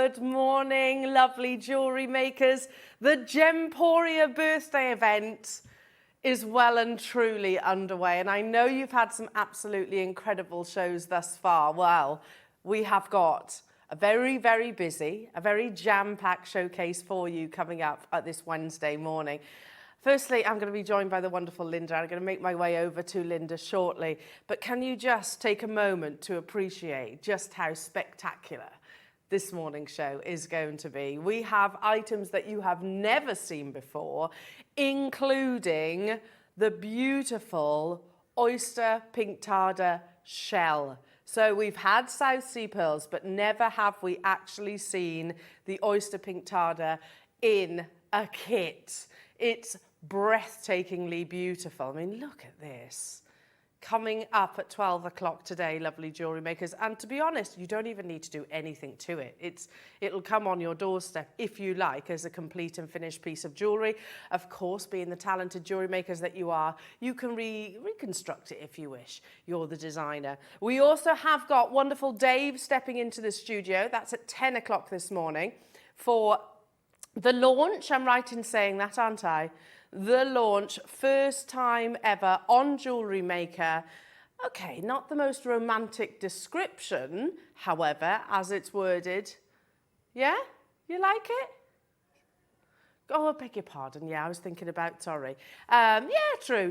Good morning, lovely jewellery makers. The Gemporia birthday event is well and truly underway, and I know you've had some absolutely incredible shows thus far. Well, we have got a very, very busy, a very jam-packed showcase for you coming up at this Wednesday morning. Firstly, I'm going to be joined by the wonderful Linda. I'm going to make my way over to Linda shortly. But can you just take a moment to appreciate just how spectacular this morning's show is going to be? We have items that you have never seen before, including the beautiful oyster pinctada shell. So we've had South Sea pearls, but never have we actually seen the oyster pinctada in a kit. It's breathtakingly beautiful. I mean, look at this. Coming up at 12 o'clock today, lovely jewellery makers. And to be honest, you don't even need to do anything to it. It'll come on your doorstep, if you like, as a complete and finished piece of jewellery. Of course, being the talented jewellery makers that you are, you can reconstruct it if you wish. You're the designer. We also have got wonderful Dave stepping into the studio. That's at 10 o'clock this morning for the launch. I'm right in saying that, aren't I? The launch, first time ever on Jewellery Maker. Okay, not the most romantic description, however, as it's worded. Yeah? You like it? Oh, I beg your pardon. Yeah, I was thinking about, sorry. Yeah, true.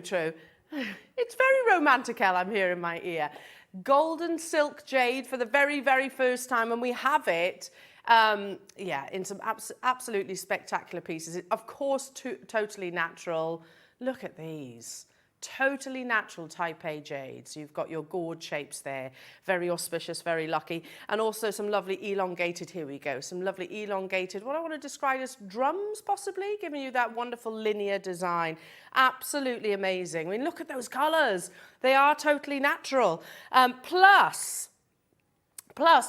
It's very romantic, Elle, I'm hearing in my ear. Golden Silk Jade for the very, very first time, and we have it in some absolutely spectacular pieces. Of course, totally natural. Look at these. Totally natural type A jades. You've got your gourd shapes there. Very auspicious, very lucky. And also some lovely elongated, here we go, some lovely elongated, what I want to describe as drums possibly, giving you that wonderful linear design. Absolutely amazing. I mean, look at those colours. They are totally natural. Plus,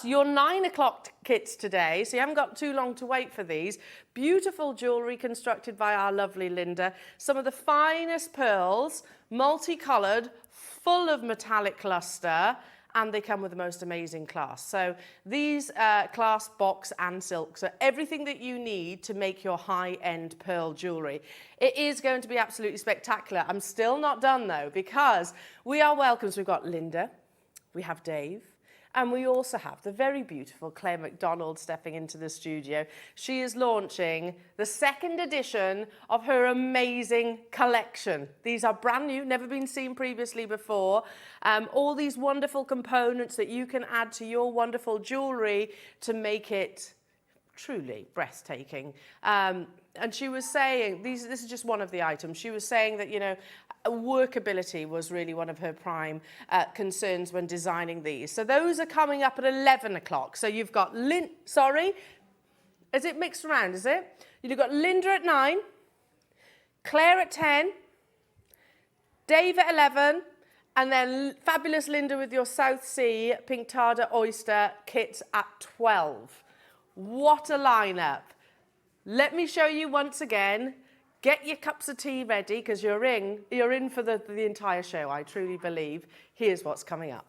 your 9 o'clock kits today, so you haven't got too long to wait for these. Beautiful jewellery constructed by our lovely Linda. Some of the finest pearls, multicoloured, full of metallic luster, and they come with the most amazing clasp. So these clasp, box and silks are everything that you need to make your high-end pearl jewellery. It is going to be absolutely spectacular. I'm still not done though, because we are welcome. So we've got Linda, we have Dave, and we also have the very beautiful Claire Macdonald stepping into the studio. She is launching the second edition of her amazing collection. These are brand new, never been seen previously before. All these wonderful components that you can add to your wonderful jewellery to make it truly breathtaking. And she was saying, this is just one of the items, she was saying that, you know, workability was really one of her prime concerns when designing these. So those are coming up at 11 o'clock. So you've got sorry, is it mixed around, is it? You've got Linda at 9, Claire at 10, Dave at 11, and then fabulous Linda with your South Sea Pinctada Oyster kits at 12. What a lineup. Let me show you once again. Get your cups of tea ready, because you're in for the entire show, I truly believe. Here's what's coming up.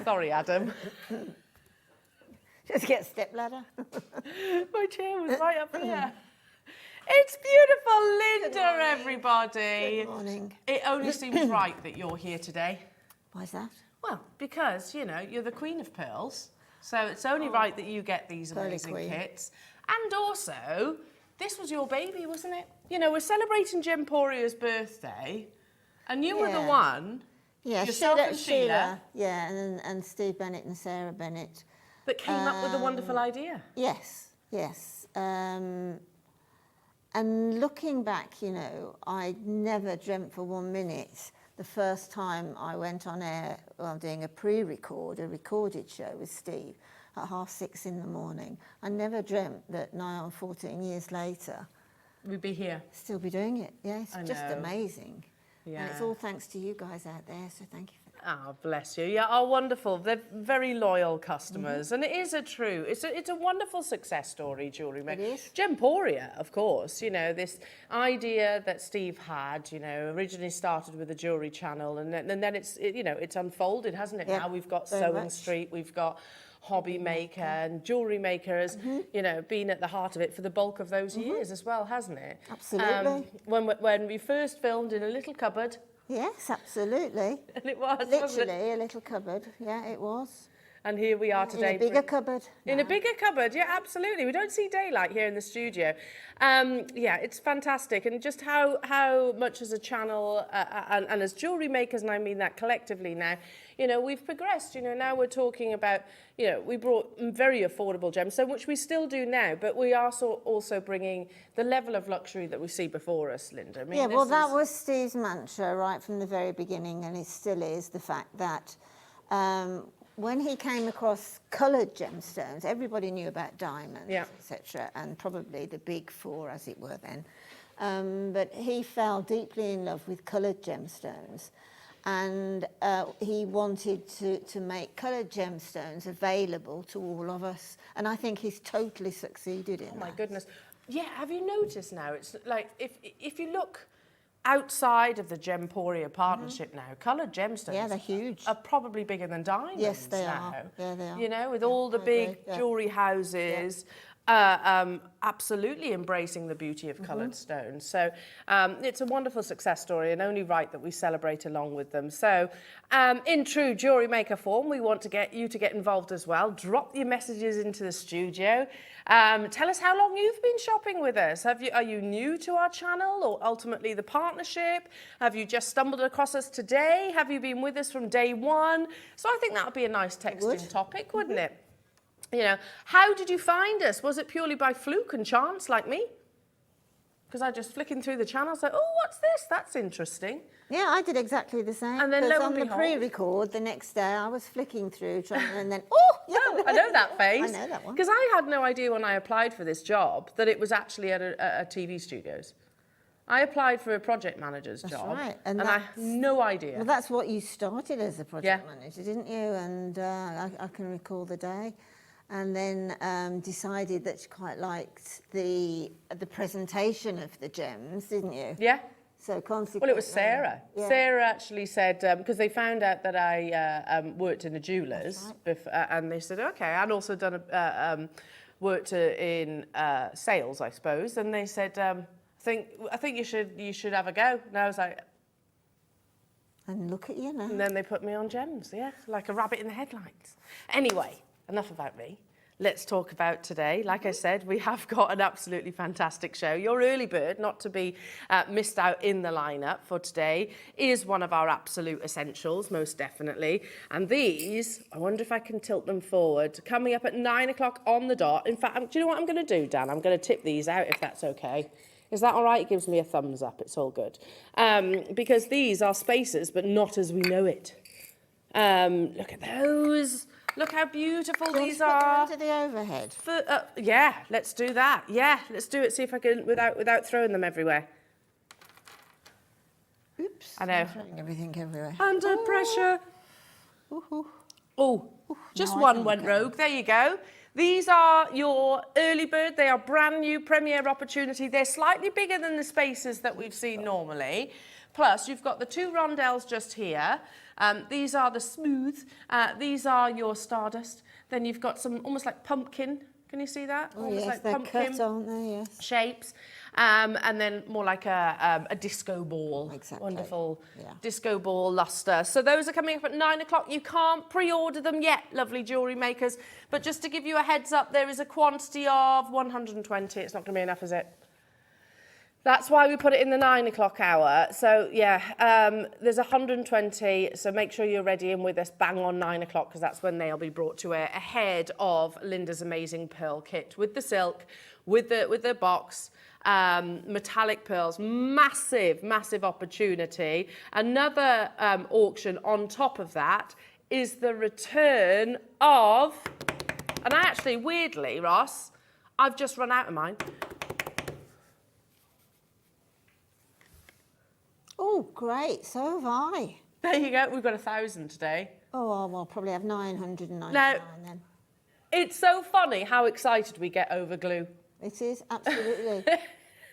Sorry, Adam. Just get a step ladder. My chair was right up here. It's beautiful, Linda, everybody. Good morning. It only seems right that you're here today. Why is that? Well, because, you know, you're the Queen of Pearls, so it's only right that you get these amazing kits. And also, this was your baby, wasn't it? You know, we're celebrating Gemporia's birthday, and you were the one... Yeah, yourself and Sheila. Yeah, and Steve Bennett and Sarah Bennett. That came up with a wonderful idea. Yes. And looking back, you know, I never dreamt for 1 minute the first time I went on air while doing a recorded show with Steve at 6:30 in the morning. I never dreamt that now, 14 years later, we'd be here. Still be doing it. Yeah, it's I just know. amazing. Yeah. And it's all thanks to you guys out there, so thank you for that. Oh, bless you. Yeah, oh, wonderful. They're very loyal customers. And it is it's a wonderful success story, Jewellery Maker. It is. Gemporia, of course, you know, this idea that Steve had, you know, originally started with a jewellery channel and then it's unfolded, hasn't it? Yeah, Now we've got very Sewing much. Street, we've got Hobby Maker and Jewellery Maker has, you know, been at the heart of it for the bulk of those years as well, hasn't it? Absolutely. When we first filmed in a little cupboard, Yes, absolutely. and it was, wasn't it? Literally a little cupboard. Yeah, it was. And here we are today. In a bigger cupboard. In a bigger cupboard, yeah, absolutely. We don't see daylight here in the studio. Yeah, it's fantastic. And just how much as a channel and as jewellery makers, and I mean that collectively now, you know, we've progressed. You know, now we're talking about, you know, we brought very affordable gems, so which we still do now, but we are also bringing the level of luxury that we see before us, Linda. I mean, Yeah, well, that was Steve's mantra right from the very beginning, and it still is the fact that when he came across coloured gemstones, everybody knew about diamonds, Yeah. etc., and probably the big four, as it were then. But he fell deeply in love with coloured gemstones, and he wanted to make coloured gemstones available to all of us. And I think he's totally succeeded in that. Oh my goodness. Yeah, have you noticed now? It's like if you look outside of the Gemporia partnership now, coloured gemstones Yeah, they're huge. are probably bigger than diamonds. Yes, they now. are. Yeah, they are. You know, with Yeah, all the I big agree. Yeah. jewellery houses. Absolutely embracing the beauty of coloured stones. So it's a wonderful success story and only right that we celebrate along with them. So in true Jewellery Maker form, we want to get you to get involved as well. Drop your messages into the studio. Tell us how long you've been shopping with us. Are you new to our channel or ultimately the partnership? Have you just stumbled across us today? Have you been with us from day one? So I think that would be a nice texting topic, wouldn't it? You know, how did you find us? Was it purely by fluke and chance like me? Because I just flicking through the channels like, oh, what's this? That's interesting. Yeah, I did exactly the same. And then Because lo on and the behold- pre-record the next day, I was flicking through, and then, oh, yeah. Oh, I know that phase. I know that one. Because I had no idea when I applied for this job that it was actually at a TV studios. I applied for a project manager's job. right, And and I had no idea. Well, that's what you started as a project Yeah. manager, didn't you? And I can recall the day. And then decided that you quite liked the presentation of the gems, didn't you? Yeah. So consequently... Well, it was Sarah. Yeah. Sarah actually said, because they found out that I worked in a jeweller's, and they said, okay, I'd also done worked in sales, I suppose, and they said, I think you should have a go. And I was like, And look at you now. and then they put me on gems, yeah, like a rabbit in the headlights. Anyway, enough about me. Let's talk about today. Like I said, we have got an absolutely fantastic show. Your early bird, not to be missed out in the lineup for today, is one of our absolute essentials, most definitely. And these, I wonder if I can tilt them forward, coming up at 9 o'clock on the dot. In fact, do you know what I'm going to do, Dan? I'm going to tip these out if that's okay. Is that all right? It gives me a thumbs up. It's all good. Because these are spacers, but not as we know it. Look at those. Look how beautiful these are. Under the overhead. Yeah, let's do that. Yeah, let's do it. See if I can, without throwing them everywhere. Oops. I know. I'm throwing everything everywhere. Under pressure. Ooh. Oh, just No, I one can't went go. rogue. There you go. These are your early bird. They are brand new premiere opportunity. They're slightly bigger than the spacers that we've seen normally. Plus, you've got the two rondelles just here. These are the smooth. These are your stardust. Then you've got some almost like pumpkin. Can you see that? Oh, Almost yes, like they're pumpkin cut, aren't they? Yes. shapes. And then more like a disco ball. Exactly. Wonderful Yeah. disco ball luster. So those are coming up at 9 o'clock. You can't pre-order them yet, lovely jewellery makers. But just to give you a heads up, there is a quantity of 120. It's not going to be enough, is it? That's why we put it in the 9 o'clock hour. So, yeah, there's 120. So make sure you're ready and with us bang on 9 o'clock because that's when they'll be brought to air ahead of Linda's amazing pearl kit with the silk, with the box, metallic pearls. Massive, massive opportunity. Another auction on top of that is the return of, and I actually, weirdly, Ross, I've just run out of mine. Oh, great. So have I. There you go. We've got 1,000 today. Oh, well, I'll probably have 999 Now, then. it's so funny how excited we get over glue. It is, absolutely.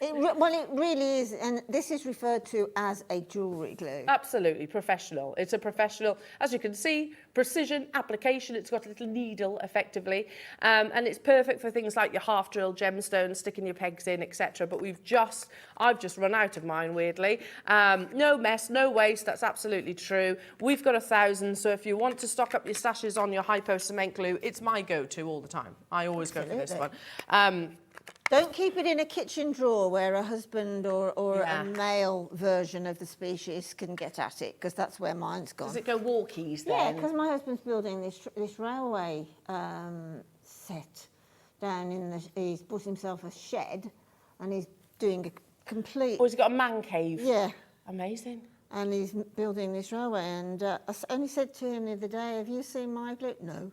Well, it really is, and this is referred to as a jewellery glue. Absolutely professional. It's a professional, as you can see, precision application. It's got a little needle, effectively, and it's perfect for things like your half-drilled gemstones, sticking your pegs in, etc. But I've just run out of mine, weirdly. No mess, no waste. That's absolutely true. We've got 1,000, so if you want to stock up your stashes on your Hypo-Cement glue, it's my go-to all the time. I always go for this one. Don't keep it in a kitchen drawer where a husband or a male version of the species can get at it, because that's where mine's gone. Does it go walkies then? Yeah, because my husband's building this railway set down in the... He's bought himself a shed and he's doing a complete... Oh, has he got a man cave? Yeah. Amazing. And he's building this railway, and I only said to him the other day, have you seen my glue? No.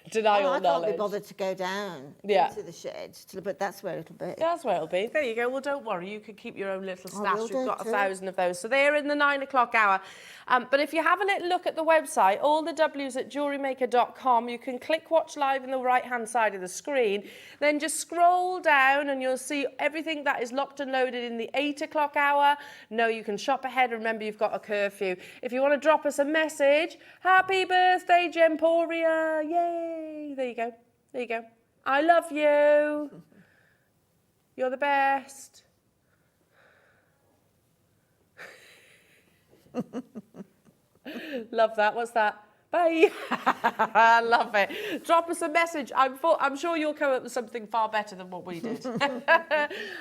Deny all I can't knowledge. be bothered to go down Yeah. into the shed, but that's where it'll be. That's where it'll be. There you go. Well, don't worry. You can keep your own little stash. will We've do got too. 1,000 of those. So they're in the 9 o'clock hour. But if you have a little look at the website, all the W's at JewelleryMaker.com, you can click watch live in the right-hand side of the screen. Then just scroll down and you'll see everything that is locked and loaded in the 8 o'clock hour. No, you can shop ahead. Remember, you've got a curfew. If you want to drop us a message, happy birthday, Gemporia. Yay. There you go. There you go. I love you. You're the best. Love that. What's that? Bye. I love it. Drop us a message. I'm sure you'll come up with something far better than what we did.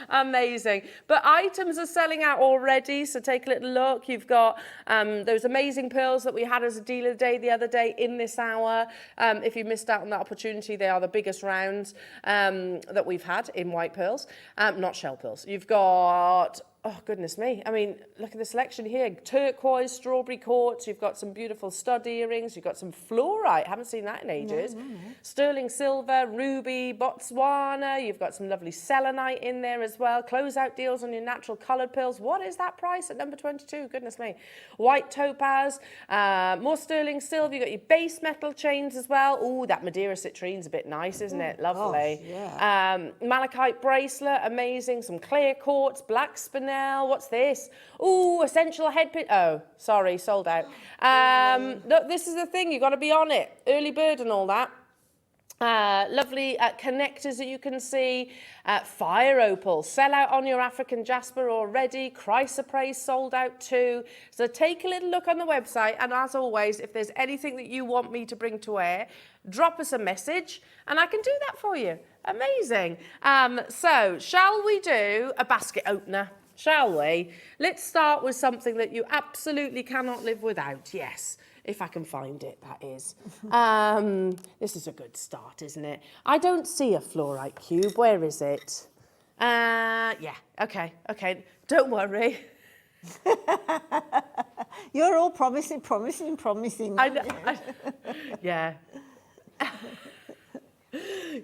Amazing. But items are selling out already, so take a little look. You've got those amazing pearls that we had as a deal of the day the other day in this hour. If you missed out on that opportunity, they are the biggest rounds that we've had in white pearls, not shell pearls. You've got... Oh, goodness me. I mean, look at the selection here. Turquoise, strawberry quartz. You've got some beautiful stud earrings. You've got some fluorite. Haven't seen that in ages. No. Sterling silver, ruby, Botswana. You've got some lovely selenite in there as well. Closeout deals on your natural coloured pearls. What is that price at number 22? Goodness me. White topaz, more sterling silver. You've got your base metal chains as well. Oh, that Madeira citrine's a bit nice, isn't it? Lovely. Gosh, yeah. Malachite bracelet, amazing. Some clear quartz, black spinel. What's this? Oh, essential headpin. Oh, sorry, sold out. Look, this is the thing. You've got to be on it. Early bird and all that. Lovely connectors that you can see. Fire opal. Sell out on your African jasper already. Chrysoprase sold out too. So take a little look on the website. And as always, if there's anything that you want me to bring to air, drop us a message and I can do that for you. Amazing. So shall we do a basket opener? Shall we? Let's start with something that you absolutely cannot live without. Yes, if I can find it, that is. This is a good start, isn't it? I don't see a fluorite cube. Where is it? Yeah, okay. Don't worry. You're all promising. I know. Yeah.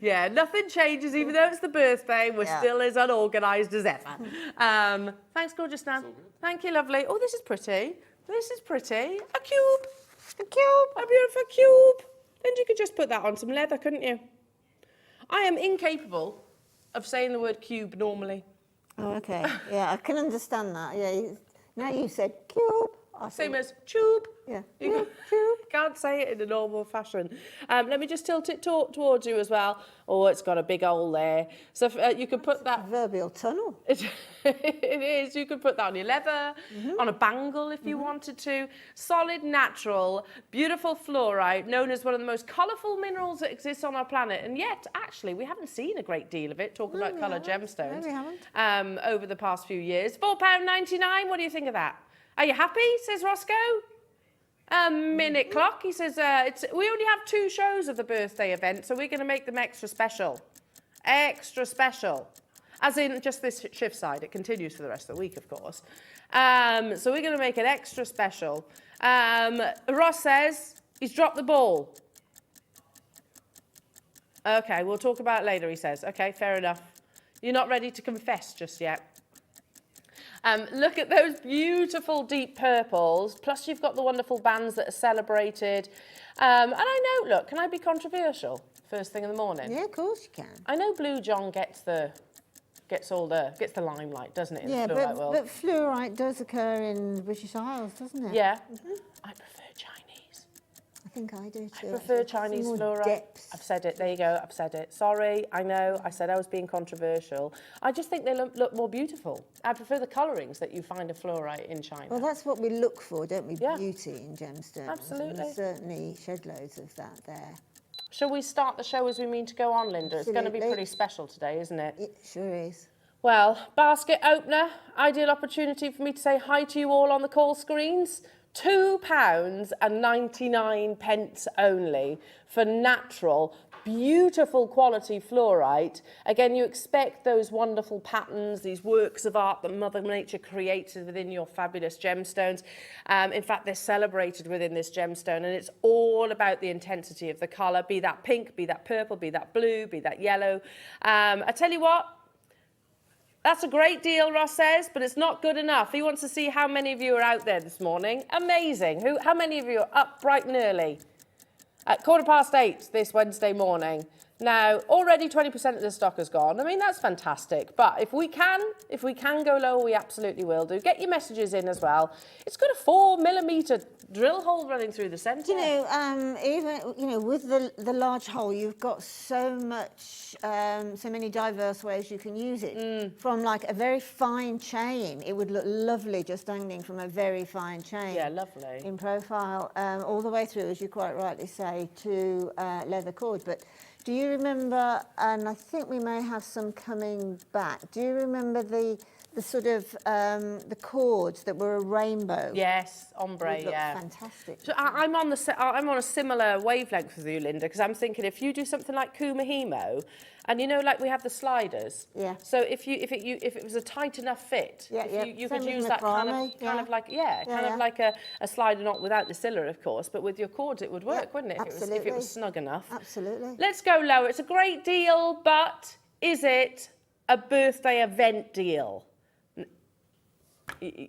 Yeah, nothing changes, even though it's the birthday, we're still as unorganised as ever. Thanks, gorgeous Nan. Thank you, lovely. Oh, this is pretty. This is pretty. A cube. A cube. A beautiful cube. Then you could just put that on some leather, couldn't you? I am incapable of saying the word cube normally. Oh, okay. Yeah, I can understand that. Yeah. Now you said cube. Same as tube. Yeah. You can't say it in a normal fashion. Let me just tilt it towards you as well. Oh, it's got a big hole there. So you could put that... Proverbial tunnel. It is. You could put that on your leather, on a bangle if you wanted to. Solid, natural, beautiful fluorite, known as one of the most colourful minerals that exists on our planet. And yet, actually, we haven't seen a great deal of it, talking about coloured gemstones, over the past few years. £4.99. What do you think of that? Are you happy? Says Roscoe. Minute clock. He says, we only have 2 shows of the birthday event, so we're going to make them extra special. Extra special. As in just this shift side. It continues for the rest of the week, of course. So we're going to make it extra special. Ross says he's dropped the ball. Okay, we'll talk about it later, he says. Okay, fair enough. You're not ready to confess just yet. Look at those beautiful deep purples. Plus you've got the wonderful bands that are celebrated. And I know, look, can I be controversial first thing in the morning? Yeah, of course you can. I know Blue John gets the limelight, doesn't it, in Yeah, the fluorite world? but fluorite does occur in British Isles, doesn't it? Yeah. I prefer Chinese. I think I do too. I prefer Chinese fluorite. Depth. I've said it. There you go. I've said it. Sorry. I know. I said I was being controversial. I just think they look more beautiful. I prefer the colourings that you find of fluorite in China. Well, that's what we look for, don't we? Yeah. Beauty in gemstones. Absolutely. And there's certainly shed loads of that there. Shall we start the show as we mean to go on, Linda? It's going to be Absolutely. pretty special today, isn't it? It sure is. Well, basket opener, ideal opportunity for me to say hi to you all on the call screens. £2.99 only for natural, beautiful quality fluorite. Again, you expect those wonderful patterns, these works of art that Mother Nature created within your fabulous gemstones. In fact, they're celebrated within this gemstone, and it's all about the intensity of the colour, be that pink, be that purple, be that blue, be that yellow. I tell you what, that's a great deal, Ross says, but it's not good enough. He wants to see how many of you are out there this morning. Amazing. How many of you are up bright and early? At 8:15 this Wednesday morning. Now, already 20% of the stock has gone. I mean, that's fantastic. But if we can go lower, we absolutely will do. Get your messages in as well. It's got a 4mm drill hole running through the centre. You know, even with the large hole, you've got so many diverse ways you can use it. From like a very fine chain, it would look lovely just hanging from a very fine chain. Yeah, lovely. In profile, all the way through, as you quite rightly say, to leather cord. But do you remember, and I think we may have some coming back, do you remember the sort of the cords that were a rainbow? Yes, ombre, yeah. Fantastic. So I'm on a similar wavelength with you, Linda, because I'm thinking if you do something like Kumahimo, and you know, like we have the sliders. Yeah. So if it was a tight enough fit, you could use that kind of like a slider knot without the siller, of course, but with your cords it would work, wouldn't it? If it was snug enough. Absolutely. Let's go lower. It's a great deal, but is it a birthday event deal? I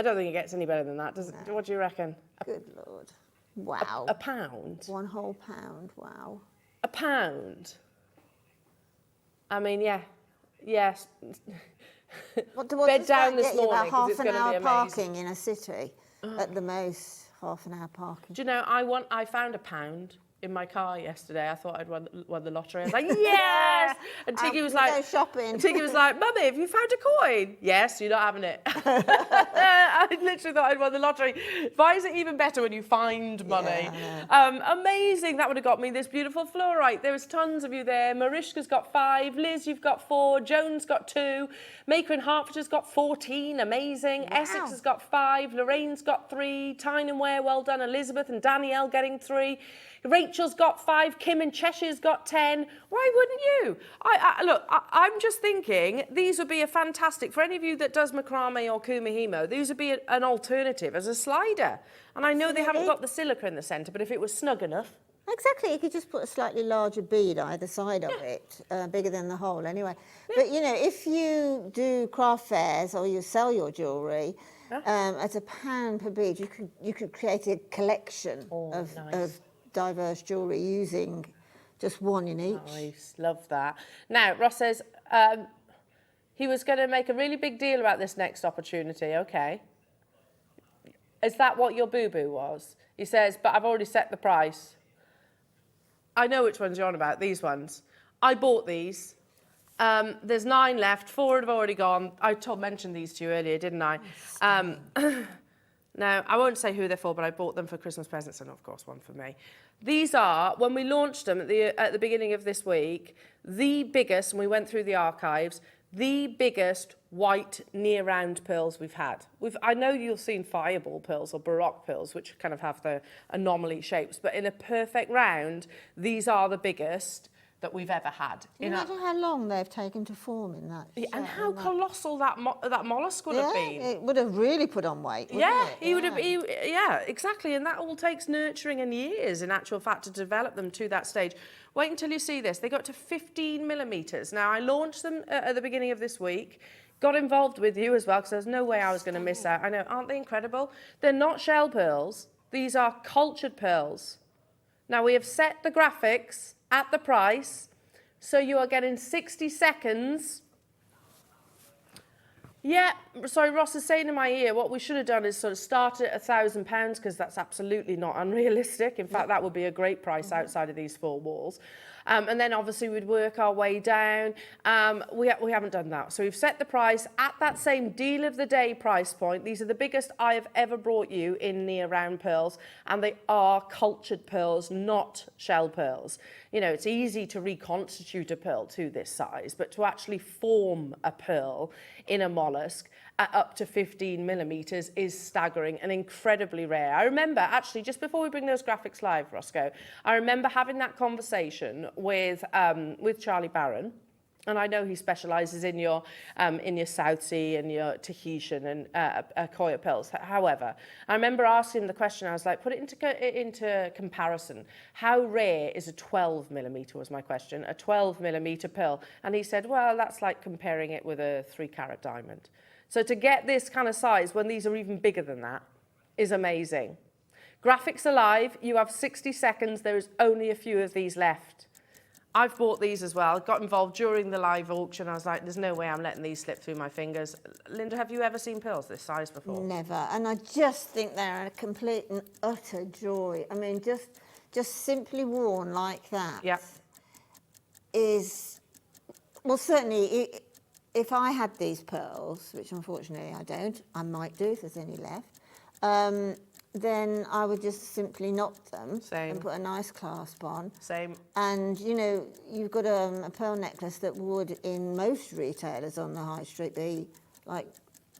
don't think it gets any better than that, does it? No. What do you reckon? Good Lord. Wow. A pound? One whole pound, wow. A pound? I mean, yeah. Yes. What Bed down this morning, about half it's an going to be hour amazing. parking in a city, at the most, half an hour parking. Do you know, I found a pound in my car yesterday. I thought I'd won the lottery. I was like, yes! And Tiggy was like, go shopping. Tiggy was like, Mummy, have you found a coin? Yes, you're not having it. I literally thought I'd won the lottery. Why is it even better when you find money? Yeah, Amazing. That would have got me this beautiful fluorite. There was tons of you there. Marishka's got 5. Liz, you've got 4. Joan's got 2. Maker in Hertfordshire's got 14. Amazing. Wow. Essex has got 5. Lorraine's got 3. Tyne and Ware, well done. Elizabeth and Danielle getting 3. Rachel's got 5, Kim in Cheshire's got 10. Why wouldn't you? Look, I'm just thinking these would be a fantastic, for any of you that does macrame or kumihimo, these would be an alternative as a slider. And I know they haven't got the silica in the centre, but if it was snug enough. Exactly, you could just put a slightly larger bead either side of it, bigger than the hole anyway. But, you know, if you do craft fairs or you sell your jewellery, at £1 per bead, you could create a collection of diverse jewellery using just one in each. Nice, love that. Now, Ross says he was going to make a really big deal about this next opportunity. Okay. Is that what your boo-boo was? He says, but I've already set the price. I know which ones you're on about, these ones. I bought these. There's 9 left, 4 have already gone. I mentioned these to you earlier, didn't I? Now, I won't say who they're for, but I bought them for Christmas presents and, of course, one for me. These are, when we launched them at the beginning of this week, the biggest, and we went through the archives, the biggest white near-round pearls we've had. I know you've seen fireball pearls or baroque pearls, which kind of have the anomaly shapes, but in a perfect round, these are the biggest that we've ever had. Imagine how long they've taken to form in that. And how colossal that mollusk would have been. It would have really put on weight, wouldn't it? He would have. Yeah, exactly. And that all takes nurturing and years, in actual fact, to develop them to that stage. Wait until you see this. They got to 15 millimetres. Now, I launched them at the beginning of this week. got involved with you as well, because there's no way I was going to miss out. I know, aren't they incredible? They're not shell pearls. These are cultured pearls. Now, we have set the graphics at the price, so you are getting 60 seconds. Yeah, sorry, Ross is saying in my ear, what we should have done is sort of start at £1,000, because that's absolutely not unrealistic. In fact, that would be a great price outside of these four walls. And then obviously we'd work our way down. We haven't done that. So we've set the price at that same deal of the day price point. These are the biggest I have ever brought you in near round pearls, and they are cultured pearls, not shell pearls. You know, it's easy to reconstitute a pearl to this size, but to actually form a pearl in a mollusk at up to 15 millimeters is staggering and incredibly rare. I remember, actually, just before we bring those graphics live, Roscoe, I remember having that conversation with Charlie Barron, and I know he specialises in your South Sea and your Tahitian and Koya pearls. However, I remember asking him the question. I was like, put it into comparison. How rare is a 12 millimeter? Was my question. A 12 millimeter pearl, and he said, well, that's like comparing it with a 3-carat diamond. So to get this kind of size when these are even bigger than that is amazing. Graphics are live. You have 60 seconds. There is only a few of these left. I've bought these as well. Got involved during the live auction. I was like, there's no way I'm letting these slip through my fingers. Linda, have you ever seen pearls this size before? Never. And I just think they're a complete and utter joy. I mean, just simply worn like that is, well, certainly, if I had these pearls, which unfortunately I don't, I might do if there's any left, then I would just simply knot them and put a nice clasp on. Same. And, you know, you've got a pearl necklace that would, in most retailers on the high street, be like...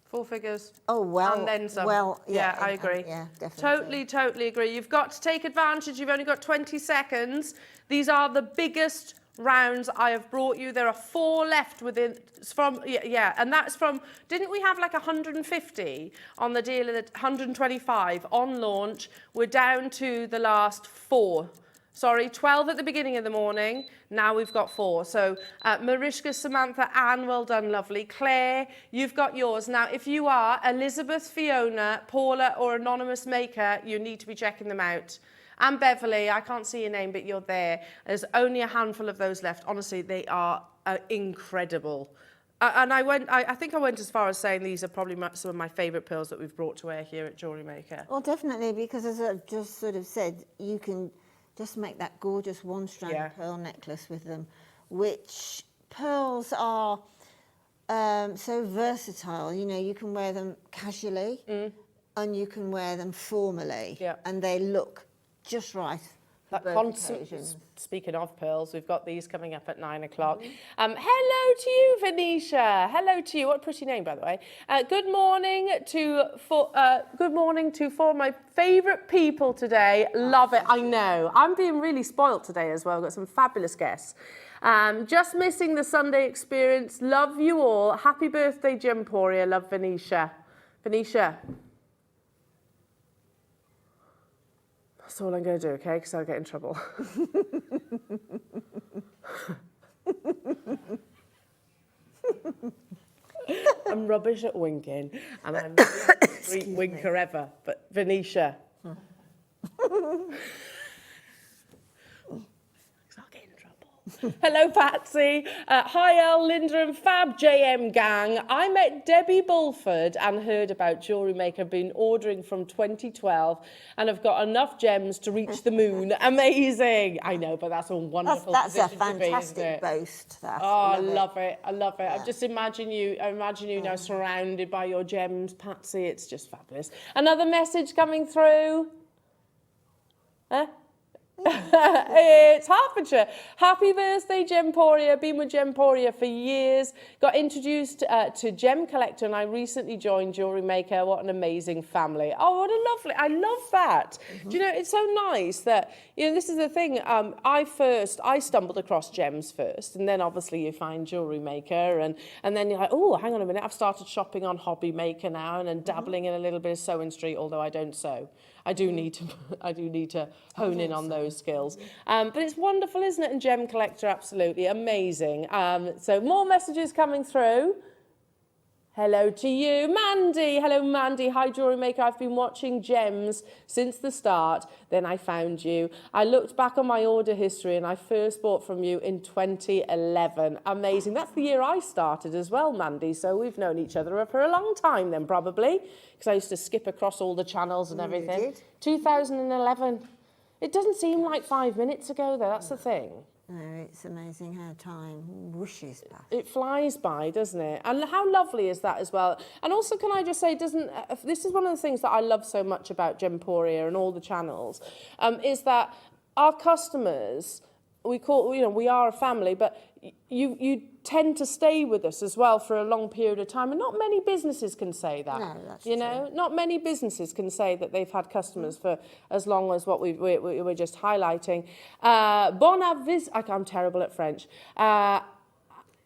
4 figures. Oh, well. And then some. Well, yeah, I agree. Yeah, definitely. Totally agree. You've got to take advantage. You've only got 20 seconds. These are the biggest rounds I have brought you. There are 4 left within, from, and that's from, didn't we have like 150 on the deal of the 125 on launch? We're down to the last 4. Sorry, 12 at the beginning of the morning. Now we've got 4. So Mariska, Samantha, Anne, well done, lovely. Claire, you've got yours. Now, if you are Elizabeth, Fiona, Paula, or Anonymous Maker, you need to be checking them out. And Beverly, I can't see your name, but you're there. There's only a handful of those left. Honestly, they are incredible. And I think I went as far as saying these are probably some of my favourite pearls that we've brought to wear here at Jewellery Maker. Well, definitely, because as I've just sort of said, you can just make that gorgeous one-strand pearl necklace with them, which pearls are so versatile. You know, you can wear them casually and you can wear them formally, and they look just right. That constant. Speaking of pearls, we've got these coming up at 9 o'clock. Hello to you, Venetia. Hello to you. What a pretty name, by the way. Good morning to four of my favourite people today. Love it. I know. I'm being really spoilt today as well. I've got some fabulous guests. Just missing the Sunday experience. Love you all. Happy birthday, Gemporia. Love, Venetia. Venetia. That's all I'm going to do, okay? Because I'll get in trouble. I'm rubbish at winking, and I'm the street winker ever. But Venetia. I'll get in trouble. Hello, Patsy. Hi, El, Linda and Fab JM gang. I met Debbie Bulford and heard about Jewellery Maker. Been ordering from 2012 and have got enough gems to reach the moon. Amazing. I know, but that's a wonderful That's a position to be, fantastic boast. Oh, I love it. I love it. Yeah. I just imagine you now surrounded by your gems, Patsy. It's just fabulous. Another message coming through. It's Hertfordshire. Happy birthday, Gemporia. Been with Gemporia for years. Got introduced to Gem Collector, and I recently joined Jewellery Maker. What an amazing family. Oh, what a lovely. I love that. Do you know, it's so nice that, you know, this is the thing. I stumbled across gems first, and then obviously you find Jewellery Maker, and then you're like, oh, hang on a minute. I've started shopping on Hobby Maker now, and then dabbling in a little bit of Sewing Street, although I don't sew. I do need to hone in on those skills. But it's wonderful, isn't it? And Gem Collector, absolutely amazing. So more messages coming through. Hello to you, Mandy. Hello, Mandy. Hi, Jewellery Maker. I've been watching gems since the start. Then I found you. I looked back on my order history and I first bought from you in 2011. Amazing. That's the year I started as well, Mandy. So we've known each other for a long time then, probably, because I used to skip across all the channels and everything. You did? 2011. It doesn't seem like 5 minutes ago, though. That's the thing. No, it's amazing how time whooshes past. It flies by, doesn't it? And how lovely is that as well? And also, can I just say, this is one of the things that I love so much about Gemporia and all the channels, is that our customers, we are a family, but you tend to stay with us as well for a long period of time, and not many businesses can say that. No, that's true. Not many businesses can say that they've had customers for as long as what we were just highlighting. I'm terrible at French.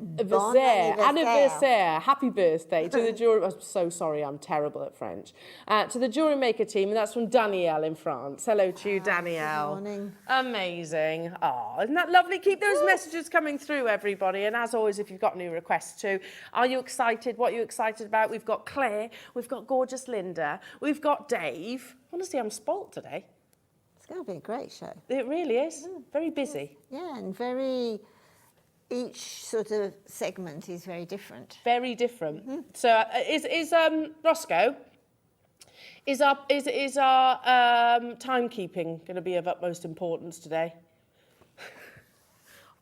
Anniversaire, happy birthday to the jewelry. I'm so sorry, I'm terrible at French. To the Jewellery Maker team, and that's from Danielle in France. Hello to you, Danielle. Good morning. Amazing. Oh, isn't that lovely? Keep those messages coming through, everybody. And as always, if you've got new requests too, are you excited? What are you excited about? We've got Claire, we've got gorgeous Linda, we've got Dave. Honestly, I'm spoilt today. It's going to be a great show. It really is. Very busy. Yeah, and each sort of segment is very different. Very different. So is Roscoe, is our timekeeping going to be of utmost importance today?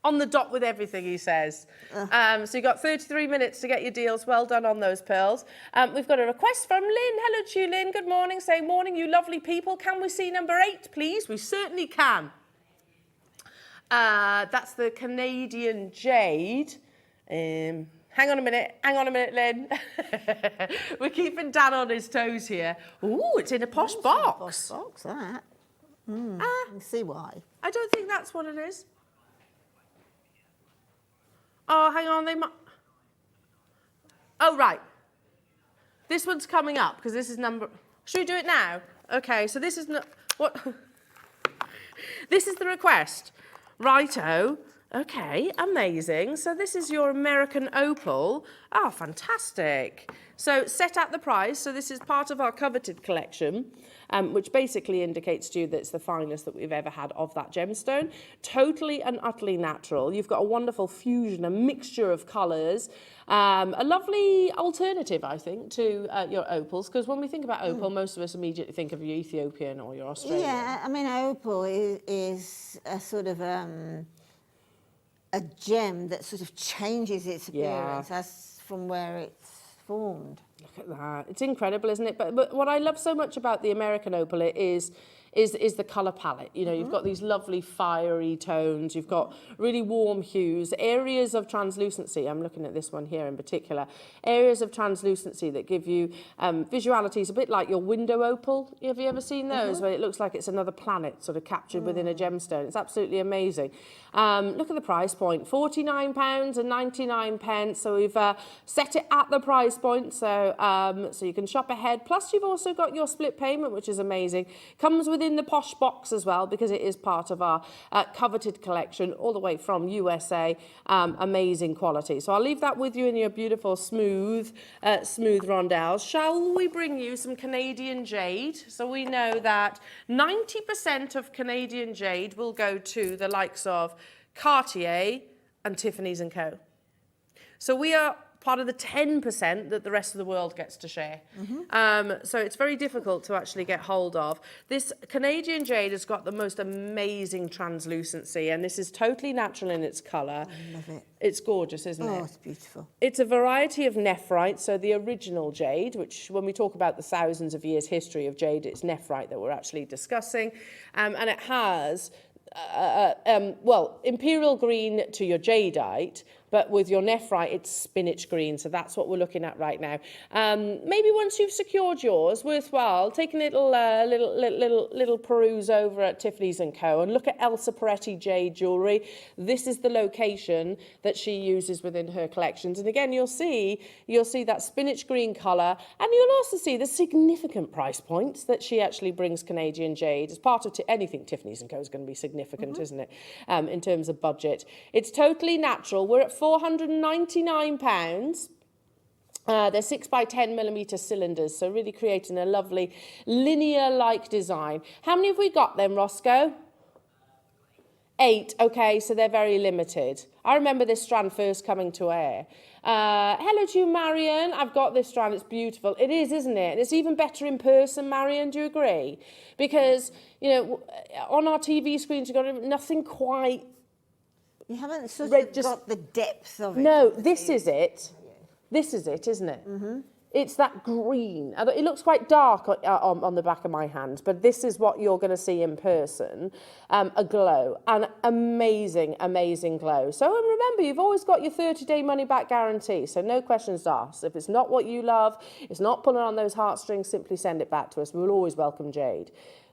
On the dot with everything, he says. So you've got 33 minutes to get your deals. Well done on those pearls. We've got a request from Lynn. Hello to you, Lynn. Good morning. Saying, morning, you lovely people. Can we see number 8, please? We certainly can. That's the Canadian Jade. Hang on a minute, Lynn. We're keeping Dan on his toes here. Ooh, it's in a posh box. Posh box, that. I can see why. I don't think that's what it is. Oh, hang on, oh, right. This one's coming up, because this is number... Should we do it now? Okay, so this is... What? This is the request. Righto. Okay, amazing. So this is your American Opal. Oh, fantastic. So set at the price. So this is part of our coveted collection, which basically indicates to you that it's the finest that we've ever had of that gemstone. Totally and utterly natural. You've got a wonderful fusion, a mixture of colours. A lovely alternative, I think, to your opals, because when we think about opal, most of us immediately think of your Ethiopian or your Australian. Yeah, I mean, opal is a sort of a gem that sort of changes its appearance as from where it's formed. Look at that. It's incredible, isn't it? But what I love so much about the American Opal is the colour palette. You know, you've got these lovely fiery tones, you've got really warm hues, areas of translucency. I'm looking at this one here in particular. Areas of translucency that give you visualities a bit like your window opal. Have you ever seen those? Where it looks like it's another planet sort of captured within a gemstone. It's absolutely amazing. Look at the price point, £49.99. So we've set it at the price point, so you can shop ahead. Plus you've also got your split payment, which is amazing. Comes within the posh box as well, because it is part of our coveted collection, all the way from USA. Amazing quality. So I'll leave that with you in your beautiful smooth rondelles. Shall we bring you some Canadian Jade? So we know that 90% of Canadian Jade will go to the likes of Cartier and Tiffany's & Co. So we are part of the 10% that the rest of the world gets to share. So it's very difficult to actually get hold of. This Canadian Jade has got the most amazing translucency, and this is totally natural in its colour. I love it. It's gorgeous, isn't it? Oh, it's beautiful. It's a variety of nephrite, so the original jade, which when we talk about the thousands of years history of jade, it's nephrite that we're actually discussing. And it has imperial green to your jadeite, but with your nephrite, it's spinach green. So that's what we're looking at right now. Maybe once you've secured yours, worthwhile, take a little peruse over at Tiffany's & Co. and look at Elsa Peretti Jade Jewellery. This is the location that she uses within her collections. And again, you'll see that spinach green colour, and you'll also see the significant price points that she actually brings Canadian Jade. As part of anything Tiffany's & Co. is going to be significant, isn't it, in terms of budget. It's totally natural. We're at £499. They're 6 by 10 millimeter cylinders, so really creating a lovely linear-like design. How many have we got then, Roscoe? 8, okay, so they're very limited. I remember this strand first coming to air. Hello to you, Marion. I've got this strand, it's beautiful. It is, isn't it? And it's even better in person, Marion, do you agree? Because, you know, on our TV screens, you've got nothing quite... You haven't sort of got the depth of it. No, this is it. This is it, isn't it? Mm-hmm. It's that green. It looks quite dark on the back of my hand, but this is what you're going to see in person. A glow, an amazing, amazing glow. So remember, you've always got your 30-day money-back guarantee, so no questions asked. If it's not what you love, it's not pulling on those heartstrings, simply send it back to us. We'll always welcome Jade.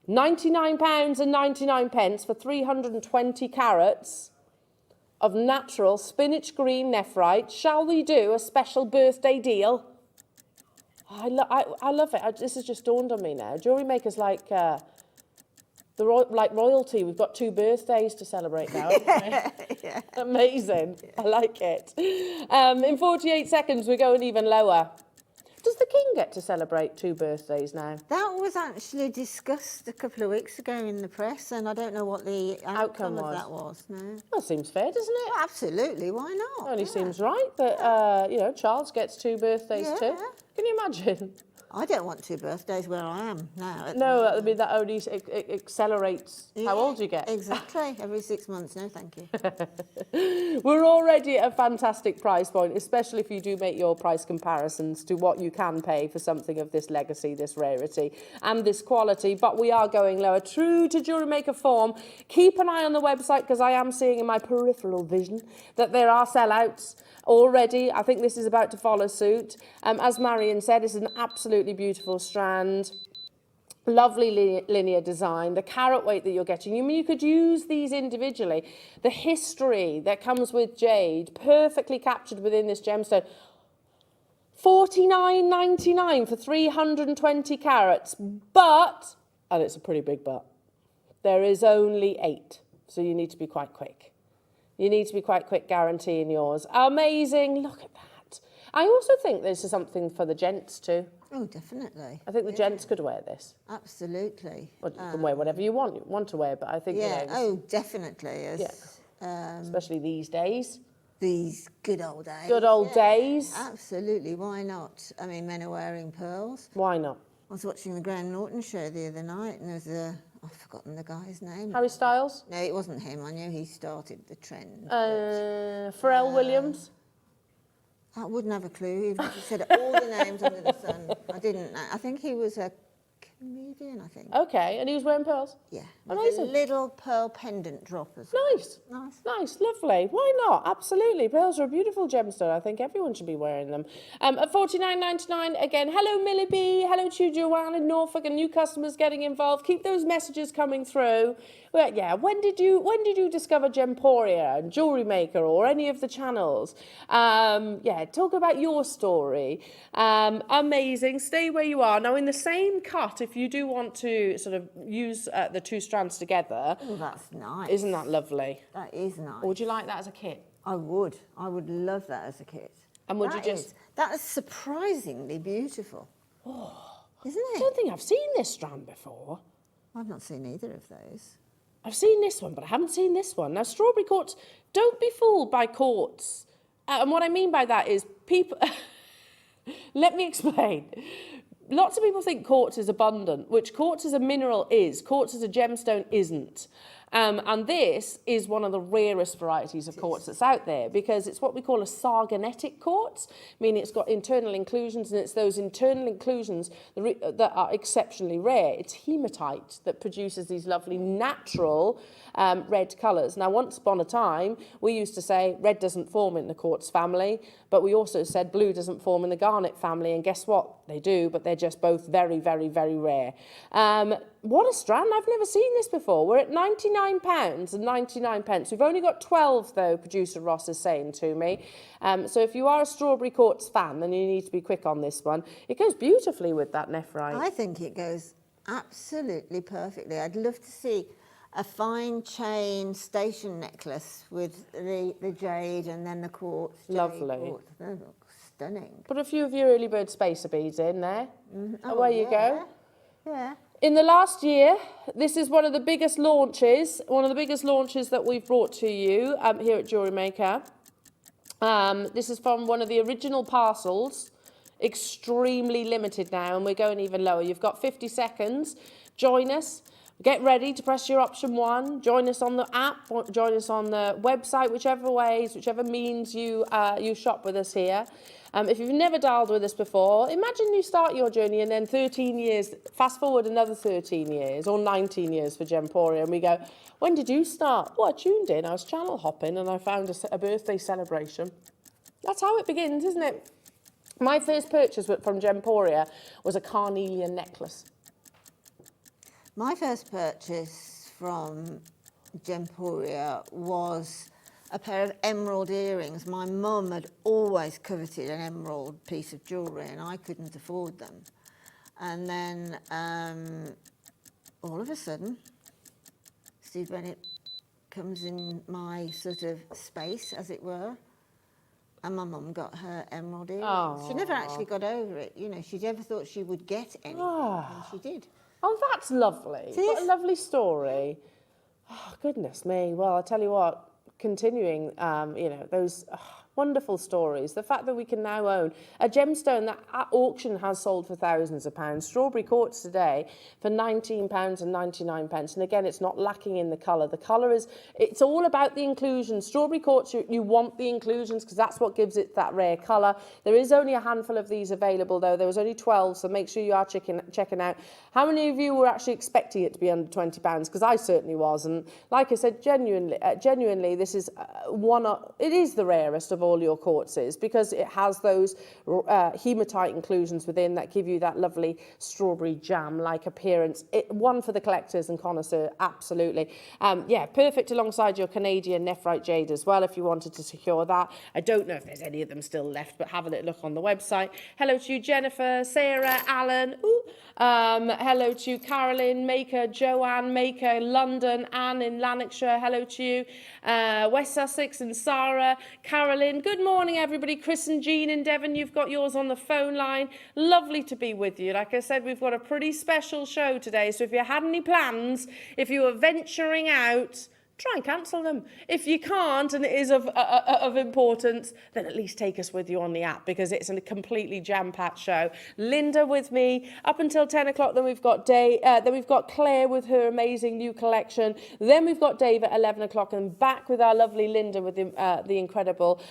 £99.99 for 320 carats of natural spinach green nephrite. Shall we do a special birthday deal? I love it. This has just dawned on me now. Jewellery Maker's like like royalty. We've got 2 birthdays to celebrate now. Yeah. Amazing. Yeah. I like it. In 48 seconds, we're going even lower. Does the king get to celebrate 2 birthdays now? That was actually discussed a couple of weeks ago in the press, and I don't know what the outcome of that was. No. Well, seems fair, doesn't it? Well, absolutely. Why not? Only seems right that you know, Charles gets 2 birthdays too. Can you imagine? I don't want 2 birthdays where I am now. No, I mean, that only accelerates how old you get. Exactly. Every 6 months. No, thank you. We're already at a fantastic price point, especially if you do make your price comparisons to what you can pay for something of this legacy, this rarity, and this quality. But we are going lower, true to Jewellery Maker form. Keep an eye on the website, because I am seeing in my peripheral vision that there are sellouts already. I think this is about to follow suit. As Marion said, it's an absolutely beautiful strand. Lovely linear design, the carat weight that you're getting. You could use these individually. The history that comes with jade, perfectly captured within this gemstone. $49.99 for 320 carats, but, and it's a pretty big but, there is only 8, so you need to be quite quick. You need to be quite quick guaranteeing yours. Amazing, look at that. I also think this is something for the gents too. Oh, definitely. I think the gents could wear this. Absolutely. Well, you can wear whatever you want to wear, but I think, yeah, you know, oh, definitely. especially these days. These good old days. Good old days. Absolutely, why not? I mean, men are wearing pearls. Why not? I was watching the Graham Norton show the other night, and there's I've forgotten the guy's name. Harry Styles? No, it wasn't him. I knew he started the trend. Pharrell Williams? I wouldn't have a clue, even if he said all the names under the sun. I didn't know. I think he was a comedian, I think. Okay, and he was wearing pearls? Yeah. Amazing. With a little pearl pendant drop as well. Nice. Nice, lovely. Why not? Absolutely. Pearls are a beautiful gemstone. I think everyone should be wearing them. At $49.99, again, hello, Millie B. Hello to you, Joanne in Norfolk, and new customers getting involved. Keep those messages coming through. Well, yeah, when did you discover Gemporia and Jewellery Maker or any of the channels? Yeah, talk about your story. Amazing. Stay where you are. Now, in the same cut, if you do want to sort of use the 2 strands together. Oh, that's nice. Isn't that lovely? That is nice. Or would you like that as a kit? I would. I would love that as a kit. And would you just... That is surprisingly beautiful. Oh, isn't it? I don't think I've seen this strand before. I've not seen either of those. I've seen this one, but I haven't seen this one. Now, strawberry quartz, don't be fooled by quartz. And what I mean by that is people... Let me explain. Lots of people think quartz is abundant, which quartz as a mineral is. Quartz as a gemstone isn't. And this is one of the rarest varieties of quartz that's out there, because it's what we call a sargonetic quartz, meaning it's got internal inclusions, and it's those internal inclusions that are exceptionally rare. It's hematite that produces these lovely natural red colours. Now, once upon a time, we used to say red doesn't form in the quartz family, but we also said blue doesn't form in the garnet family, and guess what? They do, but they're just both very, very, very rare. What a strand. I've never seen this before. We're at £99.99. We've only got 12, though, producer Ross is saying to me. So if you are a strawberry quartz fan, then you need to be quick on this one. It goes beautifully with that nephrite. I think it goes absolutely perfectly. I'd love to see a fine chain station necklace with the jade and then the quartz. Lovely. Quartz. They look stunning. Put a few of your early bird spacer beads in there. Oh, Away you go. Yeah. In the last year, this is one of the biggest launches that we've brought to you here at Jewellery Maker. This is from one of the original parcels, extremely limited now, and we're going even lower. You've got 50 seconds. Join us. Get ready to press your option 1. Join us on the app, or join us on the website, whichever means you shop with us here. If you've never dialed with us before, imagine you start your journey and then 13 years, fast forward another 13 years or 19 years for Gemporia, and we go, when did you start? Well, I tuned in, I was channel hopping and I found a birthday celebration. That's how it begins, isn't it? My first purchase from Gemporia was a carnelian necklace. My first purchase from Gemporia was a pair of emerald earrings. My mum had always coveted an emerald piece of jewellery and I couldn't afford them. And then all of a sudden, Steve Bennett comes in my sort of space, as it were, and my mum got her emerald earrings. Aww. She never actually got over it. You know, she never thought she would get any, and she did. Oh, that's lovely. What a lovely story. Oh, goodness me. Well, I'll tell you what, continuing, you know, those wonderful stories. The fact that we can now own a gemstone that at auction has sold for thousands of pounds. Strawberry quartz today for £19.99. And again, it's not lacking in the colour. The colour is, it's all about the inclusion. Strawberry quartz, you want the inclusions because that's what gives it that rare colour. There is only a handful of these available though. There was only 12, so make sure you are checking out. How many of you were actually expecting it to be under £20? Because I certainly was. And like I said, genuinely, this is it is the rarest of all your quartzes because it has those hematite inclusions within that give you that lovely strawberry jam-like appearance. One for the collectors and connoisseur, absolutely. Yeah, perfect alongside your Canadian nephrite jade as well if you wanted to secure that. I don't know if there's any of them still left, but have a little look on the website. Hello to you, Jennifer, Sarah, Alan. Hello to Carolyn Maker, Joanne Maker, London, Anne in Lanarkshire. Hello to you, West Sussex and Sarah, Carolyn. Good morning, everybody. Chris and Jean in Devon, you've got yours on the phone line. Lovely to be with you. Like I said, we've got a pretty special show today. So if you had any plans, if you were venturing out, try and cancel them. If you can't and it is of importance, then at least take us with you on the app because it's a completely jam-packed show. Linda with me up until 10 o'clock. Then we've got then we've got Claire with her amazing new collection. Then we've got Dave at 11 o'clock and back with our lovely Linda with the incredible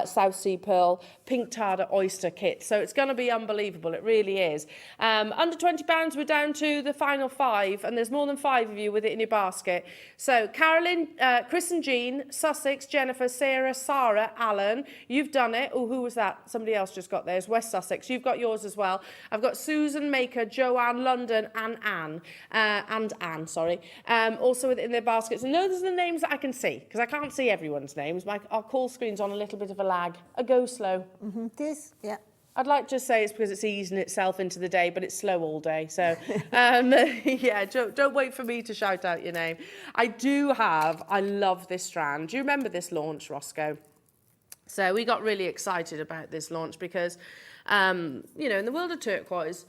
South Sea Pearl Pink Tartar Oyster Kit. So it's going to be unbelievable. It really is. Under £20, we're down to the final 5 and there's more than 5 of you with it in your basket. So Carolyn, Chris and Jean, Sussex, Jennifer, Sarah, Alan, you've done it. Oh, who was that? Somebody else just got theirs. West Sussex, you've got yours as well. I've got Susan Maker, Joanne, London, and Anne, sorry. Also within their baskets. And those are the names that I can see, because I can't see everyone's names. Our call screen's on a little bit of a lag. A go slow. It is, yeah. I'd like to say it's because it's easing itself into the day, but it's slow all day. So, yeah, don't wait for me to shout out your name. I love this strand. Do you remember this launch, Roscoe? So we got really excited about this launch because, you know, in the world of turquoise,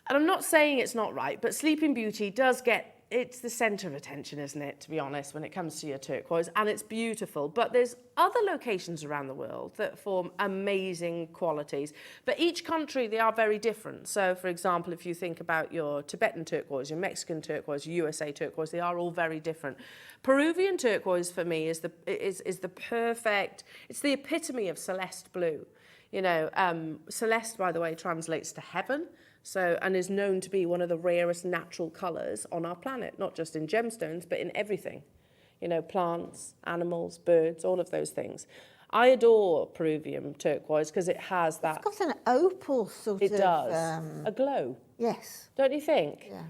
and I'm not saying it's not right, but Sleeping Beauty does get, it's the centre of attention, isn't it, to be honest, when it comes to your turquoise, and it's beautiful. But there's other locations around the world that form amazing qualities. But each country, they are very different. So, for example, if you think about your Tibetan turquoise, your Mexican turquoise, your USA turquoise, they are all very different. Peruvian turquoise, for me, is the perfect, it's the epitome of celeste blue. You know, celeste, by the way, translates to heaven. So, and is known to be one of the rarest natural colours on our planet, not just in gemstones, but in everything. You know, plants, animals, birds, all of those things. I adore Peruvian turquoise because it has that... It's got an opal sort of... It does. A glow. Yes. Don't you think? Yeah.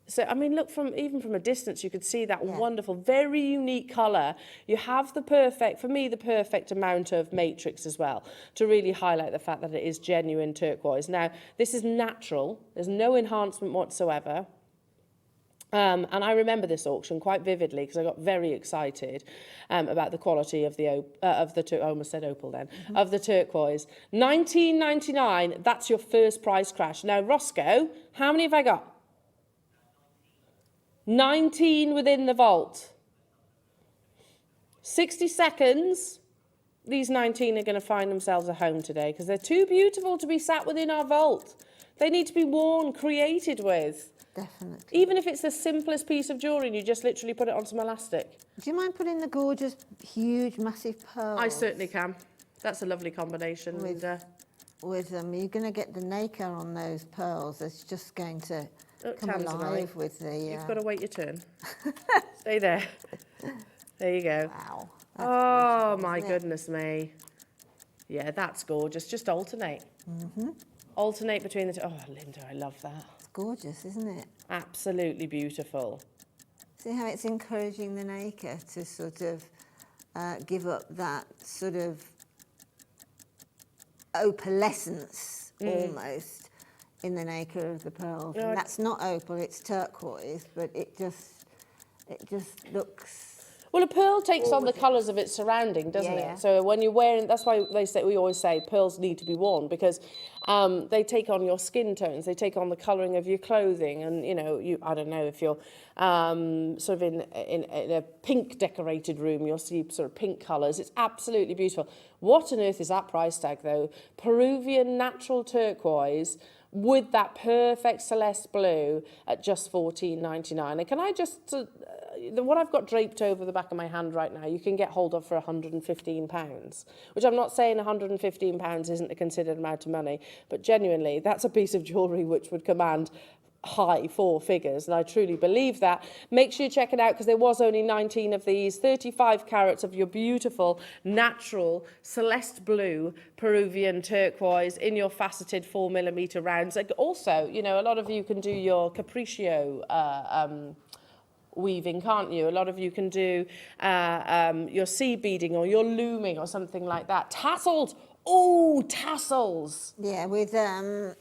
So, I mean, look, even from a distance, you could see that wonderful, very unique colour. You have the perfect amount of matrix as well to really highlight the fact that it is genuine turquoise. Now, this is natural. There's no enhancement whatsoever. And I remember this auction quite vividly because I got very excited about the quality of the I almost said opal then, of the turquoise. 19.99. That's your first price crash. Now, Roscoe, how many have I got? 19 within the vault. 60 seconds. These 19 are going to find themselves a home today because they're too beautiful to be sat within our vault. They need to be worn, created with. Definitely. Even if it's the simplest piece of jewellery and you just literally put it on some elastic. Do you mind putting the gorgeous, huge, massive pearls? I certainly can. That's a lovely combination. With them, you're going to get the nacre on those pearls. It's just going to come alive with the... You've got to wait your turn. Stay there. There you go. Wow. Oh, my goodness me. Yeah, that's gorgeous. Just alternate. Alternate between the two. Oh, Linda, I love that. It's gorgeous, isn't it? Absolutely beautiful. See how it's encouraging the nacre to sort of give up that sort of opalescence almost in the nacre of the pearls. No, and that's not opal, it's turquoise, but it just looks... Well, a pearl takes on the colours of its surrounding, doesn't it? So when you're wearing, that's why we always say pearls need to be worn because they take on your skin tones, they take on the colouring of your clothing, and I don't know if you're sort of in a pink decorated room, you'll see sort of pink colours. It's absolutely beautiful. What on earth is that price tag though? Peruvian natural turquoise with that perfect celeste blue at just $14.99. And can I just, what I've got draped over the back of my hand right now, you can get hold of for £115, which I'm not saying £115 isn't a considered amount of money, but genuinely, that's a piece of jewellery which would command high four figures, and I truly believe that. Make sure you check it out because there was only 19 of these, 35 carats of your beautiful natural celeste blue Peruvian turquoise in your faceted 4mm rounds. Like also, a lot of you can do your capriccio weaving, can't you? A lot of you can do your seed beading or your looming or something like that. Tassels. Oh, tassels. Yeah, with, a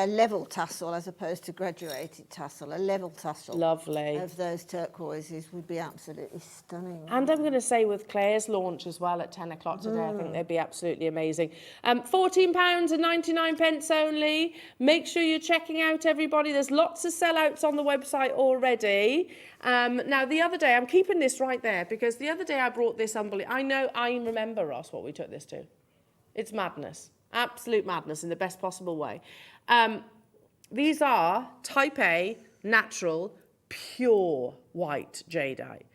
level tassel as opposed to graduated tassel. A level tassel. Lovely. Of those turquoises would be absolutely stunning. And I'm going to say with Claire's launch as well at 10 o'clock today, I think they'd be absolutely amazing. £14.99 only. Make sure you're checking out, everybody. There's lots of sellouts on the website already. Now, the other day, I'm keeping this right there because the other day I brought this unbelievable... I remember, Ross, what we took this to. It's madness, absolute madness in the best possible way. These are type A, natural, pure white jadeite.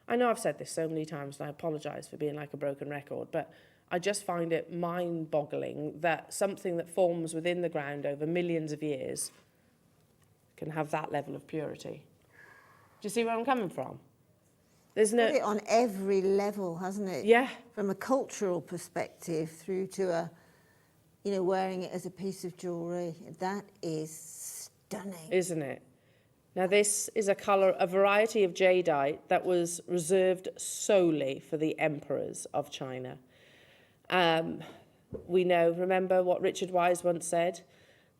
I know I've said this so many times and I apologise for being like a broken record, but I just find it mind-boggling that something that forms within the ground over millions of years can have that level of purity. Do you see where I'm coming from? There's no... Put it on every level, hasn't it? Yeah. From a cultural perspective through to wearing it as a piece of jewellery. That is stunning. Isn't it? Now, this is a variety of jadeite that was reserved solely for the emperors of China. We remember what Richard Wise once said,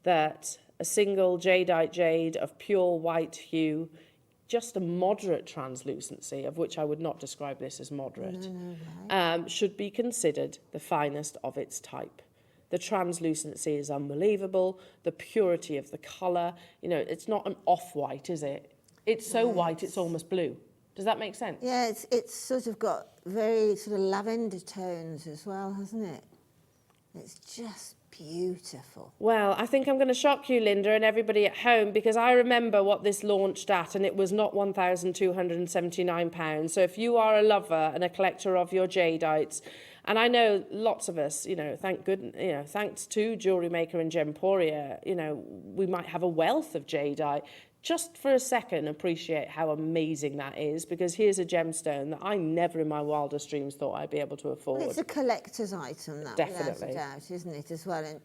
that a single jadeite jade of pure white hue, just a moderate translucency, of which I would not describe this as moderate, should be considered the finest of its type. The translucency is unbelievable. The purity of the colour, it's not an off-white, is it? It's so white, it's almost blue. Does that make sense? Yeah, it's sort of got very sort of lavender tones as well, hasn't it? It's just beautiful. Well, I think I'm going to shock you, Linda, and everybody at home, because I remember what this launched at, and it was not £1,279. So if you are a lover and a collector of your jadeites, and I know lots of us, thanks to Jewellery Maker and Gemporia, we might have a wealth of jadeite. Just for a second, appreciate how amazing that is, because here's a gemstone that I never in my wildest dreams thought I'd be able to afford. Well, it's a collector's item, that, definitely, without a doubt, isn't it, as well? And,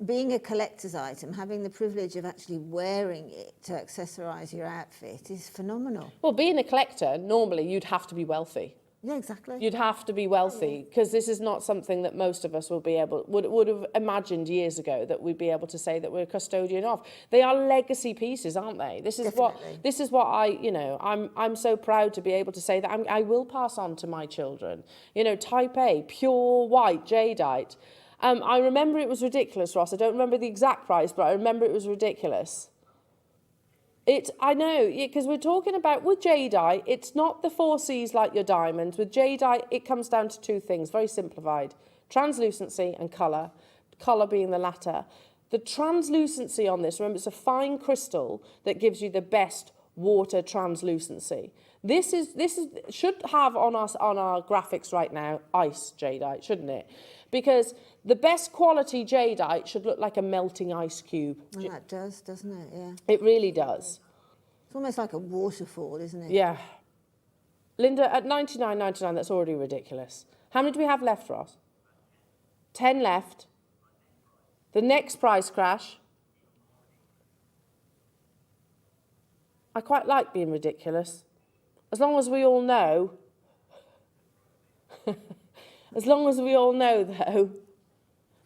being a collector's item, having the privilege of actually wearing it to accessorise your outfit is phenomenal. Well, being a collector, normally you'd have to be wealthy. Yeah, exactly. You'd have to be wealthy, because this is not something that most of us would have imagined years ago that we'd be able to say that we're a custodian of. They are legacy pieces, aren't they? This is what I, you know, I'm so proud to be able to say that I will pass on to my children. You know, type A, pure white jadeite. I remember it was ridiculous, Ross. I don't remember the exact price, but I remember it was ridiculous. I know, because we're talking about, with jadeite, it's not the 4 C's like your diamonds. With jadeite, it comes down to 2 things, very simplified: translucency and colour, colour being the latter. The translucency on this, remember, it's a fine crystal that gives you the best water translucency. This should have on our graphics right now ice jadeite, shouldn't it? Because the best quality jadeite should look like a melting ice cube. And that does, doesn't it? Yeah. It really does. It's almost like a waterfall, isn't it? Yeah. Linda, at $99.99, that's already ridiculous. How many do we have left, Ross? 10 left. The next price crash. I quite like being ridiculous. As long as we all know, though,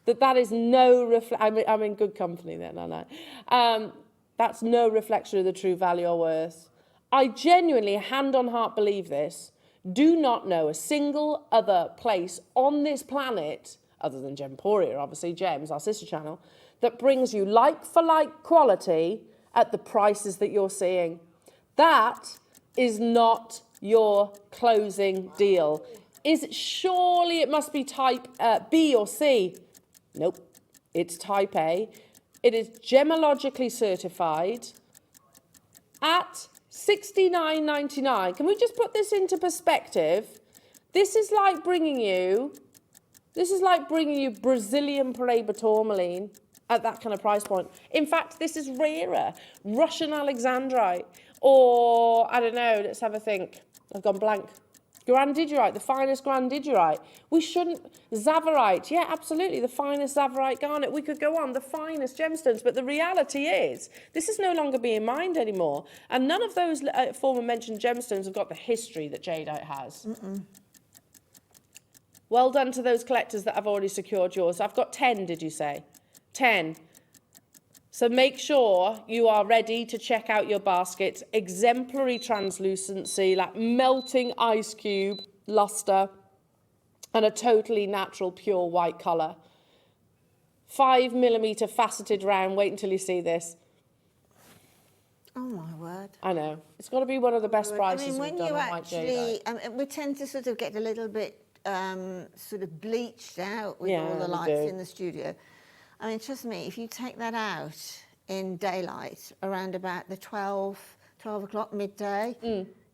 that is no I'm in good company then, aren't I? That's no reflection of the true value or worth. I genuinely, hand on heart, believe this. Do not know a single other place on this planet, other than Gemporia, obviously, Gems, our sister channel, that brings you like-for-like quality at the prices that you're seeing. That is not your closing deal. Surely it must be type B or C. Nope, it's type A. It is gemologically certified at $69.99. Can we just put this into perspective? This is like bringing you Brazilian Paraiba tourmaline at that kind of price point. In fact, this is rarer. Russian Alexandrite, or I don't know, let's have a think. I've gone blank. Grandidierite, the finest grandidierite. We shouldn't... Zavarite, yeah, absolutely, the finest Zavarite garnet. We could go on, the finest gemstones, but the reality is, this is no longer being mined anymore. And none of those former mentioned gemstones have got the history that jadeite has. Well done to those collectors that have already secured yours. I've got 10, did you say? 10. So make sure you are ready to check out your baskets. Exemplary translucency, like melting ice cube luster, and a totally natural pure white colour. 5mm faceted round. Wait until you see this. Oh my word. I know. It's got to be one of the best prices we've done on white jadeite. We tend to sort of get a little bit sort of bleached out with all the lights in the studio. I mean, trust me, if you take that out in daylight around about the 12 o'clock midday,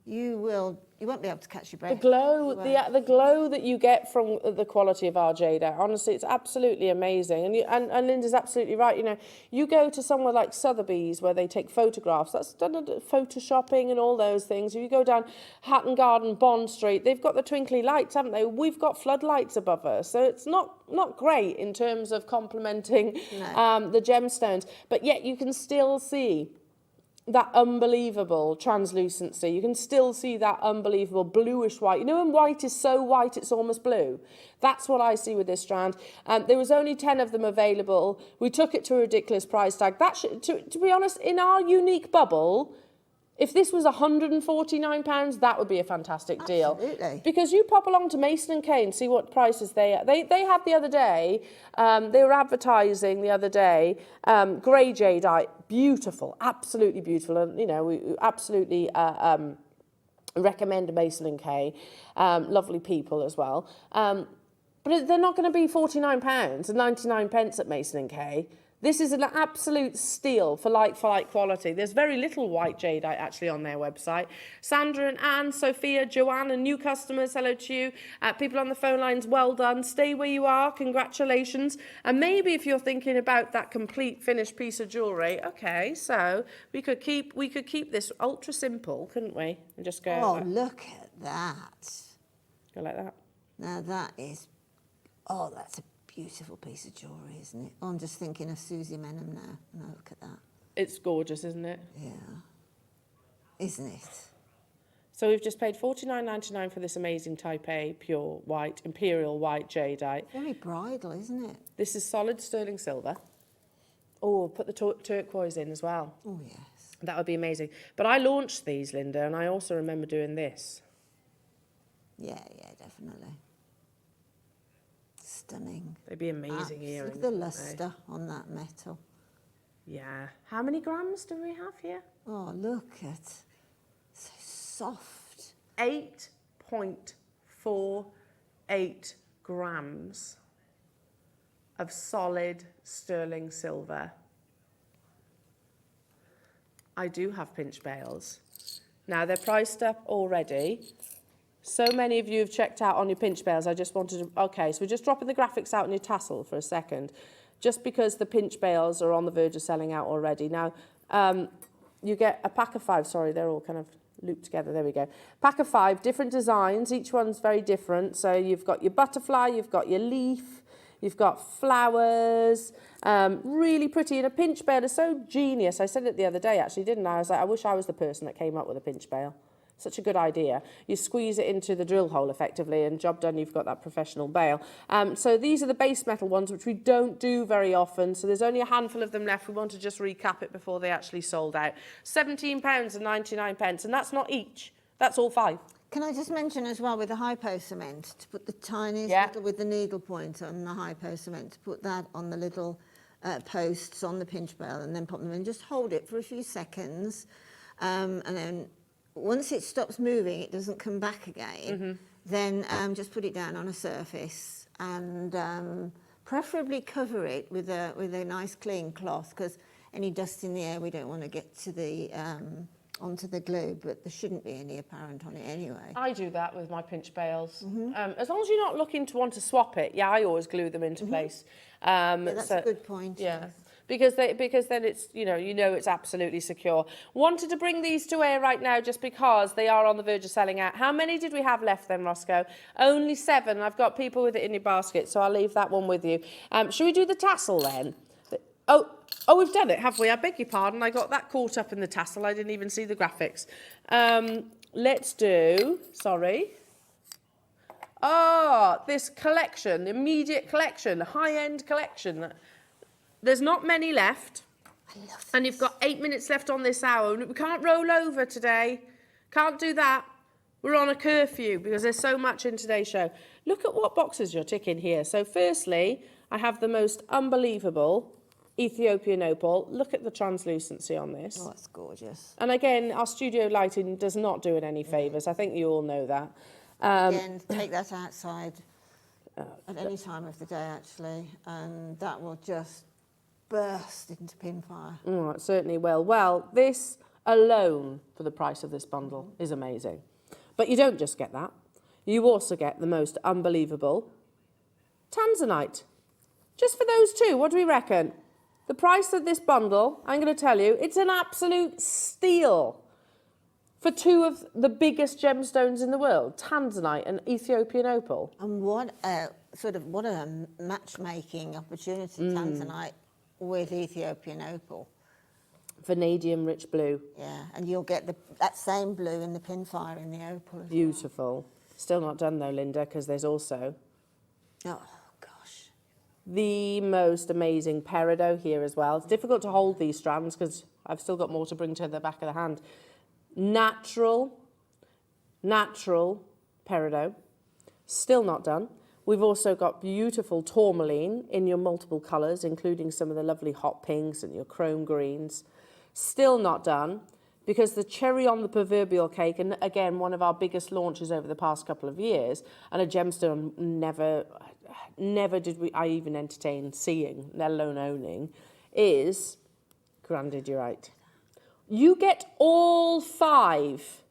you won't be able to catch your breath. The glow that you get from the quality of our jadeite, honestly, it's absolutely amazing. And Linda's absolutely right. You know, you go to somewhere like Sotheby's where they take photographs. That's done photoshopping and all those things. If you go down Hatton Garden, Bond Street, they've got the twinkly lights, haven't they? We've got floodlights above us, so it's not great in terms of complementing the gemstones. But yet you can still see that unbelievable translucency. You can still see that unbelievable bluish white. You know when white is so white it's almost blue? That's what I see with this strand. There was only 10 of them available. We took it to a ridiculous price tag. That should, to be honest, in our unique bubble, if this was £149, that would be a fantastic deal. Absolutely. Because you pop along to Mason & Kay and see what prices they had the other day. They were advertising the other day, grey jadeite, beautiful, absolutely beautiful. And, you know, we absolutely recommend Mason & Kay. Lovely people as well. But they're not going to be £49 and 99 pence at Mason & Kay. This is an absolute steal for like quality. There's very little white jadeite actually on their website. Sandra and Anne, Sophia, Joanne, and new customers, hello to you. People on the phone lines, well done. Stay where you are, congratulations. And maybe if you're thinking about that complete finished piece of jewellery, okay, so we could keep this ultra simple, couldn't we? And just go. Oh, look at that. Go like that. Now that is, that's a beautiful piece of jewellery, isn't it? Oh, I'm just thinking of Susie Menham now. No, look at that. It's gorgeous, isn't it? Yeah. Isn't it? So we've just paid $49.99 for this amazing Type A pure white, imperial white jadeite. Very bridal, isn't it? This is solid sterling silver. Oh, put the turquoise in as well. Oh, yes. That would be amazing. But I launched these, Linda, and I also remember doing this. Yeah, definitely. Stunning. They'd be amazing earrings. Look at the lustre on that metal. Yeah. How many grams do we have here? Oh, look at so soft. 8.48 grams of solid sterling silver. I do have pinch bales. Now, they're priced up already. So many of you have checked out on your pinch bales. I just wanted to... Okay, so we're just dropping the graphics out in your tassel for a second, just because the pinch bales are on the verge of selling out already. Now, you get a pack of 5. Sorry, they're all kind of looped together. There we go. Pack of 5, different designs. Each one's very different. So you've got your butterfly, you've got your leaf, you've got flowers, really pretty. And a pinch bale is so genius. I said it the other day, actually, didn't I? I was like, I wish I was the person that came up with a pinch bale. Such a good idea. You squeeze it into the drill hole effectively, and job done, you've got that professional bale. So these are the base metal ones, which we don't do very often. So there's only a handful of them left. We want to just recap it before they actually sold out. £17.99, and that's not each. That's all 5. Can I just mention as well with the Hypo-Cement, to put the tiniest little with the needle point on the Hypo-Cement, to put that on the little posts on the pinch bale and then pop them in. Just hold it for a few seconds, and then once it stops moving, it doesn't come back again, then just put it down on a surface and preferably cover it with a nice clean cloth, because any dust in the air we don't want to get to the onto the glue, but there shouldn't be any apparent on it anyway. I do that with my pinch bales. As long as you're not looking to want to swap it, I always glue them into place. Yeah, that's a good point. Yeah. Because then it's, you know it's absolutely secure. Wanted to bring these to air right now just because they are on the verge of selling out. How many did we have left then, Roscoe? Only 7. I've got people with it in your basket, so I'll leave that one with you. Should we do the tassel then? Oh, we've done it, have we? I beg your pardon. I got that caught up in the tassel. I didn't even see the graphics. Let's do, sorry. This collection, immediate collection, high-end collection. There's not many left, and you've got 8 minutes left on this hour. We can't roll over today. Can't do that. We're on a curfew because there's so much in today's show. Look at what boxes you're ticking here. So firstly, I have the most unbelievable Ethiopian opal. Look at the translucency on this. Oh, it's gorgeous. And again, our studio lighting does not do it any favours. I think you all know that. Again, take that outside at any time of the day, actually, and that will just burst into pin fire. Oh, it certainly will. Well, this alone for the price of this bundle is amazing. But you don't just get that. You also get the most unbelievable Tanzanite. Just for those 2, what do we reckon? The price of this bundle, I'm going to tell you, it's an absolute steal for 2 of the biggest gemstones in the world, Tanzanite and Ethiopian opal. And what a matchmaking opportunity, Tanzanite with Ethiopian opal. Vanadium rich blue. Yeah, and you'll get that same blue in the pinfire in the opal as Beautiful. Still not done though, Linda, because there's also the most amazing peridot here as well. It's difficult to hold these strands because I've still got more to bring to the back of the hand. Natural peridot. Still not done. We've also got beautiful tourmaline in your multiple colours, including some of the lovely hot pinks and your chrome greens. Still not done, because the cherry on the proverbial cake, and again, one of our biggest launches over the past couple of years, and a gemstone never did I even entertain seeing, let alone owning, is Digite. You get all 5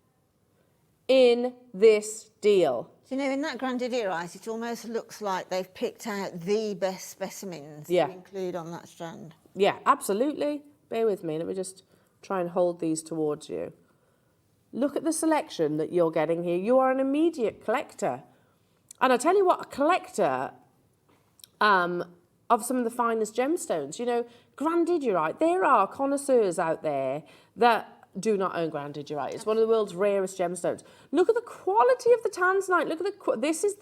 in this deal. You know, in that Digite, it almost looks like they've picked out the best specimens to include on that strand. Yeah, absolutely. Bear with me. Let me just try and hold these towards you. Look at the selection that you're getting here. You are an immediate collector. And I tell you what, a collector of some of the finest gemstones. You know, Digite, there are connoisseurs out there that do not own ground digite. It's one of the world's rarest gemstones. Look at the quality of the tanzanite. Look at this is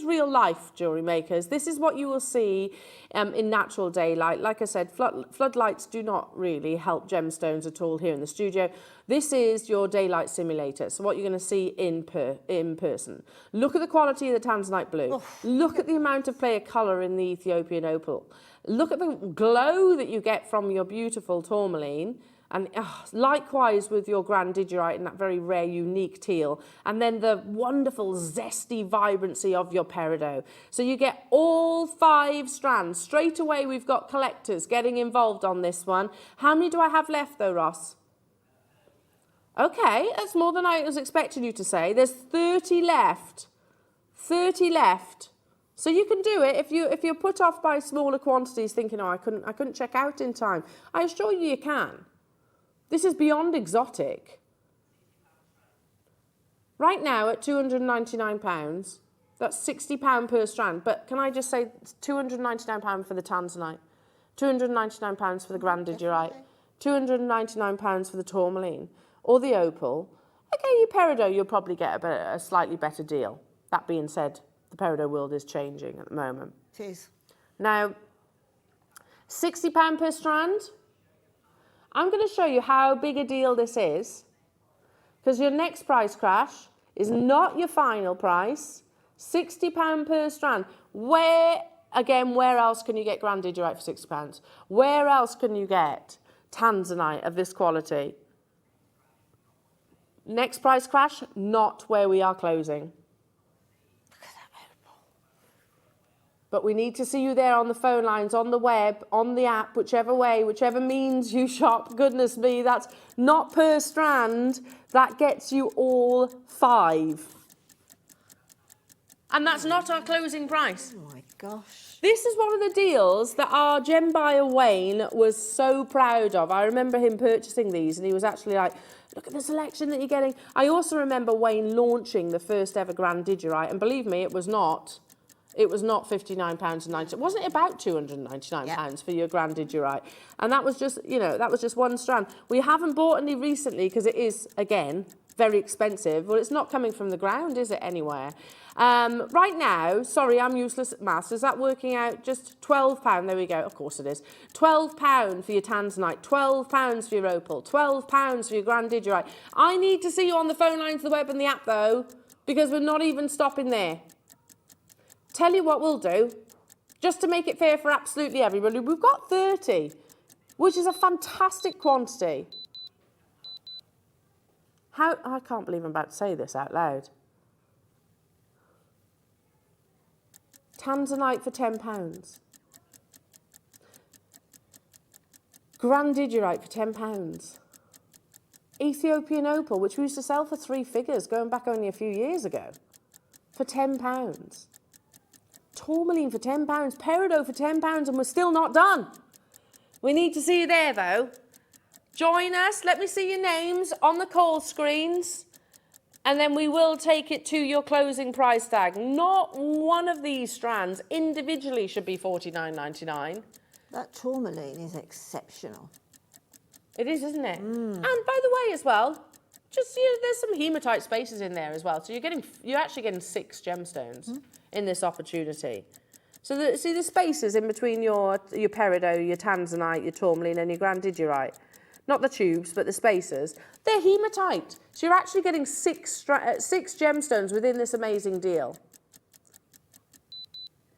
real life, jewellery makers. This is what you will see in natural daylight. Like I said, floodlights do not really help gemstones at all here in the studio. This is your daylight simulator. So what you're going to see in person. Look at the quality of the tanzanite blue. Oh. Look at the amount of play of colour in the Ethiopian opal. Look at the glow that you get from your beautiful tourmaline. And likewise with your grand digite and that very rare, unique teal. And then the wonderful, zesty vibrancy of your peridot. So you get all 5 strands. Straight away, we've got collectors getting involved on this one. How many do I have left, though, Ross? Okay, that's more than I was expecting you to say. There's 30 left. 30 left. So you can do it if you're put off by smaller quantities, thinking, oh, I couldn't check out in time. I assure you, you can. This is beyond exotic. Right now at £299, that's £60 per strand. But can I just say £299 for the tanzanite, £299 for the grand digite, £299 for the tourmaline or the opal. Okay, your peridot, you'll probably get a slightly better deal. That being said, the peridot world is changing at the moment. It is. Now, £60 per strand. I'm going to show you how big a deal this is, because your next price crash is not your final price. £60 per strand. Where else can you get grand digite for £60? Where else can you get tanzanite of this quality? Next price crash, not where we are closing. But we need to see you there on the phone lines, on the web, on the app, whichever way, whichever means you shop. Goodness me, that's not per strand. That gets you all 5. And that's not our closing price. Oh my gosh. This is one of the deals that our gem buyer Wayne was so proud of. I remember him purchasing these and he was actually like, look at the selection that you're getting. I also remember Wayne launching the first ever grand digite, and believe me, it was not £59.90. Wasn't it about £299 for your grand digite? And that was just, that was just one strand. We haven't bought any recently because it is, again, very expensive. Well, it's not coming from the ground, is it, anywhere? Right now, sorry, I'm useless at maths. Is that working out just £12? There we go. Of course it is. £12 for your tanzanite, £12 for your opal, £12 for your grand digite. I need to see you on the phone lines, the web and the app, though, because we're not even stopping there. Tell you what we'll do, just to make it fair for absolutely everybody, we've got 30, which is a fantastic quantity. I can't believe I'm about to say this out loud. Tanzanite for £10. Grand digite for £10. Ethiopian opal, which we used to sell for 3 figures, going back only a few years ago, for £10. Tourmaline for £10, peridot for £10, and we're still not done. We need to see you there, though. Join us. Let me see your names on the call screens, and then we will take it to your closing price tag. Not one of these strands individually should be $49.99. That tourmaline is exceptional. It is, isn't it? And by the way, as well, just there's some hematite spaces in there as well. So you're actually getting 6 gemstones in this opportunity. So see the spaces in between your peridot, your tanzanite, your tourmaline, and your grand digite. Not the tubes, but the spacers. They're hematite. So you're actually getting 6 gemstones within this amazing deal.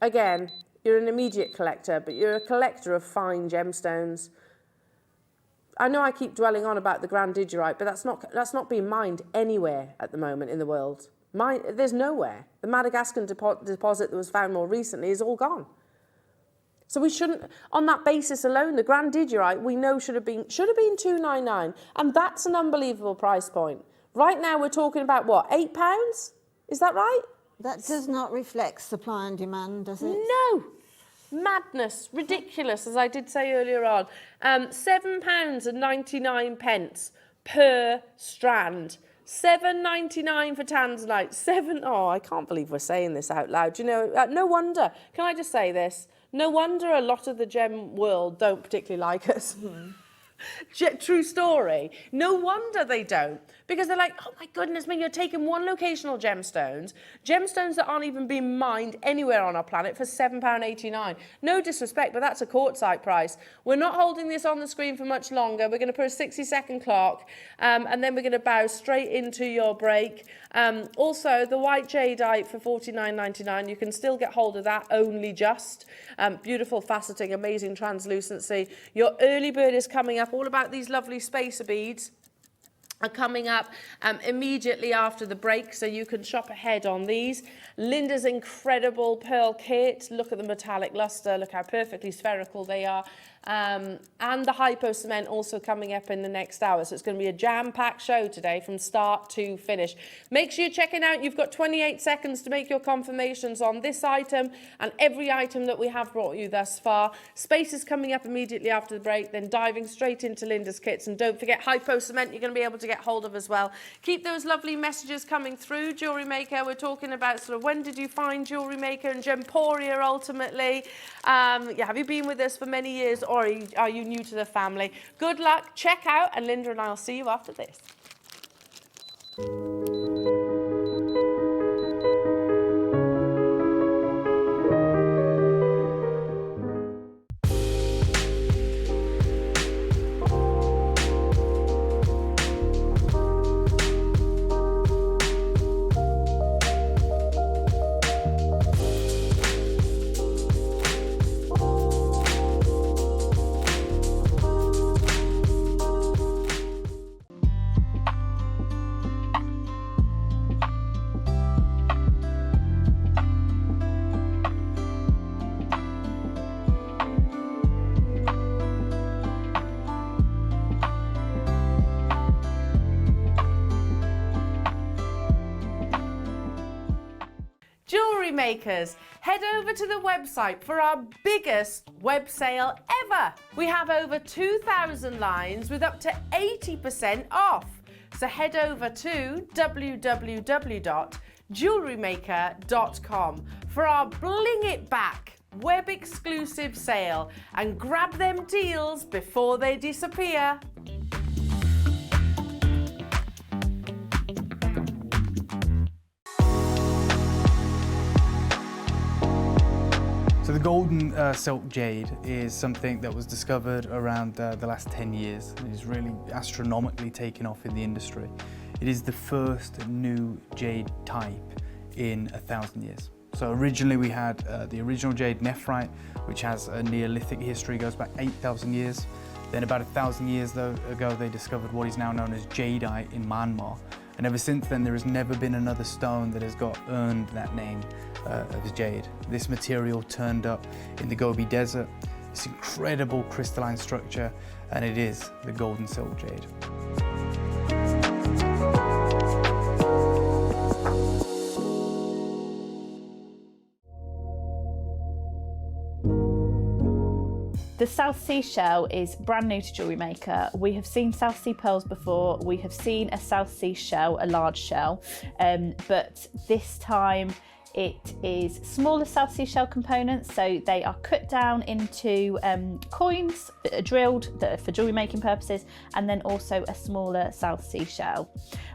Again, you're an immediate collector, but you're a collector of fine gemstones. I know I keep dwelling on about the grand digite, but that's not being mined anywhere at the moment in the world. There's nowhere. The Madagascar deposit that was found more recently is all gone. So we shouldn't, on that basis alone, the grand digite we know should have been $299, and that's an unbelievable price point. Right now we're talking about what, £8? Is that right? That does not reflect supply and demand, does it? No. Madness, ridiculous, as I did say earlier on. £7.99 per strand. $7.99 for tanzanite. I can't believe we're saying this out loud. No wonder. Can I just say this? No wonder a lot of the gem world don't particularly like us. True story. No wonder they don't. Because they're like, oh my goodness me, you're taking one locational gemstones that aren't even being mined anywhere on our planet for £7.89. No disrespect, but that's a quartzite price. We're not holding this on the screen for much longer. We're going to put a 60-second clock, and then we're going to bow straight into your break. Also, the white jadeite for £49.99. You can still get hold of that, only just. Beautiful faceting, amazing translucency. Your early bird is coming up. All about these lovely spacer beads are coming up immediately after the break, so you can shop ahead on these. Linda's incredible pearl kit. Look at the metallic luster. Look how perfectly spherical they are. And the Hypo-Cement also coming up in the next hour. So it's going to be a jam-packed show today from start to finish. Make sure you're checking out. You've got 28 seconds to make your confirmations on this item and every item that we have brought you thus far. Space is coming up immediately after the break, then diving straight into Linda's kits. And don't forget Hypo-Cement you're going to be able to get hold of as well. Keep those lovely messages coming through. Jewellery Maker, we're talking about sort of when did you find Jewellery Maker and Gemporia ultimately. Yeah, have you been with us for many years, or are you new to the family? Good luck, check out, and Linda and I will see you after this. Jewellery Makers, head over to the website for our biggest web sale ever. We have over 2,000 lines with up to 80% off. So head over to www.jewellerymaker.com for our Bling It Back web exclusive sale and grab them deals before they disappear. So the Golden Silk Jade is something that was discovered around the last 10 years. It is really astronomically taken off in the industry. It is the first new jade type in 1,000 years. So originally we had the original jade nephrite, which has a Neolithic history, goes back 8,000 years. Then about 1,000 years ago they discovered what is now known as Jadeite in Myanmar. And ever since then there has never been another stone that has earned that name of jade. This material turned up in the Gobi Desert. It's incredible crystalline structure, and it is the Golden Silk Jade. The South Sea shell is brand new to Jewellery Maker. We have seen South Sea pearls before. We have seen a South Sea shell, a large shell, but this time it is smaller South Sea shell components, so they are cut down into coins that are drilled that are for jewellery making purposes, and then also a smaller South Sea shell.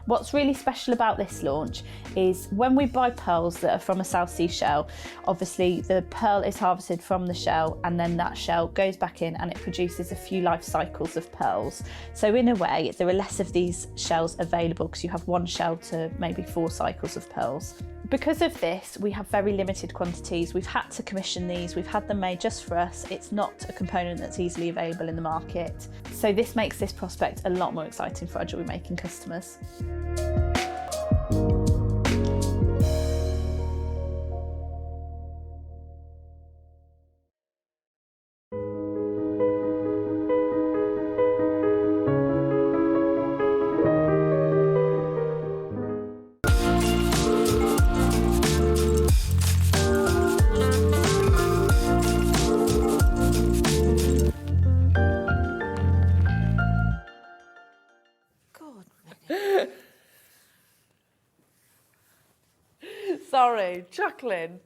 What's really special about this launch is when we buy pearls that are from a South Sea shell, obviously the pearl is harvested from the shell, and then that shell goes back in and it produces a few life cycles of pearls. So in a way, there are less of these shells available because you have one shell to maybe 4 cycles of pearls. Because of this, we have very limited quantities. We've had to commission these, we've had them made just for us. It's not a component that's easily available in the market. So this makes this prospect a lot more exciting for our jewellery making customers. Sorry, chuckling.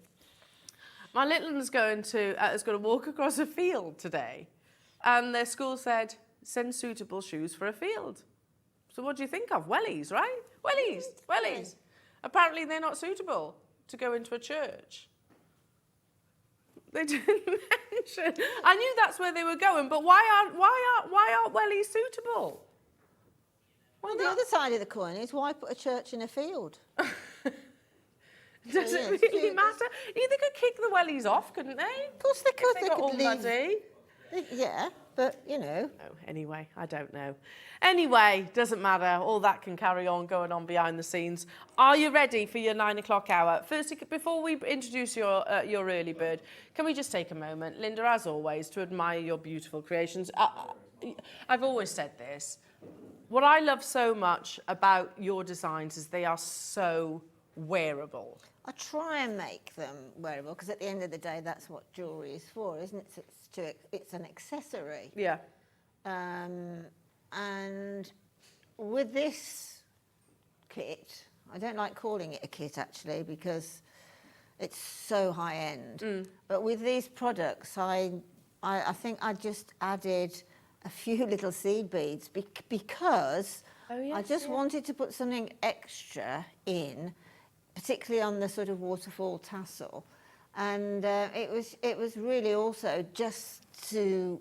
My little one's going to walk across a field today, and their school said, send suitable shoes for a field. So what do you think of? Wellies, right? Wellies, wellies. Apparently they're not suitable to go into a church. They didn't mention. I knew that's where they were going, but why aren't wellies suitable? Well, the other side of the coin is why put a church in a field? Does it really matter? They could kick the wellies off, couldn't they? Of course they could. If they got all muddy. Yeah, but you know. Oh, anyway, I don't know. Anyway, doesn't matter. All that can carry on going on behind the scenes. Are you ready for your 9 o'clock hour? First, before we introduce your early bird, can we just take a moment, Linda, as always, to admire your beautiful creations? I've always said this. What I love so much about your designs is they are so wearable. I try and make them wearable because at the end of the day, that's what jewellery is for, isn't it? It's an accessory. Yeah. And with this kit, I don't like calling it a kit actually because it's so high end. But with these products, I think I just added a few little seed beads because I just wanted to put something extra in, particularly on the sort of waterfall tassel. And it was really also just to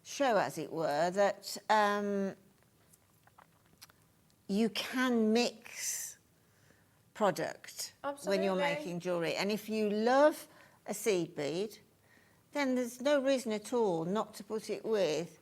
show, as it were, that you can mix product when you're making jewellery. And if you love a seed bead, then there's no reason at all not to put it with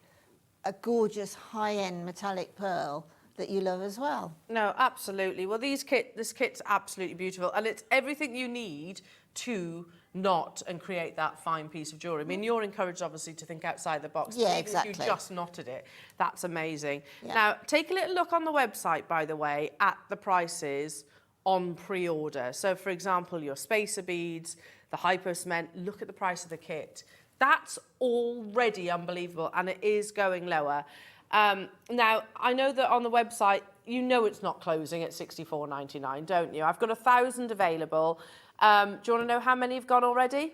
a gorgeous high-end metallic pearl that you love as well. No, absolutely. Well, this kit's absolutely beautiful, and it's everything you need to knot and create that fine piece of jewellery. I mean, you're encouraged, obviously, to think outside the box. Yeah, even exactly. if you just knotted it, that's amazing. Yeah. Now, take a little look on the website, by the way, at the prices on pre-order. So, for example, your spacer beads, the Hypo-Cement, look at the price of the kit. That's already unbelievable, and it is going lower. Now, I know that on the website, you know it's not closing at $64.99, don't you? I've got 1,000 available. Do you want to know how many have gone already?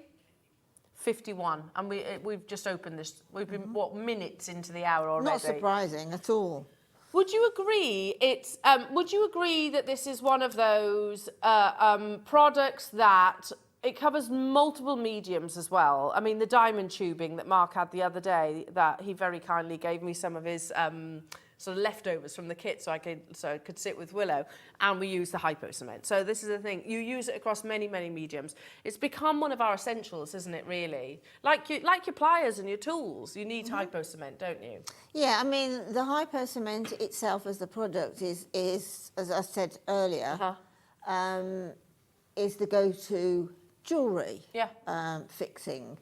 51, and we've just opened this. We've been, minutes into the hour already? Not surprising at all. Would you agree would you agree that this is one of those products that it covers multiple mediums as well? I mean, the diamond tubing that Mark had the other day, that he very kindly gave me some of his sort of leftovers from the kit so I could sit with Willow, and we use the Hypo-Cement. So this is the thing, you use it across many, many mediums. It's become one of our essentials, isn't it, really? Like your pliers and your tools, you need Hypo-Cement, don't you? Yeah, I mean, the Hypo-Cement itself as the product is as I said earlier, is the go-to jewellery fixing.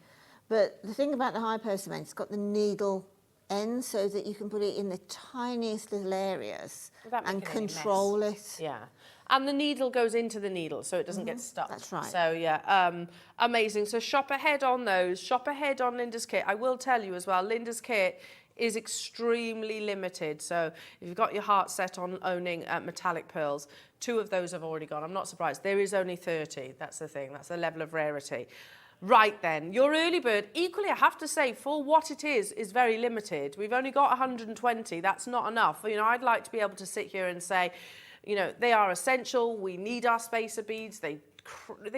But the thing about the Hypo-Cement, it's got the needle end so that you can put it in the tiniest little areas and control it. Yeah. And the needle goes into the needle so it doesn't get stuck. That's right. So yeah, amazing. So shop ahead on those. Shop ahead on Linda's kit. I will tell you as well, Linda's kit is extremely limited. So if you've got your heart set on owning metallic pearls, 2 of those have already gone. I'm not surprised. There is only 30. That's the thing. That's the level of rarity. Right then, your early bird, equally, I have to say, for what it is very limited. We've only got 120. That's not enough. You know, I'd like to be able to sit here and say, you know, they are essential. We need our spacer beads. They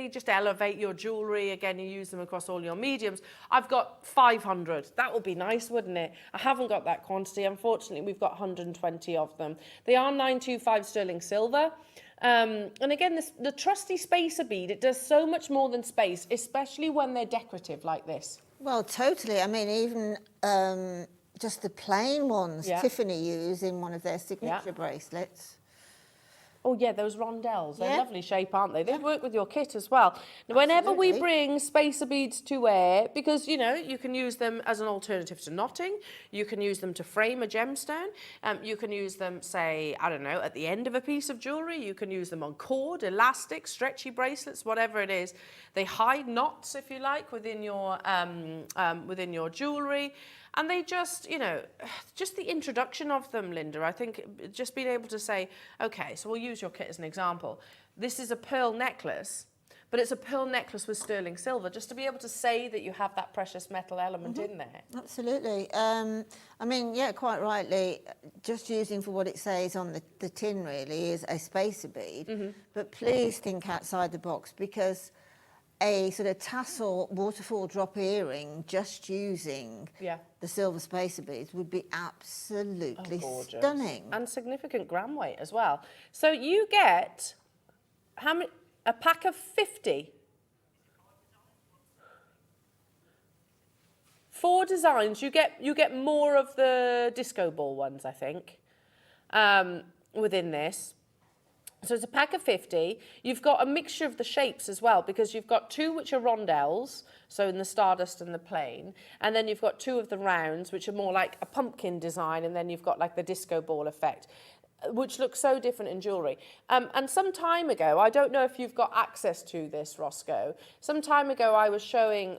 just elevate your jewellery. Again, you use them across all your mediums. I've got 500. That would be nice, wouldn't it? I haven't got that quantity. Unfortunately, we've got 120 of them. They are 925 sterling silver. And again, the trusty spacer bead, it does so much more than space, especially when they're decorative like this. Well, totally. I mean, even just the plain ones Tiffany use in one of their signature bracelets. Oh, yeah, those rondelles. They're lovely shape, aren't they? They work with your kit as well. Now, whenever we bring spacer beads to wear, because, you know, you can use them as an alternative to knotting. You can use them to frame a gemstone. You can use them, say, I don't know, at the end of a piece of jewellery. You can use them on cord, elastic, stretchy bracelets, whatever it is. They hide knots, if you like, within your jewellery. And they just, you know, just the introduction of them, Linda, I think just being able to say, okay, so we'll use your kit as an example. This is a pearl necklace, but it's a pearl necklace with sterling silver, just to be able to say that you have that precious metal element in there. Absolutely. I mean, yeah, quite rightly, just using for what it says on the tin really is a spacer bead, but please think outside the box, because a sort of tassel waterfall drop earring just using the silver spacer beads would be absolutely stunning. And significant gram weight as well. So you get, how many, a pack of 50? 4 designs. You get more of the disco ball ones, I think, within this. So it's a pack of 50. You've got a mixture of the shapes as well, because you've got 2 which are rondelles, so in the stardust and the plain, and then you've got 2 of the rounds, which are more like a pumpkin design, and then you've got like the disco ball effect, which looks so different in jewellery. And some time ago, I don't know if you've got access to this, Roscoe, some time ago I was showing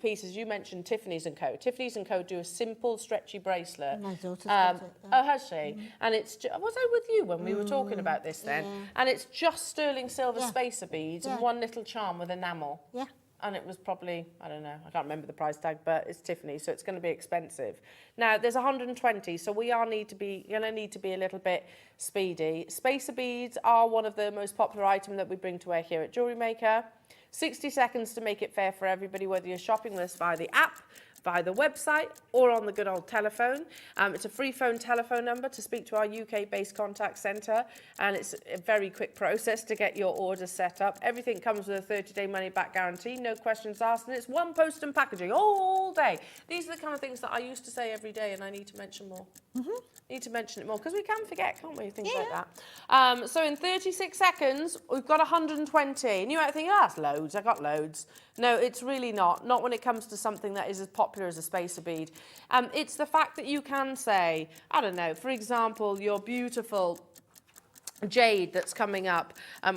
pieces, you mentioned Tiffany's & Co. Tiffany's & Co. do a simple stretchy bracelet. My daughter's got it, yeah. Oh, has she? And it's, was I with you when we were talking about this then? Yeah. And it's just sterling silver spacer beads and 1 little charm with enamel. Yeah. And it was probably, I don't know, I can't remember the price tag, but it's Tiffany, so it's going to be expensive. Now, there's 120, so we are going to need to be a little bit speedy. Spacer beads are one of the most popular items that we bring to wear here at Jewellery Maker. 60 seconds to make it fair for everybody, whether you're shopping with us via the app, via the website, or on the good old telephone. It's a free phone telephone number to speak to our UK-based contact centre, and it's a very quick process to get your order set up. Everything comes with a 30-day money-back guarantee, no questions asked, and it's 1 post and packaging all day. These are the kind of things that I used to say every day, and I need to mention more. Need to mention it more, because we can forget, can't we, things like that. So in 36 seconds, we've got 120. And you might think, oh, that's loads, I got loads. No, it's really not when it comes to something that is as popular as a spacer bead. It's the fact that you can say, I don't know, for example, your beautiful jade that's coming up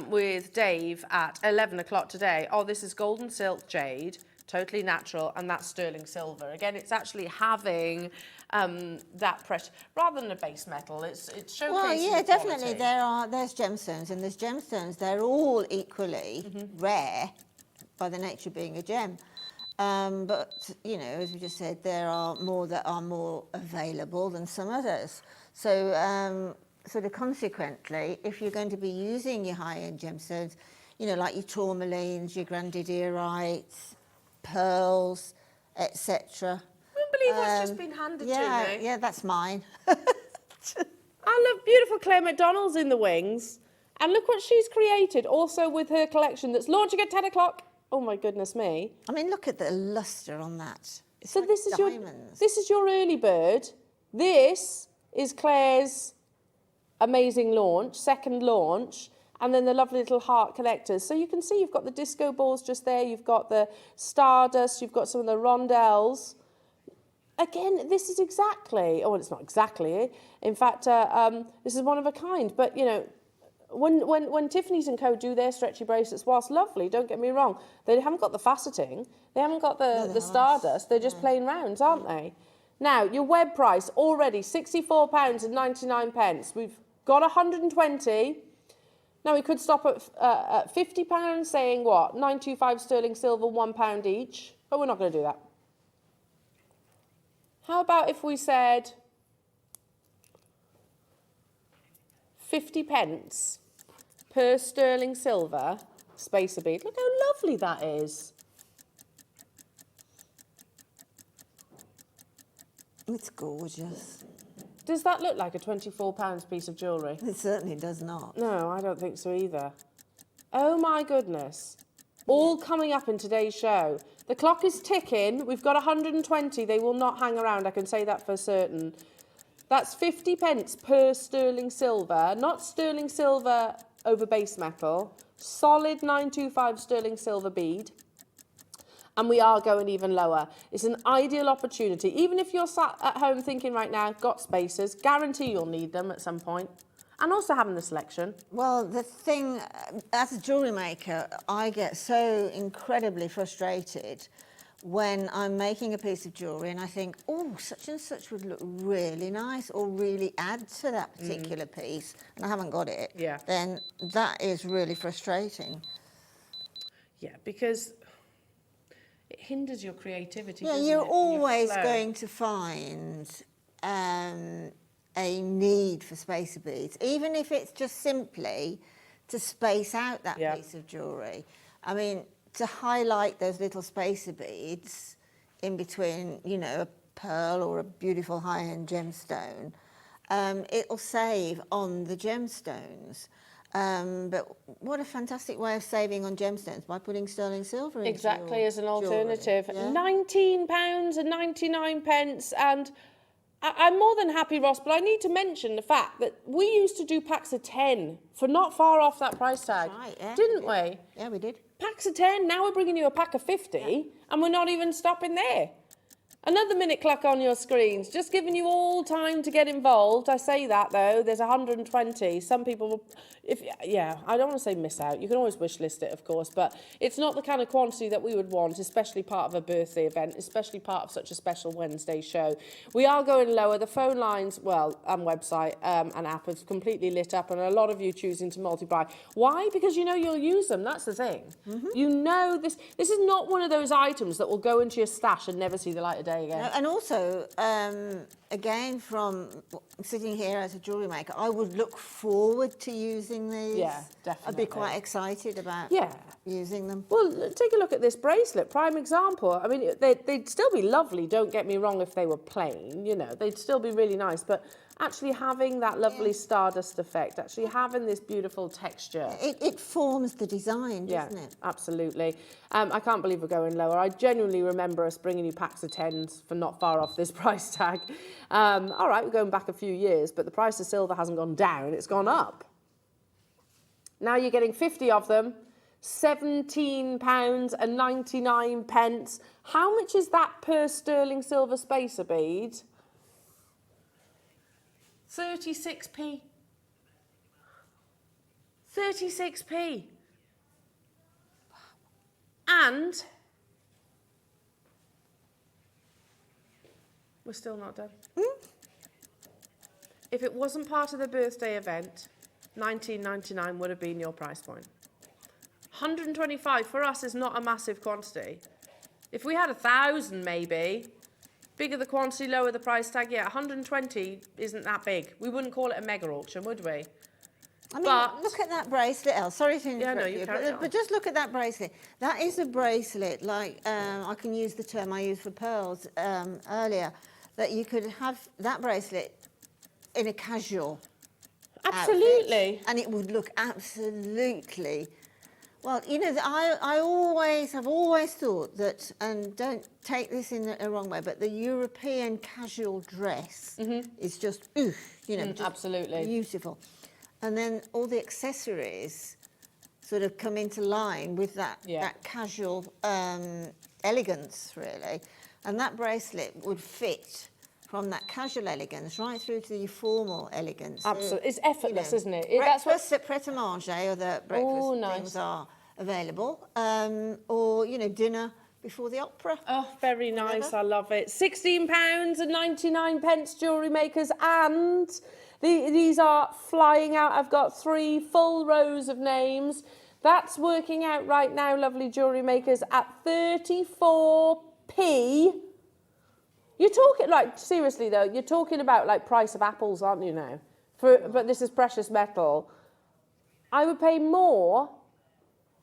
with Dave at 11 o'clock today. Oh, this is Golden Silk Jade, totally natural, and that's sterling silver. Again, it's actually having that pressure rather than a base metal. It's showcasing. Well, yeah, the definitely. quality. There's gemstones, and there's gemstones. They're all equally rare by the nature of being a gem. But you know, as we just said, there are more that are more available than some others. So sort of consequently, if you're going to be using your high-end gemstones, you know, like your tourmalines, your grandidierite, pearls, etc. I can't believe that's just been handed to me. Yeah, that's mine. I love beautiful Claire Macdonald's in the wings. And look what she's created, also with her collection that's launching at 10 o'clock. Oh my goodness me. I mean, look at the lustre on that. It's So like this is diamonds. this is your early bird. This is Claire's amazing launch, second launch, and then the lovely little heart connectors. So you can see you've got the disco balls just there, you've got the stardust, you've got some of the rondelles. Again, this is exactly, oh, it's not exactly, in fact, this is one of a kind, but you know, when Tiffany's & Co do their stretchy bracelets, whilst lovely, don't get me wrong, they haven't got the faceting, they haven't got the stardust, they're just plain rounds, aren't they? Now, your web price already £64.99. We've got 120. Now, we could stop at £50, saying what? 925 sterling silver, £1 each, but we're not going to do that. How about if we said 50 pence per sterling silver spacer bead? Look how lovely that is. It's gorgeous. Does that look like a £24 piece of jewellery? It certainly does not. No, I don't think so either. Oh my goodness. All coming up in today's show. The clock is ticking. We've got 120. They will not hang around, I can say that for certain. That's 50 pence per sterling silver, not sterling silver over base metal, solid 925 sterling silver bead. And we are going even lower. It's an ideal opportunity. Even if you're sat at home thinking right now, got spacers, guarantee you'll need them at some point. And also having the selection. Well, the thing, as a jewellery maker, I get so incredibly frustrated when I'm making a piece of jewellery and I think, oh, such and such would look really nice or really add to that particular piece, and I haven't got it, Yeah. then that is really frustrating. Yeah, because it hinders your creativity. Yeah, doesn't you're it? And your always flow. going to find a need for spacer beads, even if it's just simply to space out that Yeah. piece of jewellery. I mean, to highlight those little spacer beads in between, you know, a pearl or a beautiful high-end gemstone, it'll save on the gemstones. But what a fantastic way of saving on gemstones, by putting sterling silver into Exactly, your as an jewellery, alternative. yeah? £19.99, and I'm more than happy, Ross, but I need to mention the fact that we used to do packs of 10 for not far off that price tag, That's right, yeah, didn't we did. we? Yeah, we did. Packs of 10, now we're bringing you a pack of 50, and we're not even stopping there. Another minute clock on your screens, just giving you all time to get involved. I say that though, there's 120. Some people, will, I don't want to say miss out. You can always wish list it, of course, but it's not the kind of quantity that we would want, especially part of a birthday event, especially part of such a special Wednesday show. We are going lower. The phone lines, well, and website and app is completely lit up, and a lot of you choosing to multi-buy. Why? Because you know you'll use them. That's the thing. You know this is not one of those items that will go into your stash and never see the light of day again. And also, again, from sitting here as a jewellery maker, I would look forward to using these. Yeah, I'd definitely. be quite excited about using them. Well, take a look at this bracelet, prime example. I mean, they'd still be lovely, don't get me wrong, if they were plain, you know, they'd still be really nice, but actually having that lovely stardust effect, actually having this beautiful texture. It forms the design, doesn't it? Absolutely. I can't believe we're going lower. I genuinely remember us bringing you packs of 10s for not far off this price tag. All right, we're going back a few years, but the price of silver hasn't gone down, it's gone up. Now you're getting 50 of them, £17.99. How much is that per sterling silver spacer bead? 36p. 36p. And we're still not done. If it wasn't part of the birthday event, $19.99 would have been your price point. 125 for us is not a massive quantity. If we had 1,000 maybe, bigger the quantity, lower the price tag, yeah, 120 isn't that big. We wouldn't call it a mega auction, would we? I mean, But- look at that bracelet, Elle. Sorry to interrupt no, you carry on. but just look at that bracelet. That is a bracelet, like, I can use the term I used for pearls earlier, that you could have that bracelet in a casual Absolutely. outfit, and it would look absolutely... Well, you know, I've always thought that, and don't take this in the wrong way, but the European casual dress is just, you know, just absolutely. beautiful. And then all the accessories sort of come into line with that, that casual elegance, really. And that bracelet would fit from that casual elegance right through to the formal elegance. Absolutely. It's effortless, isn't it? Breakfast at Pret-a-Manger, or the breakfast things are available, or, you know, dinner before the opera. Oh, very nice. I love it. £16.99, Jewellery Makers, and these are flying out. I've got 3 full rows of names. That's working out right now, lovely Jewellery Makers, at 34p. You're talking, like, seriously though, you're talking about like price of apples, aren't you now? But this is precious metal. I would pay more.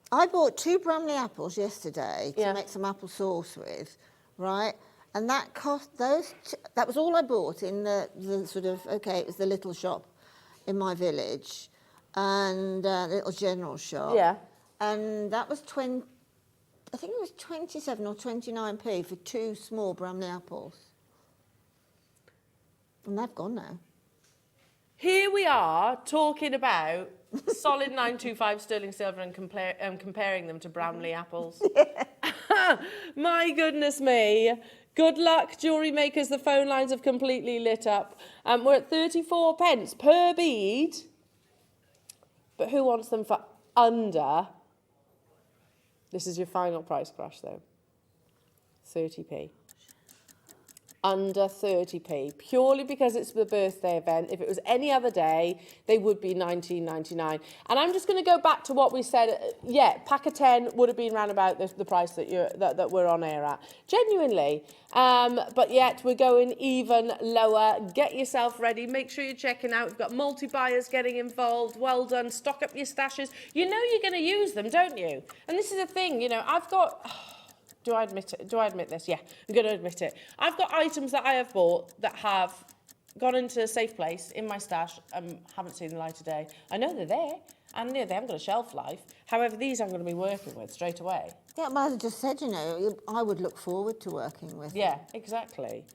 I bought 2 Brumley apples yesterday to make some apple sauce with, right? And that cost that was all I bought in the sort of, it was the little shop in my village, and the little general shop. Yeah. And that was I think it was 27 or 29p for 2 small Brumley apples. And they've gone now. Here we are talking about solid 925 sterling silver and comparing them to Bramley apples. My goodness me. Good luck, Jewellery Makers. The phone lines have completely lit up. We're at 34p per bead. But who wants them for under? This is your final price crash, though. 30p. under 30p, purely because it's the birthday event. If it was any other day, they would be £19.99. And I'm just going to go back to what we said. Yeah, pack of 10 would have been around about the price that we're on air at. Genuinely. But yet we're going even lower. Get yourself ready. Make sure you're checking out. We've got multi-buyers getting involved. Well done. Stock up your stashes. You know you're going to use them, don't you? And this is the thing, you know, I've got... Do I admit it? Do I admit this? Yeah, I'm going to admit it. I've got items that I have bought that have gone into a safe place in my stash and haven't seen the light of day. I know they're there, and they haven't got a shelf life. However, these I'm going to be working with straight away. Yeah, well, I just said, you know, I would look forward to working with Yeah, exactly.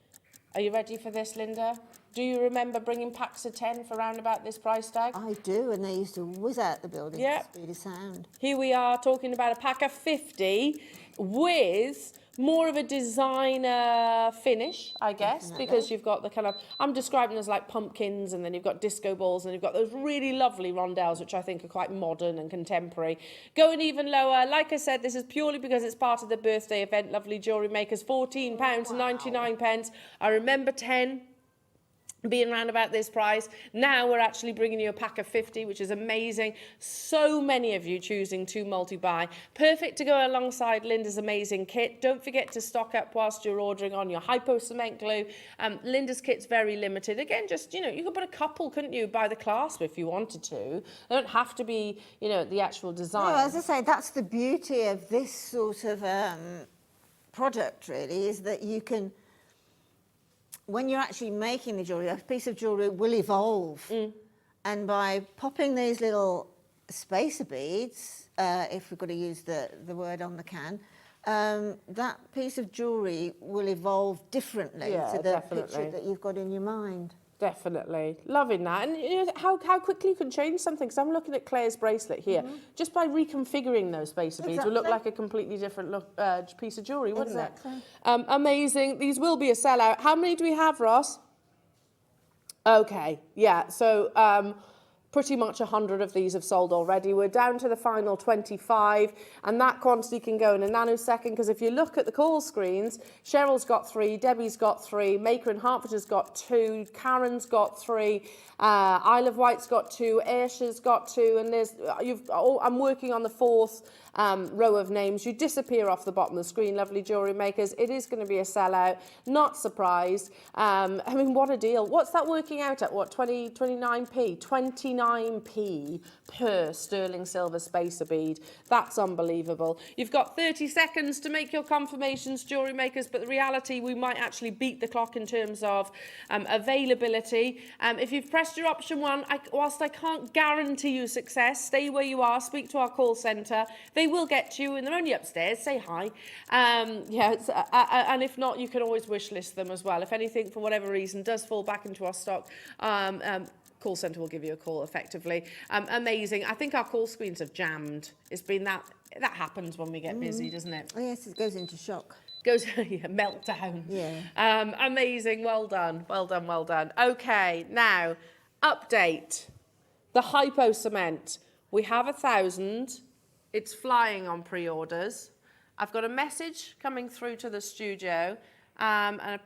Are you ready for this, Linda? Do you remember bringing packs of 10 for round about this price tag? I do, and they used to whiz out the building Yep. at the speed of sound. Here we are talking about a pack of 50 with more of a designer finish, I guess, Definitely. because you've got the kind of, I'm describing as like pumpkins, and then you've got disco balls, and you've got those really lovely rondelles, which I think are quite modern and contemporary. Going even lower, like I said, this is purely because it's part of the birthday event, lovely Jewellery Makers, £14.99. I remember 10 being around about this price. Now we're actually bringing you a pack of 50, which is amazing. So many of you choosing to multi-buy. Perfect to go alongside Linda's amazing kit. Don't forget to stock up whilst you're ordering on your Hypo-Cement glue. Linda's kit's very limited. Again, just, you know, you could put a couple, couldn't you, by the clasp if you wanted to. They don't have to be, you know, the actual design. No, as I say, that's the beauty of this sort of product, really, is that you can, when you're actually making the jewellery, a piece of jewellery will evolve. And by popping these little spacer beads, if we've got to use the word on the can, that piece of jewellery will evolve differently to the picture that you've got in your mind. Definitely. Loving that. And you know, how quickly you can change something. Because I'm looking at Claire's bracelet here. Just by reconfiguring those spacer beads would look like a completely different piece of jewellery, wouldn't it? Amazing. These will be a sellout. How many do we have, Ross? Okay. Yeah. So pretty much 100 of these have sold already. We're down to the final 25, and that quantity can go in a nanosecond, because if you look at the call screens, Cheryl's got 3, Debbie's got 3, Maker in Hertforda's got 2, Karen's got 3, Isle of Wight's got 2, Ayrshire got 2, and there's I'm working on the 4th row of names. You disappear off the bottom of the screen, lovely Jewellery Makers. It is going to be a sellout. Not surprised. I mean, what a deal. What's that working out at? What, 29p? 29p per sterling silver spacer bead. That's unbelievable. You've got 30 seconds to make your confirmations, Jewellery Makers, but the reality, we might actually beat the clock in terms of availability. If you've pressed your option 1, whilst I can't guarantee you success, stay where you are, speak to our call centre. They will get you, and they're only upstairs. Say hi. And if not, you can always wish list them as well. If anything, for whatever reason, does fall back into our stock, call centre will give you a call effectively. Amazing. I think our call screens have jammed. It's been that happens when we get busy, doesn't it? Oh, yes, it goes into shock. Goes meltdown. Yeah. Amazing. Well done. Well done. Well done. Okay. Now, update. The Hypo-Cement. We have 1,000. It's flying on pre-orders. I've got a message coming through to the studio, and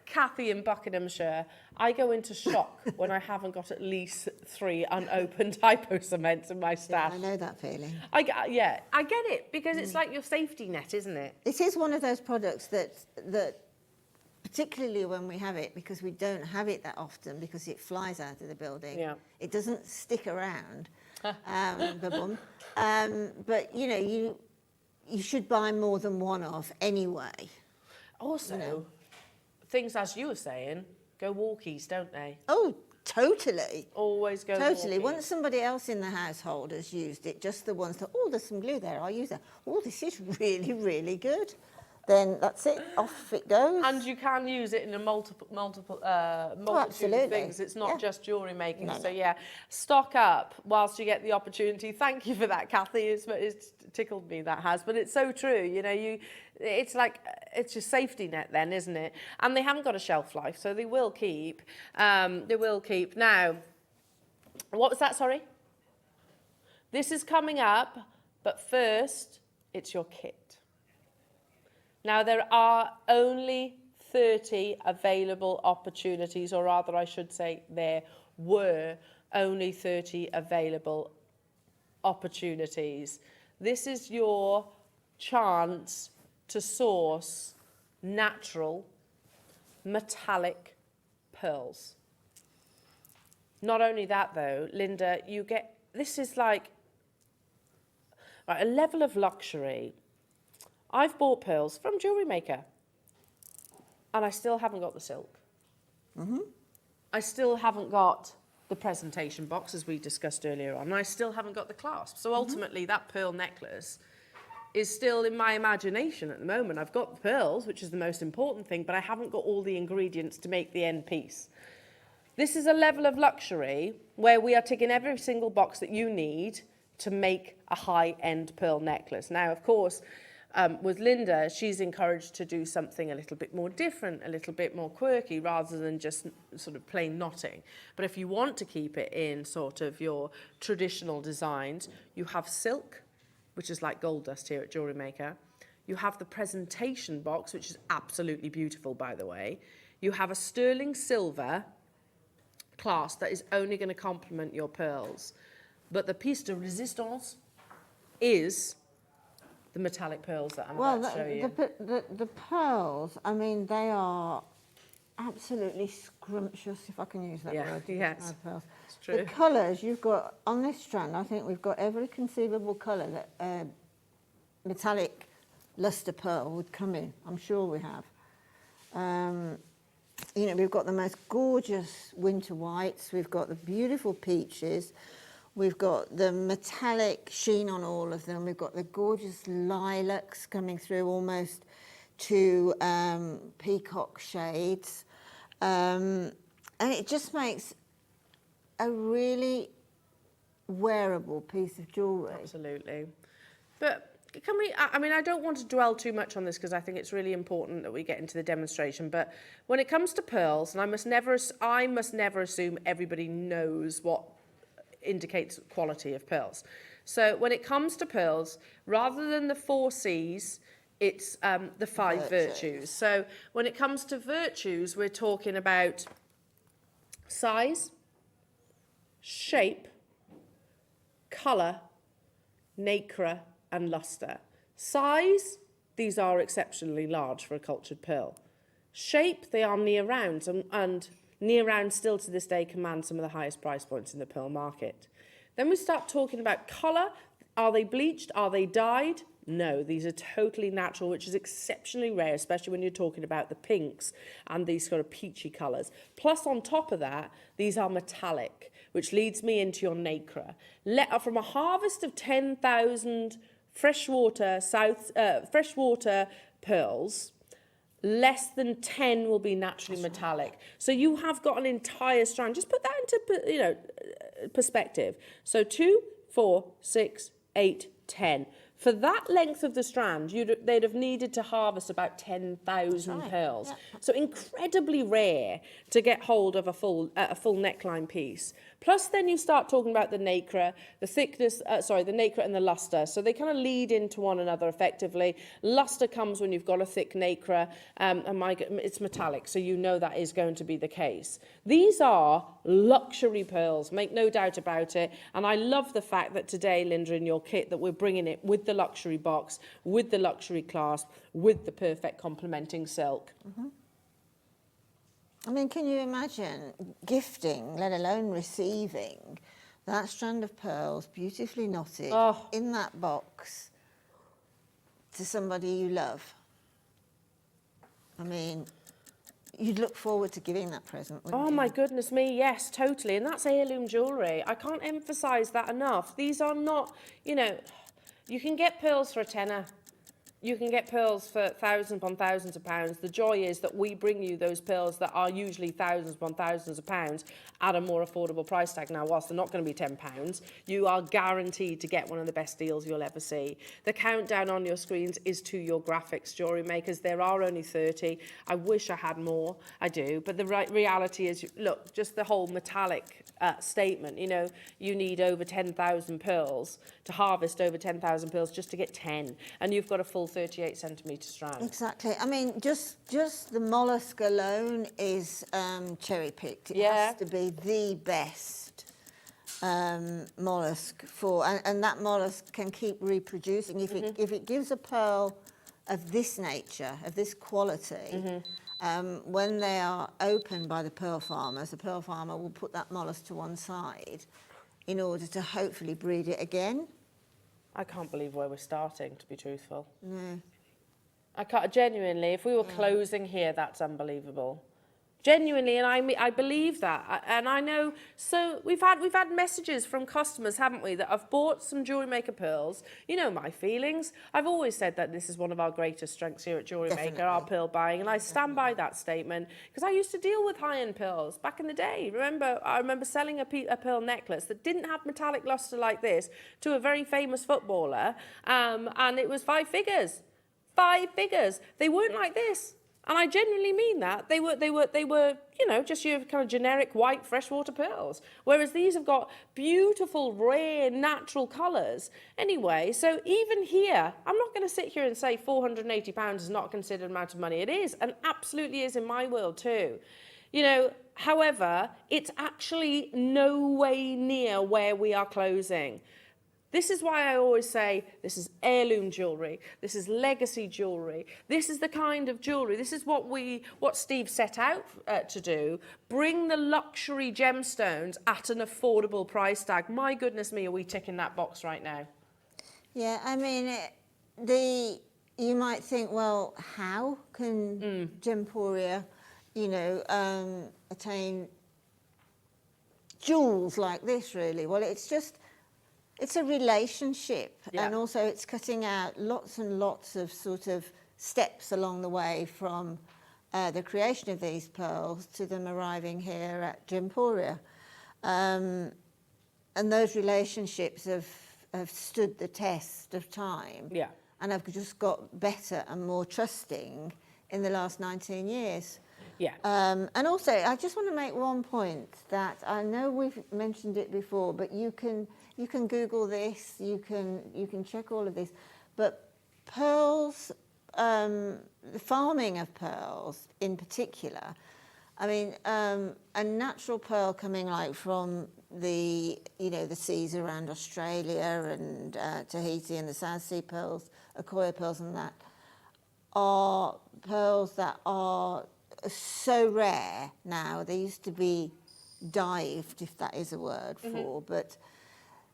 Kathy in Buckinghamshire. I go into shock when I haven't got at least 3 unopened Hypo-Cements in my stash. Yeah, I know that feeling. I get it, because it's like your safety net, isn't it? It is one of those products that particularly when we have it, because we don't have it that often, because it flies out of the building. Yeah. It doesn't stick around. But you know, you should buy more than one of anyway. Also, You know. things, as you were saying, go walkies, don't they? Oh, totally. Always go Totally. walkies. Once somebody else in the household has used it, just the ones that, oh, there's some glue there, I'll use that. Oh, this is really, really good. Then that's it, off it goes. And you can use it in a multitude of absolutely. things. It's not just jewellery making. No, So no. yeah, stock up whilst you get the opportunity. Thank you for that, Kathy. It's tickled me, that has. But it's so true. You know, it's like, it's your safety net then, isn't it? And they haven't got a shelf life, so they will keep. They will keep. Now, what was that, sorry? This is coming up, but first, it's your kit. Now, there are only 30 available opportunities, or rather I should say there were only 30 available opportunities. This is your chance to source natural metallic pearls. Not only that though, Linda, you get, this is like right, a level of luxury. I've bought pearls from Jewellery Maker and I still haven't got the silk. I still haven't got the presentation box, as we discussed earlier on, and I still haven't got the clasp. So ultimately that pearl necklace is still in my imagination at the moment. I've got the pearls, which is the most important thing, but I haven't got all the ingredients to make the end piece. This is a level of luxury where we are ticking every single box that you need to make a high-end pearl necklace. Now, of course, with Linda, she's encouraged to do something a little bit more different, a little bit more quirky, rather than just sort of plain knotting. But if you want to keep it in sort of your traditional designs, you have silk, which is like gold dust here at Jewellery Maker. You have the presentation box, which is absolutely beautiful, by the way. You have a sterling silver clasp that is only going to complement your pearls. But the piece de resistance is the metallic pearls that I'm about to show you. The pearls, I mean, they are absolutely scrumptious, if I can use that word. Yes, Pearls. it's true. The colours you've got on this strand, I think we've got every conceivable colour that metallic lustre pearl would come in. I'm sure we have. You know, we've got the most gorgeous winter whites. We've got the beautiful peaches. We've got the metallic sheen on all of them. We've got the gorgeous lilacs coming through almost to peacock shades. And it just makes a really wearable piece of jewellery. Absolutely. But can we, I mean, I don't want to dwell too much on this because I think it's really important that we get into the demonstration, but when it comes to pearls, and I must never assume everybody knows what indicates quality of pearls. So when it comes to pearls, rather than the 4 C's, it's the 5 virtues. So when it comes to virtues, we're talking about size, shape, colour, nacre, and lustre. Size, these are exceptionally large for a cultured pearl. Shape, they are near rounds, and near round still to this day command some of the highest price points in the pearl market. Then we start talking about colour. Are they bleached? Are they dyed? No, these are totally natural, which is exceptionally rare, especially when you're talking about the pinks and these sort of peachy colours. Plus, on top of that, these are metallic, which leads me into your nacre. From a harvest of 10,000 freshwater pearls, less than 10 will be naturally metallic. So you have got an entire strand. Just put that into perspective. So 2, 4, 6, 8, 10. For that length of the strand, they'd have needed to harvest about 10,000 pearls. Yeah. So incredibly rare to get hold of a full neckline piece. Plus, then you start talking about the nacre, the thickness, the nacre and the lustre. So they kind of lead into one another effectively. Lustre comes when you've got a thick nacre, and it's metallic, so you know that is going to be the case. These are luxury pearls, make no doubt about it. And I love the fact that today, Linda, in your kit, that we're bringing it with the luxury box, with the luxury clasp, with the perfect complementing silk. Mm-hmm. I mean, can you imagine gifting, let alone receiving, that strand of pearls beautifully knotted in that box to somebody you love? I mean, you'd look forward to giving that present, wouldn't you? Oh my goodness me, yes, totally. And that's heirloom jewellery. I can't emphasise that enough. These are not, you know, you can get pearls for a tenner. You can get pearls for thousands upon thousands of pounds. The joy is that we bring you those pearls that are usually thousands upon thousands of pounds at a more affordable price tag. Now, whilst they're not going to be £10, you are guaranteed to get one of the best deals you'll ever see. The countdown on your screens is to your graphics, Jewellery Makers. There are only 30. I wish I had more. I do. But the reality is, look, just the whole metallic statement, you know, you need over 10,000 pearls to harvest over 10,000 pearls just to get 10. And you've got a full 38 centimetre strand. Exactly. I mean, just the mollusk alone is cherry picked. It Yeah. has to be the best mollusk for, and that mollusk can keep reproducing. If it gives a pearl of this nature, of this quality, when they are opened by the pearl farmers, the pearl farmer will put that mollusk to one side in order to hopefully breed it again. I can't believe where we're starting, to be truthful. No. I can't, genuinely, if we were closing here, that's unbelievable. Genuinely, and I believe that, and I know. So we've had messages from customers, haven't we, that have bought some Jewellery Maker pearls. You know my feelings. I've always said that this is one of our greatest strengths here at Jewellery Maker, our pearl buying, and I stand by that statement because I used to deal with high-end pearls back in the day. I remember selling a pearl necklace that didn't have metallic luster like this to a very famous footballer, and it was 5 figures. 5 figures. They weren't like this. And I genuinely mean that. They were, you know, just your kind of generic white freshwater pearls. Whereas these have got beautiful, rare, natural colours. Anyway, so even here, I'm not going to sit here and say £480 is not a considered amount of money. It is, and absolutely is in my world too. You know, however, it's actually no way near where we are closing. This is why I always say this is heirloom jewellery, this is legacy jewellery, this is the kind of jewellery, this is what Steve set out to do, bring the luxury gemstones at an affordable price tag. My goodness me, are we ticking that box right now? Yeah, I mean, you might think, well, how can Gemporia, you know, attain jewels like this, really? Well, it's a relationship, and also it's cutting out lots and lots of sort of steps along the way from the creation of these pearls to them arriving here at Gemporia. And those relationships have stood the test of time, and have just got better and more trusting in the last 19 years. And also, I just want to make one point that I know we've mentioned it before, but you can Google this, you can check all of this, but pearls, the farming of pearls in particular, I mean, a natural pearl coming like from the seas around Australia and Tahiti and the South Sea pearls, Akoya pearls and that, are pearls that are so rare now. They used to be dived, if that is a word for, but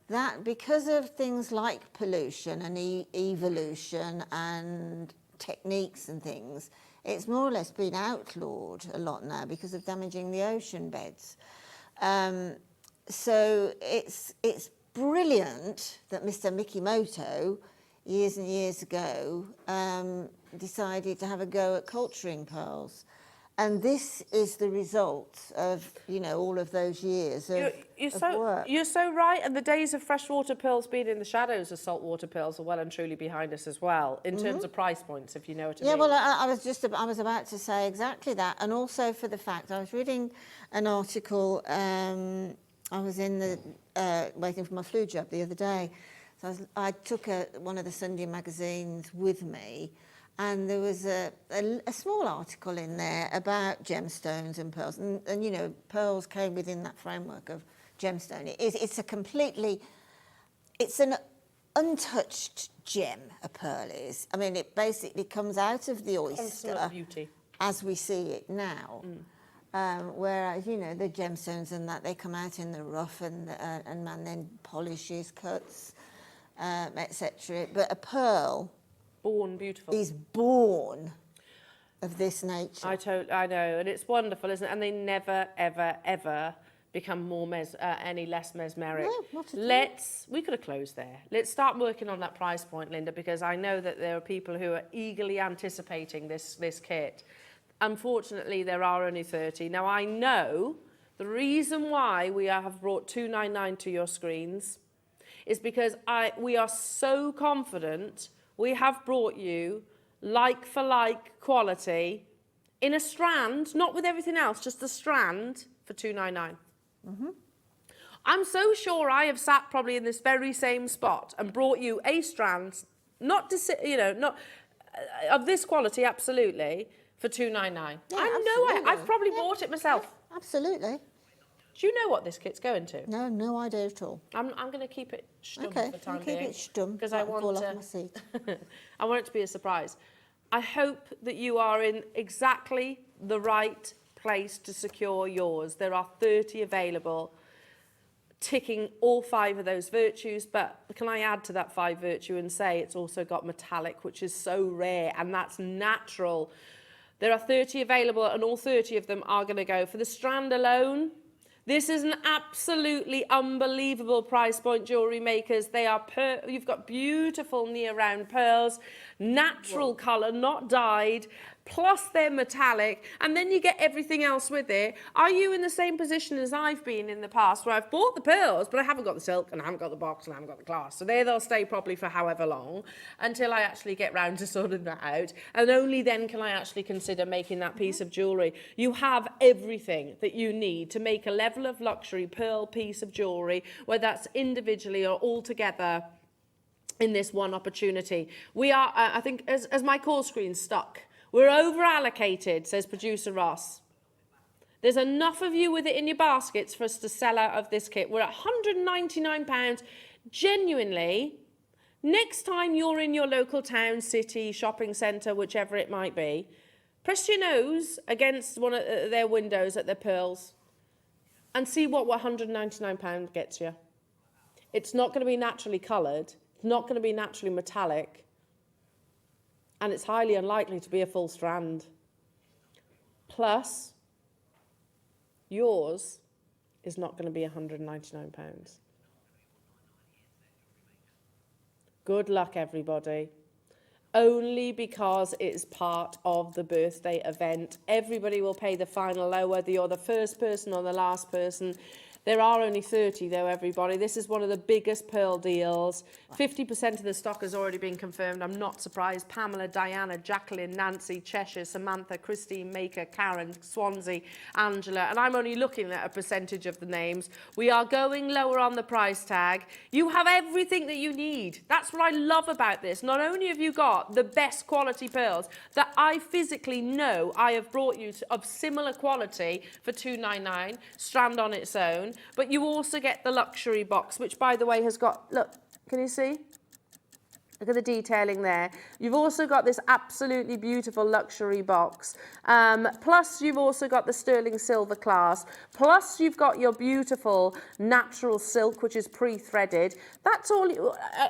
that because of things like pollution and evolution and techniques and things, it's more or less been outlawed a lot now because of damaging the ocean beds. So it's brilliant that Mr. Mikimoto, years and years ago, decided to have a go at culturing pearls. And this is the result of, you know, all of those years of work. You're so right, and the days of freshwater pearls being in the shadows of saltwater pearls are well and truly behind us as well, in terms of price points, if you know what I mean. Yeah, well, I was about to say exactly that, and also for the fact I was reading an article. I was in the waiting for my flu jab the other day, so I took one of the Sunday magazines with me. And there was a small article in there about gemstones and pearls. And you know, pearls came within that framework of gemstone. It's an untouched gem, a pearl is. I mean, it basically comes out of the oyster beauty as we see it now. Whereas, you know, the gemstones and that, they come out in the rough and man then polishes, cuts, etc. But a pearl... born beautiful. is born of this nature. I know, and it's wonderful, isn't it? And they never, ever, ever become more any less mesmeric. No, not at all. We could have closed there. Let's start working on that price point, Linda, because I know that there are people who are eagerly anticipating this kit. Unfortunately, there are only 30. Now, I know the reason why we have brought 299 to your screens is because we are so confident we have brought you like for like quality in a strand, not with everything else, just a strand for $299. I'm so sure I have sat probably in this very same spot and brought you a strand, not of this quality, absolutely, for $299. Yeah, I know it. absolutely. I've probably Yeah, bought it myself. yeah, absolutely. Do you know what this kit's going to? No, no idea at all. I'm going to keep it stum Okay, for the time keep being. it stum, because so I I can want fall to. off my seat. I want it to be a surprise. I hope that you are in exactly the right place to secure yours. There are 30 available, ticking all 5 of those virtues, but can I add to that 5 virtue and say it's also got metallic, which is so rare, and that's natural. There are 30 available, and all 30 of them are going to go for the strand alone. This is an absolutely unbelievable price point, jewellery makers. They are you've got beautiful near round pearls, natural colour, not dyed, plus they're metallic, and then you get everything else with it. Are you in the same position as I've been in the past, where I've bought the pearls, but I haven't got the silk, and I haven't got the box, and I haven't got the glass? So they'll stay probably for however long until I actually get round to sorting that out, and only then can I actually consider making that piece of jewellery. You have everything that you need to make a level of luxury pearl piece of jewellery, whether that's individually or all together in this one opportunity. We are, I think, as my call screen's stuck, we're over allocated, says producer Ross. There's enough of you with it in your baskets for us to sell out of this kit. We're at £199. Genuinely, next time you're in your local town, city, shopping centre, whichever it might be, press your nose against one of their windows at their pearls and see what £199 gets you. It's not going to be naturally coloured. It's not going to be naturally metallic. And it's highly unlikely to be a full strand. Plus, yours is not going to be £199. Good luck, everybody. Only because it's part of the birthday event. Everybody will pay the final low, whether you're the first person or the last person. There are only 30 though, everybody. This is one of the biggest pearl deals. 50% of the stock has already been confirmed. I'm not surprised. Pamela, Diana, Jacqueline, Nancy, Cheshire, Samantha, Christine, Maker, Karen, Swansea, Angela. And I'm only looking at a percentage of the names. We are going lower on the price tag. You have everything that you need. That's what I love about this. Not only have you got the best quality pearls that I physically know I have brought you of similar quality for $299, strand on its own, but you also get the luxury box, which, by the way, has got, look, can you see? Look at the detailing there. You've also got this absolutely beautiful luxury box. Plus, you've also got the sterling silver clasp. Plus, you've got your beautiful natural silk, which is pre-threaded. That's all.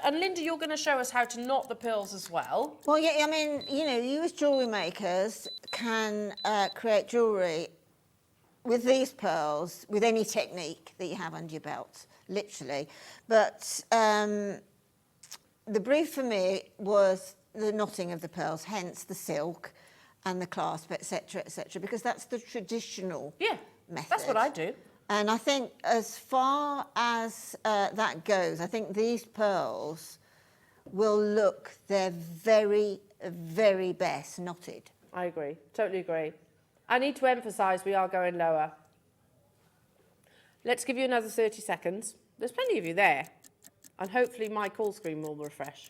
And Linda, you're going to show us how to knot the pearls as well. Well, yeah, I mean, you know, you as jewellery makers can create jewellery with these pearls, with any technique that you have under your belt, literally. But the brief for me was the knotting of the pearls, hence the silk and the clasp, etc., because that's the traditional method. That's what I do. And I think as far as that goes, I think these pearls will look their very, very best knotted. I agree, totally agree. I need to emphasise we are going lower. Let's give you another 30 seconds. There's plenty of you there. And hopefully my call screen will refresh.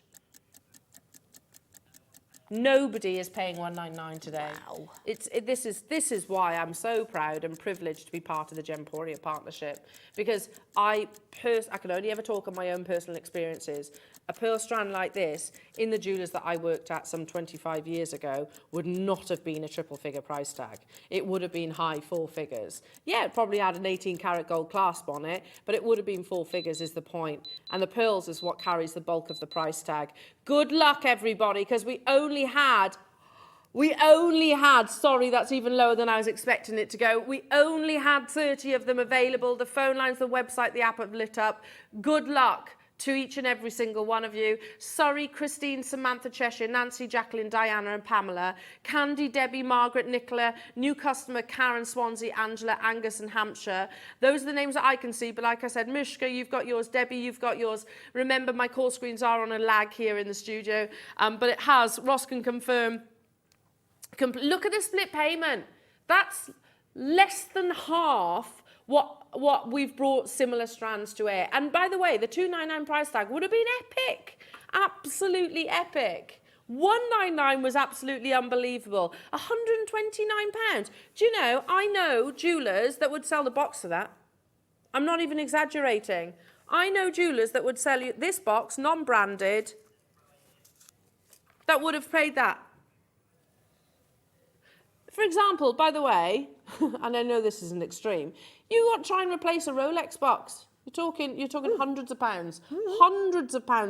Nobody is paying $199 today. Wow. This is why I'm so proud and privileged to be part of the Gemporia partnership, because I can only ever talk on my own personal experiences. A pearl strand like this in the jewellers that I worked at some 25 years ago would not have been a triple figure price tag. It would have been high 4 figures. Yeah, it probably had an 18 karat gold clasp on it, but it would have been 4 figures is the point. And the pearls is what carries the bulk of the price tag. Good luck, everybody, because we only had, sorry, that's even lower than I was expecting it to go. We only had 30 of them available. The phone lines, the website, the app have lit up. Good luck to each and every single one of you. Sorry, Christine, Samantha, Cheshire, Nancy, Jacqueline, Diana and Pamela, Candy, Debbie, Margaret, Nicola, new customer, Karen, Swansea, Angela, Angus and Hampshire. Those are the names that I can see, but like I said, Mishka, you've got yours, Debbie, you've got yours. Remember, my call screens are on a lag here in the studio, but it has, Ross can confirm. Look at the split payment. That's less than half what we've brought similar strands to air. And by the way, the $299 price tag would have been epic. Absolutely epic. £199 was absolutely unbelievable. £129. Do you know, I know jewellers that would sell the box for that. I'm not even exaggerating. I know jewellers that would sell you this box, non-branded, that would have paid that. For example, by the way, and I know this is an extreme, you got to try and replace a Rolex box. You're talking hundreds of pounds,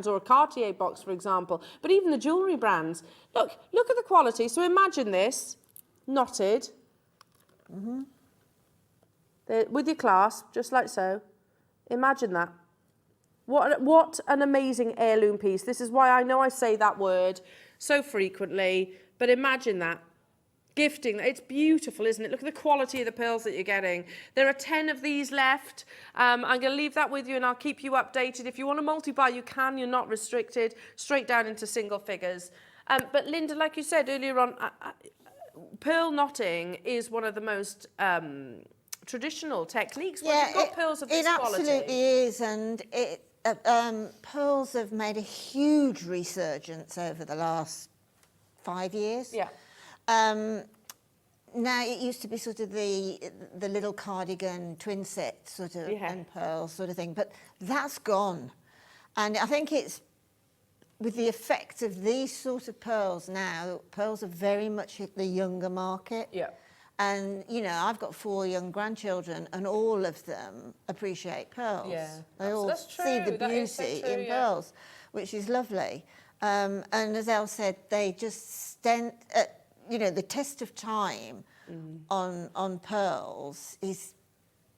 or a Cartier box, for example. But even the jewellery brands, look at the quality. So imagine this, knotted, with your clasp, just like so. Imagine that. What an amazing heirloom piece. This is why I know I say that word so frequently, but imagine that. Gifting, it's beautiful, isn't it? Look at the quality of the pearls that you're getting. There are 10 of these left. I'm going to leave that with you and I'll keep you updated. If you want to multi-buy, you can. You're not restricted. Straight down into single figures. But Linda, like you said earlier on, pearl knotting is one of the most traditional techniques. When you've got pearls of this quality. It absolutely is, and pearls have made a huge resurgence over the last 5 years. Yeah. Now it used to be sort of the little cardigan twin set sort of and pearls sort of thing, but that's gone. And I think it's with the effect of these sort of pearls now, pearls have very much hit the younger market. Yeah. And, you know, I've got 4 young grandchildren and all of them appreciate pearls. Yeah. They all see the beauty in pearls, which is lovely. And as Elle said, they just stand... you know, the test of time on pearls is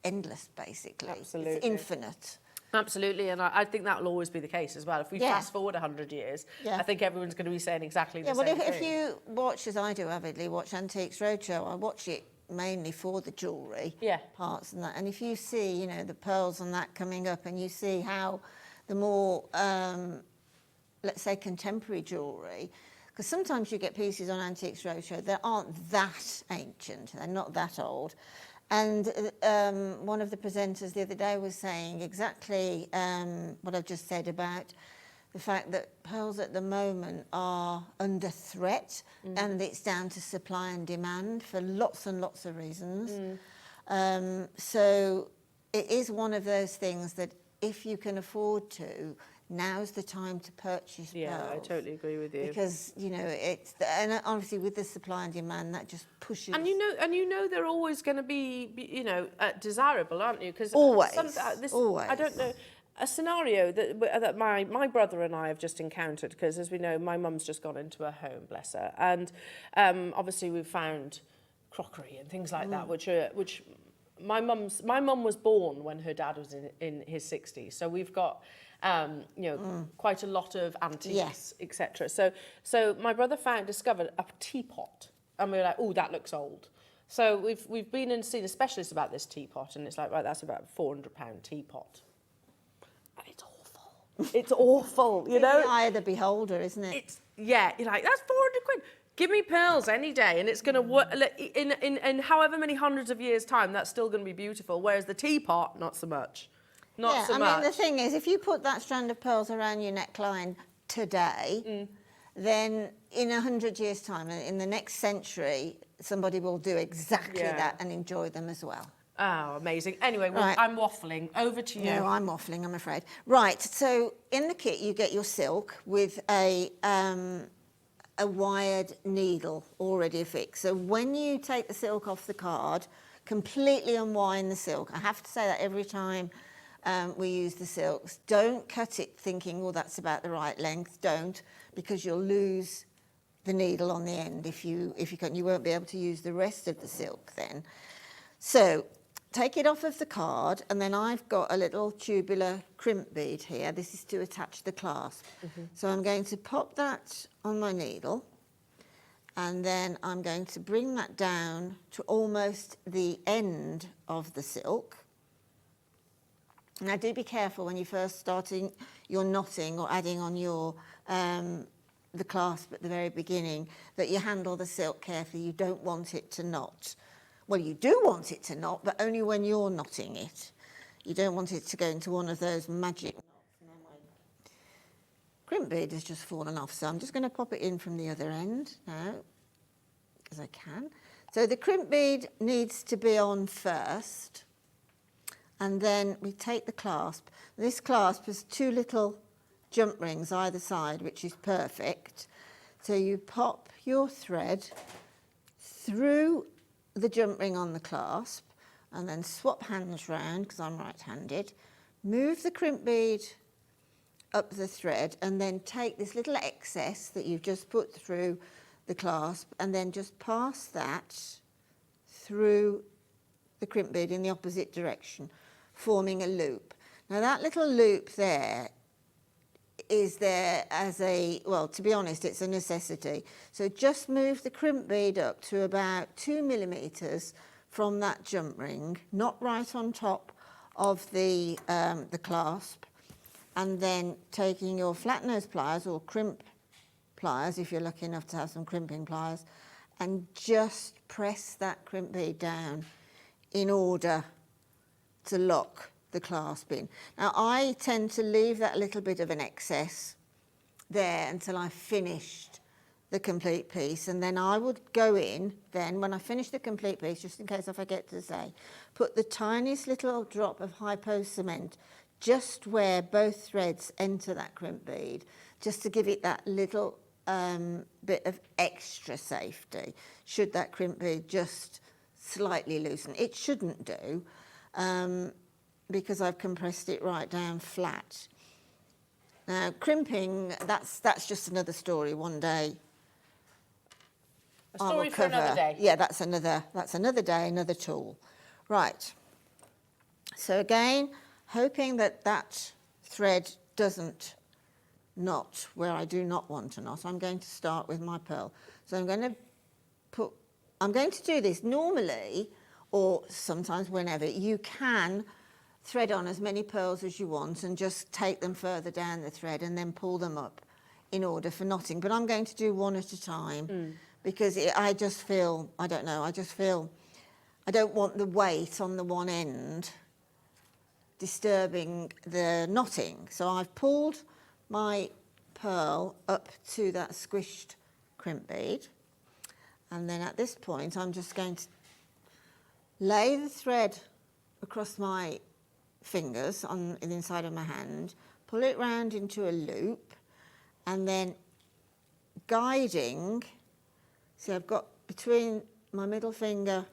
endless, basically. Absolutely. It's infinite. Absolutely, and I think that will always be the case as well. If we fast forward 100 years, I think everyone's going to be saying exactly the same thing. If you watch, as I do avidly, watch Antiques Roadshow, I watch it mainly for the jewellery parts and that. And if you see, you know, the pearls and that coming up, and you see how the more, let's say, contemporary jewellery, because sometimes you get pieces on Antiques Roadshow that aren't that ancient, they're not that old. And one of the presenters the other day was saying exactly what I've just said about the fact that pearls at the moment are under threat, and it's down to supply and demand for lots and lots of reasons. So it is one of those things that if you can afford to, now's the time to purchase pearls. Yeah, I totally agree with you. Because, you know, and obviously with the supply and demand, that just pushes. And you know they're always going to be, you know, desirable, aren't you? Because always. I don't know, a scenario that my brother and I have just encountered, because as we know, my mum's just gone into a home, bless her, and obviously we've found crockery and things like that, which my mum was born when her dad was in his 60s, so we've got you know, quite a lot of antiques, etc. So my brother discovered a teapot, and we were like, oh, that looks old. So we've been and seen a specialist about this teapot, and it's like, right, that's about a £400 teapot. And it's awful. It's awful, you know? It's the eye of the beholder, isn't it? You're like, that's 400 quid. Give me pearls any day, and it's going to work. In however many hundreds of years' time, that's still going to be beautiful, whereas the teapot, not so much. Not so much. I mean, the thing is, if you put that strand of pearls around your neckline today, then in 100 years' time, in the next century, somebody will do exactly that and enjoy them as well. Oh, amazing. Anyway, I'm waffling. Over to you. No, I'm waffling, I'm afraid. Right, so in the kit, you get your silk with a wired needle already affixed. So when you take the silk off the card, completely unwind the silk. I have to say that every time we use the silks. Don't cut it thinking, oh, that's about the right length. Don't, because you'll lose the needle on the end if you cut. You won't be able to use the rest of the silk then. So take it off of the card, and then I've got a little tubular crimp bead here. This is to attach the clasp. So I'm going to pop that on my needle, and then I'm going to bring that down to almost the end of the silk. Now, do be careful when you're first starting your knotting or adding on your the clasp at the very beginning, that you handle the silk carefully. You don't want it to knot. Well, you do want it to knot, but only when you're knotting it. You don't want it to go into one of those magic knots. crimp bead has just fallen off, so I'm just going to pop it in from the other end now, as I can. So the crimp bead needs to be on first, and then we take the clasp. This clasp has 2 little jump rings either side, which is perfect. So you pop your thread through the jump ring on the clasp, and then swap hands round, because I'm right-handed, move the crimp bead up the thread, and then take this little excess that you've just put through the clasp, and then just pass that through the crimp bead in the opposite direction, forming a loop. Now that little loop there is there as a, well, to be honest, it's a necessity. So just move the crimp bead up to about 2 millimeters from that jump ring, not right on top of the clasp, and then taking your flat nose pliers or crimp pliers, if you're lucky enough to have some crimping pliers, and just press that crimp bead down in order to lock the clasp in. Now I tend to leave that little bit of an excess there until I've finished the complete piece, and then I would go in then when I finish the complete piece, just in case I forget to say, put the tiniest little drop of Hypo-Cement just where both threads enter that crimp bead, just to give it that little bit of extra safety should that crimp bead just slightly loosen. It shouldn't do, because I've compressed it right down flat. Now crimping, that's just another story one day. A story for another day. Yeah, that's another day, another tool. Right. So again, hoping that that thread doesn't knot where I do not want a knot, I'm going to start with my pearl. So I'm going to do this normally, or sometimes whenever, you can thread on as many pearls as you want and just take them further down the thread and then pull them up in order for knotting. But I'm going to do one at a time because I just feel, I don't know, I just feel I don't want the weight on the one end disturbing the knotting. So I've pulled my pearl up to that squished crimp bead, and then at this point I'm just going to lay the thread across my fingers on the inside of my hand, pull it round into a loop, and then guiding, see I've got between my middle finger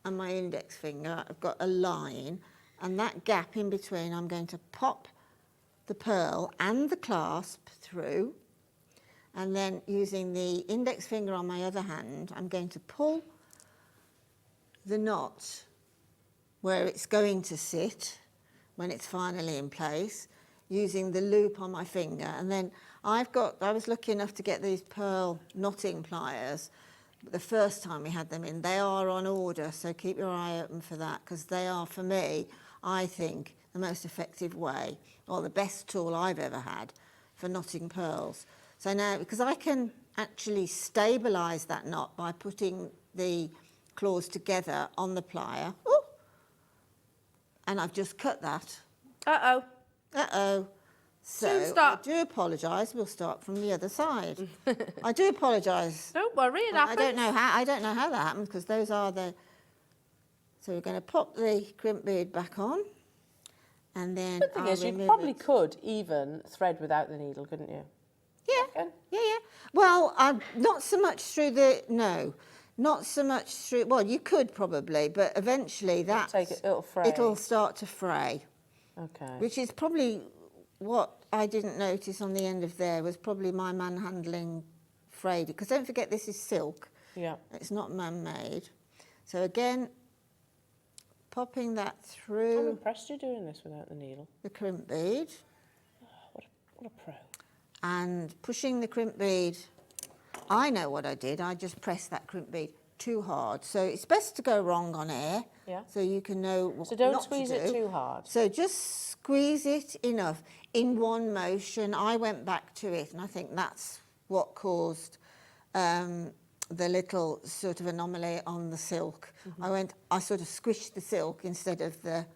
and my index finger, I've got a line, and that gap in between I'm going to pop the pearl and the clasp through, and then using the index finger on my other hand, I'm going to pull the knot where it's going to sit when it's finally in place, using the loop on my finger. And then I was lucky enough to get these pearl knotting pliers the first time we had them in. They are on order, so keep your eye open for that, because they are, for me, I think, the most effective way, or the best tool I've ever had for knotting pearls. So now, because I can actually stabilise that knot by putting the claws together on the plier. Ooh, and I've just cut that. Uh-oh. Uh-oh. So Soon stop. I do apologise. We'll start from the other side. I do apologise. Don't worry, it happens. I don't know how that happens, because those are the. So we're going to pop the crimp bead back on, and then. The thing is, you probably could even thread without the needle, couldn't you? Yeah. Yeah. Well, not so much through the not so much through. Well, you could probably, but eventually It'll fray. It'll start to fray. Okay. Which is probably what I didn't notice on the end of there, was probably my manhandling frayed. Because don't forget, this is silk. Yeah. It's not man-made. So again, popping that I'm through impressed you're doing this without the needle. the crimp bead What a pro. and pushing the crimp bead. I know what I did. I just pressed that crimp bead too hard. So it's best to go wrong on air. Yeah. So you can know what So don't not squeeze to it do. too hard. So just squeeze it enough in one motion. I went back to it, and I think that's what caused the little sort of anomaly on the silk. I sort of squished the silk instead of the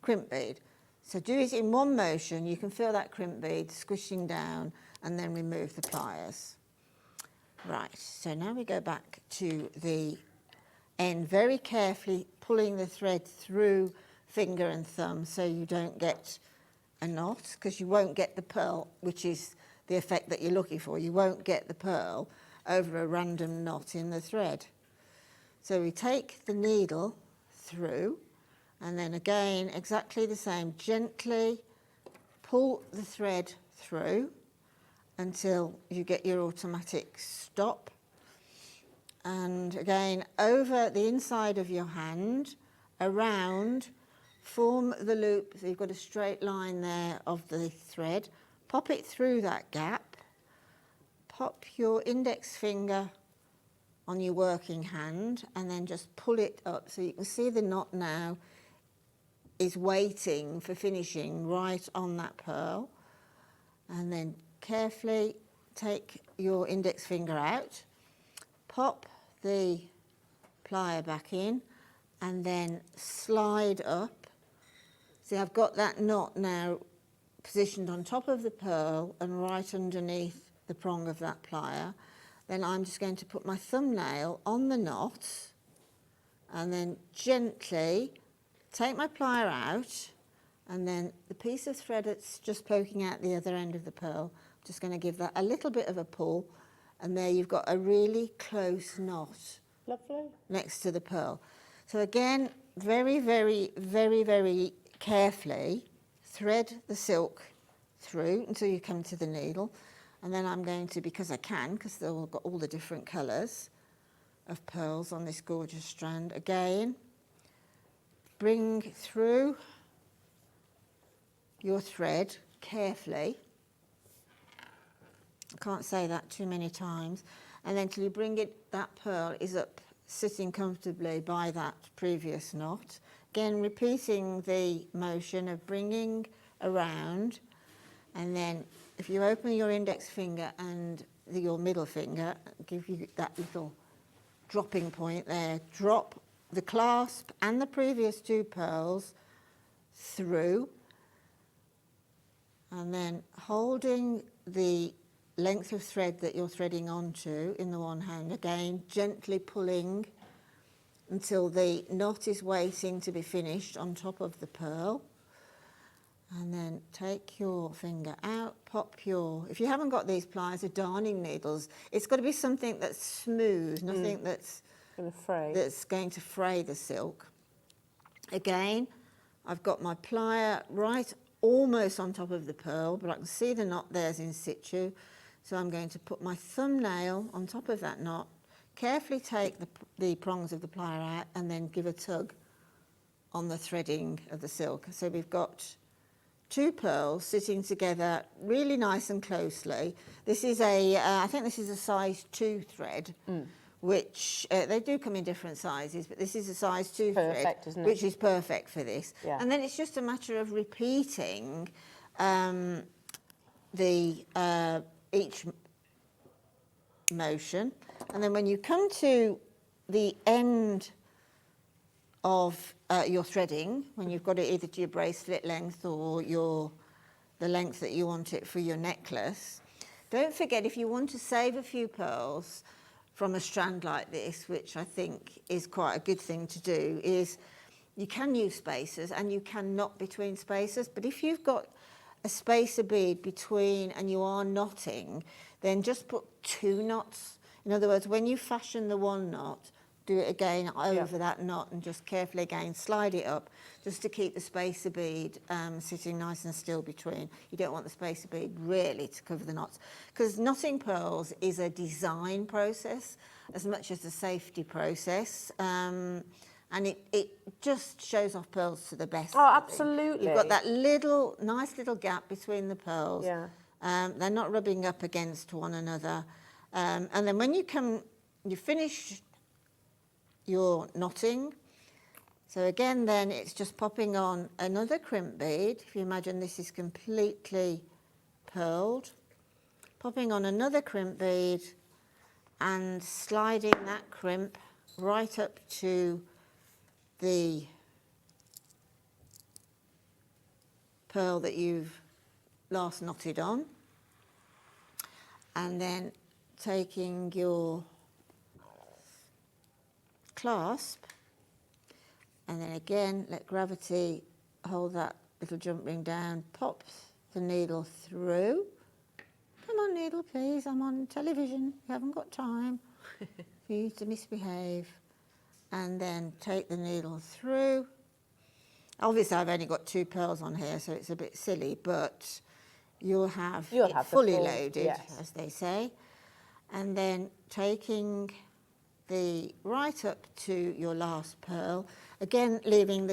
crimp bead. So do it in one motion. You can feel that crimp bead squishing down and then remove the pliers. Right, so now we go back to the end, very carefully pulling the thread through finger and thumb so you don't get a knot, because you won't get the pearl, which is the effect that you're looking for. You won't get the pearl over a random knot in the thread. So we take the needle through, and then again, exactly the same, gently pull the thread through until you get your automatic stop. And again, over the inside of your hand, around, form the loop, so you've got a straight line there of the thread, pop it through that gap, pop your index finger on your working hand, and then just pull it up so you can see the knot now is waiting for finishing right on that pearl. And then carefully take your index finger out, pop the plier back in, and then slide up. See, I've got that knot now positioned on top of the pearl and right underneath the prong of that plier. Then I'm just going to put my thumbnail on the knot and then gently take my plier out, and then the piece of thread that's just poking out the other end of the pearl, I'm just going to give that a little bit of a pull, and there you've got a really close knot. Lovely. Next to the pearl. So again, very, very, very, very carefully thread the silk through until you come to the needle. And then I'm going to, because I can, because they've all got all the different colours of pearls on this gorgeous strand, again, bring through your thread carefully. I can't say that too many times. And then till you bring it, that pearl is up, sitting comfortably by that previous knot. Again, repeating the motion of bringing around, and then if you open your index finger and your middle finger, give you that little dropping point there, drop the clasp and the previous two pearls through, and then holding the length of thread that you're threading onto in the one hand, again gently pulling until the knot is waiting to be finished on top of the pearl. And then take your finger out, pop your, if you haven't got these pliers or darning needles, it's got to be something that's smooth, nothing that's going to fray the silk. Again, I've got my plier right almost on top of the pearl, but I can see the knot there's in situ. So I'm going to put my thumbnail on top of that knot, carefully take the prongs of the plier out, and then give a tug on the threading of the silk. So we've got two pearls sitting together really nice and closely. This is a, I think this is a size 2 thread, which they do come in different sizes, but this is a size 2 thread, isn't it? which is perfect for this. Yeah. And then it's just a matter of repeating each motion. And then when you come to the end of your threading, when you've got it either to your bracelet length or the length that you want it for your necklace, don't forget, if you want to save a few pearls from a strand like this, which I think is quite a good thing to do, is you can use spacers and you can knot between spacers, but if you've got a spacer bead between and you are knotting, then just put 2 knots. In other words, when you fashion the one knot, do it again over that knot and just carefully again slide it up, just to keep the spacer bead sitting nice and still between. You don't want the spacer bead really to cover the knots, because knotting pearls is a design process as much as a safety process, and it just shows off pearls to the best. Oh, absolutely. You've got that nice little gap between the pearls. Yeah. They're not rubbing up against one another. And then when you finish your knotting, so again then it's just popping on another crimp bead. If you imagine this is completely pearled, popping on another crimp bead and sliding that crimp right up to the pearl that you've last knotted on, and then taking your clasp, and then again let gravity hold that little jump ring down, pop the needle through. Come on, needle, please, I'm on television, you haven't got time for you to misbehave. And then take the needle through. Obviously I've only got 2 pearls on here, so it's a bit silly, but you'll have it fully loaded, yes, as they say. And then taking the right up to your last pearl, again leaving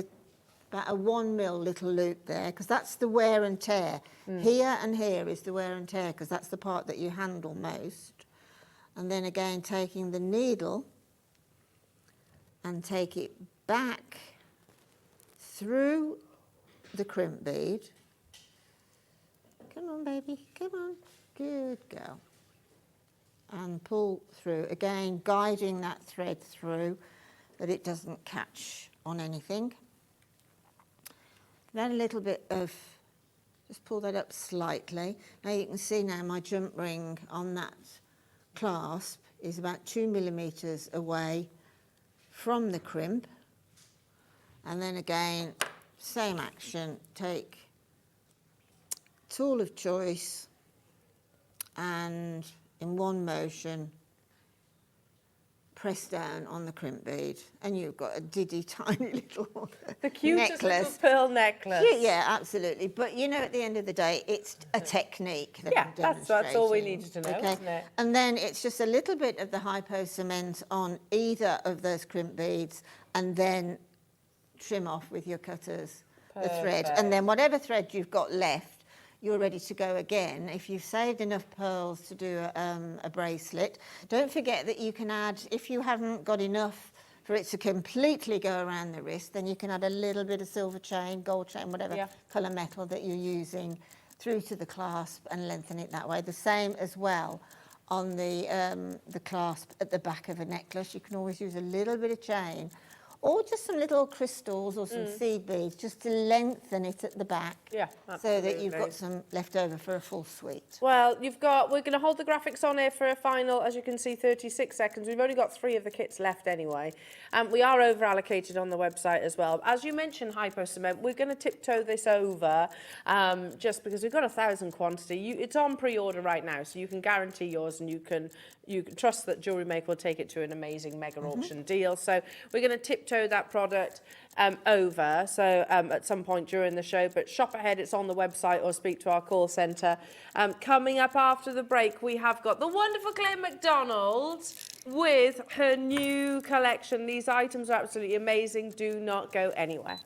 about a 1 mil little loop there, because that's the wear and tear. Here and here is the wear and tear, because that's the part that you handle most. And then again taking the needle and take it back through the crimp bead. Come on, baby, come on. Good girl. And pull through, again guiding that thread through, that it doesn't catch on anything. Then a little bit of, just pull that up slightly. Now you can see now my jump ring on that clasp is about 2 millimeters away from the crimp. And then again, same action, take tool of choice and in one motion press down on the crimp bead, and you've got a diddy tiny little The cutest necklace. little pearl necklace. Yeah, absolutely. But you know, at the end of the day, it's a technique that Yeah, I'm that's all we demonstrating, needed to know, okay? isn't it? And then it's just a little bit of the Hypo-Cement on either of those crimp beads, and then trim off with your cutters the thread. And then whatever thread you've got left, you're ready to go again. If you've saved enough pearls to do a bracelet, don't forget that you can add, if you haven't got enough for it to completely go around the wrist, then you can add a little bit of silver chain, gold chain, whatever colour metal that you're using through to the clasp and lengthen it that way. The same as well on the clasp at the back of a necklace. You can always use a little bit of chain, or just some little crystals or some seed beads, just to lengthen it at the back. Yeah, so that you've got some left over for a full suite. Well, we're going to hold the graphics on here for a final, as you can see, 36 seconds. We've only got 3 of the kits left anyway. We are over allocated on the website as well. As you mentioned, Hypo-Cement, we're going to tiptoe this over just because we've got 1,000 quantity. It's on pre-order right now, so you can guarantee yours, and you can trust that Jewellery Maker will take it to an amazing mega auction deal. So we're going to tiptoe that product over, so at some point during the show, but shop ahead, it's on the website, or speak to our call centre. Coming up after the break, we have got the wonderful Claire Macdonald with her new collection. These items are absolutely amazing. Do not go anywhere.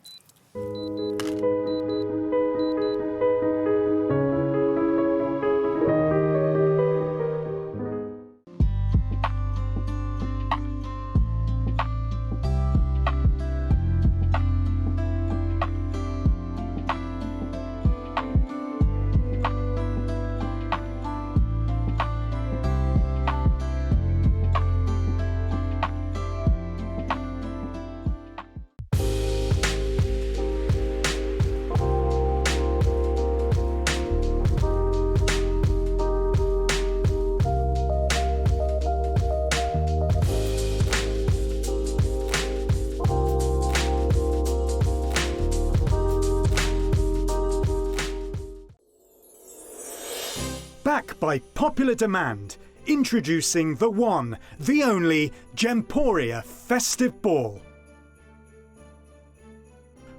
Back by popular demand, introducing the one, the only Gemporia Festive Ball.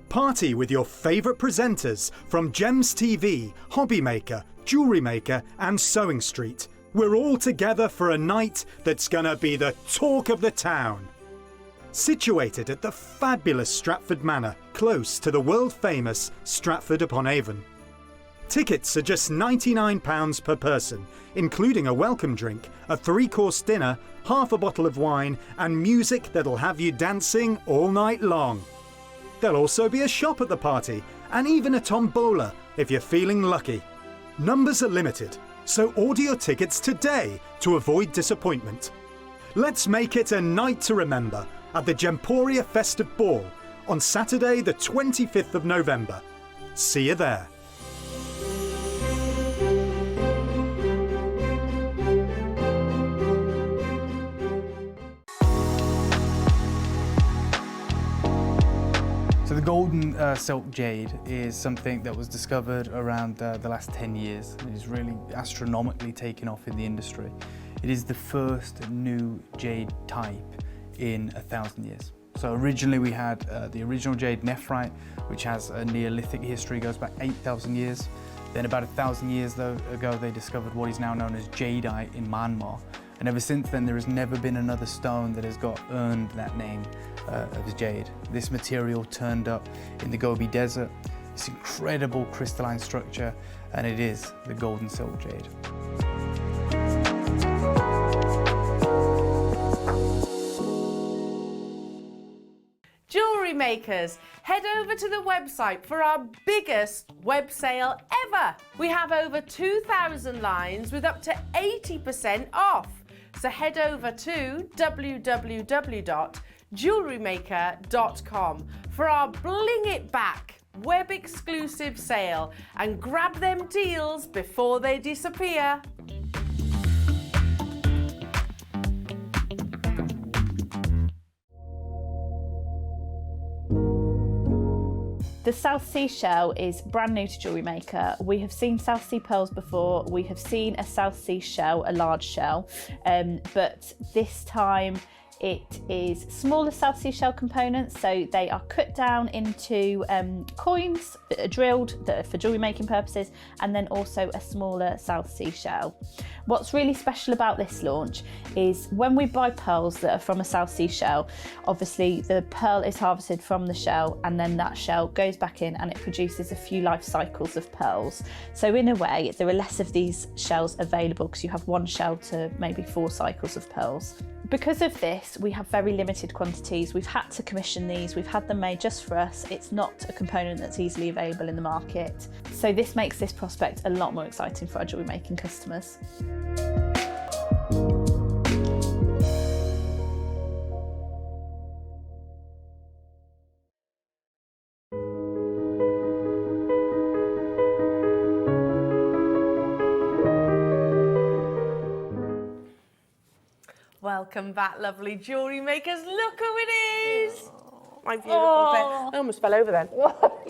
Party with your favourite presenters from Gems TV, Hobby Maker, Jewellery Maker and Sewing Street. We're all together for a night that's gonna be the talk of the town. Situated at the fabulous Stratford Manor, close to the world-famous Stratford-upon-Avon. Tickets are just £99 per person, including a welcome drink, a 3-course dinner, half a bottle of wine and music that'll have you dancing all night long. There'll also be a shop at the party and even a tombola if you're feeling lucky. Numbers are limited, so order your tickets today to avoid disappointment. Let's make it a night to remember at the Gemporia Festive Ball on Saturday the 25th of November. See you there. Golden Silk Jade is something that was discovered around the last 10 years. It is really astronomically taken off in the industry. It is the first new jade type in 1,000 years. So originally we had the original jade nephrite, which has a Neolithic history, goes back 8,000 years. Then about 1,000 years ago they discovered what is now known as Jadeite in Myanmar. And ever since then there has never been another stone that has earned that name of jade. This material turned up in the Gobi Desert. It's incredible crystalline structure, and it is the Golden Silk Jade. Jewellery makers, head over to the website for our biggest web sale ever. We have over 2,000 lines with up to 80% off. So head over to www.JewelleryMaker.com for our Bling It Back web exclusive sale and grab them deals before they disappear. The South Sea shell is brand new to Jewellery Maker. We have seen South Sea pearls before. We have seen a South Sea shell, a large shell, but this time it is smaller South Sea shell components. So they are cut down into coins that are drilled that are for jewellery making purposes, and then also a smaller South Sea shell. What's really special about this launch is when we buy pearls that are from a South Sea shell, obviously the pearl is harvested from the shell, and then that shell goes back in and it produces a few life cycles of pearls. So in a way, there are less of these shells available because you have one shell to maybe 4 cycles of pearls. Because of this, we have very limited quantities. We've had to commission these. We've had them made just for us. It's not a component that's easily available in the market. So this makes this prospect a lot more exciting for our jewellery making customers. Welcome back, lovely jewellery makers. Look who it is! My beautiful thing. I almost fell over then. How are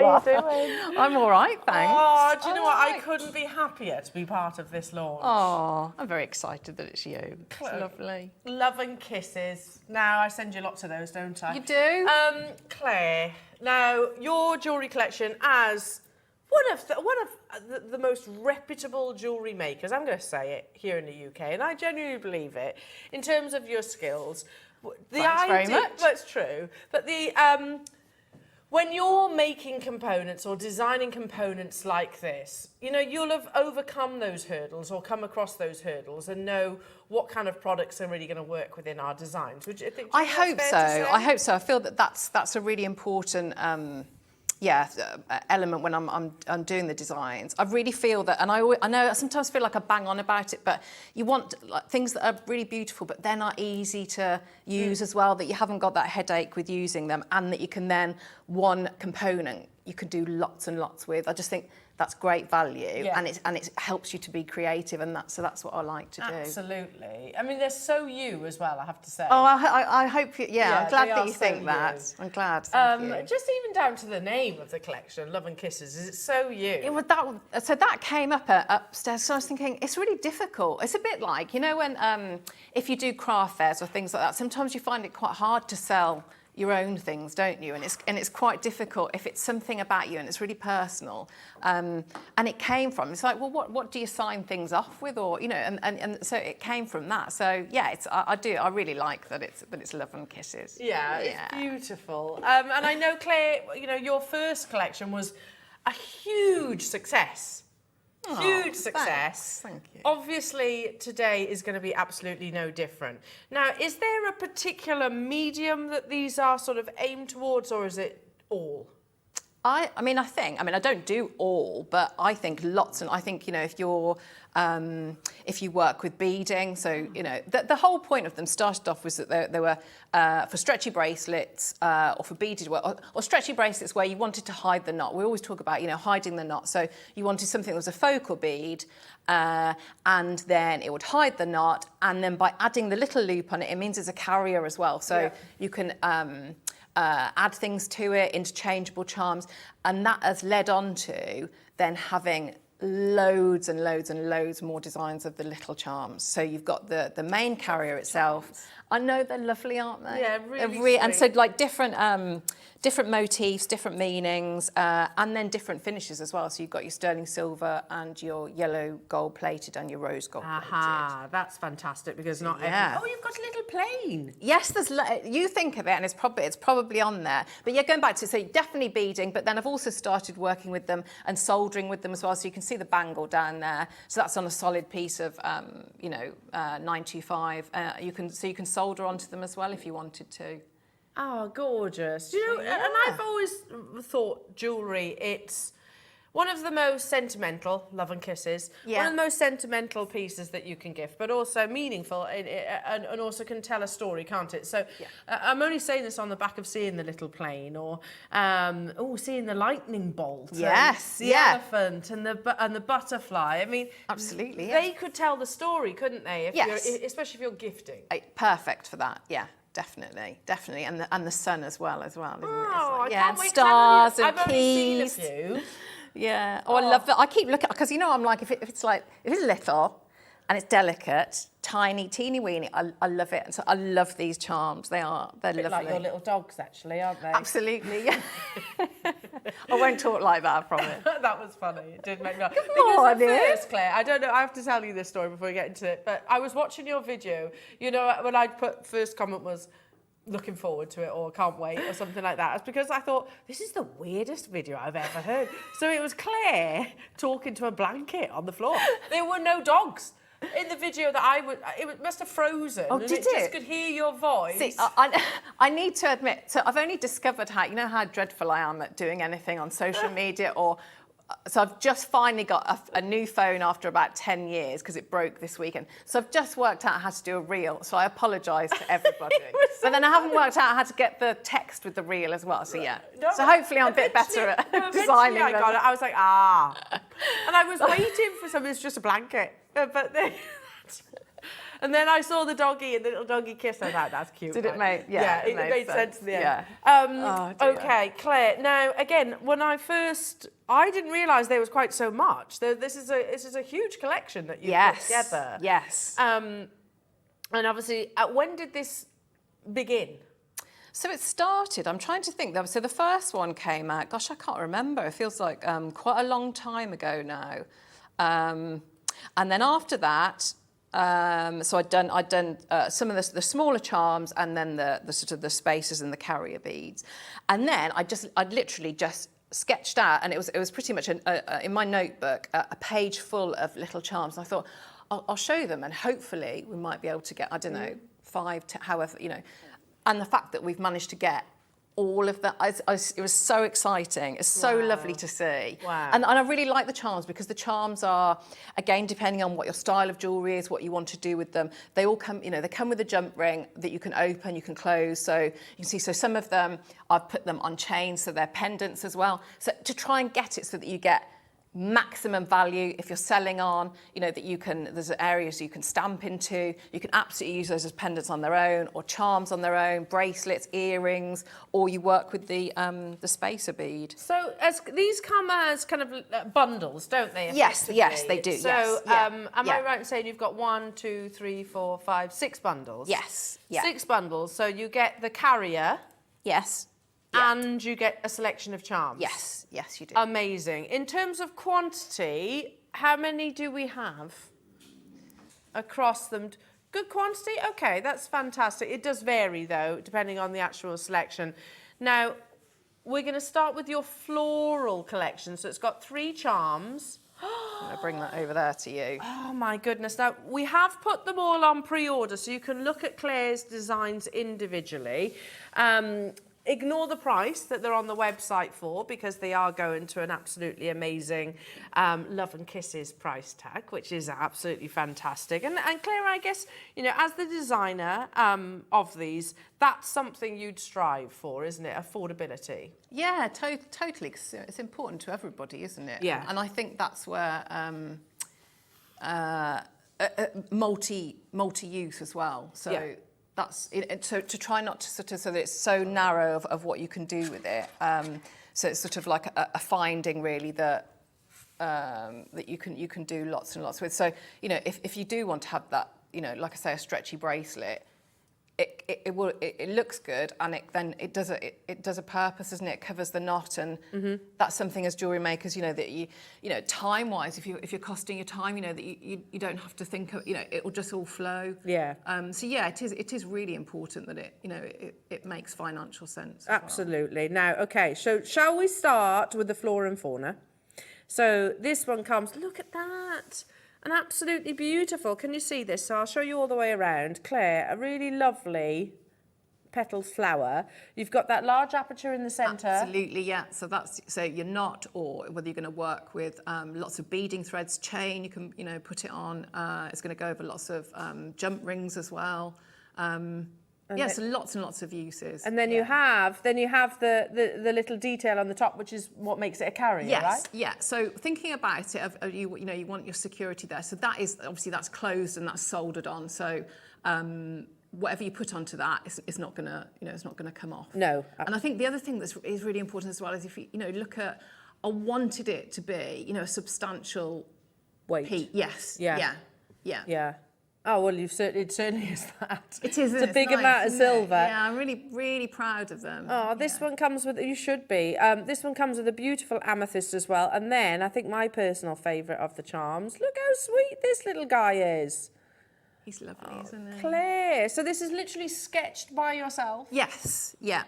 you doing? I'm all right, thanks. Oh, do you know what? I couldn't be happier to be part of this launch. Oh, I'm very excited that it's you. It's lovely. Love and kisses. Now, I send you lots of those, don't I? You do? Claire, now, your jewellery collection as one of the most reputable jewellery makers, I'm going to say it, here in the UK, and I genuinely believe it, in terms of your skills. Thanks very much. That's true. But when you're making components or designing components like this, you know, you'll have overcome those hurdles or come across those hurdles and know what kind of products are really going to work within our designs. Would you think? I hope so. I hope so. I feel that that's a really important element when I'm doing the designs. I really feel that, and I know I sometimes feel like I bang on about it, but you want things that are really beautiful, but they're not easy to use as well, that you haven't got that headache with using them, and that you can then, one component, you can do lots and lots with. I just think that's great value, and it helps you to be creative, and that's what I like to do. Absolutely. I mean, they're so you as well, I have to say. Oh, I hope you. Yeah, I'm glad that you think that. I'm glad. Thank you. Just even down to the name of the collection, Love and Kisses, is it so you? Yeah, well, so that came up upstairs. So I was thinking, it's really difficult. It's a bit like, you know, when if you do craft fairs or things like that, sometimes you find it quite hard to sell your own things, don't you? And it's quite difficult if it's something about you and it's really personal. And it came from, it's like, well, what do you sign things off with, or, you know? And so it came from that. So yeah, I really like that it's Love and Kisses. Yeah, it's beautiful. And I know, Claire, you know, your first collection was a huge success. Huge success. Thank you. Obviously, today is going to be absolutely no different. Now, is there a particular medium that these are sort of aimed towards, or is it all? I don't do all, but I think lots, and I think, you know, if you work with beading, so, you know, the whole point of them started off was that they were for stretchy bracelets or for beaded work, or stretchy bracelets where you wanted to hide the knot. We always talk about, you know, hiding the knot. So you wanted something that was a focal bead, and then it would hide the knot, and then by adding the little loop on it, it means it's a carrier as well. So you can add things to it, interchangeable charms, and that has led on to then having loads and loads and loads more designs of the little charms. So you've got the main carrier itself. I know they're lovely, aren't they? Yeah, really and so sweet. like different motifs, different meanings, and then different finishes as well. So you've got your sterling silver and your yellow gold plated and your rose gold plated. Aha, that's fantastic because not Yeah. every... Oh, you've got a little plain. Yes, you think of it, and it's probably on there. But yeah, going back to so definitely beading. But then I've also started working with them and soldering with them as well. So you can see the bangle down there. So that's on a solid piece of 925. You can solder onto them as well if you wanted to. Oh, gorgeous. You know, and I've always thought jewellery, it's one of the most sentimental, love and kisses, one of the most sentimental pieces that you can gift, but also meaningful and also can tell a story, can't it? So I'm only saying this on the back of seeing the little plane or seeing the lightning bolt. Yes, the elephant and the butterfly. I mean, absolutely. They could tell the story, couldn't they? Especially if you're gifting. Perfect for that. Yeah. Definitely, and the sun as well, isn't it? Oh, Like, I can't and wait. stars and I've keys. only seen a few. Yeah. Oh, I love that. I keep looking because I'm like if it's little and it's delicate, tiny, teeny weeny. I love it. And so I love these charms. They're lovely. Like your little dogs, actually, aren't they? Absolutely. Yeah. I won't talk like that, I promise. That was funny. It did make me laugh. on, Because at first, Claire, I don't know, I have to tell you this story before we get into it, but I was watching your video, you know, when I put first comment was looking forward to it or can't wait or something like that. It's because I thought, this is the weirdest video I've ever heard. So it was Claire talking to a blanket on the floor. There were no dogs. In the video that it must have frozen. Oh, and did it? Just it? could hear your voice. See, I need to admit, so I've only discovered how dreadful I am at doing anything on social media so I've just finally got a new phone after about 10 years because it broke this weekend. So I've just worked out how to do a reel. So I apologise to everybody. But then I haven't worked out how to get the text with the reel as well. So yeah. No, so hopefully I'm a bit better at designing I them. got it. I was like, and I was waiting for something. It's just a blanket. But then, and then I saw the doggy and the little doggy kiss. I was like, that's cute. Did it make? Yeah, it made sense in the end. Yeah. Okay, Claire. Now, again, when I didn't realise there was quite so much. This is a huge collection that you've put together. Yes. And obviously, when did this begin? So it started, I'm trying to think, so the first one came out, gosh, I can't remember. It feels like quite a long time ago now. And then after that, so I'd done some of the smaller charms and then the sort of the spaces and the carrier beads. And then I'd literally just sketched out, and it was pretty much in my notebook a page full of little charms. And I thought, I'll show them, and hopefully we might be able to get, I don't know, 5 to however, you know. And the fact that we've managed to get all of that, it was so exciting. It's so lovely to see. Wow. And I really like the charms because the charms are, again, depending on what your style of jewellery is, what you want to do with them, they all come, you know, they come with a jump ring that you can open, you can close. So you can see, so some of them, I've put them on chains, so they're pendants as well. So to try and get it so that you get maximum value if you're selling on, you know, that you can, there's areas you can stamp into. You can absolutely use those as pendants on their own or charms on their own, bracelets, earrings, or you work with the spacer bead. So as these come as kind of bundles, don't they? Yes, they do. So yes, am I right in saying you've got 1, 2, 3, 4, 5, 6 bundles? Yes. Yeah. 6 bundles. So you get the carrier. Yes. And you get a selection of charms. Yes, you do. Amazing. In terms of quantity, how many do we have across them? Good quantity? Okay, that's fantastic. It does vary, though, depending on the actual selection. Now, we're going to start with your floral collection. So it's got 3 charms. I'm going to bring that over there to you. Oh, my goodness. Now, we have put them all on pre-order, so you can look at Claire's designs individually. Ignore the price that they're on the website for, because they are going to an absolutely amazing Love and Kisses price tag, which is absolutely fantastic. And Claire, I guess, you know, as the designer of these, that's something you'd strive for, isn't it? Affordability. Yeah, totally. 'Cause it's important to everybody, isn't it? Yeah. And I think that's where multi-use as well. So. Yeah. that's so to try not to sort of so that it's so narrow of what you can do with it. So it's sort of like a finding really that that you can do lots and lots with. So if you do want to have that, like I say, a stretchy bracelet, it looks good, and it does a purpose, doesn't it? It covers the knot, and that's something as jewellery makers, that you time wise, if you're costing your time, that you don't have to think of, it will just all flow. Yeah. So yeah, it is really important that it makes financial sense. Absolutely. Now, okay, so shall we start with the flora and fauna? So this one comes, look at that. And absolutely beautiful. Can you see this? So I'll show you all the way around. Claire, a really lovely petals flower. You've got that large aperture in the centre. Absolutely, yeah. So you're not, or whether you're going to work with lots of beading threads, chain, you can put it on. It's going to go over lots of jump rings as well. So lots and lots of uses. And then you have the little detail on the top, which is what makes it a carrier, right? Yeah. So thinking about it, you want your security there. So that is obviously that's closed and that's soldered on. So whatever you put onto that, it's not gonna it's not gonna come off. No. And I think the other thing that is really important as well is if you look at, I wanted it to be a substantial weight. Piece. Yes. Yeah. Yeah. Oh, well, it certainly is that. It is. It's a big amount of silver. Yeah, I'm really, really proud of them. Oh, this one comes with, you should be. This one comes with a beautiful amethyst as well. And then I think my personal favourite of the charms. Look how sweet this little guy is. He's lovely, isn't he? Claire. So this is literally sketched by yourself? Yes. Yeah.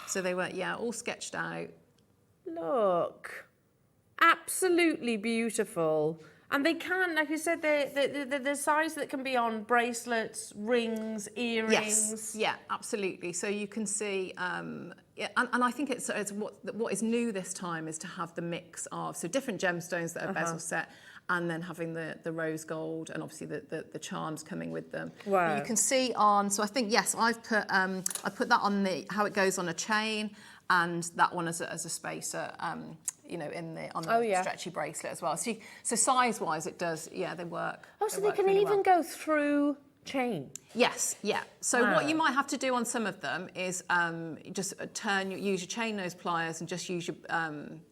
So they were, all sketched out. Look. Absolutely beautiful. And they can, like you said, the size that can be on bracelets, rings, earrings. Yes, yeah, absolutely. So you can see, and I think it's what is new this time is to have the mix of different gemstones that are bezel set, and then having the rose gold and obviously the charms coming with them. Wow. You can see on. So I think yes, I put that on how it goes on a chain, and that one as a spacer. On the stretchy bracelet as well. So size-wise, it does. Yeah, they work. Oh, so they can really even go through chain. Yes, yeah. So what you might have to do on some of them is just use your chain nose pliers and just use your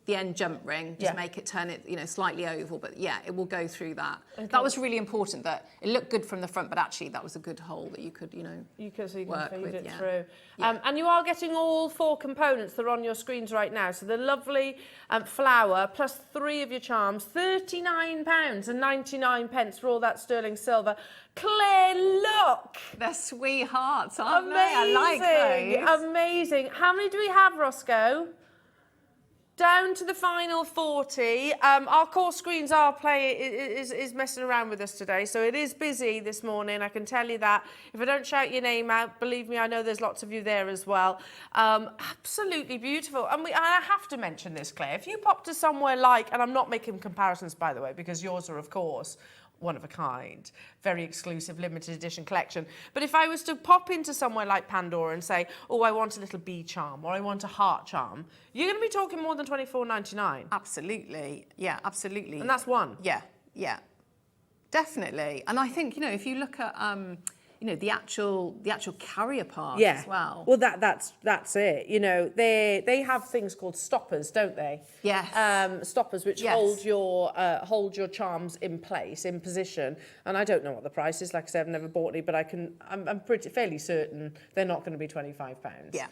the end jump ring. Just make it turn it, slightly oval. But yeah, it will go through that. Okay. That was really important. That it looked good from the front, but actually that was a good hole that you could, work with. It through. Yeah. And you are getting all 4 components that are on your screens right now. So the lovely flower plus 3 of your charms, £39.99 for all that sterling silver. Claire, look! They're sweethearts, aren't Amazing. they? I like those. Amazing. How many do we have, Roscoe? Down to the final 40. Our core screens is messing around with us today, so it is busy this morning, I can tell you that. If I don't shout your name out, believe me, I know there's lots of you there as well. Absolutely beautiful. And I have to mention this, Claire. If you pop to somewhere like, and I'm not making comparisons, by the way, because yours are, of course, one of a kind, very exclusive, limited edition collection. But if I was to pop into somewhere like Pandora and say, oh, I want a little bee charm or I want a heart charm, you're going to be talking more than $24.99. Absolutely. Yeah, absolutely. And that's one. Yeah, definitely. And I think, if you look at, the actual carrier part as well. Well, that's it. They have things called stoppers, don't they? Yes. Stoppers which hold your charms in place, in position. And I don't know what the price is. Like I said, I've never bought any, but I'm fairly certain they're not going to be £25. Yeah.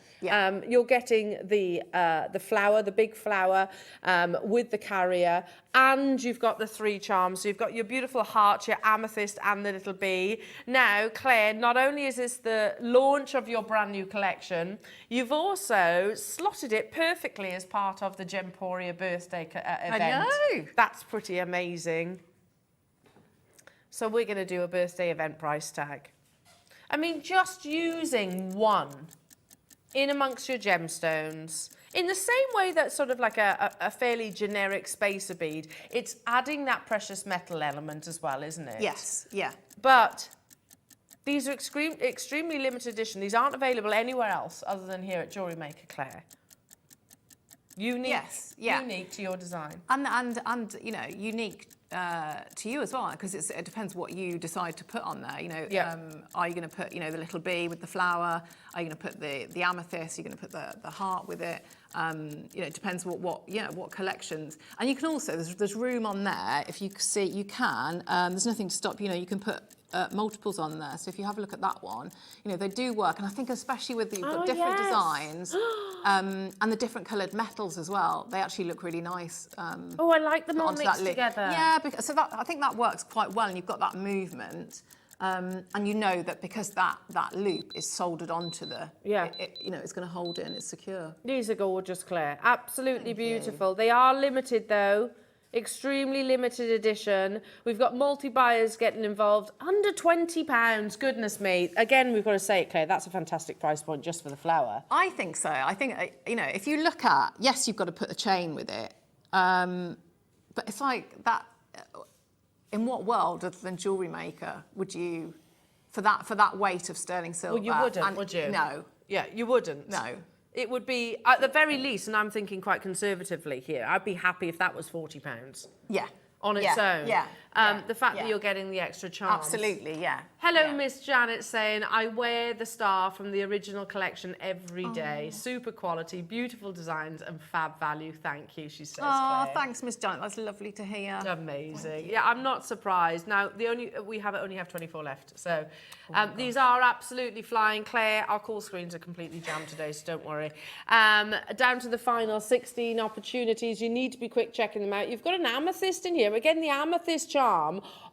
You're getting the flower, the big flower, with the carrier, and you've got the 3 charms. So you've got your beautiful heart, your amethyst, and the little bee. Now, Claire, not only is this the launch of your brand new collection, you've also slotted it perfectly as part of the Gemporia birthday event. I know. That's pretty amazing. So we're going to do a birthday event price tag. I mean, just using one in amongst your gemstones, in the same way that sort of like a fairly generic spacer bead, it's adding that precious metal element as well, isn't it? Yes, yeah. But these are extremely limited edition. These aren't available anywhere else other than here at Jewellery Maker, Claire. Unique, unique to your design. And unique to you as well, because it depends what you decide to put on there. You know, Yeah. are you going to put, you know, the little bee with the flower? Are you going to put the amethyst? Are you going to put the heart with it? You know, it depends what collections. And you can also, there's room on there. If you see, you can. There's nothing to stop. You know, you can put multiples on there. So if you have a look at that one, you know, they do work. And I think especially with you've got different designs and the different coloured metals as well, they actually look really nice. Oh, I like them all onto mixed that loop. together. Yeah, because, so that, I think that works quite well, and you've got that movement. And you know that because that loop is soldered onto the, you know, it's going to hold it and it's secure. These are gorgeous, Claire. Absolutely beautiful. They are limited though. Extremely limited edition. We've got multi-buyers getting involved. Under £20, goodness me. Again, we've got to say it, Claire, that's a fantastic price point just for the flower. I think so. I think, you know, if you look at, yes, you've got to put the chain with it. But it's like that, in what world other than Jewellery Maker would you, for that weight of sterling silver? Well, you wouldn't, would you? No. Yeah, you wouldn't. No. It would be, at the very least, and I'm thinking quite conservatively here, I'd be happy if that was £40. Yeah. On its own. Yeah. The fact that you're getting the extra charms. Absolutely, yeah. Hello, Yeah. Miss Janet saying, I wear the star from the original collection every day. Super quality, beautiful designs and fab value. Thank you, she says, Oh, Claire. thanks, Miss Janet. That's lovely to hear. Amazing. Yeah, I'm not surprised. Now, we only have 24 left. So these are absolutely flying. Claire, our call screens are completely jammed today, so don't worry. Down to the final 16 opportunities. You need to be quick checking them out. You've got an amethyst in here. Again, the amethyst charm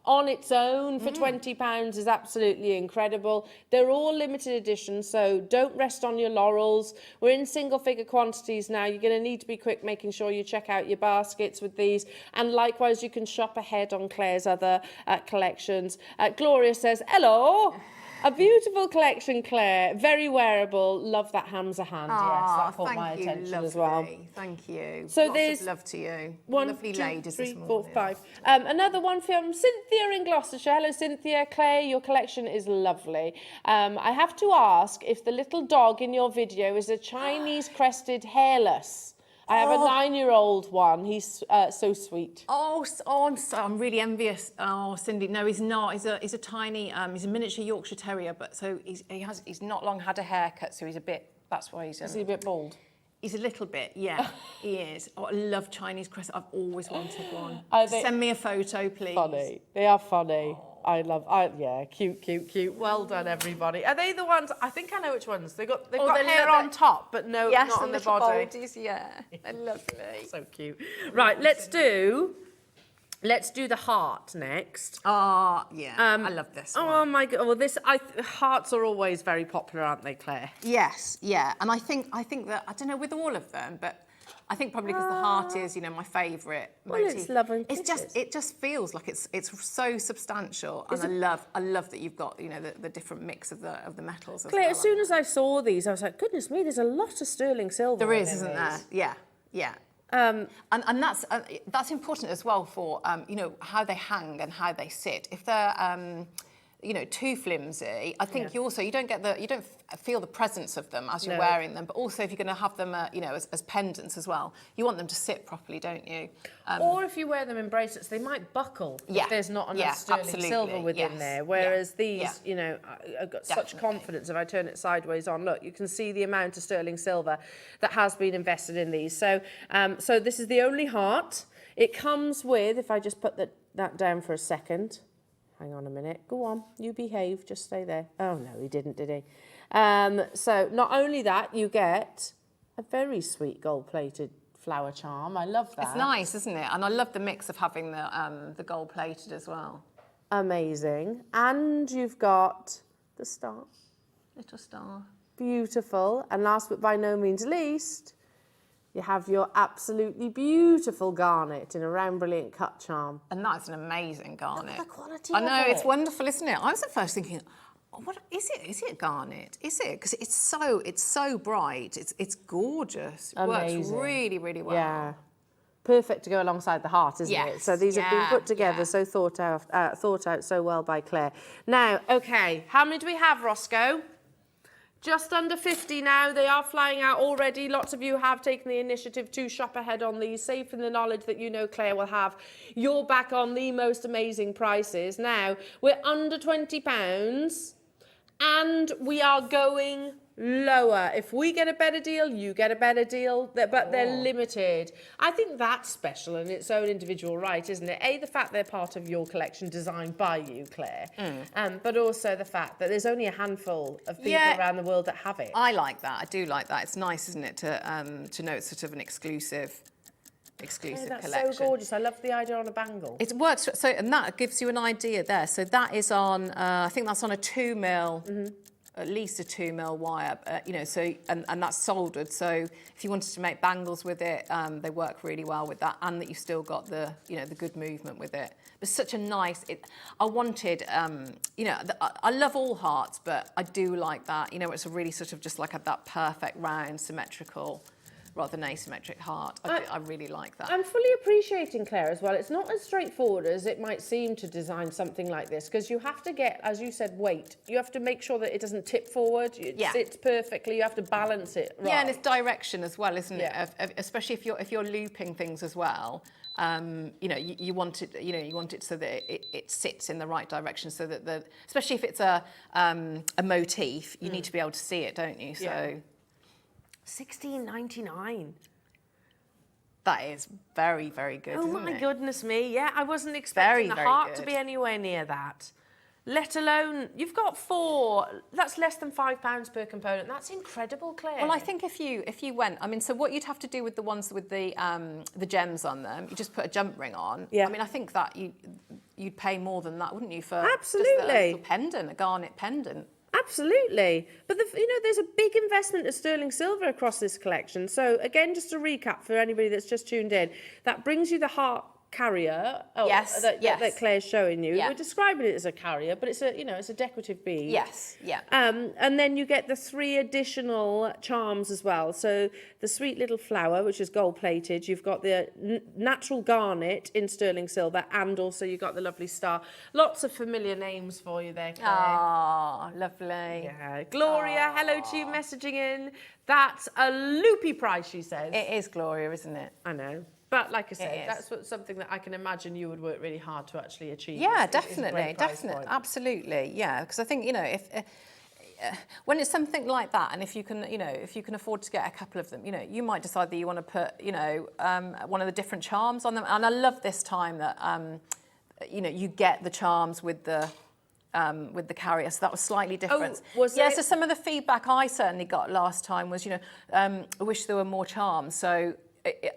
on its own for £20 is absolutely incredible. They're all limited edition, so don't rest on your laurels. We're in single figure quantities now. You're going to need to be quick making sure you check out your baskets with these. And likewise, you can shop ahead on Claire's other collections. Gloria says, hello. A beautiful collection, Claire. Very wearable. Love that Hamza hand. Yes, that caught my attention as well. Thank you. So Lots there's of love to you. One, Lovely two, ladies three, this four, morning. five. Another one from Cynthia in Gloucestershire. Hello, Cynthia. Claire, your collection is lovely. I have to ask if the little dog in your video is a Chinese crested hairless. I have a 9-year-old one. He's so sweet. I'm really envious. Oh, Cindy, no, he's not. He's a tiny, he's a miniature Yorkshire Terrier, but so he's not long had a haircut, so he's a bit. That's why he's. Is he a bit bald? He's a little bit, yeah, he is. Oh, I love Chinese crescent. I've always wanted one. Send me a photo, please. Funny. They are funny. Yeah, cute. Well done, everybody. Are they the ones? I think I know which ones. They've got hair on top, but not on the body. Boldies, yeah, they're lovely. So cute. Right, let's do the heart next. Oh, yeah, I love this one. Oh my God! Well, hearts are always very popular, aren't they, Claire? Yes, yeah, and I think that, I don't know with all of them, but I think probably because the heart is, you know, my favourite motif. It's love and kisses. It just feels like it's so substantial, and I love that you've got, you know, the different mix of the metals. Claire, as soon as I saw these, I was like, goodness me, there's a lot of sterling silver. There is, isn't there? Yeah, yeah. And that's important as well for you know, how they hang and how they sit. If they're you know, too flimsy, I think you don't feel the presence of them as you're wearing them. But also, if you're going to have them, you know, as pendants as well, you want them to sit properly, don't you? Or if you wear them in bracelets, they might buckle if there's not enough sterling silver within there. Whereas these, you know, I've got such confidence if I turn it sideways on. Look, you can see the amount of sterling silver that has been invested in these. So, so this is the only heart. It comes with, if I just put that down for a second. Hang on a minute. Go on. You behave. Just stay there. Oh, no, he didn't, did he? So not only that, you get a very sweet gold-plated flower charm. I love that. It's nice, isn't it? And I love the mix of having the gold-plated as well. Amazing. And you've got the star. Little star. Beautiful. And last but by no means least, you have your absolutely beautiful garnet in a round brilliant cut charm. And that's an amazing garnet. Look at the quality I know, of it's it. wonderful, isn't it? I was at first thinking, oh, what is it? Is it garnet? Is it? Because it's so bright. It's gorgeous. It works really, really well. Yeah. Perfect to go alongside the heart, isn't it? So these have been put together, so thought out so well by Claire. Now, okay, how many do we have, Roscoe? Just under 50 now. They are flying out already. Lots of you have taken the initiative to shop ahead on these, safe in the knowledge that you know Claire will have your back on the most amazing prices. Now, we're under £20 and we are going lower. If we get a better deal, you get a better deal, but they're limited. I think that's special in its own individual right, isn't it? A, the fact they're part of your collection designed by you, Claire, but also the fact that there's only a handful of people around the world that have it. I like that. I do like that. It's nice, isn't it, to know it's sort of an exclusive collection. That's so gorgeous. I love the idea on a bangle. It works, so, and that gives you an idea there. So that is on, I think that's on a 2 mil, at least a 2 mil wire, you know, so, and that's soldered. So if you wanted to make bangles with it, they work really well with that, and that you've still got the, you know, the good movement with it. But such a nice, I wanted, you know, I love all hearts, but I do like that, you know, it's a really sort of just like that perfect round, symmetrical, rather than asymmetric heart. I really like that. I'm fully appreciating, Claire, as well. It's not as straightforward as it might seem to design something like this, because you have to get, as you said, weight. You have to make sure that it doesn't tip forward. It sits perfectly. You have to balance it right. Yeah, and it's direction as well, isn't it? Especially if you're looping things as well. You know, you want it. You know, you want it so that it sits in the right direction, so that especially if it's a motif, you need to be able to see it, don't you? So. $16.99. That is very, very good. Oh isn't my it? goodness me! Yeah, I wasn't expecting the heart to good. be anywhere near that. Let alone you've got 4. That's less than £5 per component. That's incredible, Claire. Well, I think if you went, I mean, so what you'd have to do with the ones with the gems on them, you just put a jump ring on. Yeah. I mean, I think that you'd pay more than that, wouldn't you, for Absolutely. just a little pendant, a garnet pendant. Absolutely. But, you know, there's a big investment of sterling silver across this collection. So, again, just to recap for anybody that's just tuned in, that brings you the heart carrier that Claire's showing you. Yeah. We're describing it as a carrier, but it's a, you know, it's a decorative bead. Yes, yeah. And then you get the 3 additional charms as well. So the sweet little flower, which is gold plated. You've got the natural garnet in sterling silver, and also you've got the lovely star. Lots of familiar names for you there, Claire. Ah, lovely. Yeah. Gloria, hello to you messaging in. That's a loopy price, she says. It is Gloria, isn't it? I know. But like I said, that's something that I can imagine you would work really hard to actually achieve. Yeah, It's a definitely, great price point. absolutely, yeah. Because I think, you know, if when it's something like that, and if you can, you know, if you can afford to get a couple of them, you know, you might decide that you want to put, you know, one of the different charms on them. And I love this time that, you know, you get the charms with the carrier, so that was slightly different. Oh, was yeah, it? so some of the feedback I certainly got last time was, you know, I wish there were more charms. So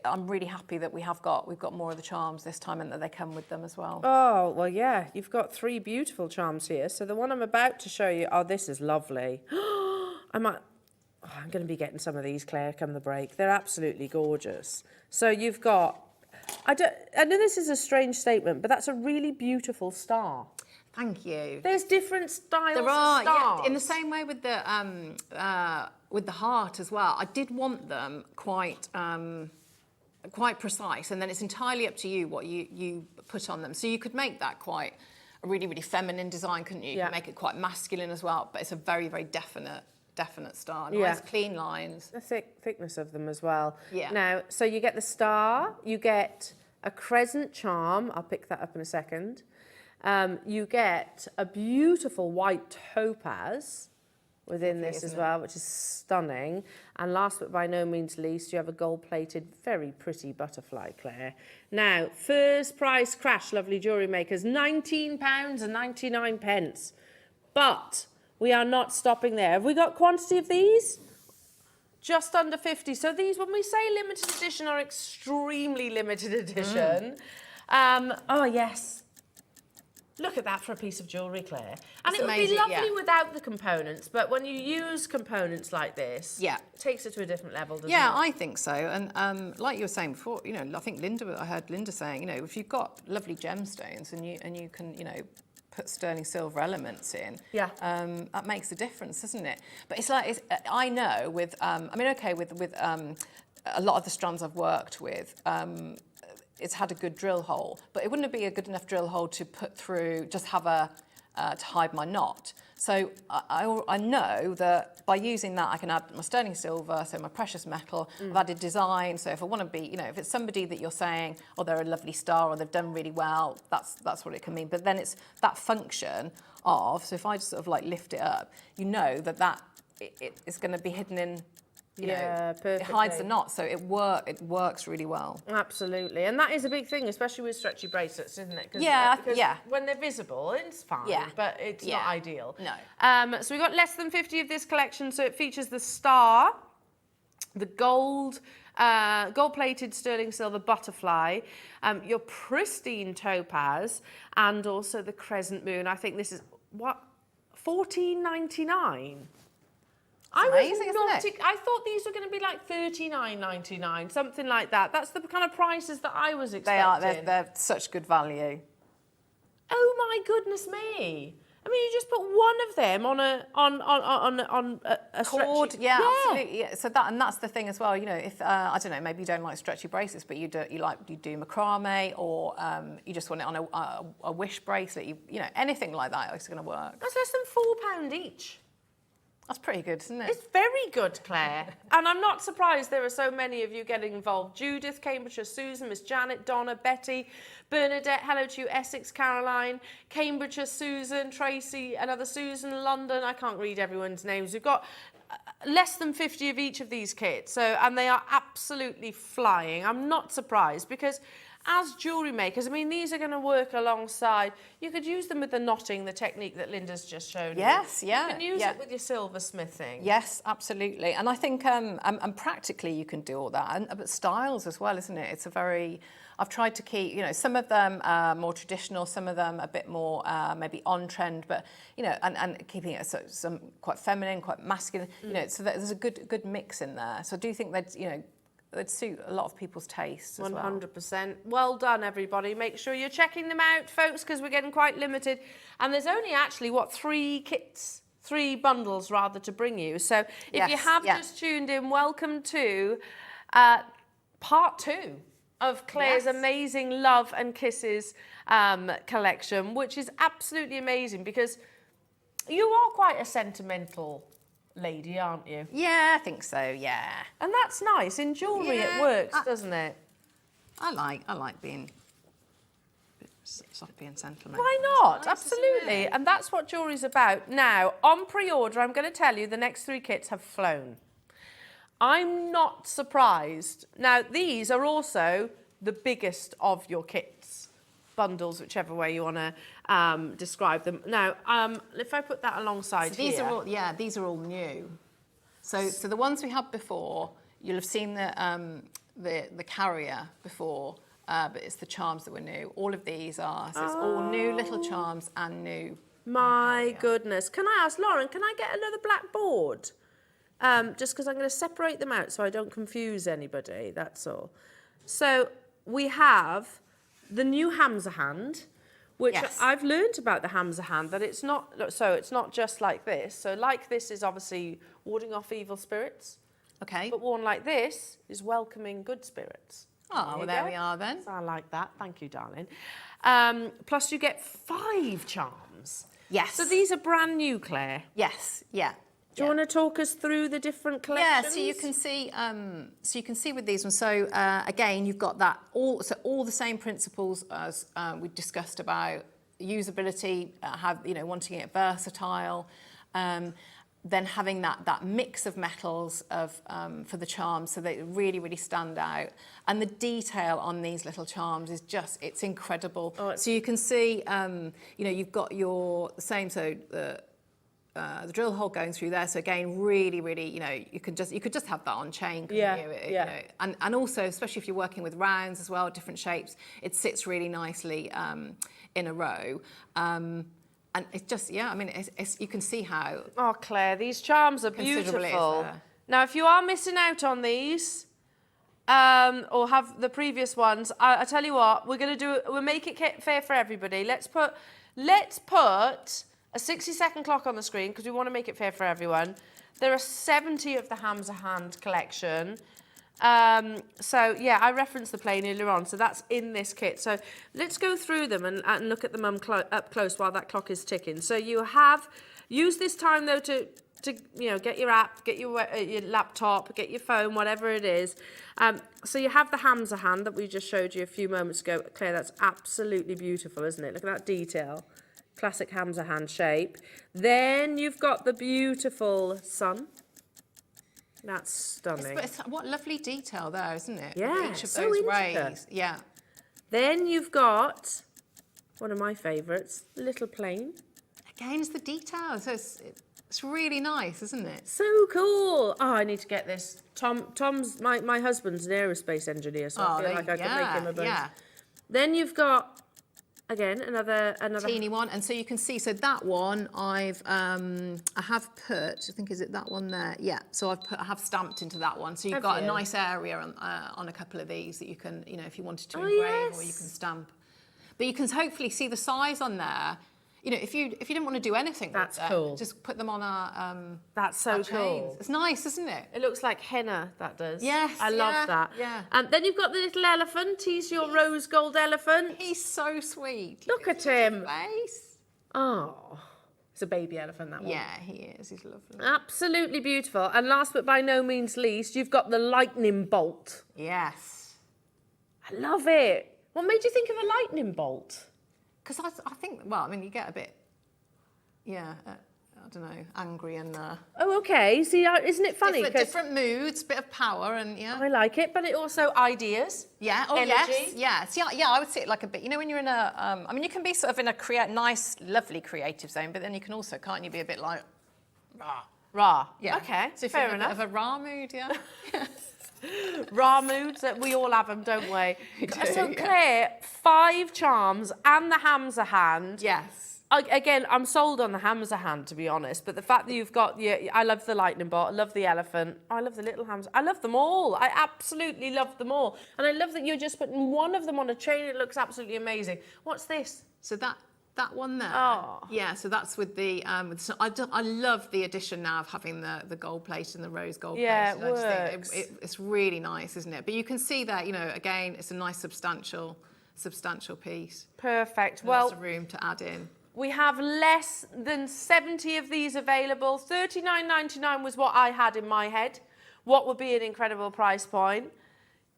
I'm really happy that we've got more of the charms this time, and that they come with them as well. Oh, well, yeah, you've got 3 beautiful charms here. So the one I'm about to show you, oh, this is lovely. I'm going to be getting some of these, Claire, come the break. They're absolutely gorgeous. So you've got, I know this is a strange statement, but that's a really beautiful star. Thank you. There's different styles There are, of stars. yeah, in the same way with the heart as well. I did want them quite precise, and then it's entirely up to you what you put on them. So you could make that quite a really, really feminine design, couldn't you? You could make it quite masculine as well, but it's a very, very definite star. Nice, clean lines. The thickness of them as well. Yeah. Now, so you get the star, you get a crescent charm. I'll pick that up in a second. You get a beautiful white topaz within this as well, which is stunning. And last but by no means least, you have a gold-plated, very pretty butterfly, Claire. Now, first price crash, lovely jewellery makers, £19.99. But we are not stopping there. Have we got quantity of these? Just under 50. So these, when we say limited edition, are extremely limited edition. Oh, yes. Look at that for a piece of jewellery, Claire. And It's it would be amazing, lovely yeah. without the components, but when you use components like this, Yeah. it takes it to a different level, doesn't Yeah, it? I think so. And like you were saying before, you know, I think I heard Linda saying, you know, if you've got lovely gemstones and you can, you know, put sterling silver elements in, that makes a difference, doesn't it? But it's like, I know with, I mean, okay, with a lot of the strands I've worked with, it's had a good drill hole, but it wouldn't be a good enough drill hole to put through, just have a to hide my knot. So I know that by using that, I can add my sterling silver, so my precious metal. I've added design. So if I want to be, if it's somebody that you're saying, oh, they're a lovely star or they've done really well, that's what it can mean. But then it's that function of, so if I just sort of like lift it up, you know that it's going to be hidden in, it hides the knot, so it works really well. Absolutely, and that is a big thing, especially with stretchy bracelets, isn't it? Yeah. When they're visible, it's fine, but it's not ideal. No. So we got less than 50 of this collection, so it features the star, the gold-plated sterling silver butterfly, your pristine topaz, and also the crescent moon. I think this is, what, $14.99? Amazing, isn't it? I thought these were going to be like $39.99, something like that. That's the kind of prices that I was expecting. They're such good value. Oh my goodness me! I mean, you just put one of them on a Cord, stretchy... absolutely. Yeah. So that's the thing as well. If I don't know, maybe you don't like stretchy bracelets, but you do macrame, or you just want it on a wish bracelet. Anything like that is going to work. That's less than £4 each. That's pretty good, isn't it? It's very good, Claire. And I'm not surprised there are so many of you getting involved. Judith, Cambridgeshire, Susan, Miss Janet, Donna, Betty, Bernadette, hello to you, Essex, Caroline, Cambridgeshire, Susan, Tracy, another Susan, London. I can't read everyone's names. We've got less than 50 of each of these kits. And they are absolutely flying. I'm not surprised because as jewellery makers, I mean, these are going to work alongside. You could use them with the knotting, the technique that Linda's just shown. Yes, you. yeah. You can use it with your silversmithing. Yes, absolutely. And I think, and practically you can do all that. But styles as well, isn't it? It's a very, I've tried to keep, some of them more traditional, some of them a bit more maybe on trend, but, and keeping it some quite feminine, quite masculine, so there's a good mix in there. So I do think that, it'd suit a lot of people's tastes as 100%. Well done, everybody. Make sure you're checking them out, folks, because we're getting quite limited. And there's only actually, 3 bundles rather to bring you. So if you have just tuned in, welcome to part 2 of Claire's amazing Love and Kisses collection, which is absolutely amazing because you are quite a sentimental lady, aren't you? Yeah, I think so, yeah. And that's nice. In jewellery it works, doesn't it? I like being soft, being sentimental. Why not? Nice, absolutely. And that's what jewellery's about. Now, on pre-order, I'm going to tell you the next 3 kits have flown. I'm not surprised. Now, these are also the biggest of your kits. Bundles, whichever way you want to describe them. Now, if I put that alongside these are all new. So the ones we had before, you'll have seen the carrier before, but it's the charms that were new. All of these are, so it's all new little charms and new. My goodness. Can I ask, Lauren, can I get another black board? Just because I'm going to separate them out so I don't confuse anybody, that's all. So we have the new Hamza hand, which I've learnt about the Hamza hand, that it's not just like this. So like this is obviously warding off evil spirits. Okay. But worn like this is welcoming good spirits. Oh, well, there we are then. So I like that. Thank you, darling. Plus you get 5 charms. Yes. So these are brand new, Claire. Yes, yeah. Do you want to talk us through the different collections? Yeah, so you can see with these ones. So again, you've got that all the same principles as we discussed about usability, wanting it versatile, then having that mix of metals for the charms, so they really stand out. And the detail on these little charms is it's incredible. So you can see, you've got the same the drill hole going through there. So again, really, you could just have that on chain, couldn't you? And also, especially if you're working with rounds as well, different shapes, it sits really nicely in a row. And it's just, you can see how. Oh, Claire, these charms are beautiful. Now, if you are missing out on these, or have the previous ones, I tell you what, we'll make it fair for everybody. Let's put a 60-second clock on the screen because we want to make it fair for everyone. There are 70 of the Hamza hand collection. So yeah, I referenced the plain earlier on, so that's in this kit. So let's go through them and look at them up close while that clock is ticking. So you have used this time though to get your app, get your laptop, get your phone, whatever it is. So you have the Hamza hand that we just showed you a few moments ago. Claire, that's absolutely beautiful, isn't it? Look at that detail. Classic Hamza hand shape. Then you've got the beautiful sun. That's stunning. What lovely detail there, isn't it? Yeah, Each of so those intricate. rays. Yeah. Then you've got one of my favourites, little plain. Again, it's the detail. So it's really nice, isn't it? So cool. Oh, I need to get this. Tom's my husband's an aerospace engineer, so I feel like I could make him a bunch. Yeah. Then you've got again another teeny one, and so you can see. So that one I have put. I think is it that one there? Yeah. So I have stamped into that one. So you've got a nice area on a couple of these that you can, if you wanted to engrave or you can stamp. But you can hopefully see the size on there. If you didn't want to do anything, that's with cool. Just put them on a. That's so cool. Chains. It's nice, isn't it? It looks like henna. That does. Yes, I love that. Yeah. And then you've got the little elephant. He's your rose gold elephant. He's so sweet. Look at him. Face. Oh, it's a baby elephant. That one. Yeah, he is. He's lovely. Absolutely beautiful. And last but by no means least, you've got the lightning bolt. Yes. I love it. What made you think of a lightning bolt? Because I think, you get a bit, I don't know, angry and... Oh, okay. See, isn't it funny? Different moods, bit of power and, I like it, but it also ideas. Yeah, energy. Yes. Yeah, I would see it like a bit, when you're in a... you can be sort of in a nice, lovely creative zone, but then you can also, can't you, be a bit like... Rah. Yeah. Okay, so if fair you're in enough. a bit of a rah mood, yeah. Raw moods, that we all have them, don't we? So Claire, 5 charms and the Hamza hand. Yes. Again, I'm sold on the Hamza hand, to be honest, but the fact that you've got, I love the lightning bolt, I love the elephant, I love the little Hamza, I love them all. I absolutely love them all. And I love that you're just putting one of them on a chain, it looks absolutely amazing. What's this? So that one there. Oh. Yeah, so that's with the, I love the addition now of having the gold plate and the rose gold plate. Yeah, it I just works. think it's really nice, isn't it? But you can see that, again, it's a nice substantial piece. Perfect. And Well, lots of room to add in. we have less than 70 of these available. $39.99 was what I had in my head. What would be an incredible price point?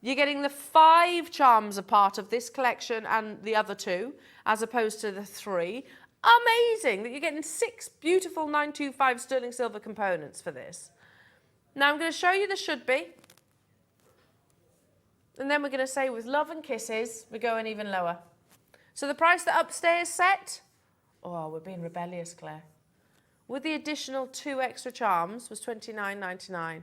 You're getting the 5 charms a part of this collection and the other 2, as opposed to the 3. Amazing that you're getting 6 beautiful 925 sterling silver components for this. Now I'm going to show you the should be. And then we're going to say with love and kisses, we're going even lower. So the price that upstairs set, oh, we're being rebellious, Claire. With the additional 2 extra charms was $29.99.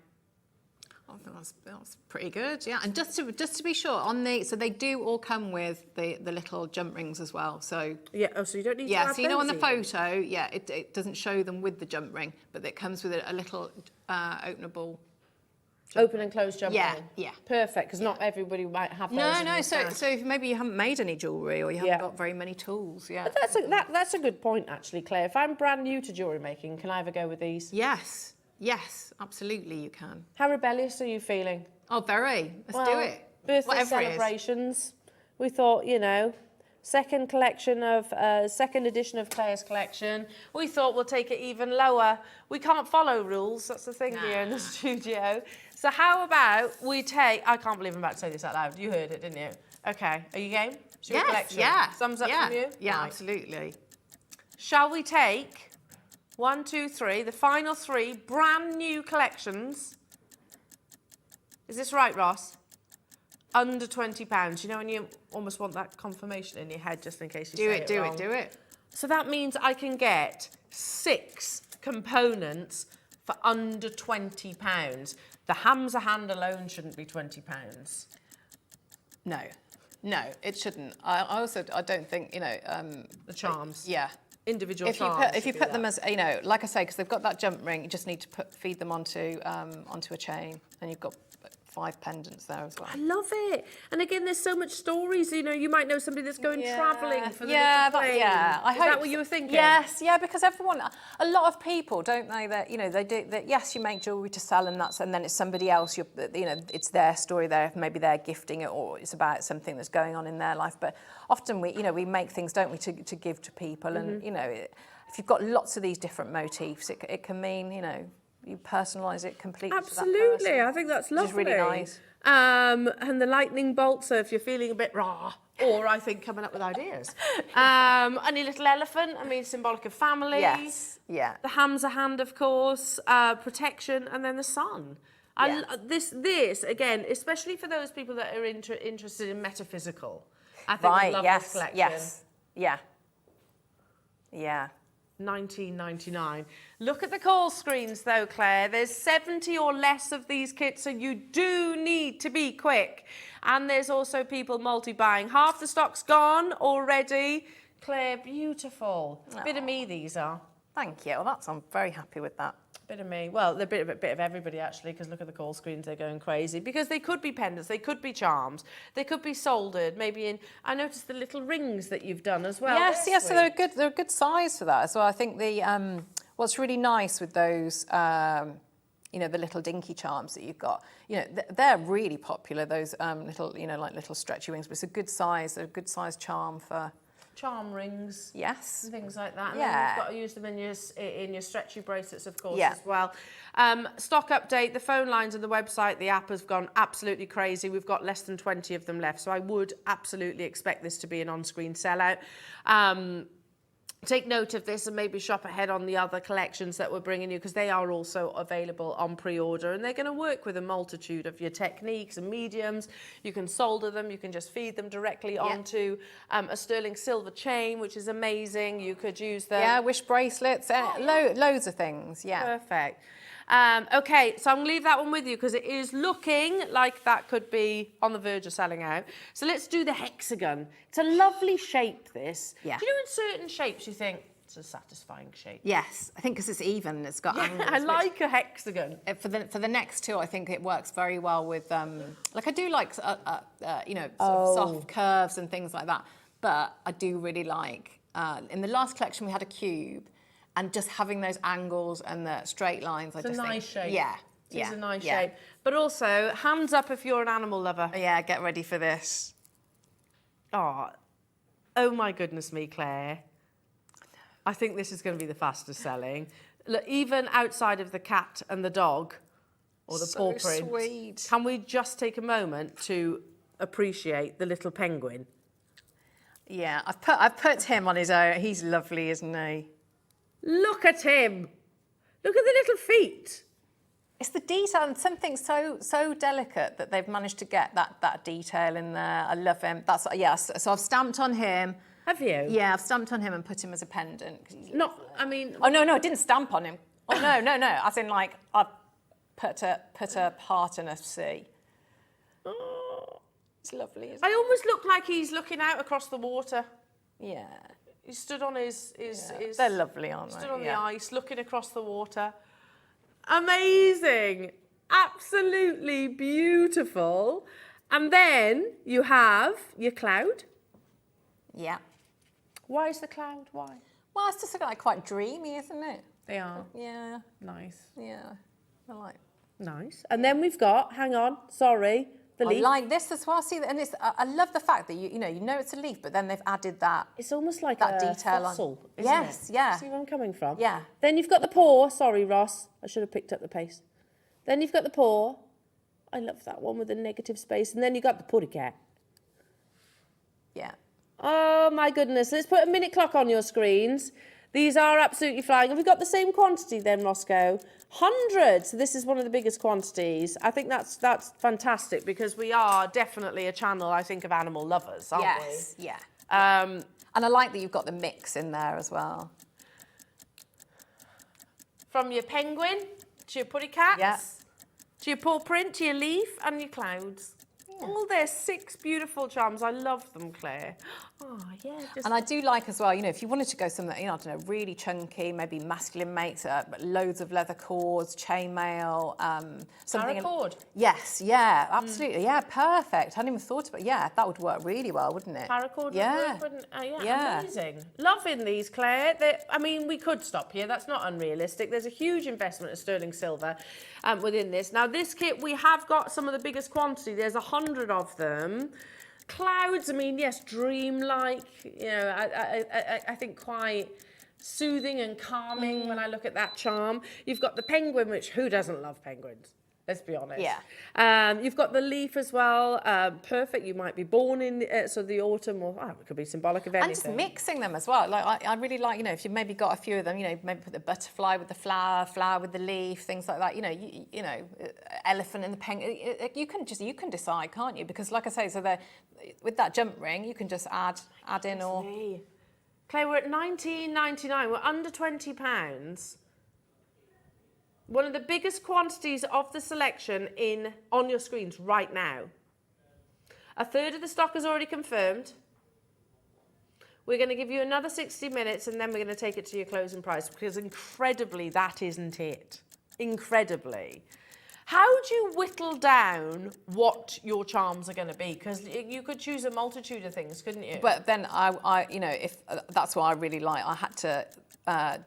I think that's pretty good, yeah. And just to be sure, so they do all come with the little jump rings as well. So yeah, so you don't need to yeah. add So on the those photo, yeah, it doesn't show them with the jump ring, but it comes with a little openable. Open and close jump Yeah, ring. yeah. Perfect, because not everybody might have those. No. So if maybe you haven't made any jewellery or you haven't got very many tools, yeah. But that's a good point, actually, Claire. If I'm brand new to jewellery making, can I ever go with these? Yes, absolutely you can. How rebellious are you feeling? Oh, very. Let's do it. Birthday Whatever it is. celebrations. We thought, second edition of Claire's collection. We thought we'll take it even lower. We can't follow rules. That's the thing here in the studio. So how about we take... I can't believe I'm about to say this out loud. You heard it, didn't you? Okay. Are you game? Should we collection? Yeah. Thumbs up from you? Yeah, Right. absolutely. Shall we take 1, 2, 3, the final 3 brand new collections? Is this right, Ross? Under £20. You know when you almost want that confirmation in your head just in case you say it wrong? Do it. So that means I can get 6 components for under £20. The Hamza hand alone shouldn't be £20. No, it shouldn't. I don't think, The charms. Yeah. Individual If charms. you put them as, like I say, because they've got that jump ring, you just need to feed them onto a chain, and you've got 5 pendants there as well. I love it. And again, there's so much stories. You know, you might know somebody that's going travelling for the yeah, little plane. I Is hope that what you were thinking? Yes, yeah, because everyone, a lot of people, don't they? That you know, they do that. Yes, you make jewellery to sell, and then it's somebody else. You know, it's their story. Maybe they're gifting it, or it's about something that's going on in their life. But often we make things, don't we, to give to people, and you know, if you've got lots of these different motifs, it can mean, you know, you personalise it completely. Absolutely, to that person, I think that's lovely. Which is really nice. And the lightning bolt, so if you're feeling a bit raw, or I think coming up with ideas. And your little elephant, I mean, symbolic of family. Yes, yeah. The ham's a hand, of course, protection, and then the sun. This again, especially for those people that are interested in metaphysical. I think I love this collection. Yes, yeah. 19.99. Look at the call screens though, Claire. There's 70 or less of these kits, so you do need to be quick. And there's also people multi-buying. Half the stock's gone already. Claire, beautiful. Bit of me, these are. Thank you. Well, I'm very happy with that. Bit of me. Well, they're a bit of everybody actually, because look at the call screens, they're going crazy. Because they could be pendants, they could be charms, they could be soldered, maybe in. I noticed the little rings that you've done as well. Yes, so they're a good size for that as well. I think the what's really nice with those you know, the little dinky charms that you've got, you know, they're really popular, those little, you know, like little stretchy rings, but it's a good size charm for charm rings, yes, and things like that. And yeah, then you've got to use them in your stretchy bracelets, of course, yeah, as well. Stock update: the phone lines and the website, the app has gone absolutely crazy. We've got less than 20 of them left, so I would absolutely expect this to be an on-screen sellout. Take note of this and maybe shop ahead on the other collections that we're bringing you, because they are also available on pre-order, and they're going to work with a multitude of your techniques and mediums. You can solder them, you can just feed them directly onto a sterling silver chain, which is amazing. You could use them. Yeah, wish bracelets, loads of things. Yeah. Perfect. Okay, so I'm going to leave that one with you because it is looking like that could be on the verge of selling out. So let's do the hexagon. It's a lovely shape, this. Yeah. Do you know in certain shapes you think it's a satisfying shape? Yes, I think because it's even, it's got angles. I like a hexagon. For the next two, I think it works very well with, like I do like, you know, sort of soft curves and things like that. But I do really like, in the last collection we had a cube, and just having those angles and the straight lines, It's a nice shape. Yeah. It's a nice shape. But also, hands up if you're an animal lover. Yeah, get ready for this. Oh my goodness me, Claire. I think this is going to be the fastest selling. Look, even outside of the cat and the dog, or the paw print. Sweet. Can we just take a moment to appreciate the little penguin? Yeah, I've put him on his own. He's lovely, isn't he? Look at him. Look at the little feet. It's the detail and something so delicate that they've managed to get that detail in there. I love him. So I've stamped on him. Have you? Yeah, I've stamped on him and put him as a pendant. I mean. Oh no, I didn't stamp on him. Oh no. As in, like, I've put a heart and a C. Oh, it's lovely. Isn't it? I almost look like he's looking out across the water. Yeah. He stood on his They're lovely, aren't they? Stood on the ice, looking across the water. Amazing. Absolutely beautiful. And then you have your cloud. Yeah. Why is the cloud? Why? Well, it's just like quite dreamy, isn't it? They are. Yeah. Nice. Yeah. I like. Nice. And then we've got, hang on, sorry, the leaf. I like this as well. See, and I love the fact that you know it's a leaf, but then they've added that. It's almost like that a detail fossil, on. isn't Yes, it? yeah. See where I'm coming from? Yeah. Then you've got the paw. Sorry, Ross. I should have picked up the pace. Then you've got the paw. I love that one with the negative space. And then you've got the putty cat. Yeah. Oh, my goodness. Let's put a minute clock on your screens. These are absolutely flying. Have we got the same quantity then, Roscoe? 100. So this is one of the biggest quantities. I think that's fantastic because we are definitely a channel, I think, of animal lovers, aren't we? Yes, yeah. And I like that you've got the mix in there as well. From your penguin to your putty cats, to your paw print, to your leaf and your clouds. All their 6 beautiful charms. I love them, Claire. Oh, yeah. Just... And I do like as well, you know, if you wanted to go something, you know, I don't know, really chunky, maybe masculine makes, loads of leather cords, chainmail, something. Paracord. Yes, yeah, absolutely, yeah, perfect. I hadn't even thought about it. Yeah, that would work really well, wouldn't it? Paracord Yeah. would work, wouldn't yeah, amazing. Loving these, Claire. I mean, we could stop here. That's not unrealistic. There's a huge investment of sterling silver within this. Now, this kit, we have got some of the biggest quantity. There's 100 of them. Clouds, I mean, yes, dreamlike, you know, I think quite soothing and calming when I look at that charm. You've got the penguin, which who doesn't love penguins? Let's be honest. Yeah. You've got the leaf as well. Perfect. You might be born in sort of the autumn, or it could be symbolic of anything. And just mixing them as well. Like I really like, you know, if you've maybe got a few of them, you know, maybe put the butterfly with the flower, flower with the leaf, things like that. You know, elephant and the penguin. You can decide, can't you? Because like I say, so with that jump ring, you can just add in or. Claire, we're at £19.99. We're under £20. One of the biggest quantities of the selection on your screens right now. A third of the stock is already confirmed. We're going to give you another 60 minutes and then we're going to take it to your closing price because incredibly, that isn't it. Incredibly. How do you whittle down what your charms are going to be? Because you could choose a multitude of things, couldn't you? But then I you know, if that's what I really like, I had to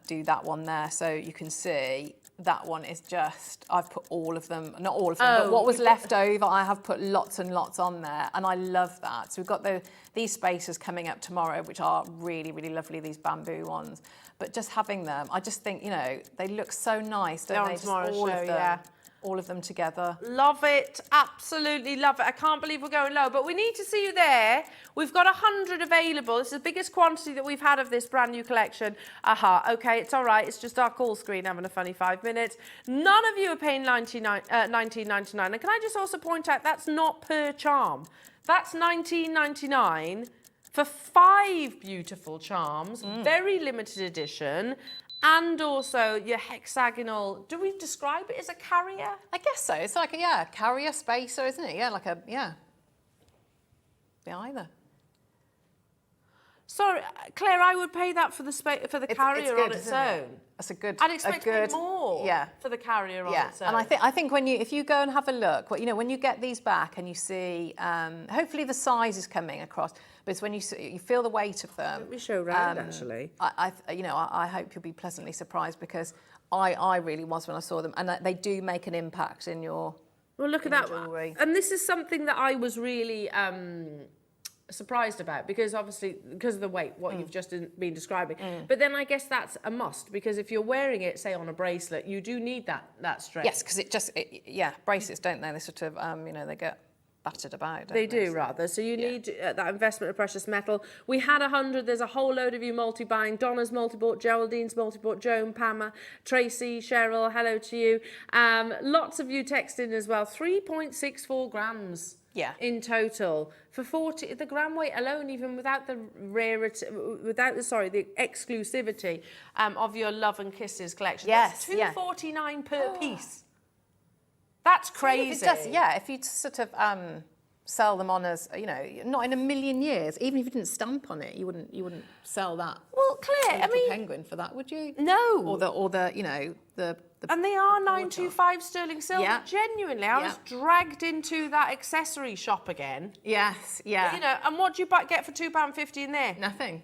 do that one there so you can see. That one is just, I've put all of them, not all of them, but what was left over, I have put lots and lots on there, and I love that. So we've got these spaces coming up tomorrow, which are really, really lovely, these bamboo ones. But just having them, I just think, you know, they look so nice, don't they? Just all of them together. Love it, absolutely love it. I can't believe we're going low, but we need to see you there. We've got 100 available. This is the biggest quantity that we've had of this brand new collection. Okay, it's all right. It's just our call screen having a funny 5 minutes. None of you are paying $19.99. And can I just also point out, that's not per charm. That's $19.99 for 5 beautiful charms, very limited edition. And also your hexagonal, do we describe it as a carrier? I guess so. It's like a, carrier spacer, isn't it? Yeah, like a, Be either. Sorry, Claire, I would pay that for the carrier good, on its own. That's a good. I'd expect to pay more for the carrier on its own. And I think if you go and have a look, when you get these back and you see, hopefully the size is coming across, but it's when you feel the weight of them. Let me show round actually. I hope you'll be pleasantly surprised because I really was when I saw them, and they do make an impact in your. Well, look at that. Jewellery. And this is something that I was really surprised about because obviously because of the weight, what you've just been describing. But then I guess that's a must because if you're wearing it, say on a bracelet, you do need that strength. Yes, because bracelets don't they? They sort of they get battered about. They do rather. So you need that investment of precious metal. We had 100. There's a whole load of you multi-buying. Donna's multi-bought, Geraldine's multi-bought, Joan, Pama, Tracy, Cheryl, hello to you. Lots of you texting as well. 3.64 grams. Yeah. In total for 40, the gram weight alone, even without the rarity, the exclusivity of your Love and Kisses collection. Yes, that's $2.49 per piece. That's crazy. If you sort of sell them on as not in a million years, even if you didn't stamp on it, you wouldn't sell that. Well, Claire, penguin for that, would you? No. Or the and they are 925 sterling silver. Yeah. Genuinely, I was dragged into that accessory shop again. Yes, yeah. And what do you get for £2.50 in there? Nothing.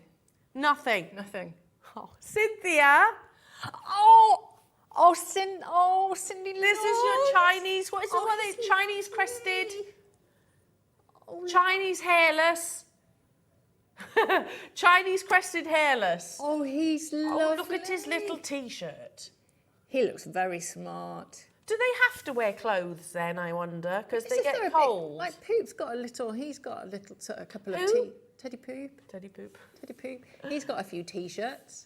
Oh, Cynthia. Cindy. This is your Chinese. What is it? What are they? Chinese crested. Chinese hairless. Chinese crested hairless. Oh, he's lovely. Oh, look at his little T-shirt. He looks very smart. Do they have to wear clothes then, I wonder? Because they get cold. Like Poop's got a little, a couple of Teddy Poop. Teddy Poop. He's got a few T-shirts.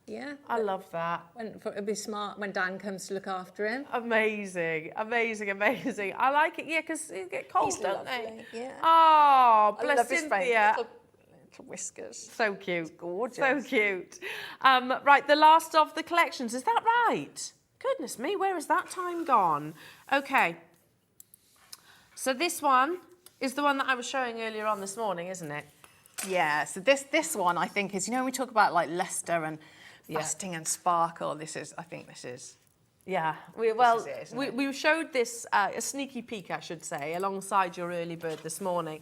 Yeah. I love that. It'd be smart when Dan comes to look after him. Amazing. I like it, because they get cold, don't they? Yeah. Oh, bless Cynthia. Little whiskers. So cute. It's gorgeous. So cute. Right, the last of the collections. Is that right? Goodness me, where has that time gone? Okay. So this one is the one that I was showing earlier on this morning, isn't it? Yeah, so this one I think is, you know, when we talk about like luster and fasting and sparkle, I think this is. Yeah, we showed this, a sneaky peek, I should say, alongside your early bird this morning,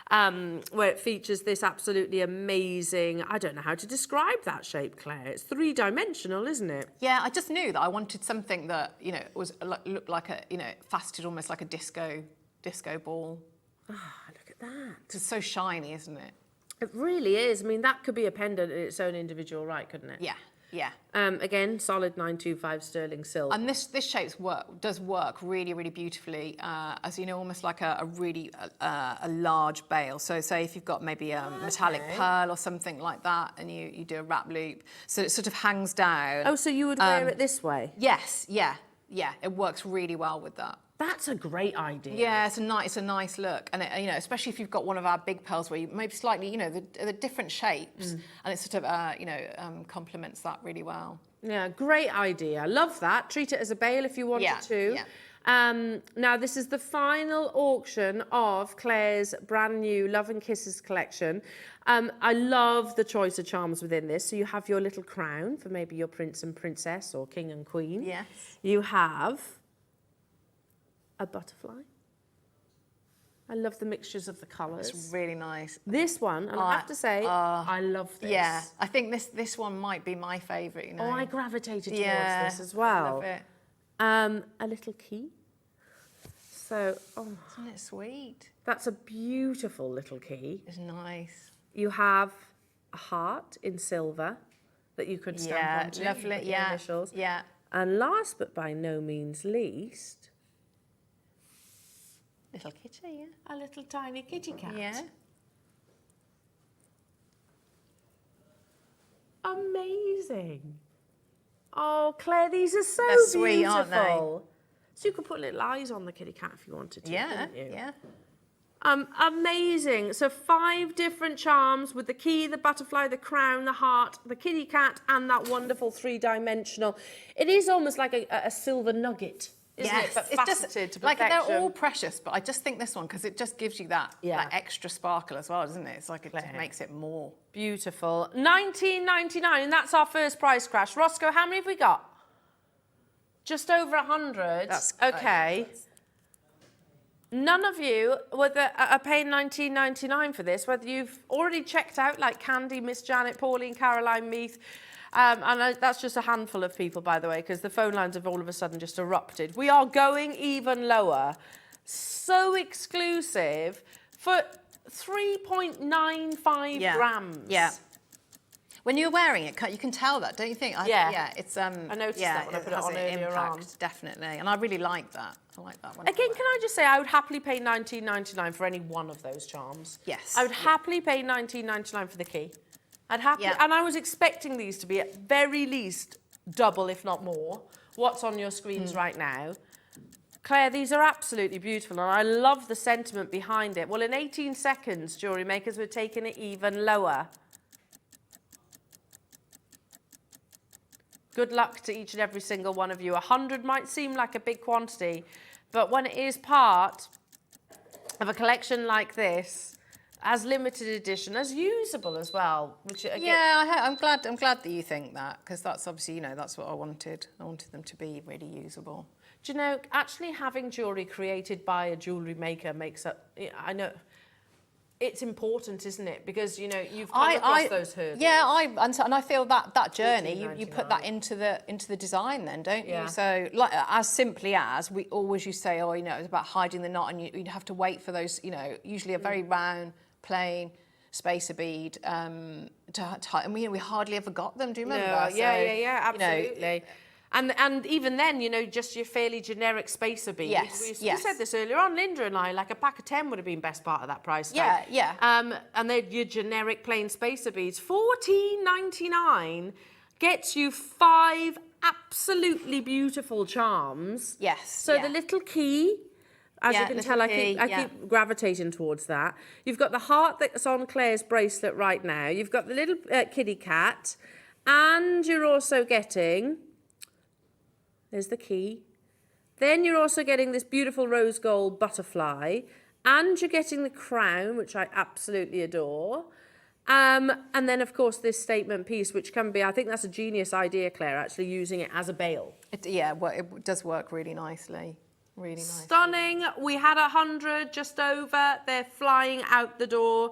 where it features this absolutely amazing, I don't know how to describe that shape, Claire. It's three-dimensional, isn't it? Yeah, I just knew that I wanted something that, you know, looked like a, you know, faceted almost like a disco ball. Ah, look at that. It's so shiny, isn't it? It really is. I mean, that could be a pendant in its own individual right, couldn't it? Yeah, yeah. Again, solid 925 sterling silk. And this shape does work really, really beautifully, as you know, almost like a really large bail. So say if you've got maybe a metallic pearl or something like that, and you do a wrap loop, so it sort of hangs down. Oh, so you would wear it this way? Yes, yeah, it works really well with that. That's a great idea. Yeah, it's a nice look, and you know, especially if you've got one of our big pearls where you maybe slightly, you know, the different shapes, and it sort of, you know, complements that really well. Yeah, great idea. Love that. Treat it as a bail if you wanted to. Yeah. Now, this is the final auction of Claire's brand new Love and Kisses collection. I love the choice of charms within this. So you have your little crown for maybe your prince and princess or king and queen. Yes. You have a butterfly. I love the mixtures of the colours. It's really nice. This one, and I have to say, I love this. Yeah, I think this one might be my favourite, you know. Oh, I gravitated towards this as well. I love it. A little key. So, Isn't it sweet? that's a beautiful little key. It's nice. You have a heart in silver that you could stamp onto. Lovely. Put your initials. Yeah. And last but by no means least, Little kitty, yeah. a little tiny kitty cat. Yeah. Amazing. Oh, Claire, these are so They're sweet, beautiful. aren't they? So you could put little eyes on the kitty cat if you wanted to. Yeah, couldn't you? yeah. Amazing. So 5 different charms with the key, the butterfly, the crown, the heart, the kitty cat, and that wonderful 3-dimensional. It is almost like a silver nugget, isn't it? But it's faceted to like perfection. they're all precious, but I just think this one, because it just gives you that extra sparkle as well, doesn't it? It's like it just makes it more. Beautiful. $19.99, and that's our first price crash. Roscoe, how many have we got? Just over 100. That's okay. None of you are paying $19.99 for this, whether you've already checked out like Candy, Miss Janet, Pauline, Caroline, Meath. That's just a handful of people, by the way, because the phone lines have all of a sudden just erupted. We are going even lower. So exclusive for 3.95 grams. Yeah. When you're wearing it, you can tell that, don't you think? Yeah. It's I noticed that when I put it on earlier impact, on. Definitely, and I really like that. I like that one. Again, can I just say I would happily pay $19.99 for any one of those charms. Yes. I would happily pay $19.99 for the key. I'd happily, Yeah. and I was expecting these to be at very least double, if not more, what's on your screens right now. Claire, these are absolutely beautiful, and I love the sentiment behind it. Well, in 18 seconds, Jewellery Makers, we're taking it even lower. Good luck to each and every single one of you. 100 might seem like a big quantity, but when it is part of a collection like this, as limited edition, as usable as well. Which again, yeah, I'm glad that you think that, because that's obviously, you know, that's what I wanted. I wanted them to be really usable. do you know, actually having jewellery created by a jewellery maker makes up, I know, it's important, isn't it? Because, you know, you've come across those hurdles. Yeah, and I feel that journey, you put that into the design then, don't you? Yeah. So, like, as simply as we always used to say, oh, you know, it's about hiding the knot, and you'd have to wait for those, you know, usually a very round, plain spacer bead and we hardly ever got them, do you remember? No, so, yeah, absolutely. You know, and even then, you know, just your fairly generic spacer beads. Yes, We said this earlier on, Linda and I, like a pack of 10 would have been best part of that price tag. Yeah. And they're your generic plain spacer beads. $14.99 gets you 5 absolutely beautiful charms. Yes. So the little key, as you can tell, I keep gravitating towards that. You've got the heart that's on Claire's bracelet right now. You've got the little kitty cat, and you're also getting, there's the key. Then you're also getting this beautiful rose gold butterfly, and you're getting the crown, which I absolutely adore. And then, of course, this statement piece, which can be, I think that's a genius idea, Claire, actually using it as a bail. Well, it does work really nicely. Really nice. Stunning. We had 100 just over. They're flying out the door.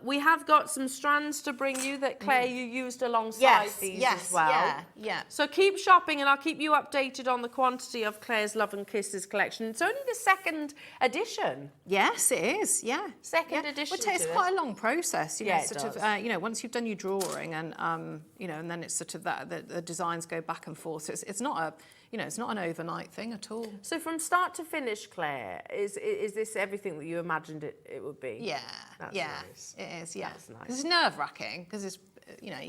We have got some strands to bring you that, Claire, you used alongside these as well. Yeah. So keep shopping and I'll keep you updated on the quantity of Claire's Love and Kisses collection. It's only the second edition. Yes, it is. Yeah. Second edition. Well, it's quite a long process, you know, Yeah, it sort does. of, you know, once you've done your drawing and, you know, and then it's sort of that, the designs go back and forth. So it's not a, you know, it's not an overnight thing at all. So from start to finish, Claire, is this everything that you imagined it would be? Yeah. That's nice. It is, yeah. That's nice. It's nerve-wracking because it's, you know,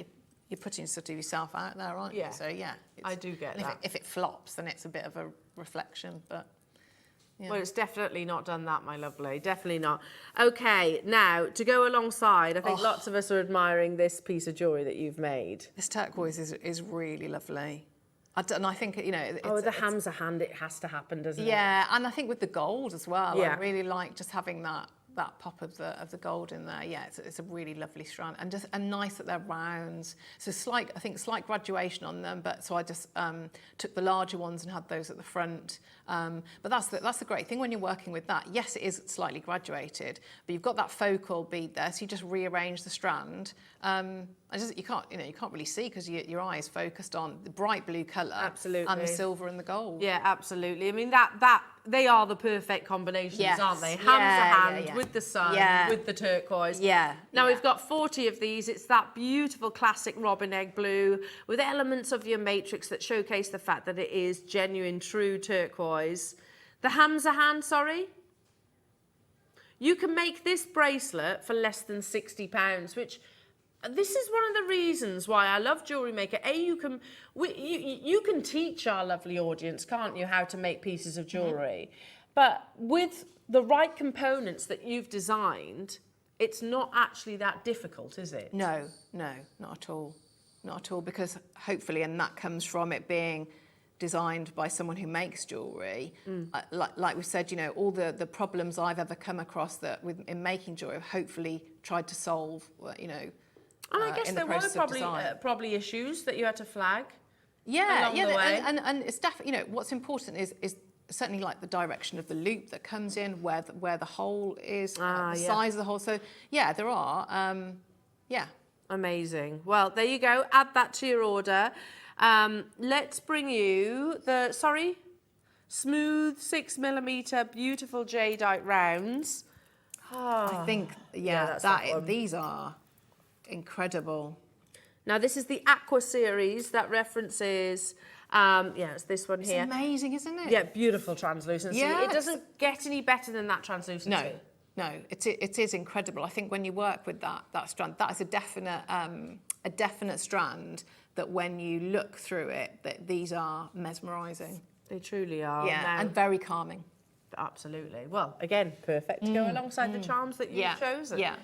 you're putting sort of yourself out there, aren't Yeah. you? So, yeah. I do get and that. If it flops, then it's a bit of a reflection, but... Yeah. Well, it's definitely not done that, my lovely. Definitely not. Okay, now, to go alongside, I think lots of us are admiring this piece of jewellery that you've made. This turquoise is really lovely. And I think, you know... The ham's a hand, it has to happen, doesn't it? Yeah, and I think with the gold as well. Yeah. I really like just having that pop of the gold in there. Yeah, it's a really lovely strand, and nice that they're rounds. So slight graduation on them, but so I just took the larger ones and had those at the front. But that's the great thing when you're working with that. Yes, it is slightly graduated, but you've got that focal bead there, so you just rearrange the strand. You can't really see because your eye is focused on the bright blue colour, Absolutely. and the silver and the gold. Yeah, absolutely. I mean, that they are the perfect combinations, Yes. aren't they? Hands Yeah, a hand yeah. with the sun, Yeah. with the turquoise. Yeah, Now yeah. we've got 40 of these. It's that beautiful classic robin egg blue with elements of your matrix that showcase the fact that it is genuine, true turquoise. The ham's a hand, sorry. You can make this bracelet for less than £60, which... This is one of the reasons why I love Jewellery Maker. You can teach our lovely audience, can't you, how to make pieces of jewellery. But with the right components that you've designed, it's not actually that difficult, is it? No, not at all. Not at all, because hopefully, and that comes from it being designed by someone who makes jewellery. Like we said, you know, all the problems I've ever come across in making jewellery, I've hopefully tried to solve, you know, And I guess in the there were process of design. probably issues that you had to flag. Yeah, along the way. and it's definitely, you know, what's important is certainly like the direction of the loop that comes in, where the hole is, the size of the hole. So yeah, there are, Amazing. Well, there you go. Add that to your order. Let's bring you the, smooth 6mm beautiful jadeite rounds. I think, that's that one. these are incredible. Now, this is the Aqua series that references, it's this one here. It's amazing, isn't it? Yeah, beautiful translucency. Yeah, It doesn't get any better than that translucency. No, it is incredible. I think when you work with that strand, that is a definite strand that when you look through it, that these are mesmerising. They truly are. Yeah, Now, and very calming. absolutely. Well, again, perfect to go alongside the charms that you've chosen. Yeah.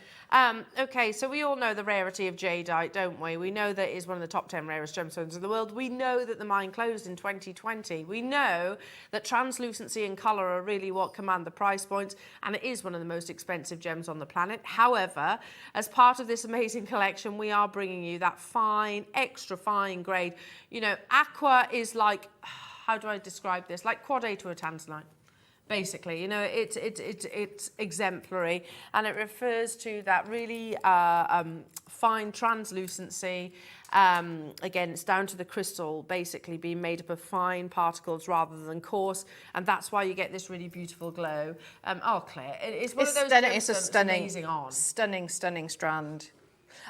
Okay, so we all know the rarity of jadeite, don't we? We know that it is one of the top 10 rarest gemstones in the world. We know that the mine closed in 2020. We know that translucency and colour are really what command the price points, and it is one of the most expensive gems on the planet. However, as part of this amazing collection, we are bringing you that fine, extra fine grade. You know, aqua is like, how do I describe this? Like quad A to a tanzanite. Basically, you know, it's exemplary, and it refers to that really fine translucency. Again, it's down to the crystal basically being made up of fine particles rather than coarse, and that's why you get this really beautiful glow. Claire, it's one of those stunning. gemstones It's a that's stunning, amazing on. stunning strand,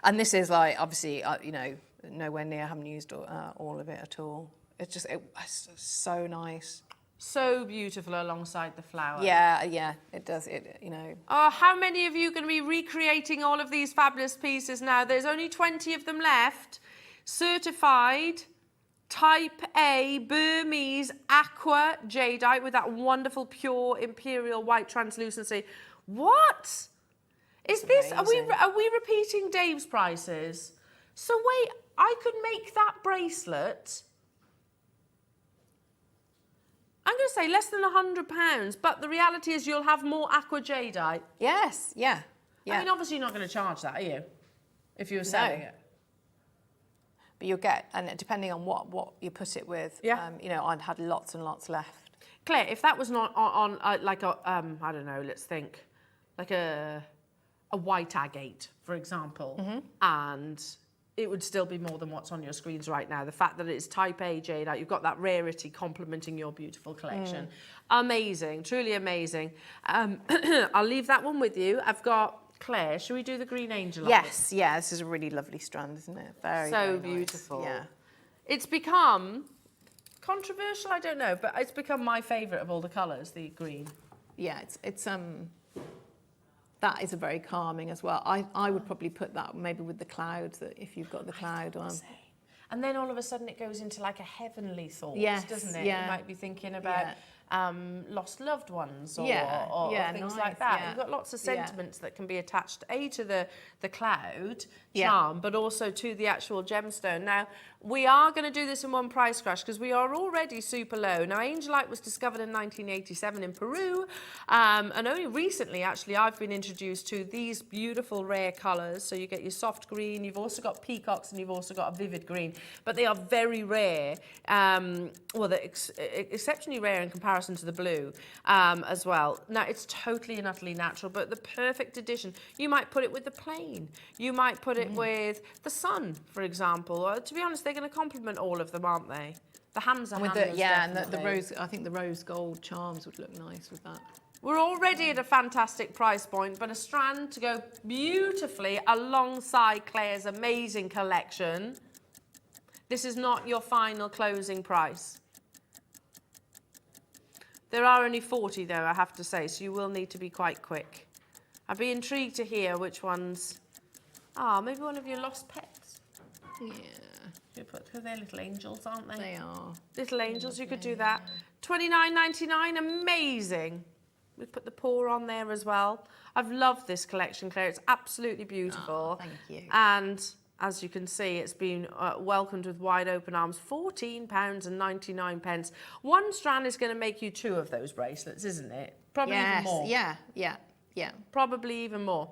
and this is like obviously, you know, nowhere near. I haven't used all of it at all. It's so nice. So beautiful alongside the flower. Yeah, it does. You know. Oh, how many of you are going to be recreating all of these fabulous pieces now? There's only 20 of them left. Certified Type A Burmese Aqua Jadeite with that wonderful pure imperial white translucency. What? Is this, are we repeating Dave's prices? So wait, I could make that bracelet I'm going to say less than £100, but the reality is you'll have more aqua jadeite. Yes, yeah. I mean, obviously you're not going to charge that, are you? If you were selling it. But you'll get, and depending on what you put it with, you know, I'd had lots and lots left. Claire, if that was not on like a, I don't know, let's think, like a white agate, for example, and it would still be more than what's on your screens right now. The fact that it's type A jadeite, you've got that rarity complementing your beautiful collection. Amazing, truly amazing. I'll leave that one with you. I've got Claire, should we do the green angel? Yes, yeah, this is a really lovely strand, isn't it? Very, so very nice. beautiful. Yeah. It's become controversial, I don't know, but it's become my favourite of all the colours, the green. Yeah, it's that is a very calming as well. I would probably put that maybe with the clouds, that if you've got the cloud on. And then all of a sudden it goes into like a heavenly thought, doesn't it? Yeah. You might be thinking about lost loved ones or things like that. You've got lots of sentiments that can be attached, to the cloud charm, but also to the actual gemstone. Now, we are going to do this in one price crash because we are already super low. Now, Angelite was discovered in 1987 in Peru, and only recently, actually, I've been introduced to these beautiful rare colours. So you get your soft green, you've also got peacocks, and you've also got a vivid green, but they are very rare. Well, they're exceptionally rare in comparison to the blue as well. Now, it's totally and utterly natural, but the perfect addition. You might put it with the plain. You might put it with the sun, for example. Or, to be honest, they're going to complement all of them, aren't they? The hands are with hammers, and the rose. I think the rose gold charms would look nice with that. We're already at a fantastic price point, but a strand to go beautifully alongside Claire's amazing collection. This is not your final closing price. There are only 40 though, I have to say, so you will need to be quite quick. I'd be intrigued to hear which ones. Maybe one of your lost pets. Yeah. Because they're little angels, aren't they? They are. Little angels, you could do that. $29.99, amazing. We've put the paw on there as well. I've loved this collection, Claire. It's absolutely beautiful. Thank you. And as you can see, it's been welcomed with wide open arms. £14.99. One strand is going to make you 2 of those bracelets, isn't it? Probably even more. Yeah. Probably even more.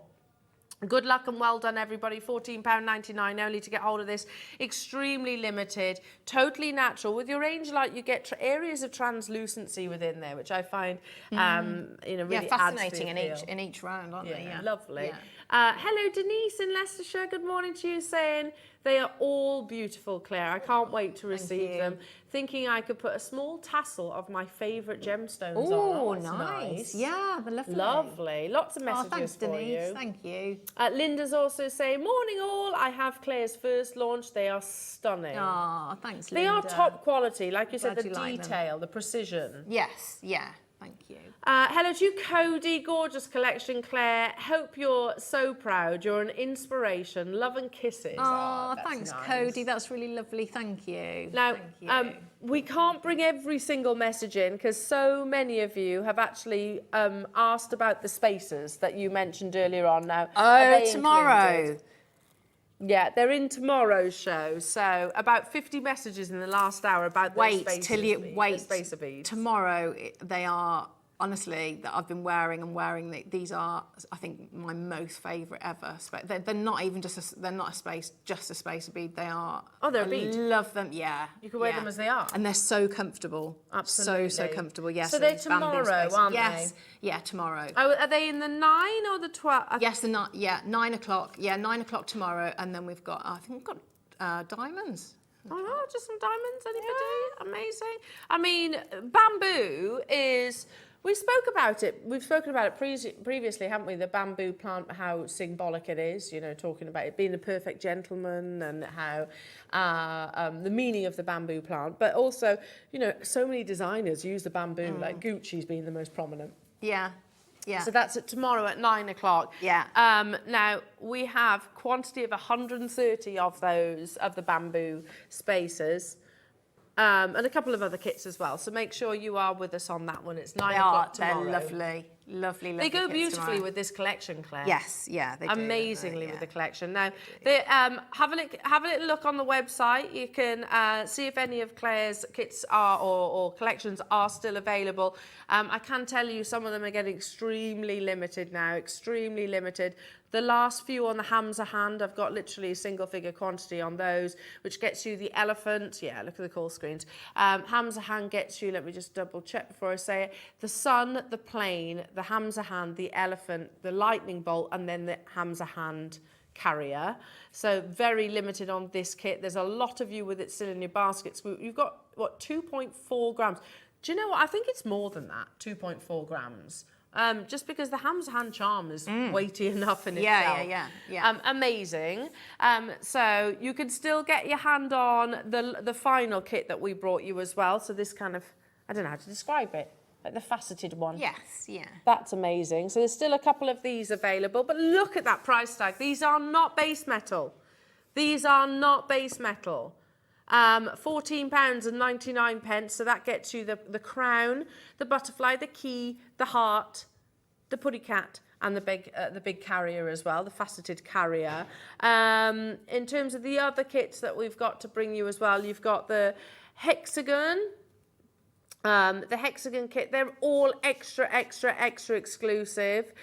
Good luck and well done, everybody. £14.99 only to get hold of this. Extremely limited, totally natural. With your Angelite, you get areas of translucency within there, which I find, really fascinating adds to in each round, aren't they? Yeah, lovely. Hello, Denise in Leicestershire. Good morning to you, saying they are all beautiful, Claire. I can't wait to receive them. Thinking I could put a small tassel of my favourite gemstones on. Oh, nice. Yeah, the lovely. Lovely. Lots of messages thanks, for Denise. you. Thank you. Linda's also saying, morning all. I have Claire's first launch. They are stunning. Oh, thanks, They Linda. are top quality. Like you said, Glad the you like them. detail, the precision. Yes, yeah. Thank you. Hello to you, Cody. Gorgeous collection, Claire. Hope you're so proud. You're an inspiration. Love and kisses. Oh, that's thanks, nice. Cody. That's really lovely. Thank you. Now, Thank you. we can't bring every single message in because so many of you have actually asked about the spaces that you mentioned earlier on. Now, are they tomorrow. included? Yeah, they're in tomorrow's show. So about 50 messages in the last hour about those spaces. The spacer beads. Tomorrow they are, honestly, that I've been wearing and wearing. These are, I think, my most favourite ever. They're not even just they're not just a spacer bead. They are. Oh, they're a I bead. Love them. Yeah. You can wear them as they are. And they're so comfortable. Absolutely. So comfortable. Yes. So they're tomorrow, aren't yes. they? Yeah, tomorrow. Oh, are they in the 9 or the 12? Yes, 9 o'clock. Yeah, 9 o'clock tomorrow, and then we've got. I think we've got diamonds. Oh, just some diamonds. Anybody? Yeah. Amazing. I mean, bamboo is. We've spoken about it previously, haven't we? The bamboo plant, how symbolic it is, talking about it being the perfect gentleman and how the meaning of the bamboo plant. But also, so many designers use the bamboo, like Gucci's being the most prominent. Yeah. Yeah. So that's tomorrow at 9 o'clock. Yeah. Now, we have quantity of 130 of those, of the bamboo spacers. And a couple of other kits as well. So make sure you are with us on that one. It's 9 o'clock tomorrow. They're lovely. Lovely, lovely. They go kits beautifully tomorrow. with this collection, Claire. Yes, yeah, they do. Amazingly Yeah. with the collection. Now, they, have a little look on the website. You can see if any of Claire's kits are or collections are still available. I can tell you some of them are getting extremely limited now, extremely limited. The last few on the Hamza hand, I've got literally a single figure quantity on those, which gets you the elephant. Yeah, look at the call screens. Hamza hand gets you, let me just double check before I say it, the sun, the plane, the Hamza hand, the elephant, the lightning bolt, and then the Hamza hand carrier. So very limited on this kit. There's a lot of you with it still in your baskets. You've got, what, 2.4 grams. Do you know what? I think it's more than that, 2.4 grams. Just because the Hamza hand charm is weighty enough in itself. Yeah. Amazing. So you can still get your hand on the final kit that we brought you as well. So this kind of, I don't know how to describe it, like the faceted one. Yes, yeah. That's amazing. So there's still a couple of these available, but look at that price tag. These are not base metal. These are not base metal. £14.99, so that gets you the crown, the butterfly, the key, the heart, the putty cat, and the big carrier as well, the faceted carrier. In terms of the other kits that we've got to bring you as well, you've got the hexagon. The hexagon kit, they're all extra exclusive.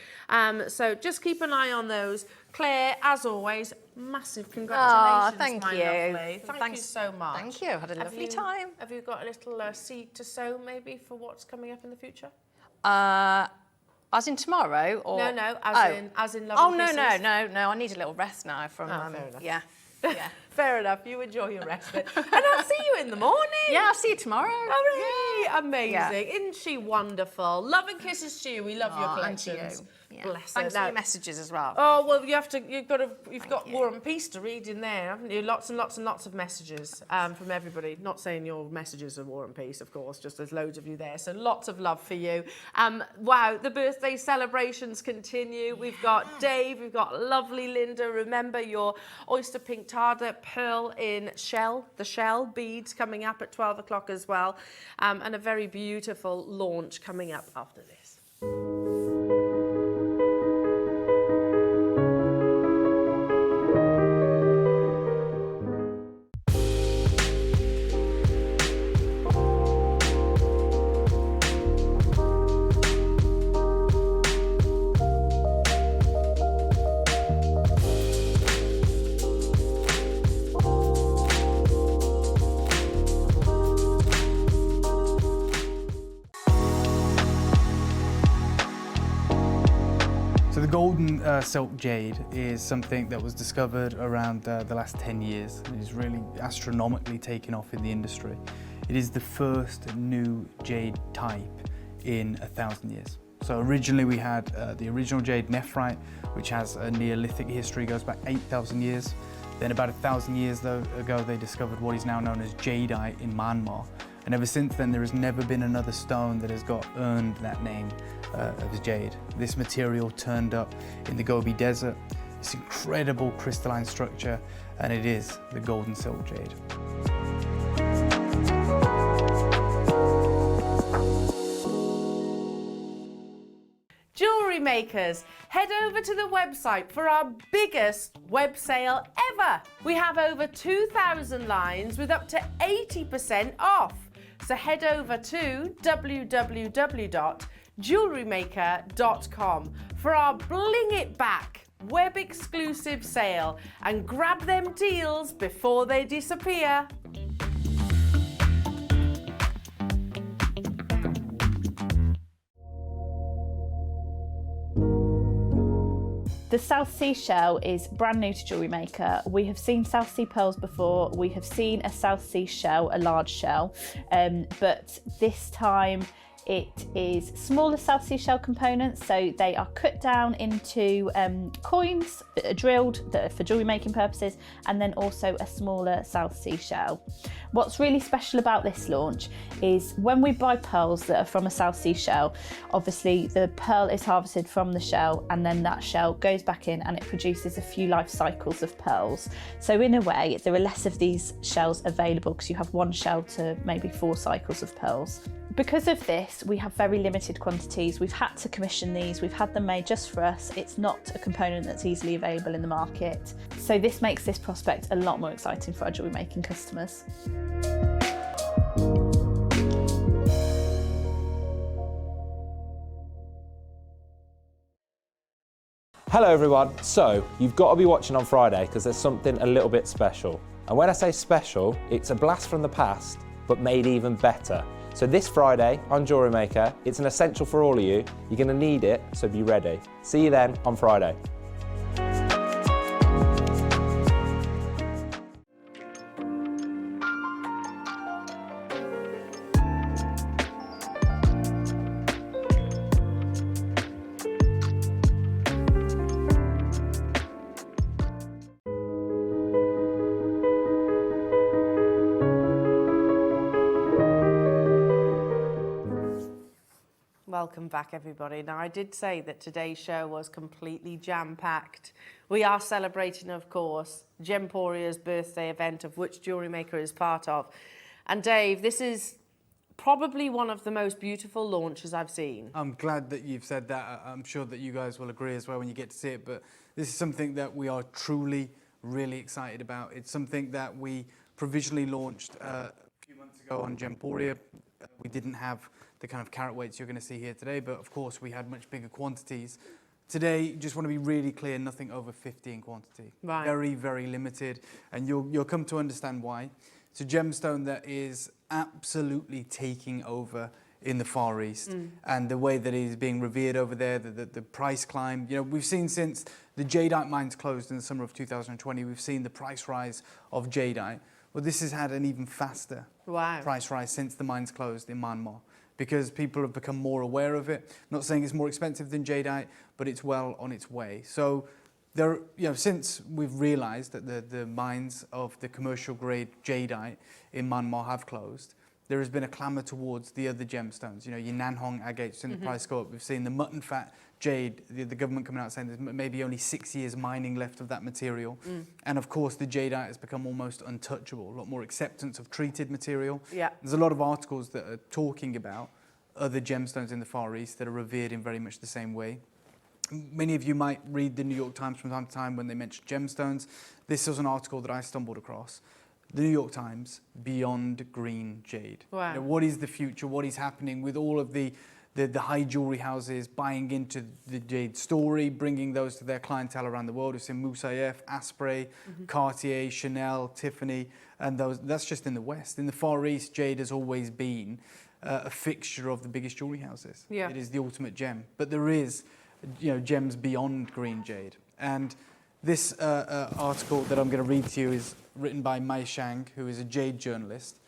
So just keep an eye on those. Claire, as always, massive congratulations, thank my you. lovely. Thank you Thanks. so much. Thank you. Had a lovely time. Have you got a little seed to sow maybe for what's coming up in the future? As in tomorrow, or No, as in love Oh and no, kisses? no! I need a little rest now from. fair enough. Yeah. Fair enough. You enjoy your rest, and I'll see you in the morning. Yeah, I'll see you tomorrow. Hooray! Amazing. Yeah. Isn't she wonderful? Love and kisses to you. We love your And to you. collections. Yeah. Bless Thanks her. for Now- your messages as well. Oh, well, you've got War and Peace to read in there, haven't you? Lots and lots and lots of messages from everybody. Not saying your messages are War and Peace, of course, just there's loads of you there. So lots of love for you. Wow, the birthday celebrations continue. We've got Dave, we've got lovely Linda. Remember your oyster pink tarda pearl in shell, the shell beads coming up at 12 o'clock as well. And a very beautiful launch coming up after this. So the Golden Silk Jade is something that was discovered around the last 10 years. It is really astronomically taken off in the industry. It is the first new jade type in 1,000 years. So originally we had the original jade nephrite, which has a Neolithic history, goes back 8,000 years. Then about 1,000 years ago they discovered what is now known as Jadeite in Myanmar. And ever since then there has never been another stone that has earned that name of jade. This material turned up in the Gobi Desert, this incredible crystalline structure, and it is the Golden Silk Jade. Jewellery makers, head over to the website for our biggest web sale ever. We have over 2,000 lines with up to 80% off. So head over to www.JewelleryMaker.com for our Bling It Back web exclusive sale and grab them deals before they disappear. The South Sea shell is brand new to Jewellery Maker. We have seen South Sea pearls before. We have seen a South Sea shell, a large shell, but this time it is smaller South Sea shell components. So they are cut down into coins that are drilled that are for jewellery making purposes, and then also a smaller South Sea shell. What's really special about this launch is when we buy pearls that are from a South Sea shell, obviously the pearl is harvested from the shell and then that shell goes back in and it produces a few life cycles of pearls. So in a way, there are less of these shells available because you have one shell to maybe 4 cycles of pearls. Because of this, we have very limited quantities. We've had to commission these, we've had them made just for us. It's not a component that's easily available in the market. So this makes this prospect a lot more exciting for our jewellery making customers. Hello everyone. So you've got to be watching on Friday because there's something a little bit special. And when I say special, it's a blast from the past, but made even better. So this Friday on Jewellery Maker, it's an essential for all of you. You're going to need it, so be ready. See you then on Friday. Welcome back, everybody. Now, I did say that today's show was completely jam-packed. We are celebrating, of course, Gemporia's birthday event, of which Jewellery Maker is part of. And Dave, this is probably one of the most beautiful launches I've seen. I'm glad that you've said that. I'm sure that you guys will agree as well when you get to see it, but this is something that we are truly, really excited about. It's something that we provisionally launched a few months ago on Gemporia. We didn't have the kind of carat weights you're going to see here today, but of course we had much bigger quantities. Today, just want to be really clear, nothing over 50 in quantity. Right. Very, very limited, and you'll come to understand why. It's a gemstone that is absolutely taking over in the Far East, and the way that it is being revered over there, the price climb. You know, we've seen since the Jadeite mines closed in the summer of 2020, we've seen the price rise of Jadeite. Well, this has had an even faster price rise since the mines closed in Myanmar, because people have become more aware of it. Not saying it's more expensive than Jadeite, but it's well on its way. So there, you know, since we've realized that the mines of the commercial grade Jadeite in Myanmar have closed, there has been a clamour towards the other gemstones. You know, your Nanhong agates, seen the price go up. We've seen the mutton fat jade, the government coming out saying there's maybe only 6 years mining left of that material. And of course, the Jadeite has become almost untouchable, a lot more acceptance of treated material. Yeah. There's a lot of articles that are talking about other gemstones in the Far East that are revered in very much the same way. Many of you might read the New York Times from time to time when they mention gemstones. This was an article that I stumbled across. The New York Times, Beyond Green Jade. Wow. You know, what is the future? What is happening with all of the high jewelry houses buying into the jade story, bringing those to their clientele around the world? We've seen Moussaieff, Asprey, Cartier, Chanel, Tiffany, and that's just in the West. In the Far East, jade has always been a fixture of the biggest jewelry houses. Yeah. It is the ultimate gem. But there is, you know, gems beyond green jade. And this article that I'm going to read to you is written by Mai Shang, who is a jade journalist.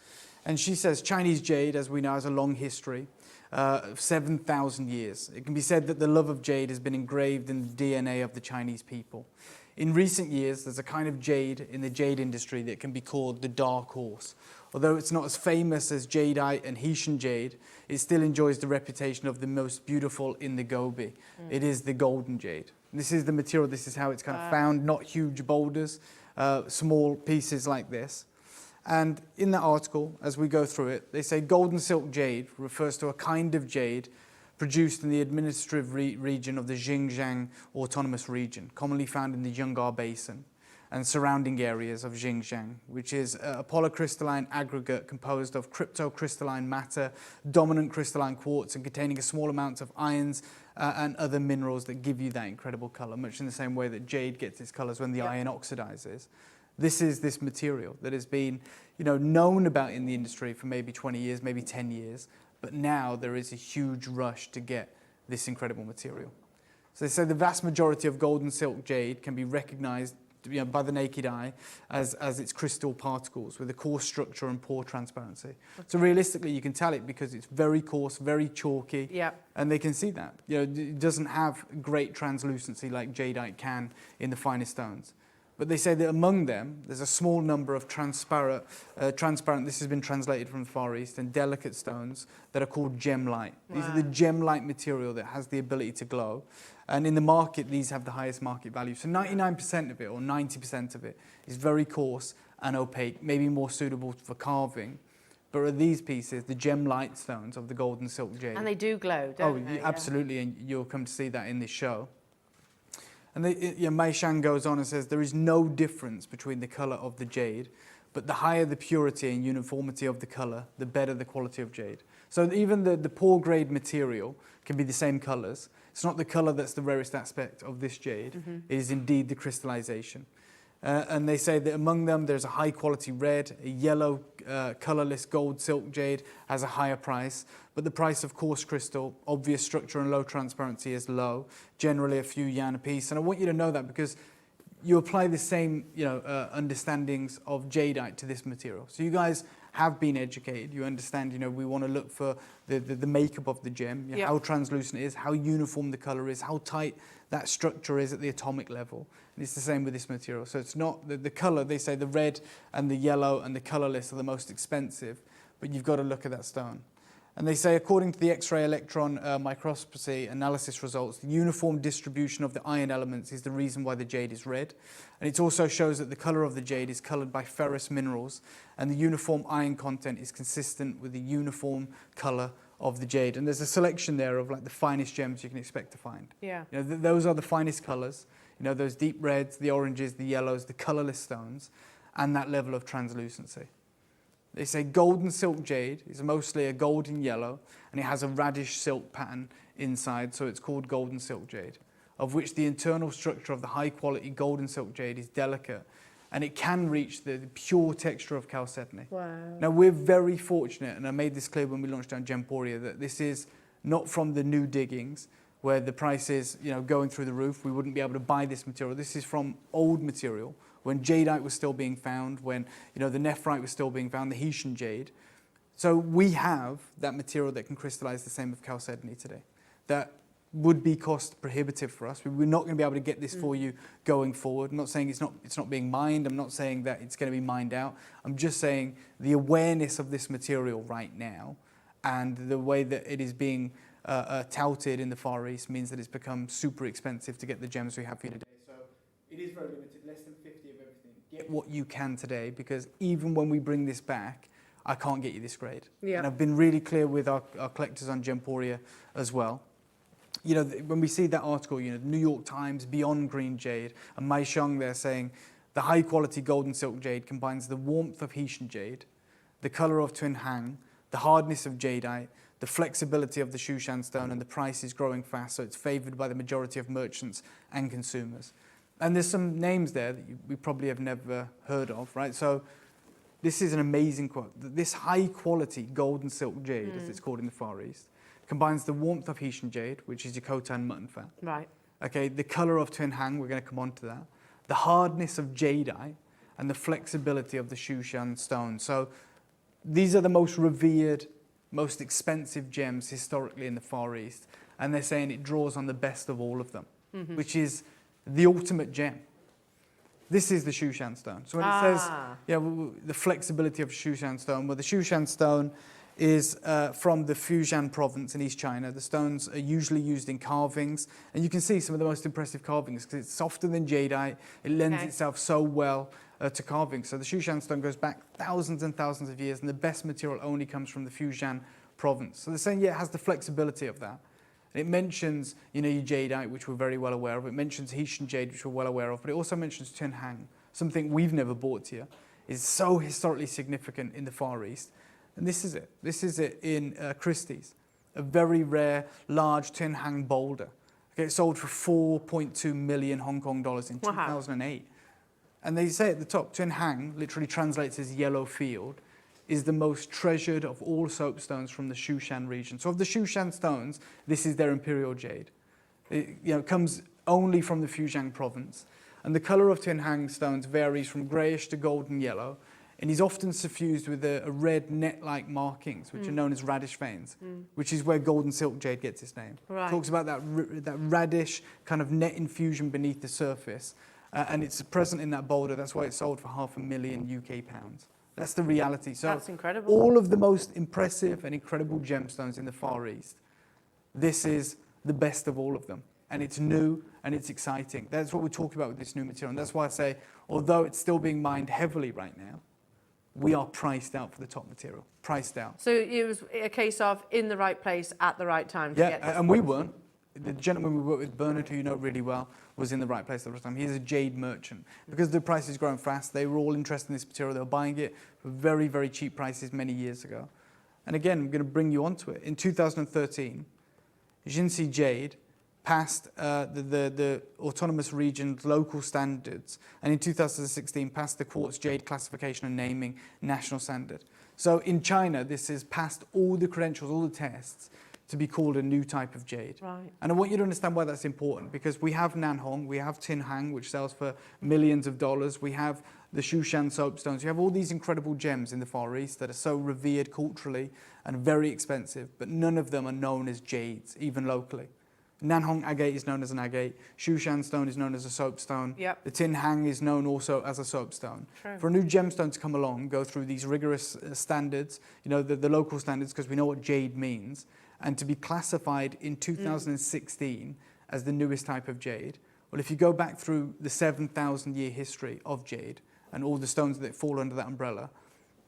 And she says, Chinese jade, as we know, has a long history of 7,000 years. It can be said that the love of jade has been engraved in the DNA of the Chinese people. In recent years, there's a kind of jade in the jade industry that can be called the dark horse. Although it's not as famous as Jadeite and Hessian jade, it still enjoys the reputation of the most beautiful in the Gobi. It is the golden jade. This is the material, this is how it's kind of found, not huge boulders, small pieces like this. And in that article, as we go through it, they say golden silk jade refers to a kind of jade produced in the administrative region of the Xinjiang Autonomous Region, commonly found in the Yungar Basin and surrounding areas of Xinjiang, which is a polycrystalline aggregate composed of cryptocrystalline matter, dominant crystalline quartz, and containing a small amount of irons and other minerals that give you that incredible colour, much in the same way that jade gets its colours when the iron oxidizes. This is this material that has been, you know, known about in the industry for maybe 20 years, maybe 10 years, but now there is a huge rush to get this incredible material. So they say the vast majority of golden silk jade can be recognized, you know, by the naked eye as its crystal particles with a coarse structure and poor transparency. Okay. So realistically, you can tell it because it's very coarse, very chalky, and they can see that. You know, it doesn't have great translucency like jadeite can in the finest stones. But they say that among them, there's a small number of transparent, this has been translated from the Far East, and delicate stones that are called gem-light. These are the gem-light material that has the ability to glow. And in the market, these have the highest market value. So 99% of it, or 90% of it, is very coarse and opaque, maybe more suitable for carving. but are these pieces, the gem light stones of the Golden Silk Jade. And they do glow, don't they? Absolutely, and you'll come to see that in this show. And Mei Shan goes on and says, there is no difference between the colour of the jade, but the higher the purity and uniformity of the colour, the better the quality of jade. So even the poor grade material can be the same colours. It's not the colour that's the rarest aspect of this jade. It is indeed the crystallization. And they say that among them there's a high quality red, a yellow colourless gold silk jade has a higher price, but the price of coarse crystal, obvious structure and low transparency is low, generally a few yuan a piece. And I want you to know that because you apply the same understandings of jadeite to this material. So you guys have been educated, you understand, we want to look for the makeup of the gem, how translucent it is, how uniform the colour is, how tight that structure is at the atomic level. And it's the same with this material. So it's not the colour, they say the red and the yellow and the colourless are the most expensive, but you've got to look at that stone. And they say, according to the X-ray electron microscopy analysis results, the uniform distribution of the iron elements is the reason why the jade is red. And it also shows that the colour of the jade is coloured by ferrous minerals, and the uniform iron content is consistent with the uniform colour of the jade. And there's a selection there of like the finest gems you can expect to find. Yeah. Those are the finest colours. Those deep reds, the oranges, the yellows, the colourless stones, and that level of translucency. They say golden silk jade is mostly a golden yellow, and it has a radish silk pattern inside, so it's called golden silk jade, of which the internal structure of the high quality golden silk jade is delicate, and it can reach the pure texture of chalcedony. Wow. Now we're very fortunate, and I made this clear when we launched down Gemporia, that this is not from the new diggings where the price is going through the roof. We wouldn't be able to buy this material. This is from old material, when jadeite was still being found, when the nephrite was still being found, the Hetian jade. So we have that material that can crystallize the same of chalcedony today. That would be cost prohibitive for us. We're not going to be able to get this for you going forward. I'm not saying it's not being mined. I'm not saying that it's going to be mined out. I'm just saying the awareness of this material right now and the way that it is being touted in the Far East means that it's become super expensive to get the gems we have here today. So it is very limited, less than 50 of everything. Get what you can today, because even when we bring this back, I can't get you this grade. Yeah. And I've been really clear with our collectors on Gemporia as well. When we see that article, the New York Times, Beyond Green Jade, and Mai Sheng there saying, the high quality golden silk jade combines the warmth of Hetian jade, the colour of Twin Hang, the hardness of jadeite, the flexibility of the Shushan stone, and the price is growing fast, so it's favoured by the majority of merchants and consumers. And there's some names there that we probably have never heard of, right? So this is an amazing quote. This high quality golden silk jade, as it's called in the Far East, combines the warmth of Hetian jade, which is your Khotan mutton fat. Right. Okay, the colour of Twin Hang, we're going to come on to that. The hardness of jadeite and the flexibility of the Shushan stone. So these are the most revered, most expensive gems historically in the Far East. And they're saying it draws on the best of all of them, which is the ultimate gem. This is the Shushan stone. So when it says the flexibility of Shushan stone, well, the Shushan stone is from the Fujian province in East China. The stones are usually used in carvings, and you can see some of the most impressive carvings because it's softer than jadeite. It lends itself so well to carving. So the Shushan stone goes back thousands and thousands of years, and the best material only comes from the Fujian province. So they're saying, it has the flexibility of that. And it mentions, your jadeite, which we're very well aware of. It mentions Hetian jade, which we're well aware of. But it also mentions Twin Hang, something we've never bought here. It's so historically significant in the Far East. And this is it. This is it in Christie's, a very rare, large Twin Hang boulder. Okay, it sold for 4.2 million Hong Kong dollars in 2008. And they say at the top, Twin Hang literally translates as yellow field, is the most treasured of all soapstones from the Shushan region. So of the Shushan stones, this is their imperial jade. It comes only from the Fujian province. And the colour of Twin Hang stones varies from greyish to golden yellow, and is often suffused with a red net-like markings, which are known as radish veins, which is where golden silk jade gets its name. Right. It talks about that radish kind of net infusion beneath the surface, and it's present in that boulder. That's why it sold for £500,000 UK pounds. That's the reality. So That's incredible. all of the most impressive and incredible gemstones in the Far East, this is the best of all of them. And it's new and it's exciting. That's what we're talking about with this new material. And that's why I say, although it's still being mined heavily right now, we are priced out for the top material, priced out. So it was a case of in the right place at the right time to get this. And we weren't. The gentleman we worked with, Bennett, who you know really well, was in the right place at the right time. He's a jade merchant. Because the price is growing fast, they were all interested in this material. They were buying it for very, very cheap prices many years ago. And again, I'm going to bring you onto it. In 2013, Jinsi Jade passed the autonomous region's local standards, and in 2016 passed the quartz jade classification and naming national standard. So in China, this has passed all the credentials, all the tests to be called a new type of jade. Right. And I want you to understand why that's important, because we have Nanhong, we have Tin Hang, which sells for millions of dollars, we have the Shushan soapstones, you have all these incredible gems in the Far East that are so revered culturally and very expensive, but none of them are known as jades, even locally. Nanhong agate is known as an agate. Shushan stone is known as a soapstone. Yep. The Tin Hang is known also as a soapstone. True. For a new gemstone to come along, go through these rigorous standards, you know, the local standards, because we know what jade means, and to be classified in 2016 as the newest type of jade. Well, if you go back through the 7,000-year history of jade and all the stones that fall under that umbrella,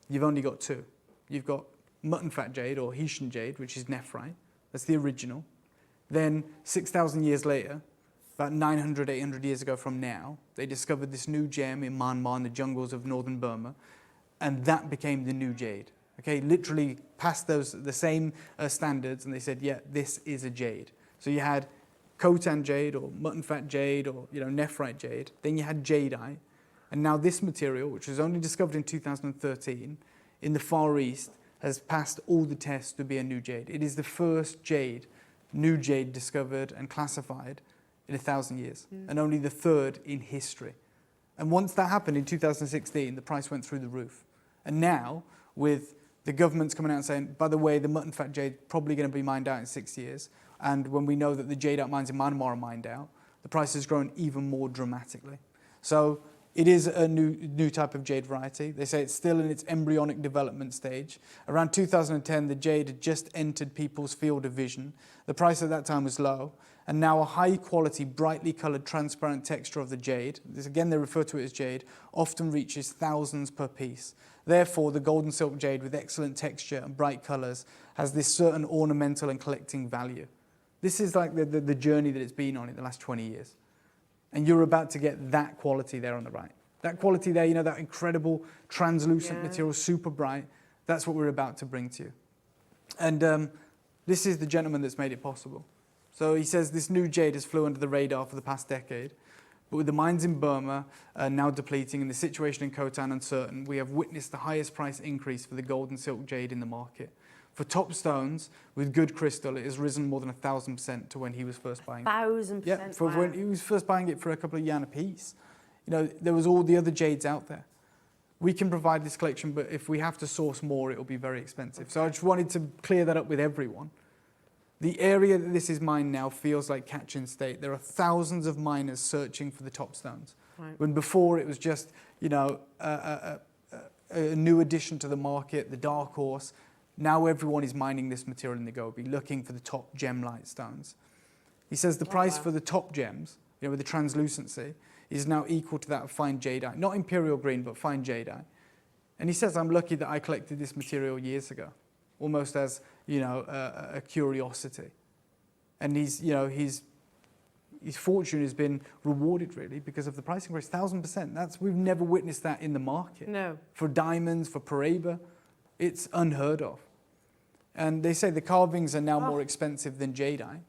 you've only got two. You've got mutton fat jade or Hessian jade, which is nephrite. That's the original. Then 6,000 years later, about 900, 800 years ago from now, they discovered this new gem in Myanmar in the jungles of northern Burma, and that became the new jade. Okay, literally passed the same standards, and they said, yeah, this is a jade. So you had Khotan jade or mutton fat jade or nephrite jade. Then you had jadeite, and now this material, which was only discovered in 2013 in the Far East, has passed all the tests to be a new jade. It is the first new jade discovered and classified in 1,000 years, and only the third in history. And once that happened in 2016, the price went through the roof. And now, with the government's coming out and saying, by the way, the mutton fat jade probably going to be mined out in 6 years, and when we know that the jadeite mines in Myanmar are mined out, the price has grown even more dramatically. So it is a new type of jade variety. They say it's still in its embryonic development stage. Around 2010, the jade had just entered people's field of vision. The price at that time was low, and now a high-quality, brightly coloured, transparent texture of the jade, this again they refer to it as jade, often reaches thousands per piece. Therefore, the golden silk jade with excellent texture and bright colours has this certain ornamental and collecting value. This is like the journey that it's been on in the last 20 years. And you're about to get that quality there on the right. That quality there, that incredible translucent material, super bright, that's what we're about to bring to you. And this is the gentleman that's made it possible. So he says this new jade has flew under the radar for the past decade, but with the mines in Burma now depleting and the situation in Khotan uncertain, we have witnessed the highest price increase for the golden silk jade in the market. For top stones with good crystal, it has risen more than 1,000% to when he was first buying it. 1,000%. Yeah, for when he was first buying it for a couple of yuan a piece. There was all the other jades out there. We can provide this collection, but if we have to source more, it will be very expensive. So I just wanted to clear that up with everyone. The area that this is mined now feels like catch-in state. There are thousands of miners searching for the top stones. Right. When before it was just, a new addition to the market, the dark horse. Now everyone is mining this material in the Gobi, looking for the top gem-light stones. He says the price for the top gems, with the translucency, is now equal to that of fine jadeite. Not imperial green, but fine jadeite. And he says, I'm lucky that I collected this material years ago, almost as, a curiosity. And his fortune has been rewarded, really, because of the price increase, 1,000%. We've never witnessed that in the market. No. For diamonds, for Paraiba, it's unheard of. And they say the carvings are now more expensive than jadeite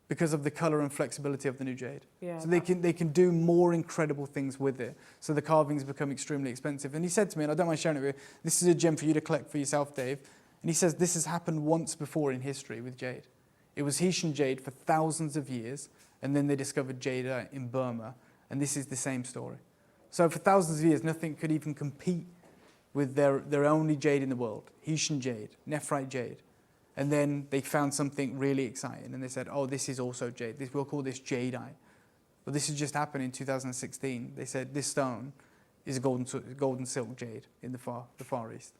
because of the colour and flexibility of the new jade. Yeah, so they can do more incredible things with it. So the carvings become extremely expensive. And he said to me, and I don't mind sharing it with you, this is a gem for you to collect for yourself, Dave. And he says this has happened once before in history with jade. It was Hessian jade for thousands of years, and then they discovered jadeite in Burma, and this is the same story. So for thousands of years, nothing could even compete with their only jade in the world, Hessian jade, nephrite jade. And then they found something really exciting, and they said, oh, this is also jade. We'll call this jadeite. But this has just happened in 2016. They said this stone is a golden silk jade in the Far East.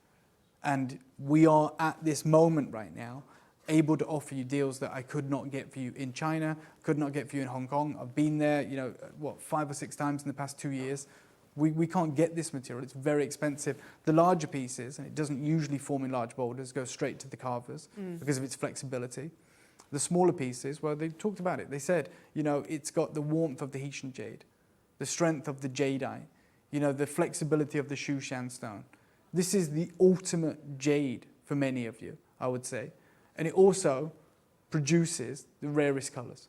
And we are at this moment right now able to offer you deals that I could not get for you in China, could not get for you in Hong Kong. I've been there, 5 or 6 times in the past 2 years. We can't get this material, it's very expensive. The larger pieces, and it doesn't usually form in large boulders, go straight to the carvers because of its flexibility. The smaller pieces, well, they talked about it. They said, you know, it's got the warmth of the Haitian jade, the strength of the Jadeite, you know, the flexibility of the Shushan stone. This is the ultimate jade for many of you, I would say. And it also produces the rarest colours.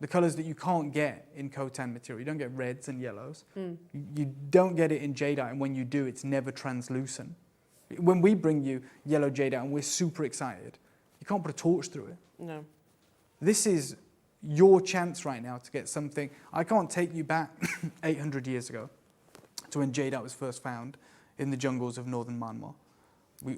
The colours that you can't get in Khotan material. You don't get reds and yellows. You don't get it in Jadeite, and when you do, it's never translucent. When we bring you yellow Jadeite and we're super excited, you can't put a torch through it. No. This is your chance right now to get something. I can't take you back 800 years ago to when Jadeite was first found in the jungles of northern Myanmar.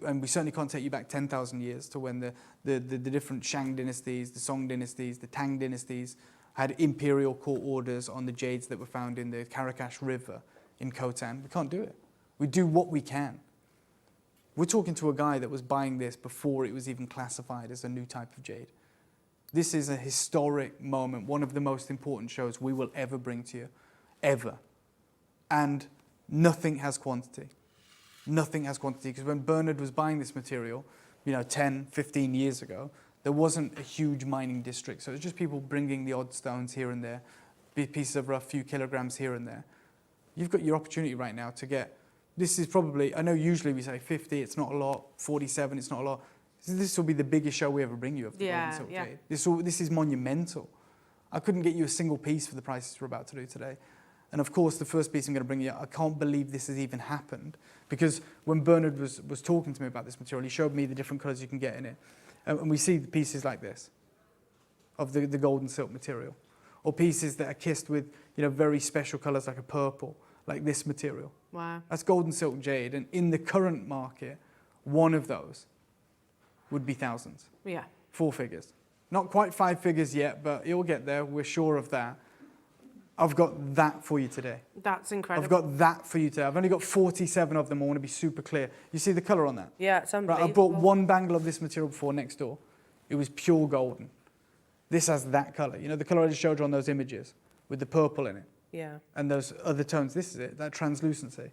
And we certainly can't take you back 10,000 years to when the different Shang dynasties, the Song dynasties, the Tang dynasties had imperial court orders on the jades that were found in the Karakash River in Khotan. We can't do it. We do what we can. We're talking to a guy that was buying this before it was even classified as a new type of jade. This is a historic moment, one of the most important shows we will ever bring to you, ever. And nothing has quantity. Nothing has quantity, because when Bernard was buying this material, you know, 10, 15 years ago, there wasn't a huge mining district. So it was just people bringing the odd stones here and there, pieces of rough, few kilograms here and there. You've got your opportunity right now to get, this is probably, I know usually we say 50, it's not a lot, 47, it's not a lot. This will be the biggest show we ever bring you of the Golden Silk Jade. This is monumental. I couldn't get you a single piece for the prices we're about to do today. And of course, the first piece I'm going to bring you, I can't believe this has even happened, because when Bernard was talking to me about this material, he showed me the different colours you can get in it. And we see pieces like this, of the golden silk material, or pieces that are kissed with, you know, very special colours like a purple, like this material. Wow. That's golden silk jade, and in the current market, one of those would be thousands. Yeah. 4 figures. Not quite 5 figures yet, but it'll get there, we're sure of that. I've got that for you today. That's incredible. I've got that for you today. I've only got 47 of them. I want to be super clear. You see the colour on that? Yeah, it's unbelievable. Right, I bought one bangle of this material before next door. It was pure golden. This has that colour. You know, the colour I just showed you on those images with the purple in it. Yeah. And those other tones. This is it, that translucency.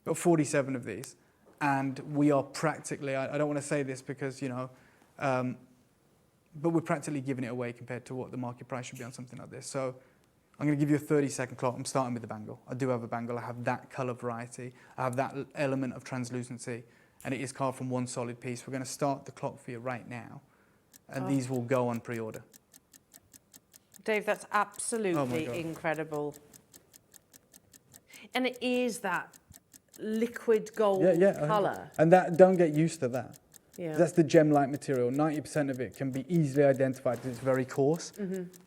Got 47 of these. And we are practically, I don't want to say this because, you know, but we're practically giving it away compared to what the market price should be on something like this. So I'm going to give you a 30-second clock. I'm starting with the bangle. I do have a bangle. I have that colour variety. I have that element of translucency. And it is carved from one solid piece. We're going to start the clock for you right now. And these will go on pre-order. Dave, that's absolutely incredible. And it is that liquid gold colour. And that, don't get used to that. Yeah. That's the gem-like material. 90% of it can be easily identified because it's very coarse.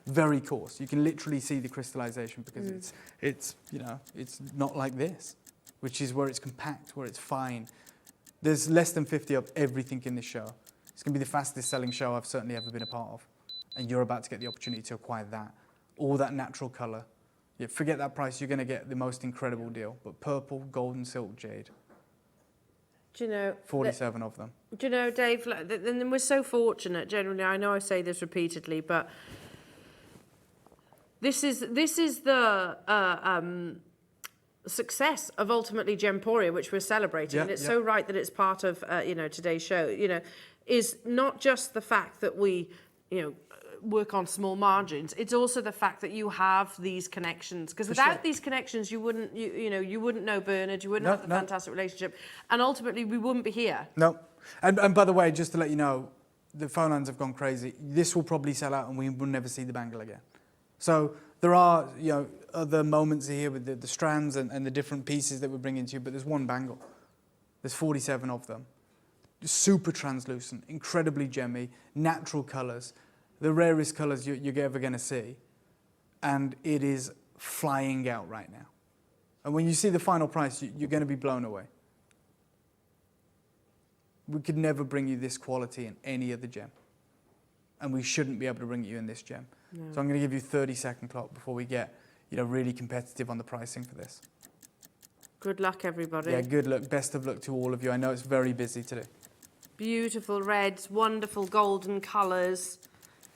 Very coarse. You can literally see the crystallization because it's you know, it's not like this, which is where it's compact, where it's fine. There's less than 50 of everything in this show. It's going to be the fastest selling show I've certainly ever been a part of. And you're about to get the opportunity to acquire that. All that natural colour. Yeah, forget that price, you're going to get the most incredible deal. But purple, golden silk jade. Do you know? 47 of them. Do you know, Dave, and we're so fortunate, generally, I know I say this repeatedly, but this is the success of ultimately Gemporia, which we're celebrating, and it's so right that it's part of, you know, today's show, you know, is not just the fact that we, you know, work on small margins. It's also the fact that you have these connections, because without these connections, you wouldn't, you wouldn't know Bernard, you wouldn't have the fantastic relationship, and ultimately we wouldn't be here. No, and by the way, just to let you know, the phone lines have gone crazy. This will probably sell out, and we will never see the bangle again. So there are, you know, other moments here with the strands and the different pieces that we're bringing to you, but there's one bangle. There's 47 of them. Super translucent, incredibly gemmy, natural colours. The rarest colours you're ever going to see, and it is flying out right now. And when you see the final price, you're going to be blown away. We could never bring you this quality in any other gem, and we shouldn't be able to bring it you in this gem. No. So I'm going to give you a 30-second clock before we get, you know, really competitive on the pricing for this. Good luck, everybody. Yeah, good luck. Best of luck to all of you. I know it's very busy today. Beautiful reds, wonderful golden colours.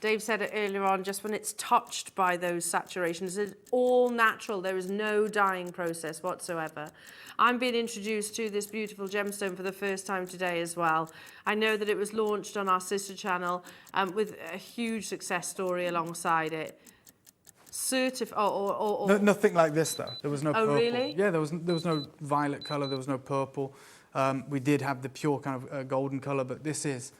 Dave said it earlier on, just when it's touched by those saturations, it's all natural. There is no dyeing process whatsoever. I'm being introduced to this beautiful gemstone for the first time today as well. I know that it was launched on our sister channel with a huge success story alongside it. Nothing like this though. There was no purple. Really? Yeah, there was no violet colour, there was no purple. We did have the pure kind of golden colour, but this is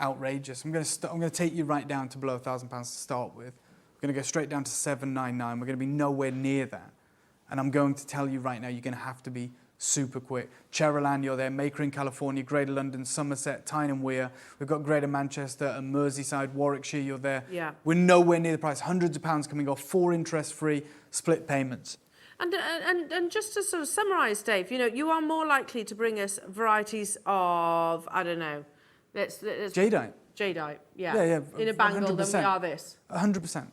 outrageous. I'm going to take you right down to below £1,000 to start with. We're going to go straight down to 799. We're going to be nowhere near that. And I'm going to tell you right now, you're going to have to be super quick. Cheryl, you're there. Maker in California, Greater London, Somerset, Tyne and Wear. We've got Greater Manchester and Merseyside, Warwickshire, you're there. Yeah. We're nowhere near the price. Hundreds of pounds coming off, 4 interest-free split payments. And just to sort of summarise, Dave, you know, you are more likely to bring us varieties of, I don't know, let's Jadeite. Jadeite, Yeah, in a bangle 100%. than we are this. 100%.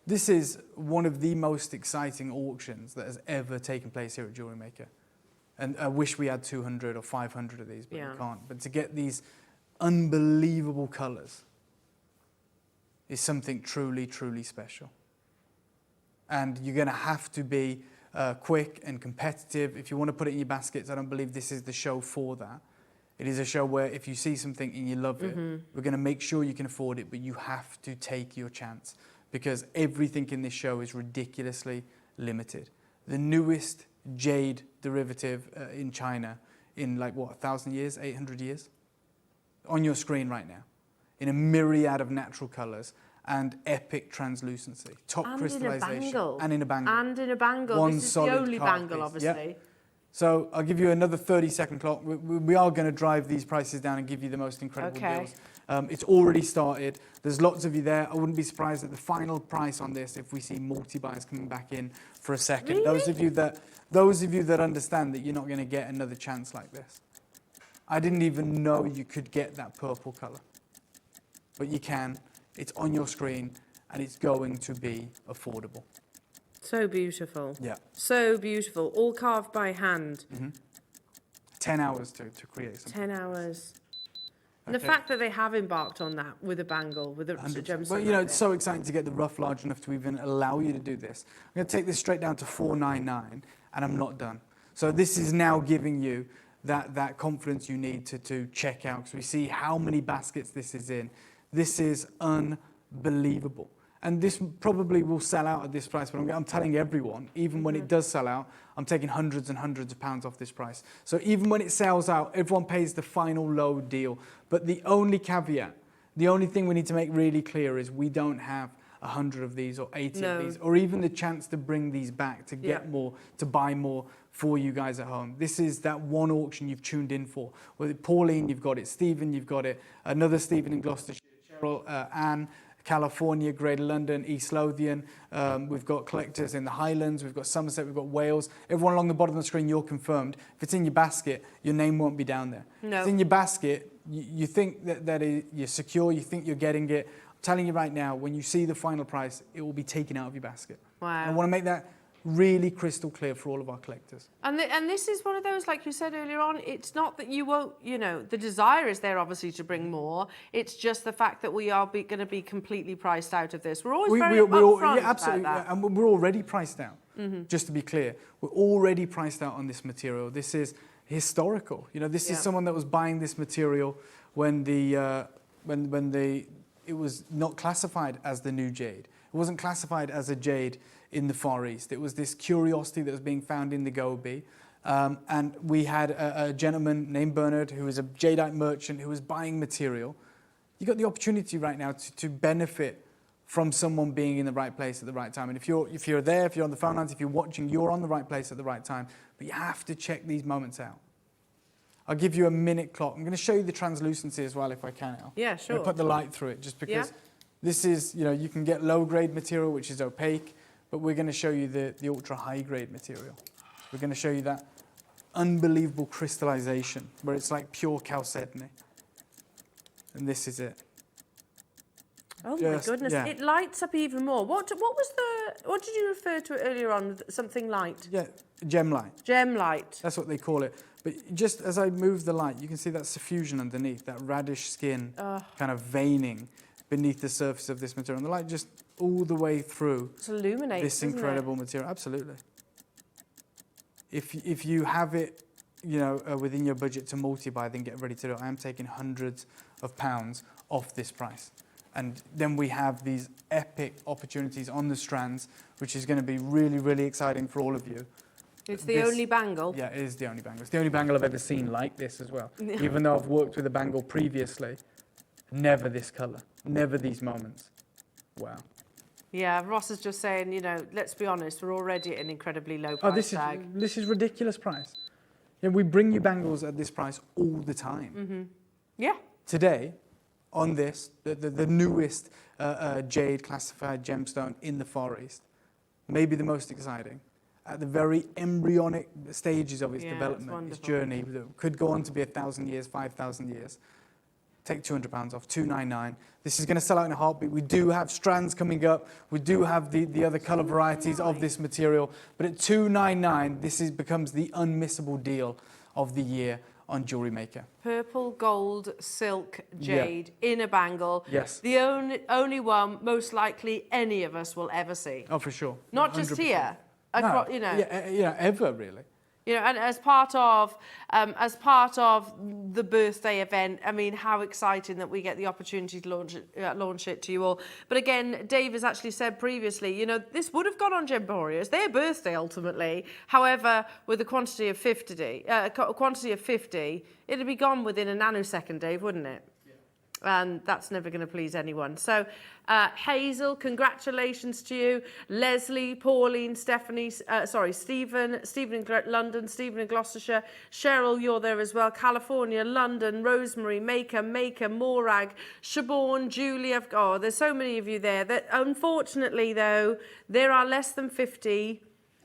This is one of the most exciting auctions that has ever taken place here at Jewellery Maker. And I wish we had 200 or 500 of these, but we can't. But to get these unbelievable colours is something truly, truly special. And you're going to have to be quick and competitive. If you want to put it in your baskets, I don't believe this is the show for that. It is a show where if you see something and you love it, we're going to make sure you can afford it, but you have to take your chance because everything in this show is ridiculously limited. The newest jade derivative in China in like, what, 1,000 years, 800 years? On your screen right now, in a myriad of natural colours and epic translucency, top crystallization. And in a bangle. And in a bangle. One this is the solid only card bangle, piece. obviously. Yep. So I'll give you another 30-second clock. We are going to drive these prices down and give you the most incredible deals. It's already started. There's lots of you there. I wouldn't be surprised at the final price on this if we see multi-buys coming back in for a second. Really? Those of you that understand that you're not going to get another chance like this. I didn't even know you could get that purple colour. But you can. It's on your screen and it's going to be affordable. So beautiful. Yeah. So beautiful. All carved by hand. 10 hours to create something. 10 hours. And the Okay. fact that they have embarked on that with a bangle, with a 100%. gemstone. Well, you know, like it's this. so exciting to get the rough large enough to even allow you to do this. I'm going to take this straight down to 499, and I'm not done. So this is now giving you that confidence you need to check out, because we see how many baskets this is in. This is unbelievable. And this probably will sell out at this price, but I'm telling everyone, even when it does sell out, I'm taking hundreds and hundreds of pounds off this price. So even when it sells out, everyone pays the final low deal. But the only caveat, the only thing we need to make really clear is we don't have 100 of these or 80 of these, or even the chance to bring these back, to get more, to buy more for you guys at home. This is that one auction you've tuned in for. With Pauline, you've got it. Stephen, you've got it. Another Stephen in Gloucestershire. Cheryl, Anne, California, Greater London, East Lothian. We've got collectors in the Highlands. We've got Somerset. We've got Wales. Everyone along the bottom of the screen, you're confirmed. If it's in your basket, your name won't be down there. No. If it's in your basket, you think that you're secure. You think you're getting it. I'm telling you right now, when you see the final price, it will be taken out of your basket. Wow. And I want to make that really crystal clear for all of our collectors. And this is one of those, like you said earlier on, it's not that you won't, you know, the desire is there obviously to bring more. It's just the fact that we are going to be completely priced out of this. We're always very upfront yeah, absolutely, about that. and we're already priced out. Just to be clear, we're already priced out on this material. This is historical. You know, this is someone that was buying this material when it was not classified as the new jade. It wasn't classified as a jade in the Far East. It was this curiosity that was being found in the Gobi. And we had a gentleman named Bennett, who was a jadeite merchant, who was buying material. You've got the opportunity right now to benefit from someone being in the right place at the right time. And if you're there, if you're on the phone lines, if you're watching, you're on the right place at the right time. But you have to check these moments out. I'll give you a minute clock. I'm going to show you the translucency as well, if I can, Al. Yeah, I'm sure. going to put the light through it, just because this is, you know, you can get low-grade material, which is opaque, but we're going to show you the ultra-high-grade material. We're going to show you that unbelievable crystallization, where it's like pure chalcedony. And this is it. Oh my goodness, it lights up even more. What did you refer to earlier on? Something light? Yeah, gem light. Gem light. That's what they call it. But just as I move the light, you can see that suffusion underneath, that radish skin kind of veining. beneath the surface of this material. And the light just all the way through It's illuminates, this isn't incredible material. Absolutely. If you have it, within your budget to multi-buy, then get ready to do it. I am taking hundreds of pounds off this price. And then we have these epic opportunities on the strands, which is going to be really, really exciting for all of you. It's the only bangle. Yeah, it is the only bangle. It's the only bangle I've ever seen like this as well. Even though I've worked with a bangle previously, never this colour, never these moments. Wow. Yeah, Ross is just saying, let's be honest, we're already at an incredibly low price tag. This is ridiculous price. We bring you bangles at this price all the time. Mm-hmm. Yeah. Today, on this, the newest jade classified gemstone in the Far East, maybe the most exciting. At the very embryonic stages of its development, its journey, that could go on to be 1,000 years, 5,000 years. Take £200 off, $299. This is going to sell out in a heartbeat. We do have strands coming up. We do have the other colour varieties of this material. But at $299, this becomes the unmissable deal of the year on Jewellery Maker. Purple gold silk jade in a bangle. Yes. The only one most likely any of us will ever see. Oh, for sure. Not just 100%. here. No, Yeah, ever really. And as part of the birthday event, I mean, how exciting that we get the opportunity to launch it to you all. But again, Dave has actually said previously, this would have gone on Gemporia. It's their birthday ultimately. However, with a quantity of 50, it'd be gone within a nanosecond, Dave, wouldn't it? And that's never going to please anyone. So, Hazel, congratulations to you. Leslie, Pauline, Stephanie, Stephen in London, Stephen in Gloucestershire. Cheryl, you're there as well. California, London, Rosemary, Maker, Morag, Siobhan, Julie. There's so many of you there. That unfortunately, though, there are less than 50.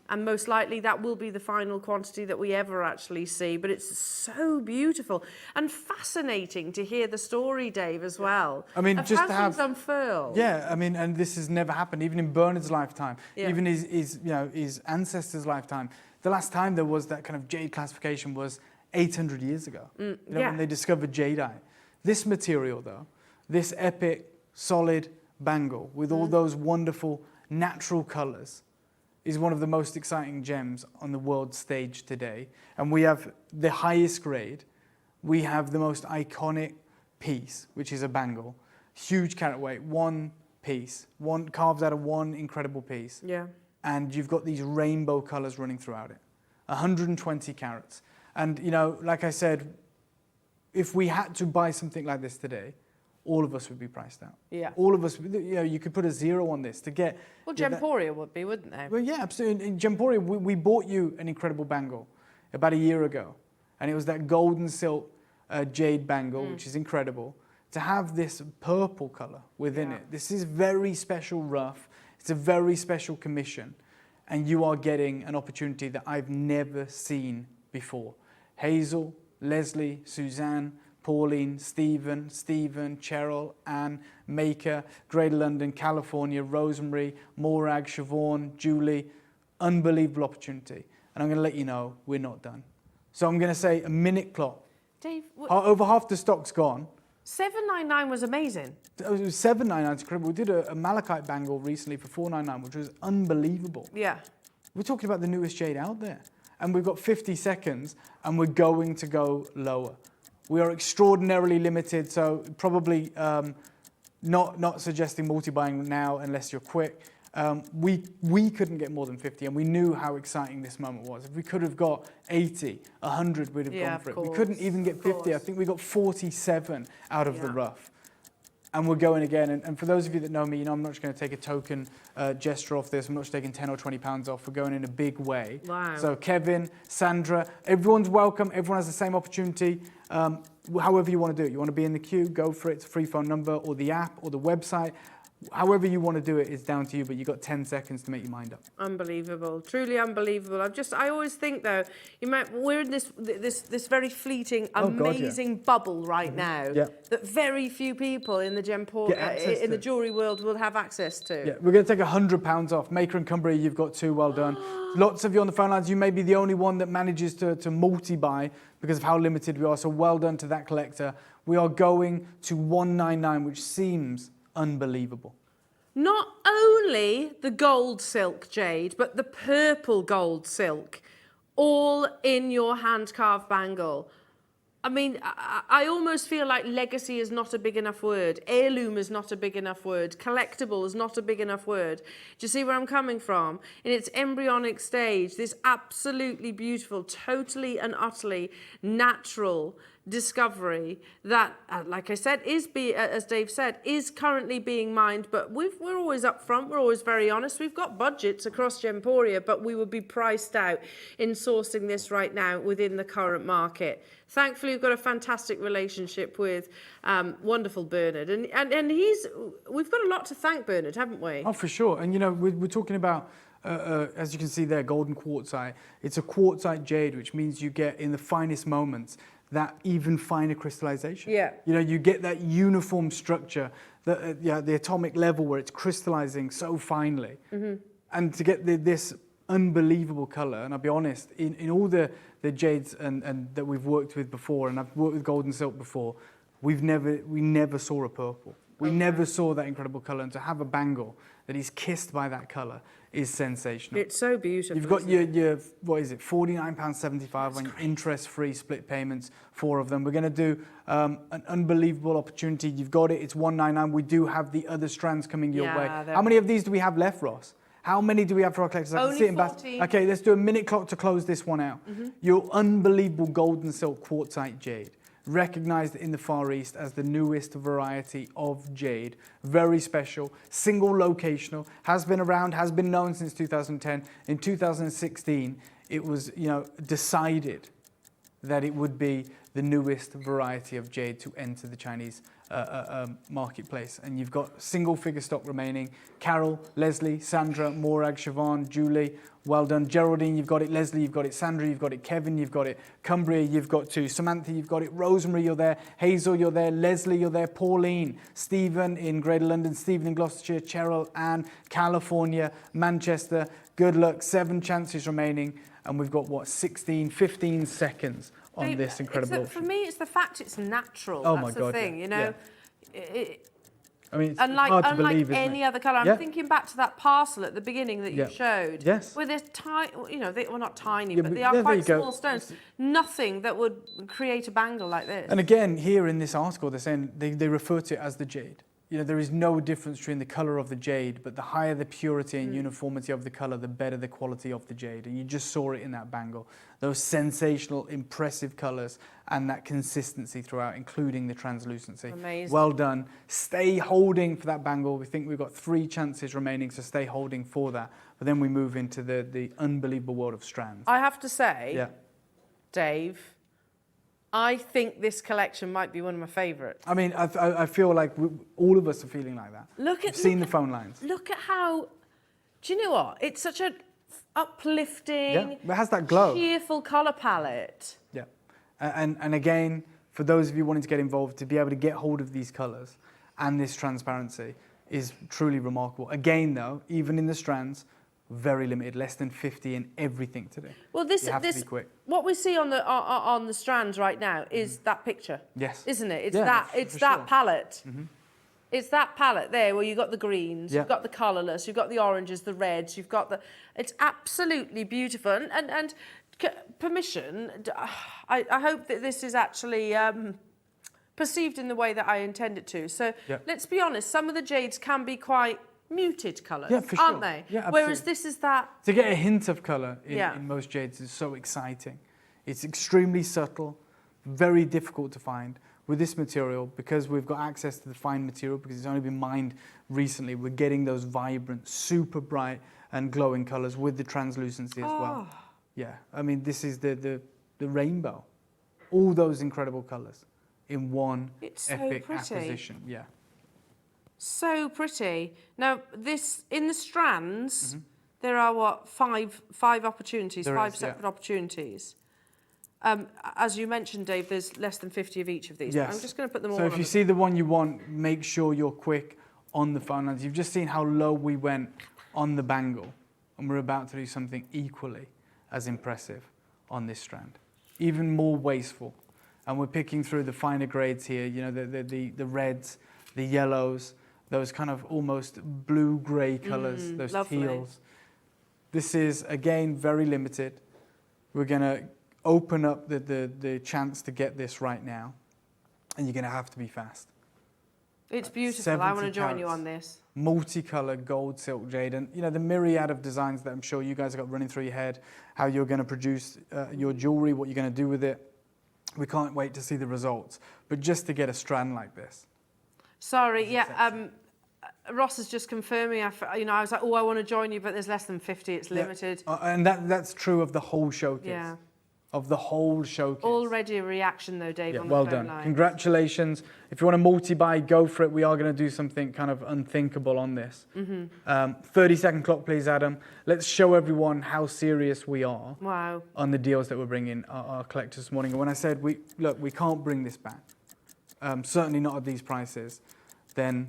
And most likely that will be the final quantity that we ever actually see. But it's so beautiful and fascinating to hear the story, Dave, as well. I mean, just how to have things unfurl. Yeah, I mean, and this has never happened, even in Bernard's lifetime, even his ancestors' lifetime. The last time there was that kind of jade classification was 800 years ago, when they discovered jadeite. This material, though, this epic, solid bangle with all those wonderful natural colours, is one of the most exciting gems on the world stage today. And we have the highest grade. We have the most iconic piece, which is a bangle. Huge carat weight, one piece, one carved out of one incredible piece. Yeah. And you've got these rainbow colors running throughout it. 120 carats. And, like I said, if we had to buy something like this today, all of us would be priced out. Yeah. All of us, you could put a 0 on this to get... Well, Gemporia would be, wouldn't they? Well, yeah, absolutely. In Gemporia, we bought you an incredible bangle about a year ago. And it was that golden silk jade bangle, which is incredible. To have this purple colour within it, this is very special rough. It's a very special commission. And you are getting an opportunity that I've never seen before. Hazel, Leslie, Suzanne, Pauline, Stephen, Cheryl, Anne, Maker, Greater London, California, Rosemary, Morag, Siobhan, Julie. Unbelievable opportunity. And I'm going to let you know we're not done. So I'm going to say a minute clock. Dave, Over half the stock's gone. $799 was amazing. It was $799, it's incredible. We did a malachite bangle recently for $499, which was unbelievable. Yeah. We're talking about the newest jade out there. And we've got 50 seconds, and we're going to go lower. We are extraordinarily limited, so probably not suggesting multi-buying now unless you're quick. We couldn't get more than 50, and we knew how exciting this moment was. If we could have got 80, 100, we'd have gone for it. We couldn't even get 50. I think we got 47 out of the rough. And we're going again. And for those of you that know me, I'm not just going to take a token gesture off this. I'm not just taking 10 or 20 pounds off. We're going in a big way. Wow. So Kevin, Sandra, everyone's welcome. Everyone has the same opportunity. However you want to do it. You want to be in the queue, go for it. It's a free phone number or the app or the website. However you want to do it is down to you, but you've got 10 seconds to make your mind up. Unbelievable, truly unbelievable. I always think though, we're in this very fleeting, amazing bubble right now that very few people in the in the jewellery world will have access to. Yeah, we're going to take £100 off. Maker and Cumbria, you've got 2, well done. Lots of you on the phone lines, you may be the only one that manages to multi-buy because of how limited we are, so well done to that collector. We are going to $199, which seems unbelievable. Not only the gold silk jade, but the purple gold silk, all in your hand-carved bangle. I mean, I almost feel like legacy is not a big enough word. Heirloom is not a big enough word. Collectible is not a big enough word. Do you see where I'm coming from? In its embryonic stage, this absolutely beautiful, totally and utterly natural discovery that, like I said, as Dave said, is currently being mined, but we're always upfront, we're always very honest. We've got budgets across Gemporia, but we would be priced out in sourcing this right now within the current market. Thankfully, we've got a fantastic relationship with wonderful Bernard, and we've got a lot to thank Bernard, haven't we? Oh, for sure. And you know, we're talking about, as you can see there, golden quartzite. It's a quartzite jade, which means you get in the finest moments that even finer crystallization. Yeah. You know, you get that uniform structure, the atomic level where it's crystallizing so finely. Mm-hmm. And to get this unbelievable color, and I'll be honest, in all the jades and that we've worked with before, and I've worked with golden silk before, we never saw a purple. We never saw that incredible color, and to have a bangle that is kissed by that color is sensational. It's so beautiful. You've got your what is it, £49.75 on your interest-free split payments, 4 of them. We're going to do an unbelievable opportunity. You've got it. It's $199. We do have the other strands coming your way. How many of these do we have left, Ross? How many do we have for our collectors? Only 14. Okay, let's do a minute clock to close this one out. Mm-hmm. Your unbelievable golden silk quartzite jade, recognized in the Far East as the newest variety of jade. Very special, single locational, has been around, has been known since 2010. In 2016, it was, decided that it would be the newest variety of jade to enter the Chinese marketplace. And you've got single figure stock remaining. Carol, Leslie, Sandra, Morag, Siobhan, Julie, well done. Geraldine, you've got it. Leslie, you've got it. Sandra, you've got it. Kevin, you've got it. Cumbria, you've got 2. Samantha, you've got it. Rosemary, you're there. Hazel, you're there. Leslie, you're there. Pauline, Stephen in Greater London, Stephen in Gloucestershire, Cheryl, Anne, California, Manchester. Good luck. 7 chances remaining. And we've got, 15 seconds on this incredible option. For me, it's the fact it's natural. Oh, That's my the God, thing, yeah. I mean, it's unlike hard to believe, any isn't it? other colour. I'm thinking back to that parcel at the beginning that you showed. Yes. With this tiny, well, not tiny, Yeah, but but they are there quite you go. small stones. Nothing that would create a bangle like this. And again, here in this article, they're saying they refer to it as the jade. There is no difference between the colour of the jade, but the higher the purity and uniformity of the colour, the better the quality of the jade. And you just saw it in that bangle. Those sensational, impressive colours and that consistency throughout, including the translucency. Amazing. Well done. Stay holding for that bangle. We think we've got 3 chances remaining, so stay holding for that. But then we move into the unbelievable world of strands. I have to say, Dave, I think this collection might be one of my favourites. I mean, I feel like all of us are feeling like that. We've seen the phone lines. Look at how, do you know what? It's such an uplifting, it has that glow. cheerful colour palette. Yeah. And again, for those of you wanting to get involved, to be able to get hold of these colours and this transparency is truly remarkable. Again, though, even in the strands, very limited, less than 50 in everything today. Well, you have to be quick. What we see on the strands right now is that picture. Yes. Isn't it? It's for that sure. palette. It's that palette there where you've got the greens, Yeah. you've got the colourless, you've got the oranges, the reds, you've got the... It's absolutely beautiful. And permission, I hope that this is actually perceived in the way that I intend it to. So let's be honest, some of the jades can be quite muted colours, aren't they? Yeah, whereas this is that... To get a hint of colour in most jades is so exciting. It's extremely subtle, very difficult to find. With this material, because we've got access to the fine material, because it's only been mined recently, we're getting those vibrant, super bright and glowing colours with the translucency as well. Yeah, I mean, this is the rainbow. All those incredible colours in one epic acquisition. Yeah. So pretty. Now, this in the strands, there are five opportunities, five separate opportunities. As you mentioned, Dave, there's less than 50 of each of these. Yes. I'm just going to put them all So on. if you see the one you want, make sure you're quick on the phone lines. You've just seen how low we went on the bangle, and we're about to do something equally as impressive on this strand. Even more wasteful. And we're picking through the finer grades here, the reds, the yellows, those kind of almost blue-grey colours, those lovely. teals. This is, again, very limited. We're going to open up the chance to get this right now, and you're going to have to be fast. It's beautiful. I want to 70 join you carats. on this. Multicolour gold silk jade, and you know the myriad of designs that I'm sure you guys have got running through your head, how you're going to produce your jewellery, what you're going to do with it. We can't wait to see the results. But just to get a strand like this. Sorry, yeah. Ross is just confirming. I was like, oh, I want to join you, but there's less than 50. It's limited. And that's true of the whole showcase. Yeah. Of the whole showcase. Already a reaction though, Dave. Yeah, on the well phone done. line. Congratulations. If you want to multi-buy, go for it. We are going to do something kind of unthinkable on this. 30-second clock, please, Adam. Let's show everyone how serious we are Wow. on the deals that we're bringing our collectors this morning. And when I said, we can't bring this back, certainly not at these prices, then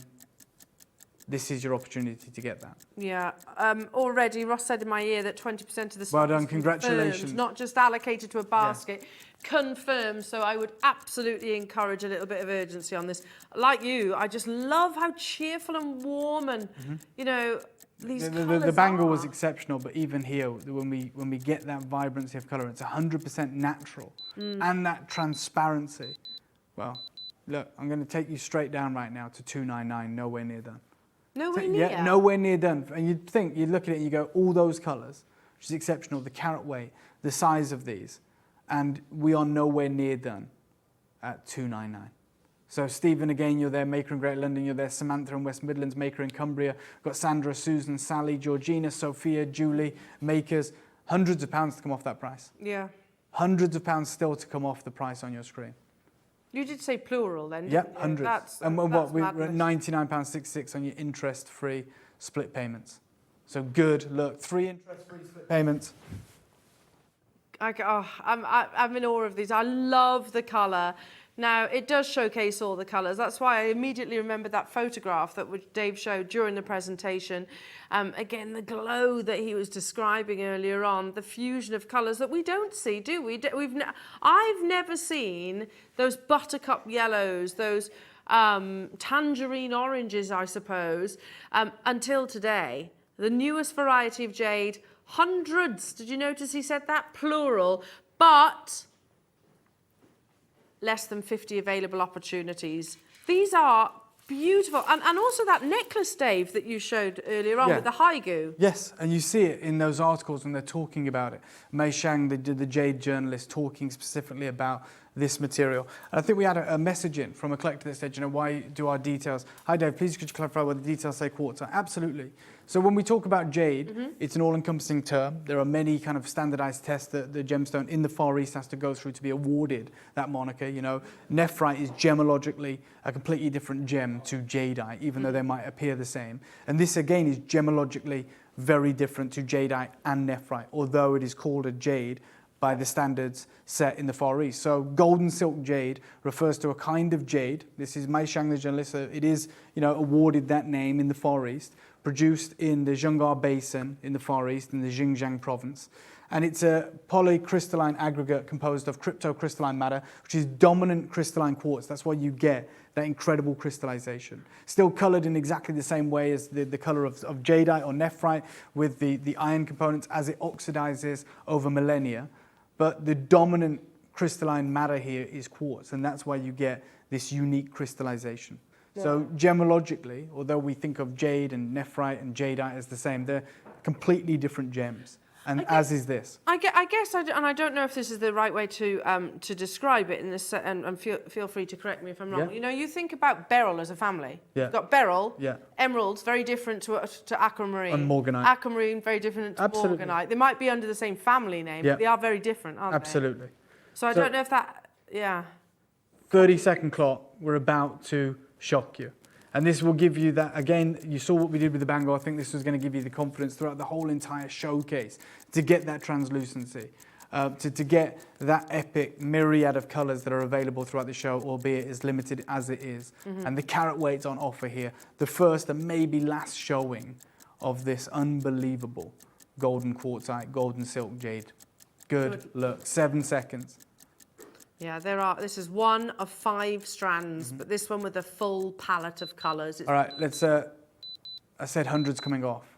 this is your opportunity to get that. Yeah. Already, Ross said in my ear that 20% of the Well stock done, is congratulations. confirmed, not just allocated to a basket. Confirmed. So I would absolutely encourage a little bit of urgency on this. Like you, I just love how cheerful and warm and, you know, these colours The bangle was are. exceptional, but even here, when we get that vibrancy of colour, it's 100% natural, and that transparency. Well, look, I'm going to take you straight down right now to 299, nowhere near done. Nowhere near. Yeah, nowhere near done. And you'd look at it and you go, all those colours, which is exceptional, the carat weight, the size of these, and we are nowhere near done at 299. So Stephen, again, you're there, Maker in Great London, you're there, Samantha in West Midlands, Maker in Cumbria, got Sandra, Susan, Sally, Georgina, Sophia, Julie, Makers, hundreds of pounds to come off that price. Yeah. Hundreds of pounds still to come off the price on your screen. You did say plural then, Yep, didn't you? hundreds. And that's we're at madness. £99.66 on your interest-free split payments. So good, look, 3 interest-free split payments. I'm in awe of these. I love the colour. Now, it does showcase all the colours. That's why I immediately remembered that photograph that Dave showed during the presentation. Again, the glow that he was describing earlier on, the fusion of colours that we don't see, do we? I've never seen those buttercup yellows, those tangerine oranges, I suppose, until today. The newest variety of jade, hundreds. Did you notice he said that? Plural. But less than 50 available opportunities. These are beautiful. And also that necklace, Dave, that you showed earlier on with the haigu. Yes, and you see it in those articles when they're talking about it. Mei Shang, the jade journalist, talking specifically about this material. And I think we had a message in from a collector that said, you know, why do our details... Hi, Dave, please could you clarify what the details say quartz are? Absolutely. So when we talk about jade, it's an all-encompassing term. There are many kind of standardized tests that the gemstone in the Far East has to go through to be awarded that moniker. You know, nephrite is gemologically a completely different gem to jadeite, even though they might appear the same. And this, again, is gemologically very different to jadeite and nephrite, although it is called a jade by the standards set in the Far East. So golden silk jade refers to a kind of jade. This is Mei Shang, the journalist. So it is, you know, awarded that name in the Far East, produced in the Zhongar Basin in the Far East, in the Xinjiang province. And it's a polycrystalline aggregate composed of cryptocrystalline matter, which is dominant crystalline quartz. That's why you get that incredible crystallization. Still colored in exactly the same way as the color of jadeite or nephrite, with the iron components as it oxidizes over millennia. But the dominant crystalline matter here is quartz, and that's why you get this unique crystallization. Yeah. So gemologically, although we think of jade and nephrite and jadeite as the same, they're completely different gems. And as is this. I guess, and I don't know if this is the right way to describe it in this, and feel free to correct me if I'm wrong. Yeah. You know, you think about beryl as a family. Yeah. You've got beryl, Yeah. emeralds, very different to aquamarine. And morganite. Aquamarine, very different to Absolutely. morganite. They might be under the same family name, Yeah. but they are very different, aren't Absolutely. they? So I don't know if that, yeah. 30-second clock, we're about to shock you. And this will give you that, again, you saw what we did with the bangle. I think this was going to give you the confidence throughout the whole entire showcase to get that translucency, to get that epic myriad of colours that are available throughout the show, albeit as limited as it is. And the carat weight's on offer here. The first and maybe last showing of this unbelievable golden quartzite, golden silk jade. Good look, 7 seconds. Yeah, there are. This is one of 5 strands, but this one with a full palette of colours. All right, let's, I said hundreds coming off.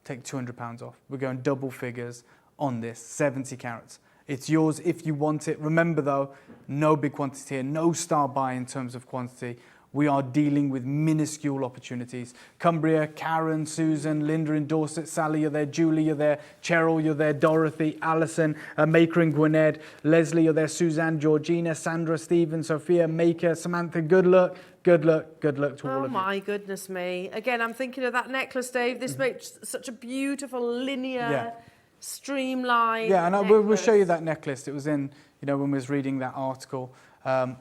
Take £200 off. We're going double figures on this, 70 carats. It's yours if you want it. Remember though, no big quantity here, no star buy in terms of quantity. We are dealing with minuscule opportunities. Cumbria, Karen, Susan, Linda in Dorset, Sally, you're there, Julie, you're there, Cheryl, you're there, Dorothy, Alison, Maker in Gwynedd, Leslie, you're there, Suzanne, Georgina, Sandra, Stephen, Sophia, Maker, Samantha, good luck. Good luck to all of you. Oh my goodness me. Again, I'm thinking of that necklace, Dave. This makes such a beautiful linear, streamlined Yeah, and necklace. we'll show you that necklace. It was in, when we was reading that article,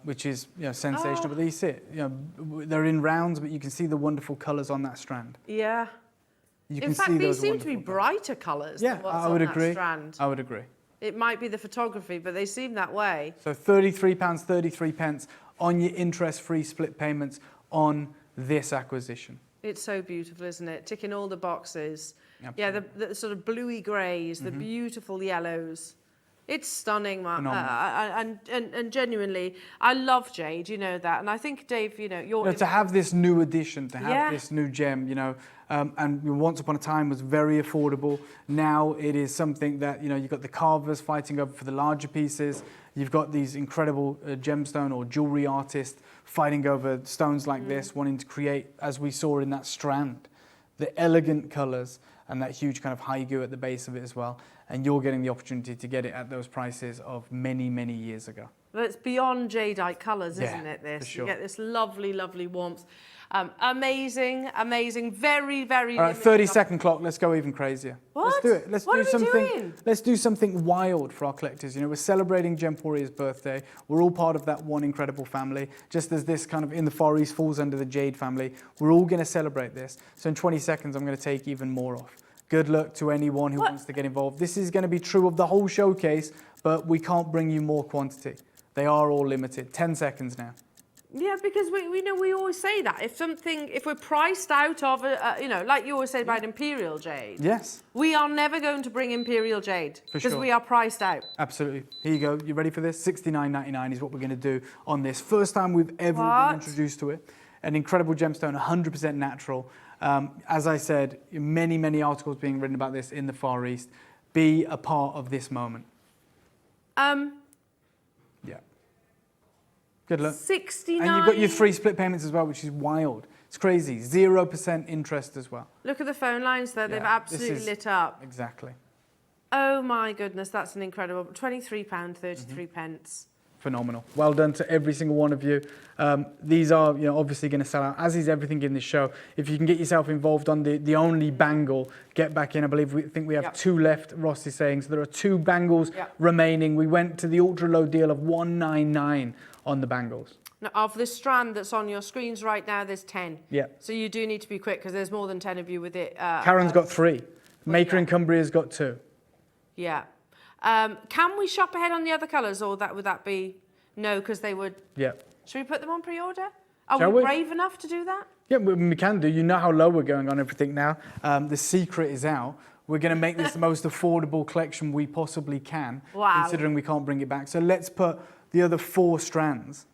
which is, sensational. But you see it, they're in rounds, but you can see the wonderful colours on that strand. Yeah. You In can fact, see these those seem to be wonderful brighter colours Yeah, than what's I on would that agree. strand. I would agree. It might be the photography, but they seem that way. So £33.33 on your interest-free split payments on this acquisition. It's so beautiful, isn't it? Ticking all the boxes. Absolutely. Yeah, the sort of bluey greys, the beautiful yellows. It's stunning, Mark. And genuinely, I love jade, you know that. And I think, Dave, you're... To have this new addition, to have this new gem, and once upon a time was very affordable. Now it is something that, you've got the carvers fighting over for the larger pieces. You've got these incredible gemstone or jewelry artists fighting over stones like this, wanting to create, as we saw in that strand, the elegant colours and that huge kind of haigu at the base of it as well. And you're getting the opportunity to get it at those prices of many, many years ago. But it's beyond jadeite colours, Yeah, isn't it, this? for sure. You get this lovely, lovely warmth. Amazing, amazing, very, very All right, limited 30-second clock. Let's go even crazier. What? Let's do it. Let's What do are we something. doing? Let's do something wild for our collectors. We're celebrating Gemporia's birthday. We're all part of that one incredible family. Just as this kind of in the Far East falls under the Jade family, we're all going to celebrate this. So in 20 seconds, I'm going to take even more off. Good luck to anyone who wants to get involved. This is going to be true of the whole showcase, but we can't bring you more quantity. They are all limited. 10 seconds now. Yeah, because we always say that if we're priced out of like you always say about imperial jade. Yes. We are never going to bring imperial jade because sure. we are priced out. Absolutely. Here you go. You ready for this? $69.99 is what we're going to do on this. First time we've ever been introduced to it. An incredible gemstone, 100% natural. As I said, many, many articles being written about this in the Far East. Be a part of this moment. Yeah. Good luck. 69. And you've got your free split payments as well, which is wild. It's crazy. 0% interest as well. Look at the phone lines there. They've absolutely lit up. Exactly. Oh my goodness, that's an incredible £23.33 pence. Phenomenal. Well done to every single one of you. These are, obviously going to sell out, as is everything in this show. If you can get yourself involved on the only bangle, get back in. I think we have 2 left, Ross is saying. So there are 2 bangles remaining. We went to the ultra low deal of $199 on the bangles. Now, of the strand that's on your screens right now, there's 10. Yeah. So you do need to be quick because there's more than 10 of you with it. Karen's got 3. Maker and Cumbria's got 2. Yeah. Can we shop ahead on the other colours, or would that be no? Because they would. Yeah. Should we put them on pre-order? Are Shall we we? brave enough to do that? Yeah, we can do. You know how low we're going on everything now. The secret is out. We're going to make this the most affordable collection we possibly can, considering we can't bring it back. So let's put the other 4 strands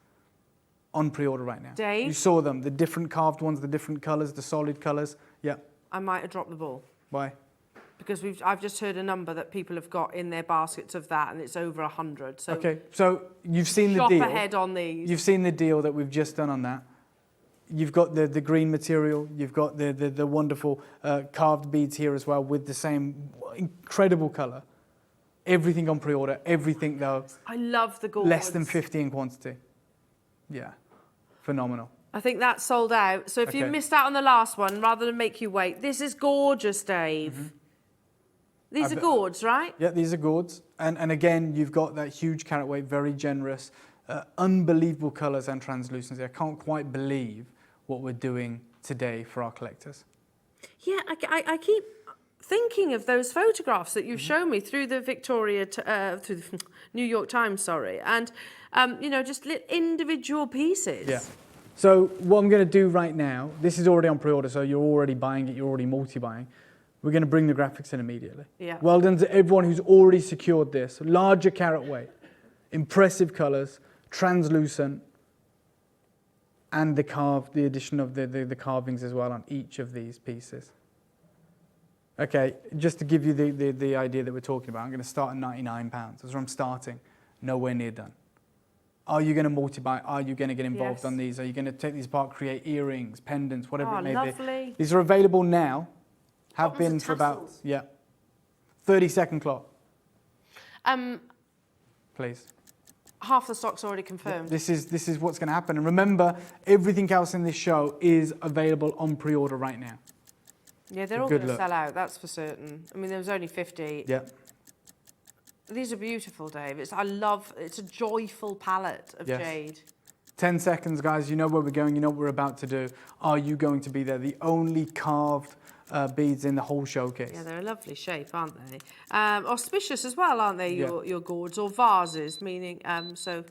on pre-order right now. Dave? You saw them, the different carved ones, the different colours, the solid colours. Yeah. I might have dropped the ball. Why? Because I've just heard a number that people have got in their baskets of that, and it's over 100. So okay, so you've seen the shop deal. ahead on these. You've seen the deal that we've just done on that. You've got the green material. You've got the wonderful carved beads here as well with the same incredible colour. Everything on pre-order. Everything though. I love the gold. Less than 50 in quantity. Yeah, phenomenal. I think that's sold out. So if you missed out on the last one, rather than make you wait, this is gorgeous, Dave. These are gourds, right? Yeah, these are gourds. And again, you've got that huge carat weight, very generous, unbelievable colours and translucency. I can't quite believe what we're doing today for our collectors. Yeah, I keep thinking of those photographs that you've shown me through the through the New York Times, sorry, and just individual pieces. Yeah. So what I'm going to do right now, this is already on pre-order, so you're already buying it, you're already multi-buying. We're going to bring the graphics in immediately. Yeah. Well done to everyone who's already secured this. Larger carat weight. Impressive colours, translucent, and the addition of the carvings as well on each of these pieces. Okay, just to give you the idea that we're talking about, I'm going to start at £99. That's where I'm starting, nowhere near done. Are you going to multi-buy? Are you going to get involved on these? Are you going to take these apart, create earrings, pendants, whatever it may be? These are available now, have been for about, 30-second clock. Please. Half the stock's already confirmed. This is what's going to happen. And remember, everything else in this show is available on pre-order right now. Yeah, they're all going to sell out, that's for certain. I mean, there was only 50. Yeah. These are beautiful, Dave. It's a joyful palette of jade. 10 seconds, guys. You know where we're going. You know what we're about to do. Are you going to be there? The only carved beads in the whole showcase. Yeah, they're a lovely shape, aren't they? Auspicious as well, aren't they, your gourds, or vases, meaning, so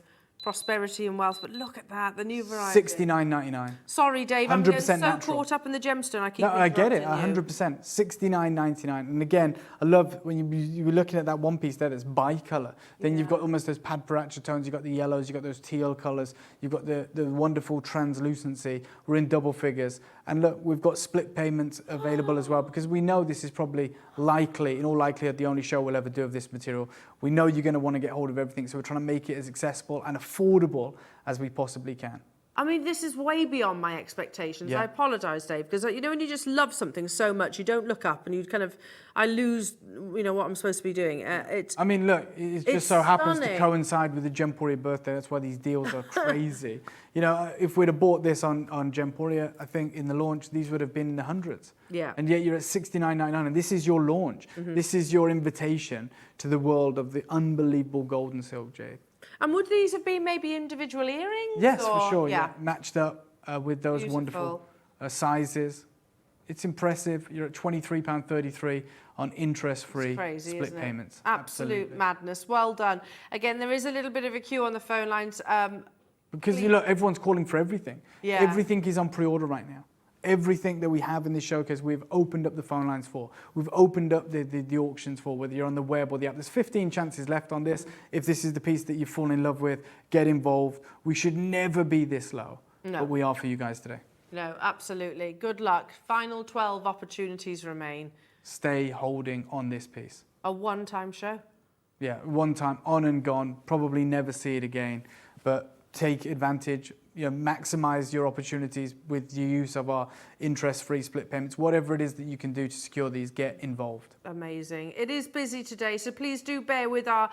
prosperity and wealth. But look at that, the new variety. $69.99. Sorry, Dave, I'm getting so natural. caught up in the gemstone. I keep No, I get it, interrupting 100%. $69.99. And again, I love when you were looking at that one piece there that's bi-colour. Then you've got almost those pad paracha tones, you've got the yellows, you've got those teal colours, you've got the wonderful translucency. We're in double figures. And look, we've got split payments available as well, because we know this is probably likely, in all likelihood, the only show we'll ever do of this material. We know you're going to want to get hold of everything, so we're trying to make it as accessible and affordable as we possibly can. I mean, this is way beyond my expectations. I apologise, Dave, because, you know, when you just love something so much, you don't look up and you kind of, I lose, you know, what I'm supposed to be doing. I mean, look, it just so happens to coincide with the Gemporia birthday. That's why these deals are crazy. You know, if we'd have bought this on Gemporia, I think in the launch, these would have been in the hundreds. Yeah. And yet you're at $69.99, and this is your launch. This is your invitation to the world of the unbelievable Golden Silk Jade. And would these have been maybe individual earrings? Yes, for sure. Yeah, matched up with those Beautiful. wonderful sizes. It's impressive. You're at £23.33 on interest-free split payments. Absolute madness. Well done. Again, there is a little bit of a queue on the phone lines. Because you look, everyone's calling for everything. Yeah. Everything is on pre-order right now. Everything that we have in this showcase, we've opened up the phone lines for. We've opened up the auctions for, whether you're on the web or the app. There's 15 chances left on this. If this is the piece that you've fallen in love with, get involved. We should never be this low, but we are for you guys today. No, absolutely. Good luck. Final 12 opportunities remain. Stay holding on this piece. A one-time show? Yeah, one time, on and gone. Probably never see it again, but take advantage. You know, maximize your opportunities with the use of our interest-free split payments. Whatever it is that you can do to secure these, get involved. Amazing. It is busy today, so please do bear with our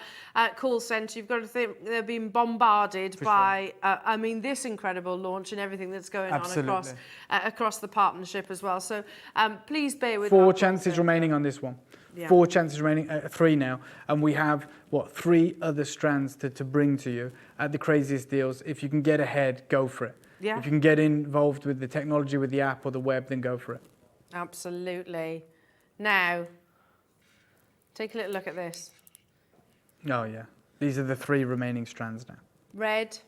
call centre. You've got to think they're being bombarded by, I mean, this incredible launch and everything that's going on across the partnership as well. So please bear with us. 4 chances remaining on this one. Yeah. 4 chances remaining, 3 now, and we have, 3 other strands to bring to you at the craziest deals. If you can get ahead, go for it. Yeah. If you can get involved with the technology, with the app or the web, then go for it. Absolutely. Now, take a little look at this. Oh, yeah. These are the 3 remaining strands now. Red,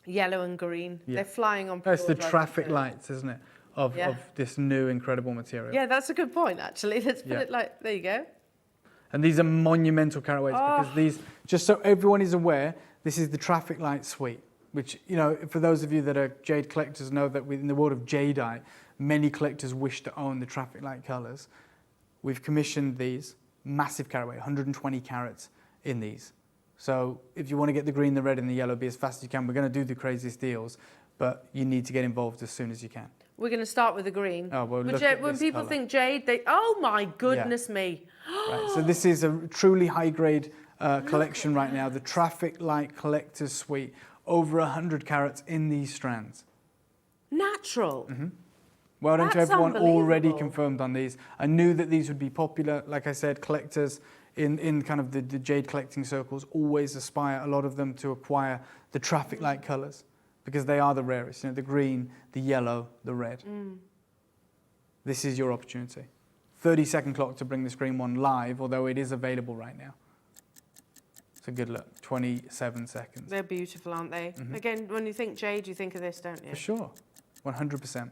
yellow and green. Yeah. They're flying on. That's the traffic lights, isn't it? Of this new incredible material. Yeah, that's a good point, actually. Let's put it like, there you go. And these are monumental carat weights because these, just so everyone is aware, this is the traffic light suite, which, you know, for those of you that are jade collectors know that in the world of jadeite, many collectors wish to own the traffic light colours. We've commissioned these, massive carat weight, 120 carats in these. So if you want to get the green, the red and the yellow, be as fast as you can. We're going to do the craziest deals, but you need to get involved as soon as you can. We're going to start with the green. Oh, well, when people think jade, they, oh my goodness me. Right, so this is a truly high-grade collection right now, the Traffic Light Collector's Suite, over 100 carats in these strands. Natural. Well done to everyone already confirmed on these. I knew that these would be popular. Like I said, collectors in kind of the jade collecting circles always aspire, a lot of them, to acquire the traffic light colours, because they are the rarest, you know, the green, the yellow, the red. This is your opportunity. 30-second clock to bring this green one live, although it is available right now. It's a good look, 27 seconds. They're beautiful, aren't they? Again, when you think jade, you think of this, don't you? For sure, 100%.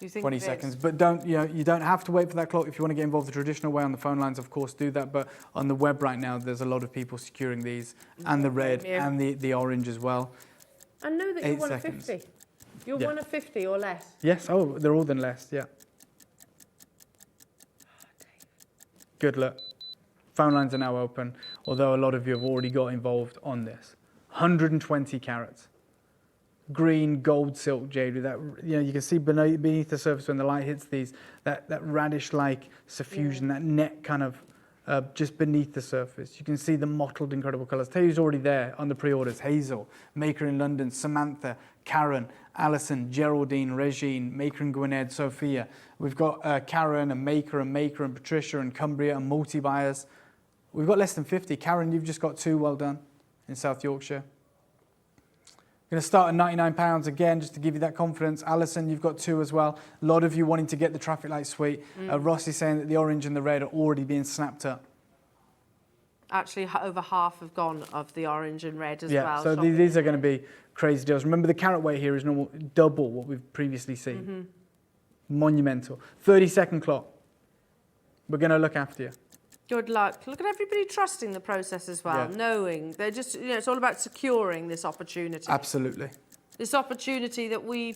You think 20 it is? seconds, but don't, you don't have to wait for that clock. If you want to get involved the traditional way on the phone lines, of course, do that. But on the web right now, there's a lot of people securing these, and the red and the orange as well. I know that you're 8 one of seconds. 50. You're Yeah. one of 50 or less. Yes, oh, they're all then less, yeah. Good luck. Phone lines are now open, although a lot of you have already got involved on this. 120 carats. Green gold silk jade with that, you can see beneath the surface when the light hits these, that radish-like suffusion, that net kind of just beneath the surface. You can see the mottled incredible colours. Tell you who's already there on the pre-orders. Hazel, Maker in London, Samantha, Karen, Alison, Geraldine, Regine, Maker in Gwynedd, Sophia. We've got Karen and Maker and Patricia and Cumbria and multi-buyers. We've got less than 50. Karen, you've just got 2, well done, in South Yorkshire. Going to start at £99 again, just to give you that confidence. Alison, you've got 2 as well. A lot of you wanting to get the traffic light suite. Ross is saying that the orange and the red are already being snapped up. Actually, over half have gone of the orange and red as Yeah, well. so these are going to be crazy deals. Remember, the carat weight here is double what we've previously seen. Monumental. 30-second clock. We're going to look after you. Good luck. Look at everybody trusting the process as well, Yeah. knowing they're just, it's all about securing this opportunity. Absolutely. This opportunity that we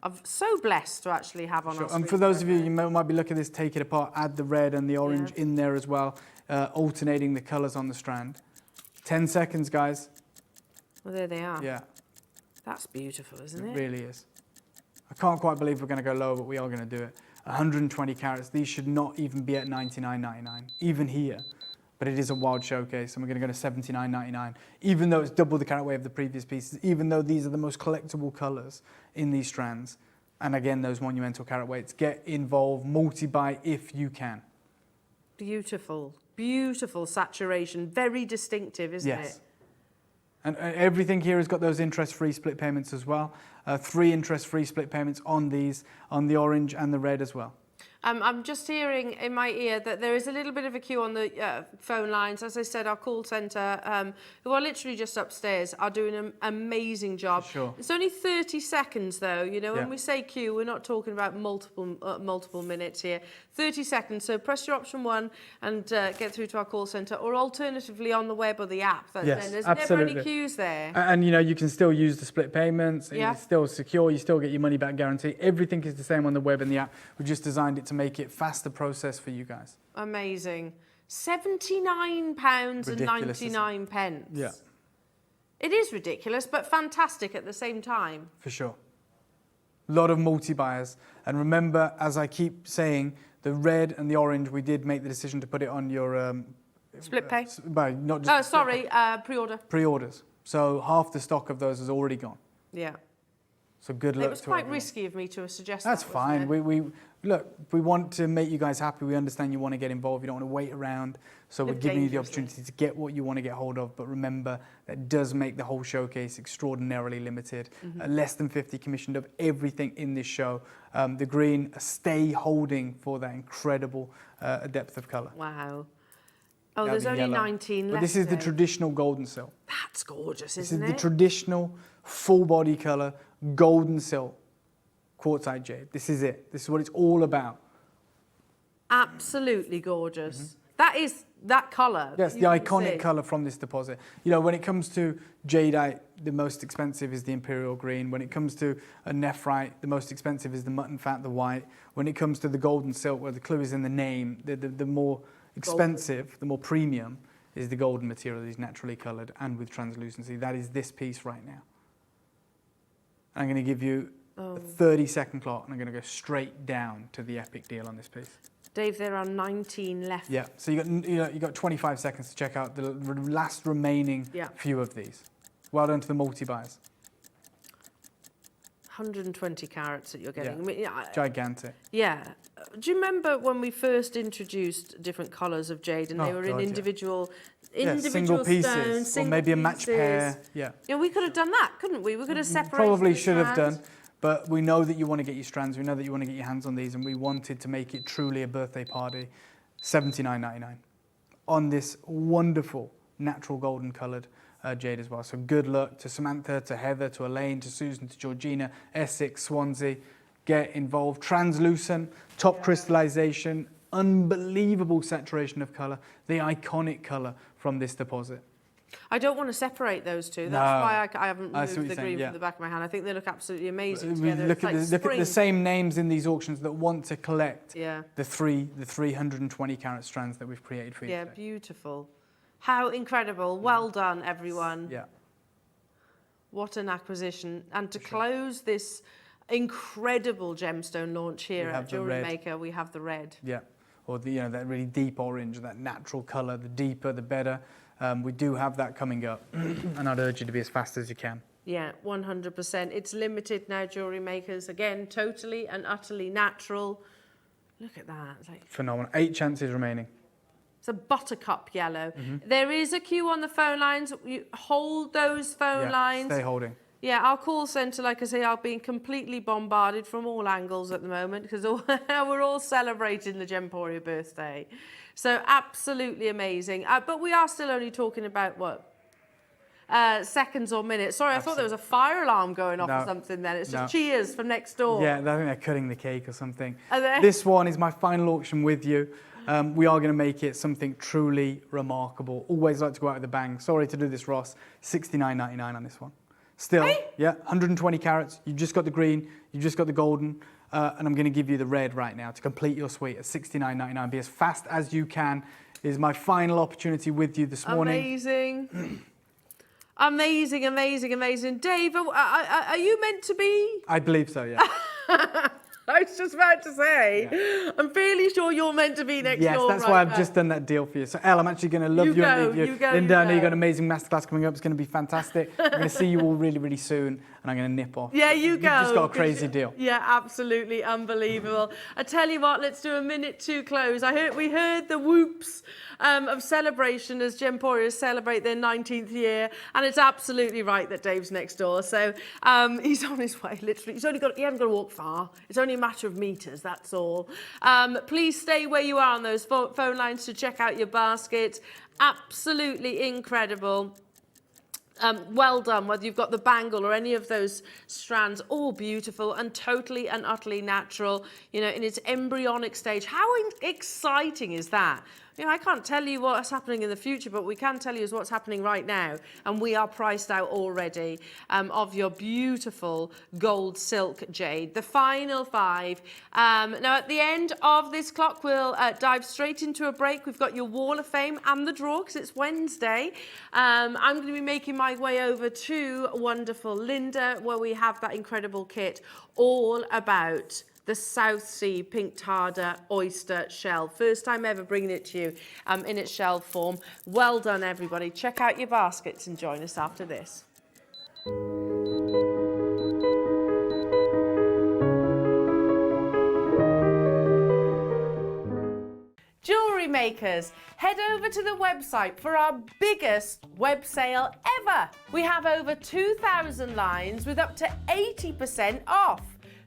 are so blessed to actually have on Sure. our And for those of you, might be looking at this, take it apart, add the red and the orange in there as well, alternating the colours on the strand. 10 seconds, guys. Well, there they are. Yeah, That's beautiful, isn't it it? really is. I can't quite believe we're going to go lower, but we are going to do it. 120 carats. These should not even be at $99.99, even here. But it is a wild showcase, and we're going to go to $79.99, even though it's double the carat weight of the previous pieces, even though these are the most collectible colours in these strands. And again, those monumental carat weights. Get involved, multi-buy if you can. Beautiful, beautiful saturation. Very distinctive, isn't it? And everything here has got those interest-free split payments as well. 3 interest-free split payments on these, on the orange and the red as well. I'm just hearing in my ear that there is a little bit of a queue on the phone lines. As I said, our call centre, who are literally just upstairs, are doing an amazing job. Sure. It's only 30 seconds, though. You know, when Yeah. we say queue, we're not talking about multiple minutes here. 30 seconds. So press your option 1 and get through to our call centre, or alternatively on the web or the app. Yes, There's absolutely. never any queues there. And you can still use the split payments. Yeah. It's still secure. You still get your money back guarantee. Everything is the same on the web and the app. We've just designed it to make it faster process for you guys. Amazing. £79.99. Yeah, It is ridiculous, but fantastic at the same time. for sure. A lot of multi-buyers. And remember, as I keep saying, the red and the orange, we did make the decision to put it on your... Split pay? Not just Pre-order. pre-orders. So half the stock of those is already gone. Yeah. So good luck It was to quite everyone. risky of me to suggest That's that. fine. We want to make you guys happy. We understand you want to get involved. You don't want to wait around. So we're Live giving you the dangerously. opportunity to get what you want to get hold of. But remember, that does make the whole showcase extraordinarily limited. Less than 50 commissioned of everything in this show. The green, stay holding for that incredible depth of colour. Wow. Oh, Now there's the only yellow. 19 But left. this is the though. traditional golden silk. That's gorgeous, This isn't is it? the traditional full body colour golden silk quartzite jade. This is it. This is what it's all about. Absolutely gorgeous. That is that colour. Yes, that the you can iconic see. colour from this deposit. You know, when it comes to jadeite, the most expensive is the imperial green. When it comes to a nephrite, the most expensive is the mutton fat, the white. When it comes to the golden silk, where the clue is in the name, the more expensive, the more premium is the golden material that is naturally coloured and with translucency. That is this piece right now. I'm going to give you a 30-second clock, and I'm going to go straight down to the epic deal on this piece. Dave, there are 19 left. Yeah, so you got 25 seconds to check out the last remaining few of these. Well done to the multi-buys. 120 carats that you're getting. Yeah. I mean, Gigantic. yeah. Do you remember when we first introduced different colours of jade, and they Oh, were God, in yeah. individual Single pieces, stones, or single maybe a match pieces. pair. Yeah, You know, we could have done that, couldn't we? We could have separated. probably the should have strands. done. But we know that you want to get your strands. We know that you want to get your hands on these, and we wanted to make it truly a birthday party. $79.99 on this wonderful natural golden coloured jade as well. So good luck to Samantha, to Heather, to Elaine, to Susan, to Georgina, Essex, Swansea. get involved. Translucent, top crystallization, unbelievable saturation of colour, the iconic colour from this deposit. I don't want to separate those two. That's No. why I haven't I see moved what the you're saying, green yeah. from the back of my hand. I think they look absolutely amazing We together. look It's at like look at the spring. same names in these auctions that want to collect Yeah. the 320 carat strands that we've created for you Yeah, today. beautiful. How incredible. Well done, everyone. Yeah. What an acquisition. And to close this incredible gemstone launch here We at have the Jewellery red. Maker, we have the red. Yeah, or the, that really deep orange, that natural colour, the deeper, the better. We do have that coming up, and I'd urge you to be as fast as you can. Yeah, 100%. It's limited now, Jewellery Makers. Again, totally and utterly natural. Look at that. It's like, Phenomenal. 8 chances remaining. it's a buttercup yellow. There is a queue on the phone lines. You hold those phone Yeah, lines. stay holding. Yeah, our call centre, like I say, are being completely bombarded from all angles at the moment because we're all celebrating the Gemporia birthday. So absolutely amazing. But we are still only talking about, what, seconds or minutes. Sorry, I thought there was a fire alarm going off or No. something then. It's just No. cheers from next door. Yeah, I think they're cutting the cake or something. Are they? This one is my final auction with you. We are going to make it something truly remarkable. Always like to go out with a bang. Sorry to do this, Ross. $69.99 on this one. Still, yeah, 120 carats. You just got the green, you just got the golden, and I'm going to give you the red right now to complete your suite at $69.99. Be as fast as you can. It is my final opportunity with you this morning. Amazing. Amazing, amazing, amazing. Dave, are you meant to be? I believe so, yeah. I was just about to say, I'm fairly sure you're meant to be next Yes, door. that's right why I've now. just done that deal for you. So, Elle, I'm actually going to love You you and go, leave you. you go, Linda, you I know you've got go. an amazing masterclass coming up. It's going to be fantastic. I'm going to see you all really, really soon, and I'm going to nip off. Yeah, you go. You've just got a 'cause crazy deal. Yeah, absolutely unbelievable. I tell you what, let's do a minute to close. We heard the whoops of celebration as Gemporia celebrate their 19th year, and it's absolutely right that Dave's next door. So he's on his way, literally. He hasn't got to walk far. It's only a matter of meters, that's all. Please stay where you are on those phone lines to check out your basket. Absolutely incredible. Well done, whether you've got the bangle or any of those strands, all beautiful and totally and utterly natural, in its embryonic stage. How exciting is that? I can't tell you what's happening in the future, but we can tell you is what's happening right now. And we are priced out already of your beautiful gold silk jade. The final 5. Now, at the end of this clock, we'll dive straight into a break. We've got your Wall of Fame and the draw because it's Wednesday. I'm going to be making my way over to wonderful Linda, where we have that incredible kit all about the South Sea Pink Tarda oyster shell. First time ever bringing it to you in its shell form. Well done, everybody. Check out your baskets and join us after this. Jewellery Makers, head over to the website for our biggest web sale ever. We have over 2,000 lines with up to 80% off.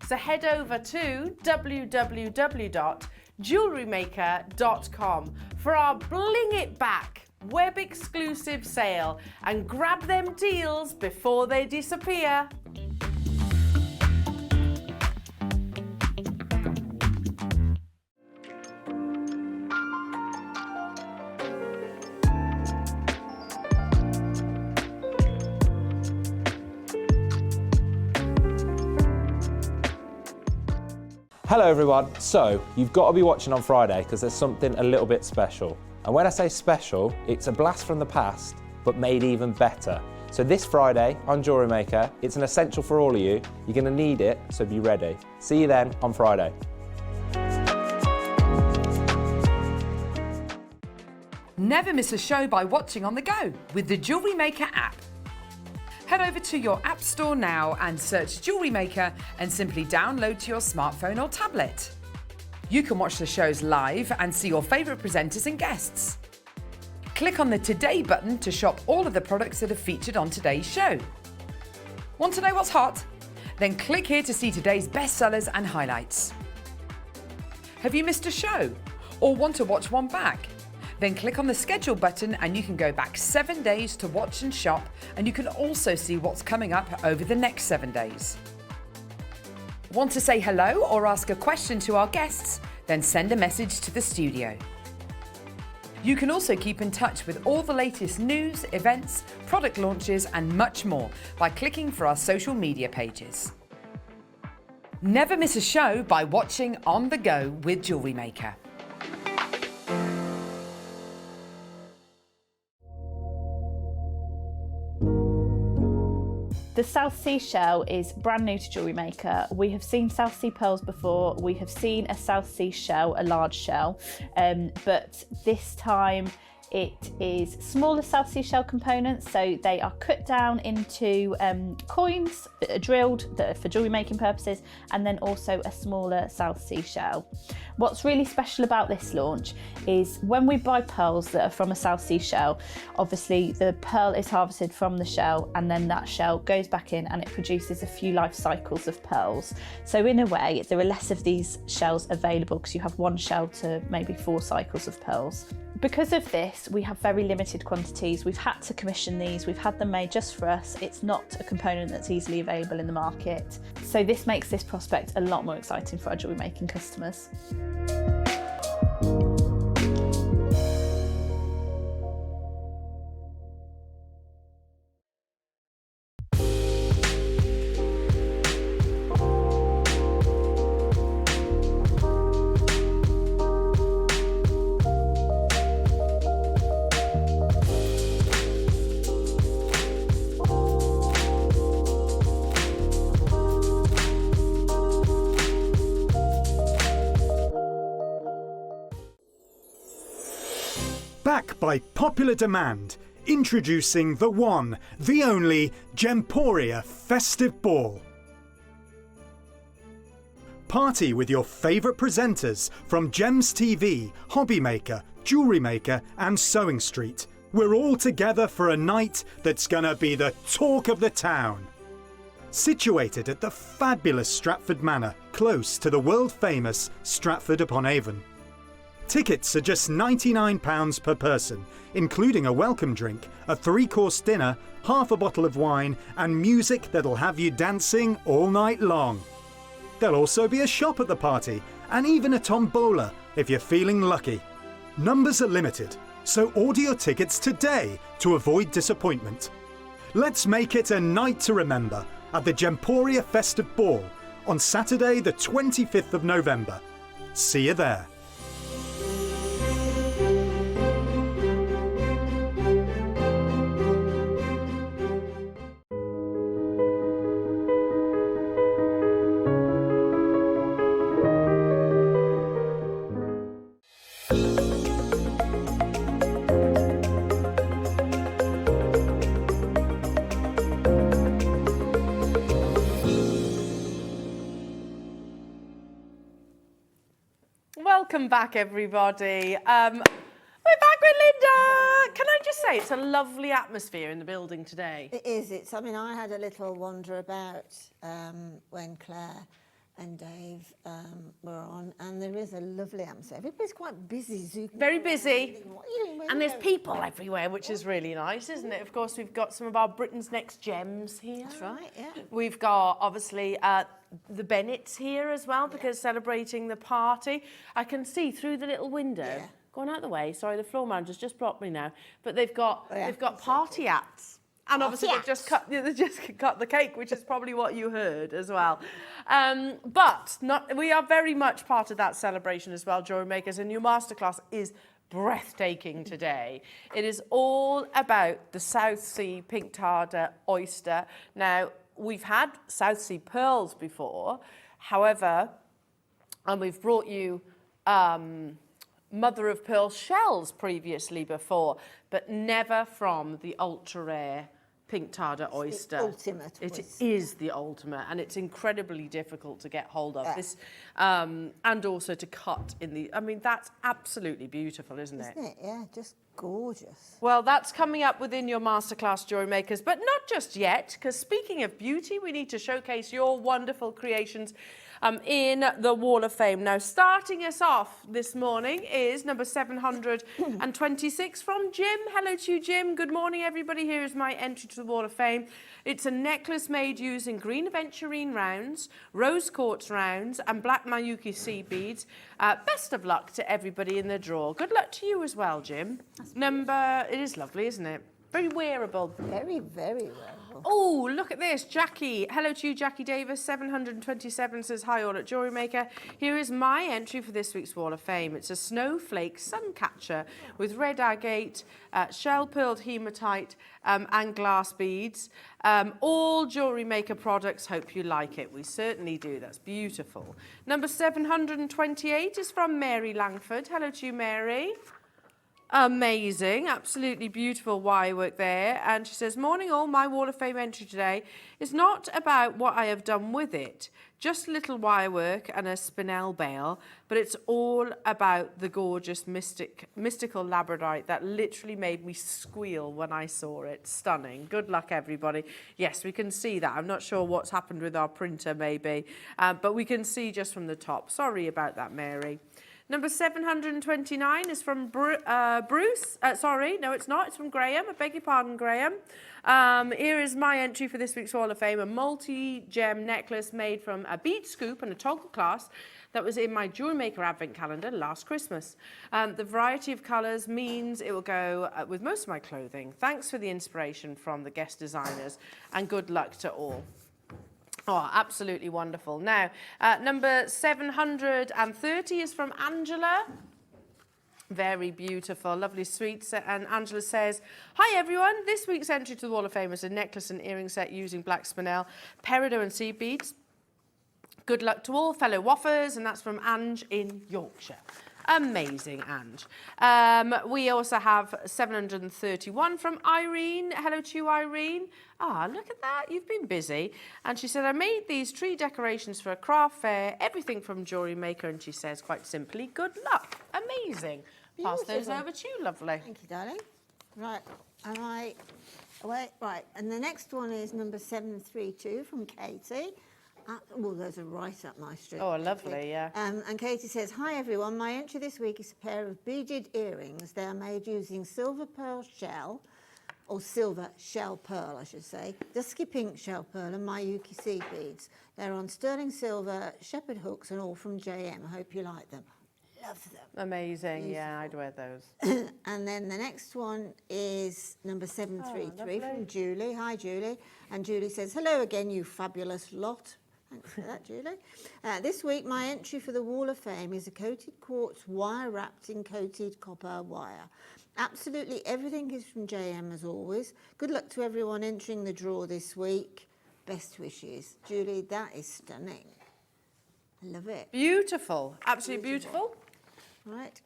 So head over to www.jewellerymaker.com for our Bling It Back web exclusive sale and grab them deals before they disappear. Hello everyone. So, you've got to be watching on Friday because there's something a little bit special. And when I say special, it's a blast from the past, but made even better. So this Friday on Jewellery Maker, it's an essential for all of you. You're going to need it, so be ready. See you then on Friday. Never miss a show by watching on the go with the Jewellery Maker app. Head over to your app store now and search Jewellery Maker and simply download to your smartphone or tablet. You can watch the shows live and see your favourite presenters and guests. Click on the Today button to shop all of the products that are featured on today's show. Want to know what's hot? Then click here to see today's bestsellers and highlights. Have you missed a show or want to watch one back? Then click on the schedule button and you can go back 7 days to watch and shop, and you can also see what's coming up over the next 7 days. Want to say hello or ask a question to our guests? Then send a message to the studio. You can also keep in touch with all the latest news, events, product launches and much more by clicking for our social media pages. Never miss a show by watching On The Go with Jewellery Maker. The South Sea shell is brand new to Jewellery Maker. We have seen South Sea pearls before. We have seen a South Sea shell, a large shell, but this time it is smaller South Sea shell components, so they are cut down into coins that are drilled that are for jewellery making purposes, and then also a smaller South Sea shell. What's really special about this launch is when we buy pearls that are from a South Sea shell, obviously the pearl is harvested from the shell and then that shell goes back in and it produces a few life cycles of pearls. So in a way, there are less of these shells available because you have one shell to maybe 4 cycles of pearls. Because of this, we have very limited quantities. We've had to commission these. We've had them made just for us. It's not a component that's easily available in the market. So this makes this prospect a lot more exciting for our jewellery making customers. Back by popular demand, introducing the one, the only Gemporia Festive Ball. Party with your favourite presenters from Gems TV, Hobby Maker, Jewellery Maker and Sewing Street. We're all together for a night that's gonna be the talk of the town. Situated at the fabulous Stratford Manor, close to the world-famous Stratford-upon-Avon. Tickets are just £99 per person, including a welcome drink, a 3-course dinner, half a bottle of wine and music that'll have you dancing all night long. There'll also be a shop at the party and even a tombola if you're feeling lucky. Numbers are limited, so order your tickets today to avoid disappointment. Let's make it a night to remember at the Gemporia Festive Ball on Saturday the 25th of November. See you there. Welcome back, everybody. We're back with Linda. Can I just say, it's a lovely atmosphere in the building today. It is. I mean, I had a little wander about when Claire and Dave were on, and there is a lovely atmosphere. Everybody's quite busy. Very busy. And there's people everywhere, which is really nice, isn't it? Of course, we've got some of our Britain's Next Gems here. That's right, yeah. We've got, obviously, the Bennetts here as well, because celebrating the party. I can see through the little window. Yeah. Going out the way. Sorry, the floor manager's just blocked me now. But they've got party acts. And obviously they've just cut the cake, which is probably what you heard as well. But we are very much part of that celebration as well, Jewellery Makers, and your masterclass is breathtaking today. It is all about the South Sea pink tartar oyster. Now, we've had South Sea pearls before, however, and we've brought you mother of pearl shells previously before, but never from the ultra rare pink tartar oyster. The ultimate It oyster. is the ultimate, and it's incredibly difficult to get hold of. This, and also to cut in the. I mean, that's absolutely beautiful, isn't it? Isn't it? Yeah, just gorgeous. Well, that's coming up within your masterclass, Jewellery Makers, but not just yet, because speaking of beauty, we need to showcase your wonderful creations in the Wall of Fame. Now, starting us off this morning is number 726 from Jim. Hello to you, Jim. Good morning, everybody. Here is my entry to the Wall of Fame. It's a necklace made using green aventurine rounds, rose quartz rounds, and black Mayuki seed beads. Best of luck to everybody in the draw. Good luck to you as well, Jim. It is lovely, isn't it? Very wearable. Very, very wearable. Oh, look at this. Jackie. Hello to you, Jackie Davis. 727 says, hi all at Jewellery Maker. Here is my entry for this week's Wall of Fame. It's a snowflake sun catcher with red agate, shell-pearled hematite and glass beads. All Jewellery Maker products. Hope you like it. We certainly do. That's beautiful. Number 728 is from Mary Langford. Hello to you, Mary. Amazing, absolutely beautiful wire work there. And she says, morning all, my Wall of Fame entry today is not about what I have done with it, just a little wire work and a spinel bail, but it's all about the gorgeous mystical labradorite that literally made me squeal when I saw it. Stunning. Good luck, everybody. Yes, we can see that. I'm not sure what's happened with our printer, maybe, but we can see just from the top. Sorry about that, Mary. Number 729 is from Bruce. Sorry, no, it's not. It's from Graham. I beg your pardon, Graham. Here is my entry for this week's Wall of Fame, a multi-gem necklace made from a bead scoop and a toggle clasp that was in my Jewellery Maker advent calendar last Christmas. The variety of colours means it will go with most of my clothing. Thanks for the inspiration from the guest designers and good luck to all. Oh, absolutely wonderful. Now, number 730 is from Angela. Very beautiful, lovely sweets. And Angela says, hi everyone, this week's entry to the Wall of Fame is a necklace and earring set using black spinel, peridot and seed beads. Good luck to all fellow waffers, and that's from Ange in Yorkshire. Amazing, Ange. We also have 731 from Irene. Hello to you, Irene. Ah, look at that. You've been busy. And she said, I made these tree decorations for a craft fair, everything from Jewellery Maker. And she says, quite simply, good luck. Amazing. Pass those over to you, lovely. Thank you, darling. Right, right. And the next one is number 732 from Katie. Oh, those are right up my street. Oh, lovely, yeah. And Katie says, hi everyone, my entry this week is a pair of beaded earrings. They are made using silver pearl shell, or silver shell pearl, I should say, dusky pink shell pearl and Mayuki seed beads. They're on sterling silver, shepherd hooks and all from JM. I hope you like them. Love them. Amazing, beautiful. Yeah, I'd wear those. And then the next one is number 733 from Julie. Hi, Julie. And Julie says, hello again, you fabulous lot. Thanks for that, Julie. This week, my entry for the Wall of Fame is a coated quartz wire wrapped in coated copper wire. Absolutely everything is from JM as always. Good luck to everyone entering the draw this week. Best wishes. Julie, that is stunning. I love it. Beautiful. Absolutely beautiful. Right.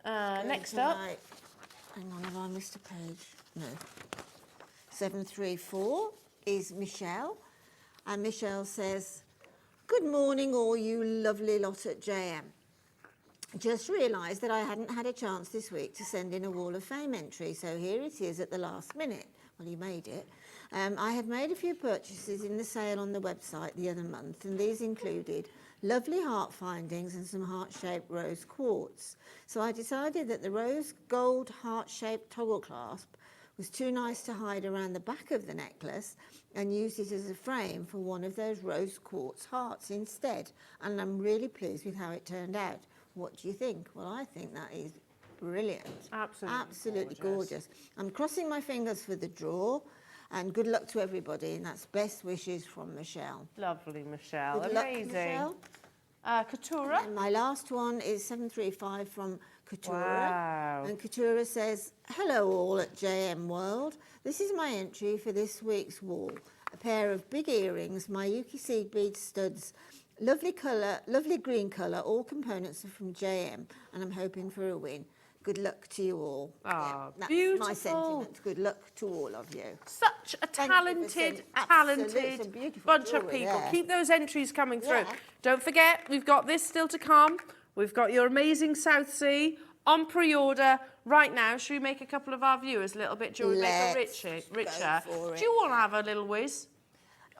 Next up. Hang on, have I missed a page? No. 734 is Michelle. And Michelle says, good morning, all you lovely lot at JM. Just realised that I hadn't had a chance this week to send in a Wall of Fame entry, so here it is at the last minute. Well, you made it. I had made a few purchases in the sale on the website the other month, and these included lovely heart findings and some heart-shaped rose quartz. So I decided that the rose gold heart-shaped toggle clasp was too nice to hide around the back of the necklace and used it as a frame for one of those rose quartz hearts instead. And I'm really pleased with how it turned out. What do you think? Well, I think that is brilliant. Absolutely gorgeous. I'm crossing my fingers for the draw, and good luck to everybody. And that's best wishes from Michelle. Lovely, Michelle. Good amazing. Luck, Michelle. Katura. And my last one is 735 from Katura. Wow. And Katura says, hello all at JM World. This is my entry for this week's wall. A pair of big earrings, Mayuki seed bead studs, lovely colour, lovely green colour, all components are from JM, and I'm hoping for a win. Good luck to you all. That's beautiful. My sentiment. Good luck to all of you. Such a talented bunch of people. Yeah. Keep those entries coming through. Don't forget, we've got this still to come. We've got your amazing South Sea on pre-order right now, should we make a couple of our viewers a little bit Jewellery Maker Let's richer? go for it. Do you want to have a little whiz?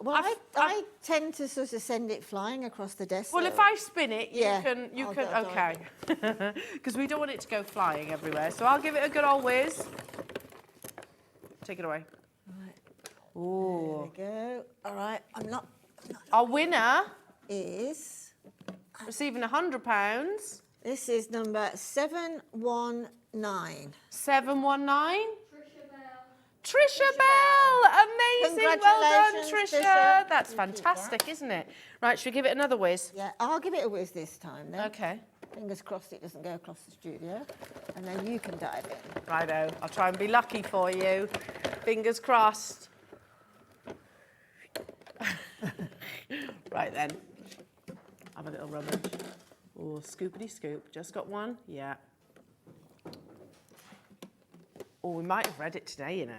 Well, I tend to sort of send it flying across the desk. Well, so- if I spin it, you Yeah, can, I'll go- I'll okay. Because we don't want it to go flying everywhere. So I'll give it a good old whiz. Take it away. There Ooh. we go. All right, I'm not Our winner is, receiving £100. this is number 719. 719. Trisha Bell! Amazing! Well done, Congratulations, Trisha. Trisha. That's fantastic, isn't it? Right, should we give it another whiz? Yeah, I'll give it a whiz this time then. Okay. Fingers crossed it doesn't go across the studio. And then you can dive in. Righto. I'll try and be lucky for you. Fingers crossed. Right then. Have a little rummage. Oh, scoopity scoop. Just got one? Yeah. Oh, we might have read it today, you know.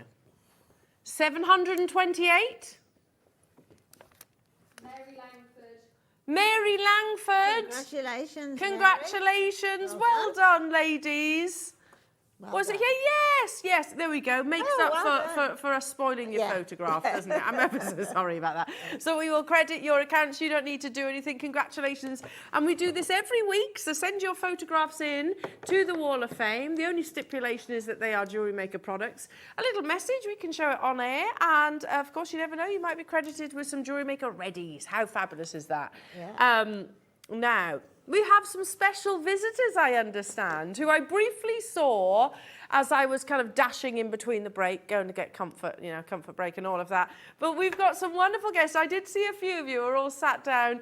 728? Mary Langford. Congratulations. Congratulations. Well done, ladies. Was it? Yeah, yes. There we go. Makes up for us spoiling your photograph, doesn't it? I'm ever so sorry about that. So we will credit your accounts. You don't need to do anything. Congratulations. And we do this every week. So send your photographs in to the Wall of Fame. The only stipulation is that they are Jewellery Maker products. A little message. We can show it on air. And of course, you never know. You might be credited with some Jewellery Maker readies. How fabulous is that? Yeah. Now, we have some special visitors, I understand, who I briefly saw as I was kind of dashing in between the break, going to get comfort, you know, comfort break and all of that. But we've got some wonderful guests. I did see a few of you are all sat down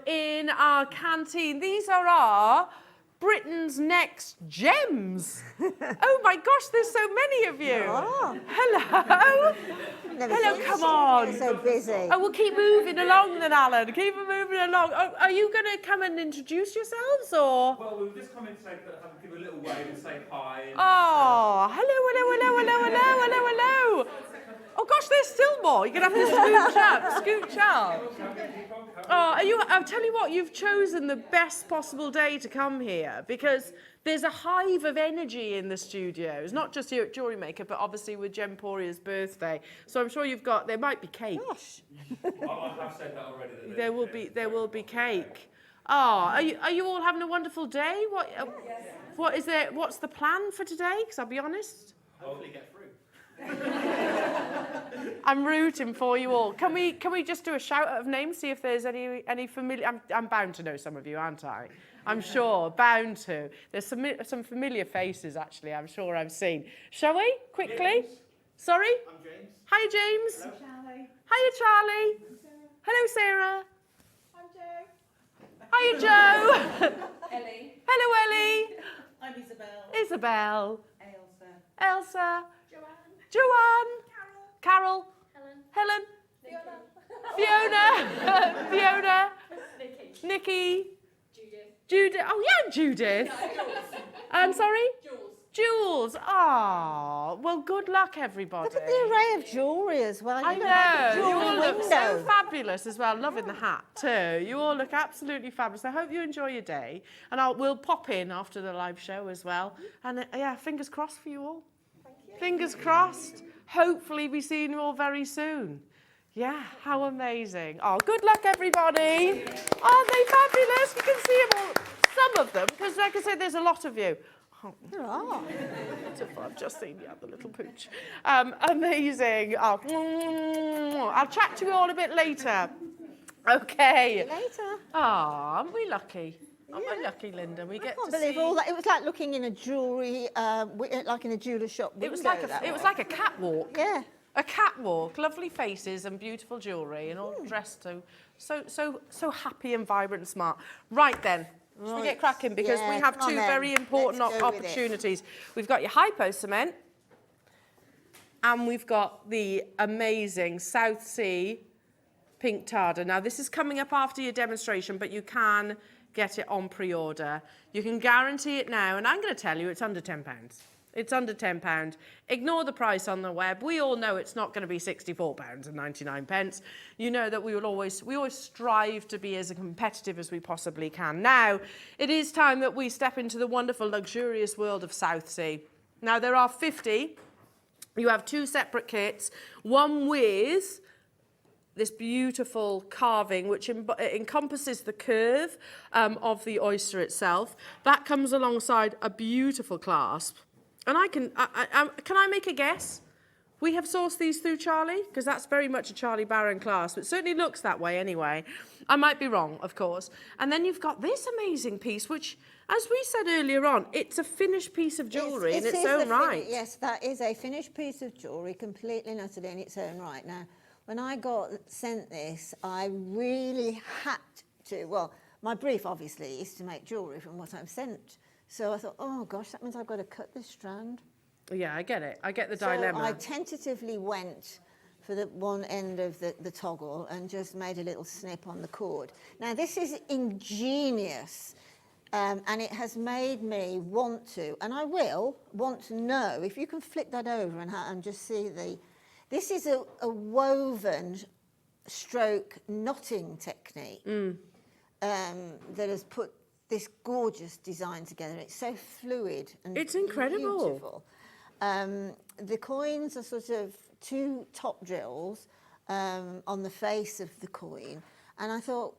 in our canteen. These are our Britain's Next Gems. Oh my gosh, there's so many of you. Oh. Hello. Hello, come on. So busy. Oh, we'll keep moving along then, Alan. Keep moving along. Oh, are you going to come and introduce yourselves, or? Well, we'll just come in and say, give a little wave and say hi. And, Oh, hello. Oh gosh, there's still more. You're going to have to scooch up. Oh, I'll tell you what, you've chosen the best possible day to come here because there's a hive of energy in the studios, not just here at Jewellery Maker, but obviously with Gemporia's birthday. So I'm sure there might be cake. Gosh. I have said that already. There will be cake. Oh, are you all having a wonderful day? What's the plan for today? Because I'll be honest. Hopefully get through. I'm rooting for you all. Can we just do a shout out of names, see if there's any familiar? I'm bound to know some of you, aren't I? I'm sure, bound to. There's some familiar faces actually. I'm sure I've seen. Shall we quickly? James. Sorry. I'm James. Hiya, James. Hello. Charlie. Hiya, Charlie. Hello, Sarah. Hiya, Joe. Ellie. Hello, Ellie. I'm Isabel. Isabel. Ailsa. Elsa. Joanne. Carol. Helen. Fiona. Nikki. Judith. Oh, yeah, Judith. I'm sorry? Jules. Oh, well, good luck, everybody. Look at the array of jewellery as well. I You know. You jewellery all look so window. fabulous as well. Loving the hat too. You all look absolutely fabulous. I hope you enjoy your day. And we'll pop in after the live show as well. And yeah, fingers crossed for you all. Thank you. Fingers crossed. Hopefully be seeing you all very soon. Yeah, how amazing. Oh, good luck, everybody. Aren't they fabulous? You can see them all. Some of them, because like I said, there's a lot of you. Oh, There are. I've just seen the other little pooch. Amazing. Oh, I'll chat to you all a bit later. Okay. Later. Oh, aren't we lucky? Aren't we lucky, Linda? We I get can't to believe see. all that. It was like looking in a jewellery, like in a jeweller shop window. It was like a catwalk. Yeah. A catwalk, lovely faces and beautiful jewellery, and all dressed so happy and vibrant and smart. Right then. Should we get cracking? Because we have come on two then. very important Let's go with it. opportunities. We've got your Hypo-Cement, and we've got the amazing South Sea Pink Tarda. Now, this is coming up after your demonstration, but you can get it on pre-order. You can guarantee it now, and I'm going to tell you it's under £10. It's under £10. Ignore the price on the web. We all know it's not going to be £64.99. You know that we always strive to be as competitive as we possibly can. Now, it is time that we step into the wonderful, luxurious world of Southsea. Now, there are 50. You have 2 separate kits, one with this beautiful carving, which encompasses the curve of the oyster itself. That comes alongside a beautiful clasp. And can I make a guess? We have sourced these through Charlie, because that's very much a Charlie Barron clasp. It certainly looks that way anyway. I might be wrong, of course. And then you've got this amazing piece, which, as we said earlier on, it's a finished piece of jewellery in its own right. Yes, that is a finished piece of jewellery, completely and utterly in its own right. Now, when I got sent this, I really had to, well, my brief obviously is to make jewellery from what I'm sent. So I thought, oh gosh, that means I've got to cut this strand. Yeah, I get it. I get the So dilemma. I tentatively went for the one end of the toggle and just made a little snip on the cord. Now this is ingenious, and it has made me want to, and I will want to know, if you can flick that over and just see this is a woven stroke knotting technique that has put this gorgeous design together. It's so fluid and it's incredible. Beautiful. The coins are sort of 2 top drills on the face of the coin, and I thought,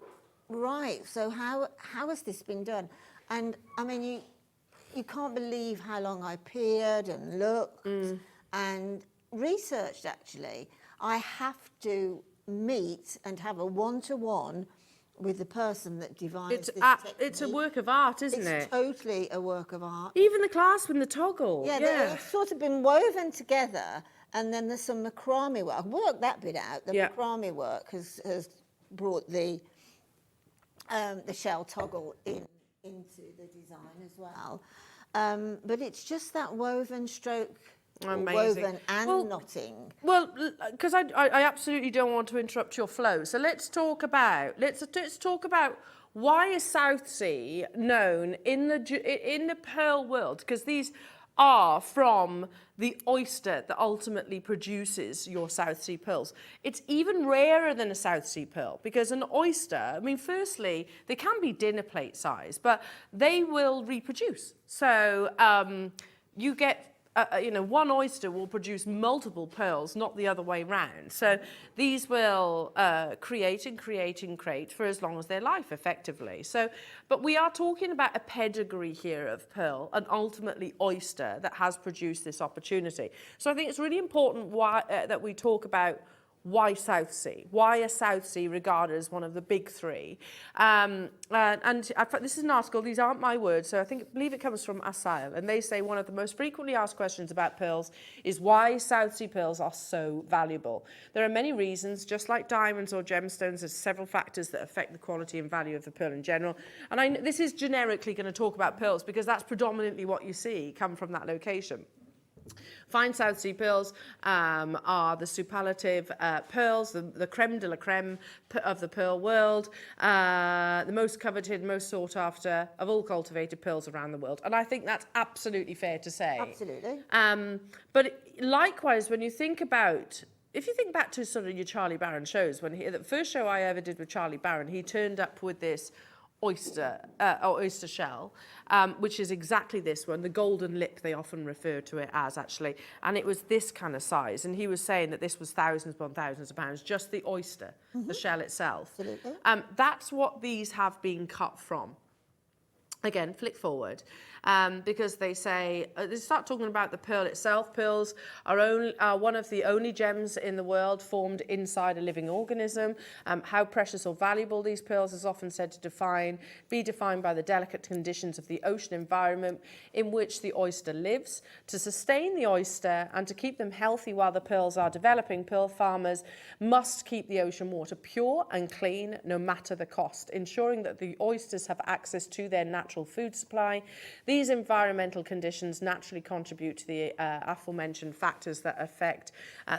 right, so how has this been done? And I mean, you can't believe how long I peered and looked and researched. Actually, I have to meet and have a one-to-one with the person that devised this technique. It's a work of art, isn't it? It's totally a work of art. Even the clasp and the toggle. Yeah, they've sort of been woven together, and then there's some macrame work. I've worked that bit out. The macrame work has brought the shell toggle into the design as well. But it's just that woven stroke. Amazing. Woven and knotting. Well, because I absolutely don't want to interrupt your flow. So let's talk about why is Southsea known in the pearl world? Because these are from the oyster that ultimately produces your Southsea pearls. It's even rarer than a Southsea pearl because an oyster, I mean, firstly, they can be dinner plate size, but they will reproduce. So you get one oyster will produce multiple pearls, not the other way round. So these will create for as long as their life, effectively. So, but we are talking about a pedigree here of pearl and ultimately oyster that has produced this opportunity. So I think it's really important that we talk about why Southsea? Why is Southsea regarded as one of the big 3? And this is an article, these aren't my words, so I believe it comes from Asail, and they say one of the most frequently asked questions about pearls is why Southsea pearls are so valuable. There are many reasons, just like diamonds or gemstones, there's several factors that affect the quality and value of the pearl in general. And this is generically going to talk about pearls because that's predominantly what you see come from that location. Fine Southsea pearls are the superlative pearls, the creme de la creme of the pearl world, the most coveted, most sought after of all cultivated pearls around the world. And I think that's absolutely fair to say. Absolutely. But likewise, when you think about, if you think back to sort of your Charlie Barron shows, the first show I ever did with Charlie Barron, he turned up with this oyster shell, which is exactly this one, the golden lip they often refer to it as, actually, and it was this kind of size, and he was saying that this was thousands upon thousands of pounds, just the oyster, the shell itself. Absolutely. That's what these have been cut from. Again, flick forward, because they say, they start talking about the pearl itself. Pearls are one of the only gems in the world formed inside a living organism. How precious or valuable these pearls is often said to be defined by the delicate conditions of the ocean environment in which the oyster lives. To sustain the oyster and to keep them healthy while the pearls are developing, pearl farmers must keep the ocean water pure and clean no matter the cost, ensuring that the oysters have access to their natural food supply. These environmental conditions naturally contribute to the aforementioned factors that affect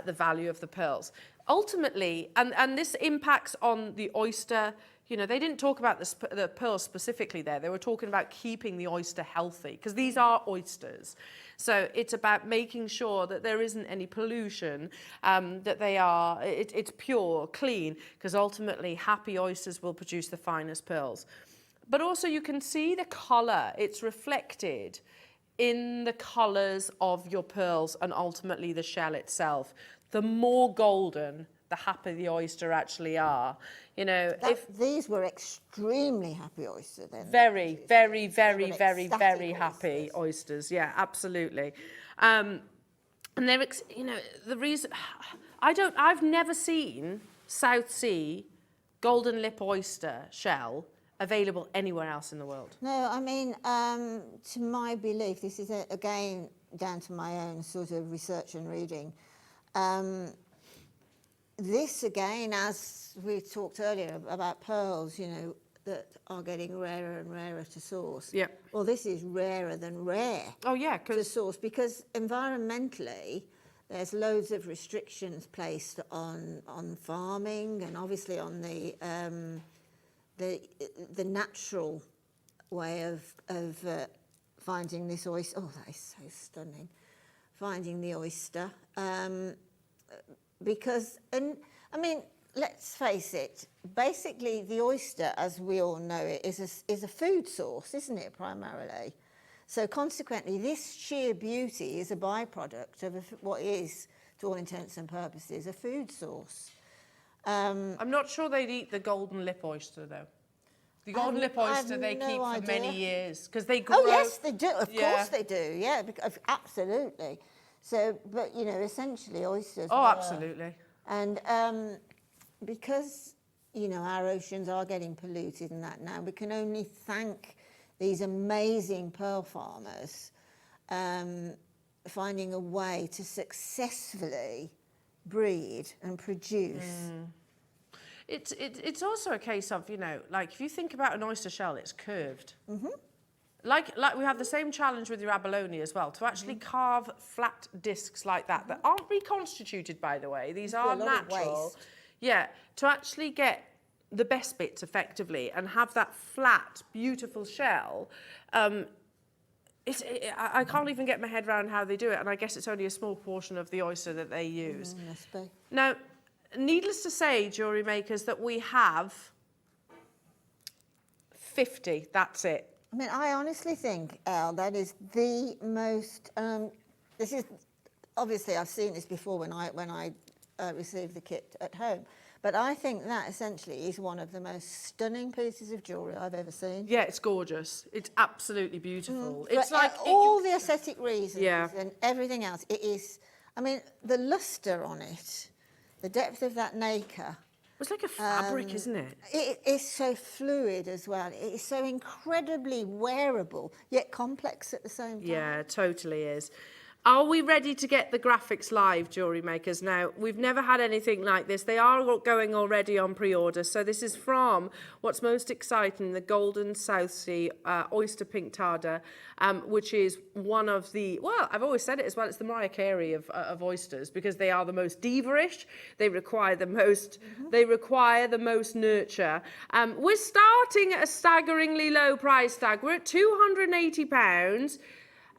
the value of the pearls. ultimately, and this impacts on the oyster. You know, they didn't talk about the pearls specifically there. They were talking about keeping the oyster healthy, because these are oysters. So it's about making sure that there isn't any pollution, that it's pure, clean, because ultimately happy oysters will produce the finest pearls. But also you can see the colour. It's reflected in the colours of your pearls and ultimately the shell itself. The more golden, the happier the oyster actually are. You know, these were extremely happy oysters then. Very, very, very, very, very happy oysters. Yeah, absolutely. And they're, you know, the reason I've never seen South Sea golden lip oyster shell available anywhere else in the world. No, I mean, to my belief, this is again down to my own sort of research and reading. This again, as we talked earlier about pearls, you know, that are getting rarer and rarer to source. Yeah. Well, this is rarer than rare. Oh yeah, to source, because environmentally, there's loads of restrictions placed on farming and obviously on the natural way of finding this oyster. Oh, that is so stunning. Finding the oyster. Because, and I mean, let's face it, basically the oyster, as we all know it, is a food source, isn't it, primarily? So consequently, this sheer beauty is a byproduct of what is, to all intents and purposes, a food source. I'm not sure they'd eat the golden lip oyster, though. The golden lip oyster they keep for many years, because they grow. Oh, yes, they do. Of course they do, yeah, absolutely. So, but, you know, essentially oysters. Oh, absolutely. And because, you know, our oceans are getting polluted and that now, we can only thank these amazing pearl farmers finding a way to successfully breed and produce. It's also a case of, you know, like if you think about an oyster shell, it's curved. Mm-hmm. Like we have the same challenge with your abalone as well, to actually carve flat discs like that aren't reconstituted, by the way. These are natural. Yeah, to actually get the best bits effectively and have that flat, beautiful shell. I can't even get my head around how they do it, and I guess it's only a small portion of the oyster that they use. Must be. Now, needless to say, jewellery makers, that we have 50. That's it. I mean, I honestly think, Elle, that is the most. This is obviously I've seen this before when I received the kit at home, but I think that essentially is one of the most stunning pieces of jewellery I've ever seen. Yeah, it's gorgeous. It's absolutely beautiful. It's like all the aesthetic reasons and everything else. It is. I mean, the lustre on it, the depth of that nacre. It's like a fabric, isn't it? It is so fluid as well. It is so incredibly wearable, yet complex at the same time. Yeah, it totally is. Are we ready to get the graphics live, jewellery makers? Now, we've never had anything like this. They are going already on pre-order. So this is from what's most exciting, the Golden South Sea Oyster Pink Tarda, which is one of the, well, I've always said it as well, it's the Mariah Carey of oysters, because they are the most diva-ish. They require the most, nurture. We're starting at a staggeringly low price tag. We're at £280.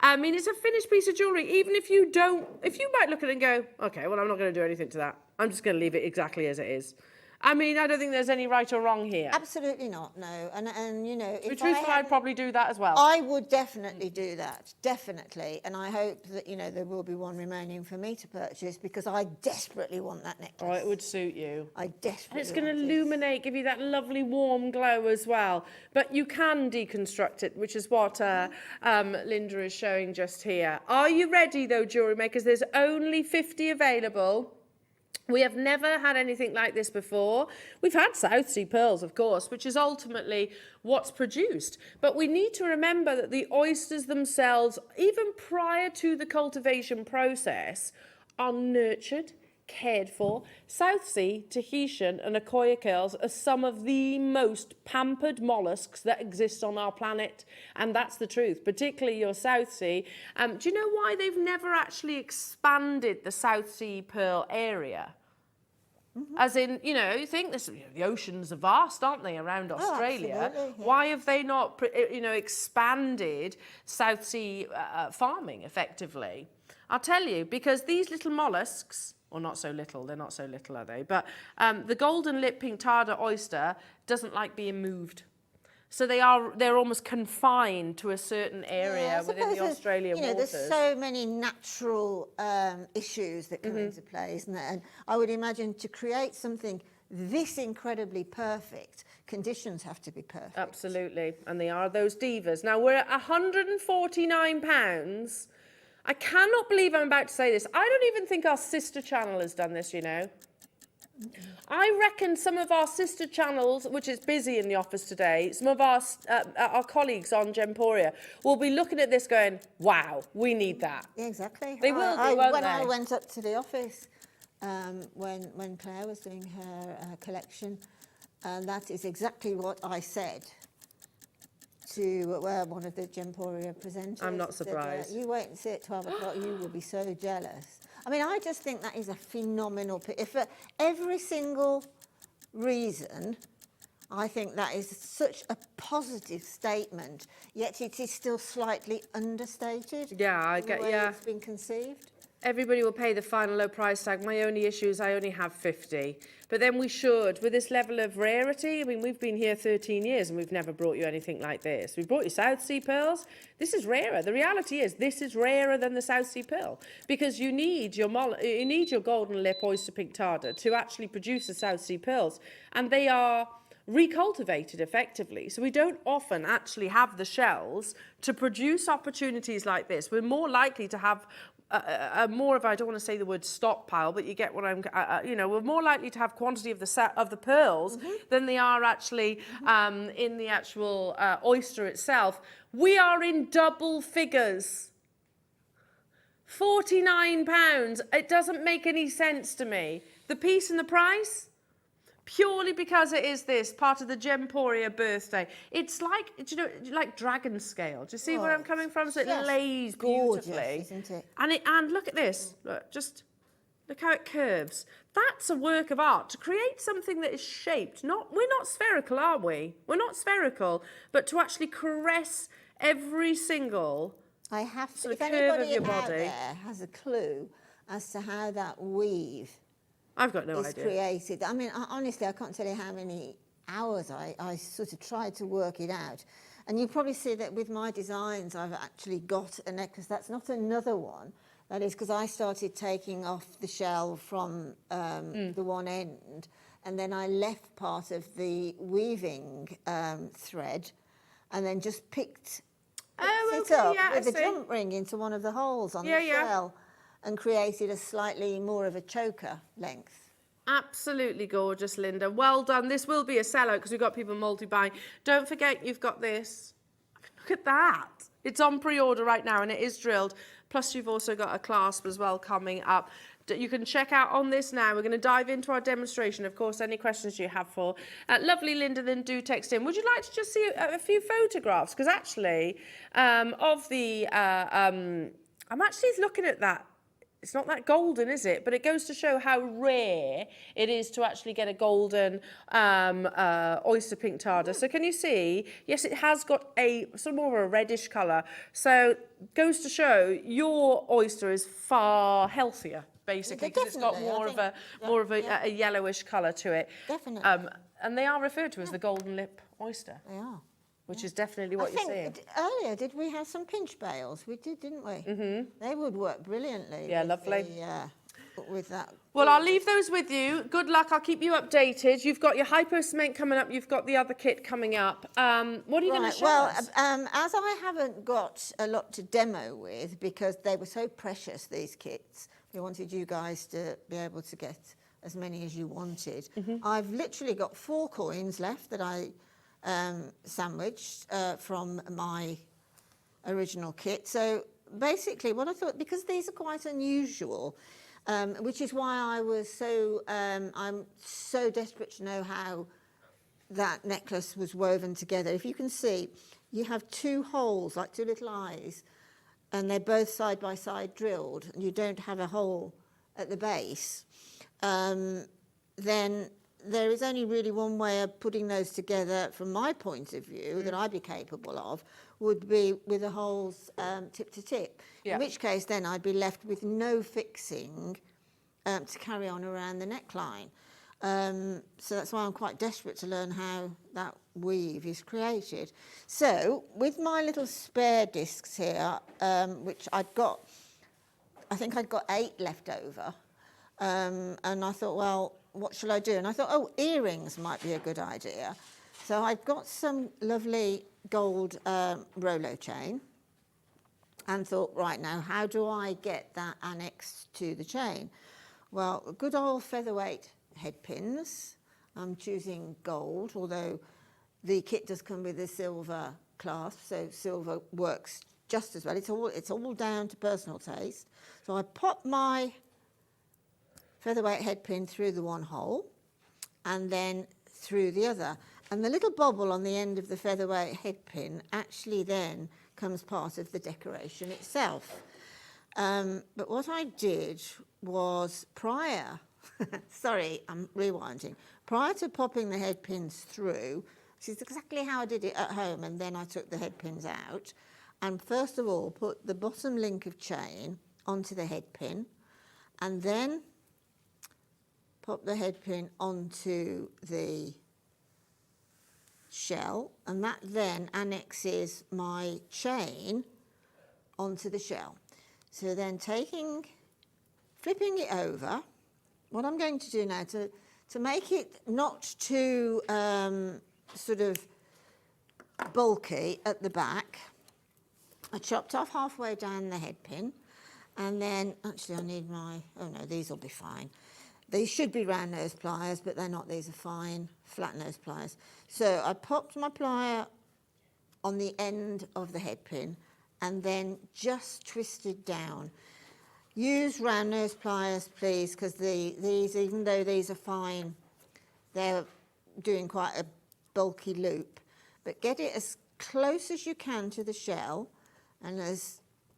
I mean, it's a finished piece of jewellery. Even if you might look at it and go, okay, well, I'm not going to do anything to that. I'm just going to leave it exactly as it is. I mean, I don't think there's any right or wrong here. Absolutely not, no. And you know, To be truthful, I'd probably do that as well. I would definitely do that, definitely. And I hope that, you know, there will be one remaining for me to purchase, because I desperately want that necklace. Oh, it would suit you. I desperately And it's going to illuminate, give you that lovely warm glow as well. But you can deconstruct it, which is what Linda is showing just here. Are you ready, though, jewellery makers? There's only 50 available. We have never had anything like this before. We've had South Sea pearls, of course, which is ultimately what's produced. But we need to remember that the oysters themselves, even prior to the cultivation process, are nurtured, cared for. South Sea, Tahitian and Akoya pearls are some of the most pampered molluscs that exist on our planet. And that's the truth, particularly your South Sea. Do you know why they've never actually expanded the South Sea pearl area? As in, you know, you think this, the oceans are vast, aren't they, around Australia? absolutely, yeah. Why have they not, you know, expanded South Sea farming effectively? I'll tell you, because these little molluscs, or not so little, they're not so little, are they? But the golden lip pink tarda oyster doesn't like being moved. So they're almost confined to a certain area within the Australian waters. There's so many natural issues that come into play, isn't there? And I would imagine to create something this incredibly perfect, conditions have to be perfect. Absolutely, and they are those divas. Now we're at £149. I cannot believe I'm about to say this. I don't even think our sister channel has done this, you know. I reckon some of our sister channels, which is busy in the office today, some of our colleagues on Gemporia will be looking at this going, wow, we need that. Yeah, exactly. They will do, won't when they? I went up to the office, when Claire was doing her collection, that is exactly what I said to one of the Gemporia presenters. I'm not Said, surprised. you wait and see at 12 o'clock, you will be so jealous. I mean, I just think that is a phenomenal... If for every single reason, I think that is such a positive statement, yet it is still slightly understated. Yeah, I in get, the way yeah. it's been conceived. Everybody will pay the final low price tag. My only issue is I only have 50. But then we should, with this level of rarity, I mean, we've been here 13 years and we've never brought you anything like this. We brought you South Sea pearls. This is rarer. The reality is this is rarer than the South Sea pearl because you need your golden lip oyster pink tarda to actually produce the South Sea pearls. And they are recultivated effectively. So we don't often actually have the shells to produce opportunities like this. We're more likely to have more of, I don't want to say the word stockpile, but you get what I'm, you know, we're more likely to have quantity of the pearls than they are actually in the actual oyster itself. We are in double figures. £49. It doesn't make any sense to me. The piece and the price? Purely because it is this part of the Gemporia birthday. It's like, you know, like dragon scale. Do you see where I'm coming from? So it lays beautifully. Gorgeous, isn't it? And look at this. Look, just look how it curves. That's a work of art to create something that is shaped. We're not spherical, are we? We're not spherical, but to actually caress every single I have to, sort of if curve of anybody your out body. there has a clue as to how that weave I've got no is idea. created. I mean, honestly, I can't tell you how many hours I sort of tried to work it out. And you probably see that with my designs, I've actually got a necklace. That's not another one. That is because I started taking off the shell from the one end, and then I left part of the weaving thread, and then just picked it up with a jump ring into one of the holes on the shell. And created a slightly more of a choker length. Absolutely gorgeous, Linda. Well done. This will be a sellout because we've got people multi-buying. Don't forget you've got this. Look at that. It's on pre-order right now and it is drilled. Plus you've also got a clasp as well coming up. You can check out on this now. We're going to dive into our demonstration. Of course, any questions you have for lovely Linda, then do text in. Would you like to just see a few photographs? Because actually, of the... I'm actually looking at that. It's not that golden, is it? But it goes to show how rare it is to actually get a golden oyster pink tarda. So can you see? Yes, it has got a sort of more of a reddish colour. So goes to show your oyster is far healthier, basically, because it's got more of a yellowish colour to it. Definitely. And they are referred to as the golden lip oyster. They are. Which is definitely what you're seeing. Earlier, did we have some pinch bales? We did, didn't we? Mm-hmm. They would work brilliantly. Yeah, lovely. With that. Well, I'll leave those with you. Good luck. I'll keep you updated. You've got your Hypo-Cement coming up. You've got the other kit coming up. What are you going to show us? As I haven't got a lot to demo with because they were so precious, these kits, we wanted you guys to be able to get as many as you wanted. Mm-hmm. I've literally got 4 coins left that I sandwiched from my original kit. So basically what I thought, because these are quite unusual, which is why I was so, I'm so desperate to know how that necklace was woven together. If you can see, you have 2 holes, like 2 little eyes, and they're both side by side drilled, and you don't have a hole at the base. then there is only really one way of putting those together from my point of view that I'd be capable of, would be with the holes tip to tip. Yeah. In which case then I'd be left with no fixing to carry on around the neckline. So that's why I'm quite desperate to learn how that weave is created. So with my little spare discs here, which I'd got, I think I'd got 8 left over, and I thought, well, what shall I do? And I thought, oh, earrings might be a good idea. So I've got some lovely gold Rolo chain and thought, right, now, how do I get that annexed to the chain? Well, good old featherweight head pins. I'm choosing gold, although the kit does come with a silver clasp, so silver works just as well. It's all down to personal taste. So I pop my featherweight head pin through the one hole and then through the other. And the little bobble on the end of the featherweight head pin actually then comes part of the decoration itself. But what I did was prior, sorry, I'm rewinding, prior to popping the head pins through, which is exactly how I did it at home, and then I took the head pins out, and first of all put the bottom link of chain onto the head pin, and then pop the head pin onto the shell, and that then annexes my chain onto the shell. So then flipping it over, what I'm going to do now to make it not too sort of bulky at the back, I chopped off halfway down the head pin, and then actually I need my, oh no, these will be fine. These should be round nose pliers, but they're not. These are fine flat nose pliers. So I popped my plier on the end of the head pin and then just twisted down. Use round nose pliers, please, because these, even though these are fine, they're doing quite a bulky loop. But get it as close as you can to the shell, and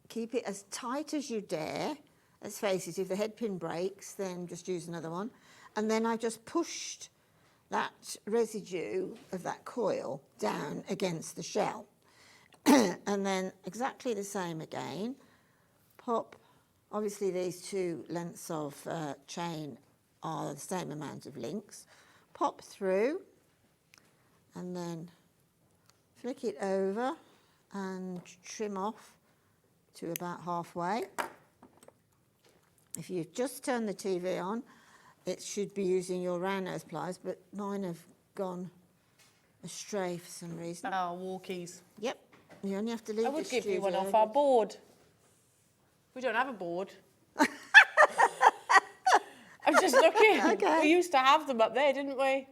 keep it as tight as you dare. Let's face it, if the head pin breaks, then just use another one. And then I just pushed that residue of that coil down against the shell. And then exactly the same again. Pop, obviously these two lengths of chain are the same amount of links. Pop through and then flick it over and trim off to about halfway. If you just turn the TV on, it should be using your round nose pliers, but mine have gone astray for some reason. Oh, walkies. Yep, you only have to leave I would the give you one studio. off our board. We don't have a board. I'm just looking. Okay. We used to have them up there, didn't we?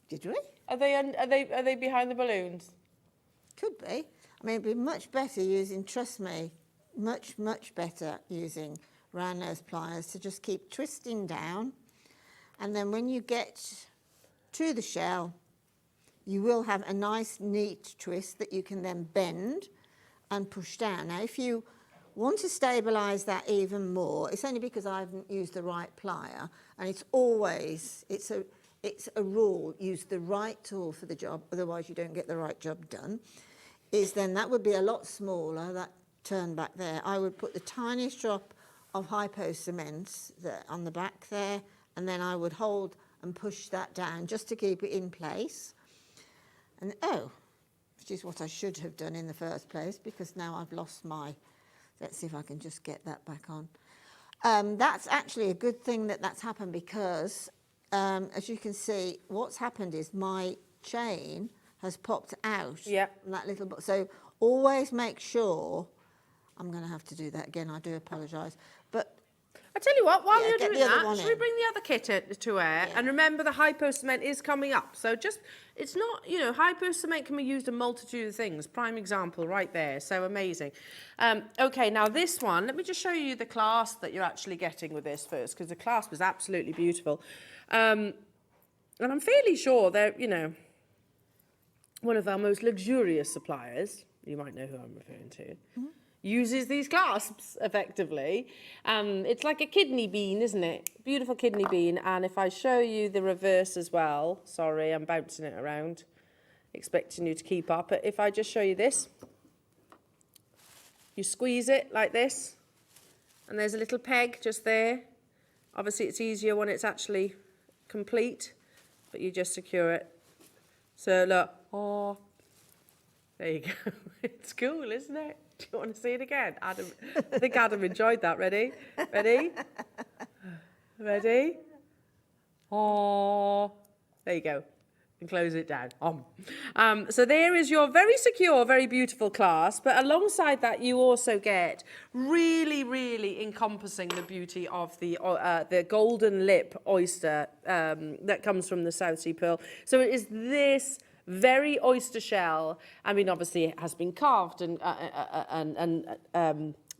Did we? Are they behind the balloons? Could be. I mean, it'd be much better using, trust me, much, much better using round nose pliers to just keep twisting down. And then when you get to the shell, you will have a nice, neat twist that you can then bend and push down. Now, if you want to stabilise that even more, it's only because I haven't used the right plier, and it's always, it's a rule, use the right tool for the job, otherwise you don't get the right job done, is then that would be a lot smaller, that turn back there. I would put the tiniest drop of Hypo-Cement on the back there, and then I would hold and push that down just to keep it in place. And which is what I should have done in the first place, because now I've lost my, let's see if I can just get that back on. That's actually a good thing that that's happened, because as you can see, what's happened is my chain has popped out. Yeah. From that little, so always make sure, I'm going to have to do that again, I do apologise, but I tell you what, while Yeah, you're get doing the other that, one should we in. bring the other kit to air? Yeah. And remember, the Hypo-Cement is coming up. So just, it's not, you know, Hypo-Cement can be used a multitude of things. Prime example right there. So amazing. Okay, now this one, let me just show you the clasp that you're actually getting with this first, because the clasp is absolutely beautiful. And I'm fairly sure they're, you know, one of our most luxurious suppliers. You might know who I'm referring to. uses these clasps effectively. It's like a kidney bean, isn't it? Beautiful kidney bean. And if I show you the reverse as well, sorry, I'm bouncing it around, expecting you to keep up. But if I just show you this, you squeeze it like this, and there's a little peg just there. Obviously, it's easier when it's actually complete, but you just secure it. So look, oh, there you go. It's cool, isn't it? Do you want to see it again? Adam, I think Adam enjoyed that. Ready? Ready? Ready? Oh, there you go. And close it down. So there is your very secure, very beautiful clasp. But alongside that, you also get really, really encompassing the beauty of the golden lip oyster that comes from the South Sea pearl. So it is this very oyster shell. I mean, obviously, it has been carved and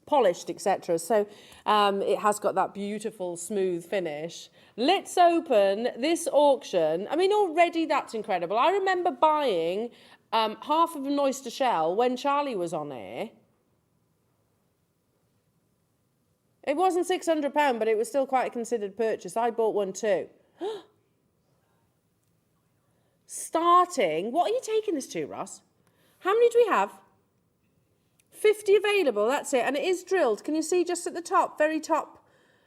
polished, etc. So it has got that beautiful, smooth finish. Let's open this auction. I mean, already that's incredible. I remember buying half of an oyster shell when Charlie was on air. It wasn't £600, but it was still quite a considered purchase. I bought one too. Starting, what are you taking this to, Ross? How many do we have? 50 available, that's it. And it is drilled. Can you see just at the top, very top?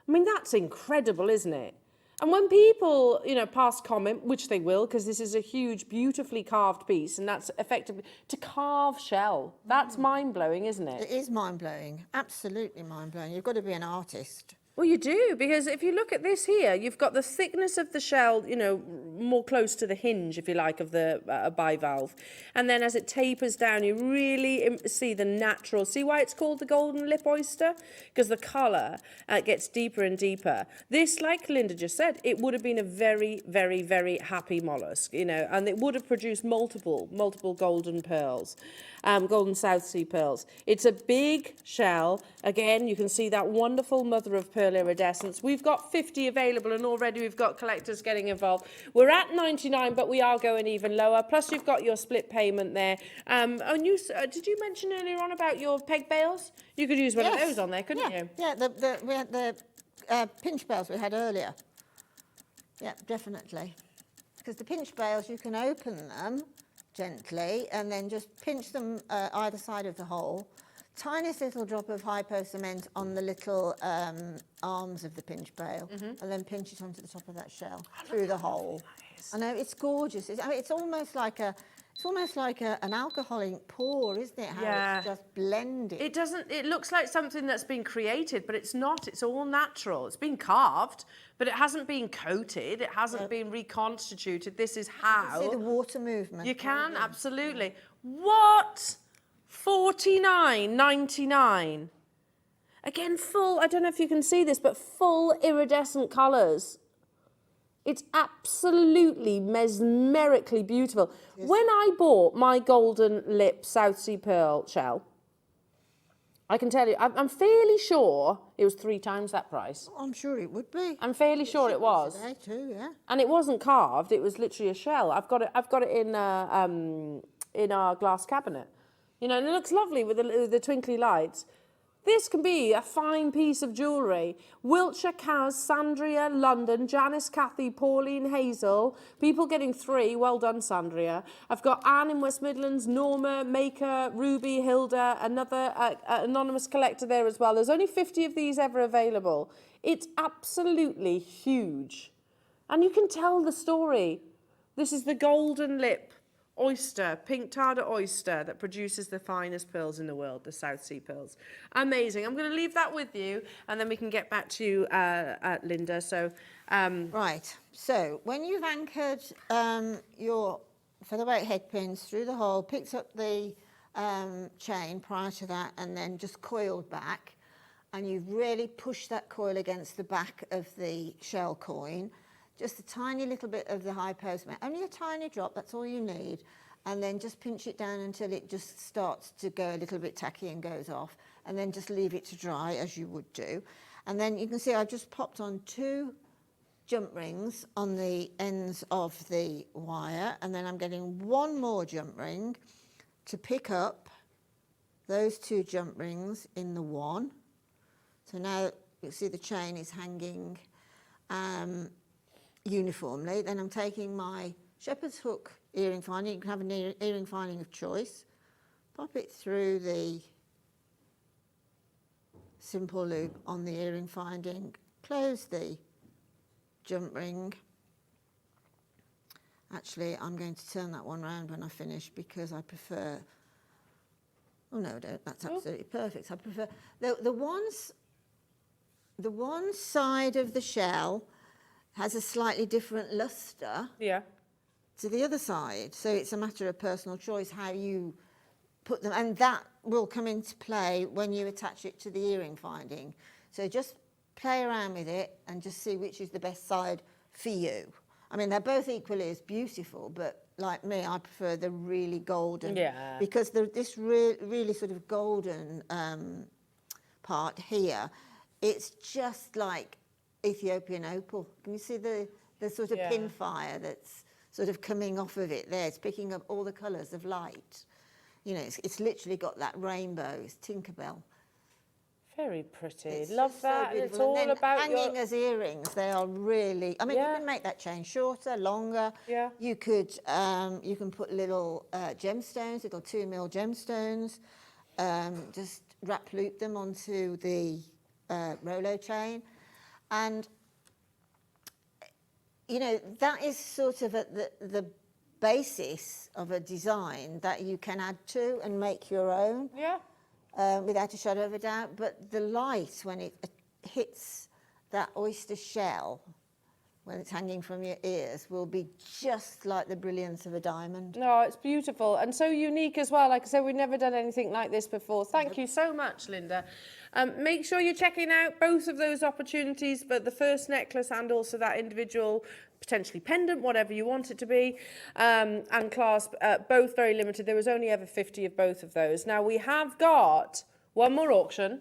I mean, that's incredible, isn't it? And when people, you know, pass comment, which they will, because this is a huge, beautifully carved piece, and that's effectively, to carve shell, that's mind-blowing, isn't it? It is mind-blowing, absolutely mind-blowing. You've got to be an artist. Well, you do, because if you look at this here, you've got the thickness of the shell, you know, more close to the hinge, if you like, of the bivalve. And then as it tapers down, you really see the natural. See why it's called the golden lip oyster? Because the colour gets deeper and deeper. This, like Linda just said, it would have been a very, very, very happy mollusk, you know, and it would have produced multiple golden pearls. Golden South Sea pearls. It's a big shell. Again, you can see that wonderful mother of pearl iridescence. We've got 50 available, and already we've got collectors getting involved. We're at 99, but we are going even lower. Plus, you've got your split payment there. And you, did you mention earlier on about your peg bales? You could use one of those on there, couldn't you? Yeah, we had the pinch bales we had earlier. Yeah, definitely. Because the pinch bales, you can open them gently and then just pinch them either side of the hole. Tiniest little drop of Hypo-Cement on the little arms of the pinch bale, and then pinch it onto the top of that shell through the hole. I know, it's gorgeous. I mean, it's almost like an alcoholic pour, isn't it? How it's just blended. It doesn't. It looks like something that's been created, but it's not. It's all natural. It's been carved, but it hasn't been coated. It hasn't been reconstituted. This is how. See the water movement. You can, absolutely. What? $49.99. Again, full. I don't know if you can see this, but full iridescent colours. It's absolutely mesmerically beautiful. Yes. When I bought my golden lip South Sea pearl shell, I can tell you, I'm fairly sure it was 3 times that price. I'm sure it would be. I'm fairly sure it was. Today too, yeah. And it wasn't carved; it was literally a shell. I've got it in our glass cabinet, you know, and it looks lovely with the twinkly lights. This can be a fine piece of jewellery. Wiltshire, Kaz, Sandria, London, Janice, Kathy, Pauline, Hazel. People getting 3. Well done, Sandria. I've got Anne in West Midlands, Norma, Maker, Ruby, Hilda, another anonymous collector there as well. There's only 50 of these ever available. It's absolutely huge. And you can tell the story. This is the golden lip oyster, pink tarda oyster that produces the finest pearls in the world, the South Sea pearls. Amazing. I'm going to leave that with you, and then we can get back to you, Linda. So, right. So when you've anchored your featherweight head pins through the hole, picked up the chain prior to that, and then just coiled back, and you've really pushed that coil against the back of the shell coin. Just a tiny little bit of the Hypo-Cement, only a tiny drop, that's all you need. And then just pinch it down until it just starts to go a little bit tacky and goes off. And then just leave it to dry as you would do. And then you can see I've just popped on 2 jump rings on the ends of the wire. And then I'm getting 1 more jump ring to pick up those 2 jump rings in the one. So now you see the chain is hanging uniformly. Then I'm taking my shepherd's hook earring finding. You can have an earring finding of choice. Pop it through the simple loop on the earring finding. Close the jump ring. Actually, I'm going to turn that one round when I finish because I prefer. Oh no, I don't. That's absolutely perfect. I prefer the one side of the shell has a slightly different luster to the other side. So it's a matter of personal choice how you put them, and that will come into play when you attach it to the earring finding. So just play around with it and just see which is the best side for you. I mean, they're both equally as beautiful, but like me, I prefer the really golden. Yeah. Because this really sort of golden part here, it's just like Ethiopian opal. Can you see the sort of pin fire that's sort of coming off of it there? It's picking up all the colours of light. You know, it's literally got that rainbow. It's Tinkerbell. Very pretty. It's Love just so that. And it's beautiful. And all then about hanging as earrings. They are really. I mean, you Yeah. can make that chain shorter, longer. Yeah. You could. You can put little gemstones, little 2mm gemstones. Just wrap loop them onto the Rolo chain, and you know that is sort of at the basis of a design that you can add to and make your own. Yeah. Without a shadow of a doubt, but the light when it hits that oyster shell, when it's hanging from your ears, will be just like the brilliance of a diamond. No, it's beautiful and so unique as well. Like I said, we've never done anything like this before. Thank you so much, Linda. Make sure you're checking out both of those opportunities, but the first necklace and also that individual potentially pendant, whatever you want it to be, and clasp, both very limited. There was only ever 50 of both of those. Now we have got one more auction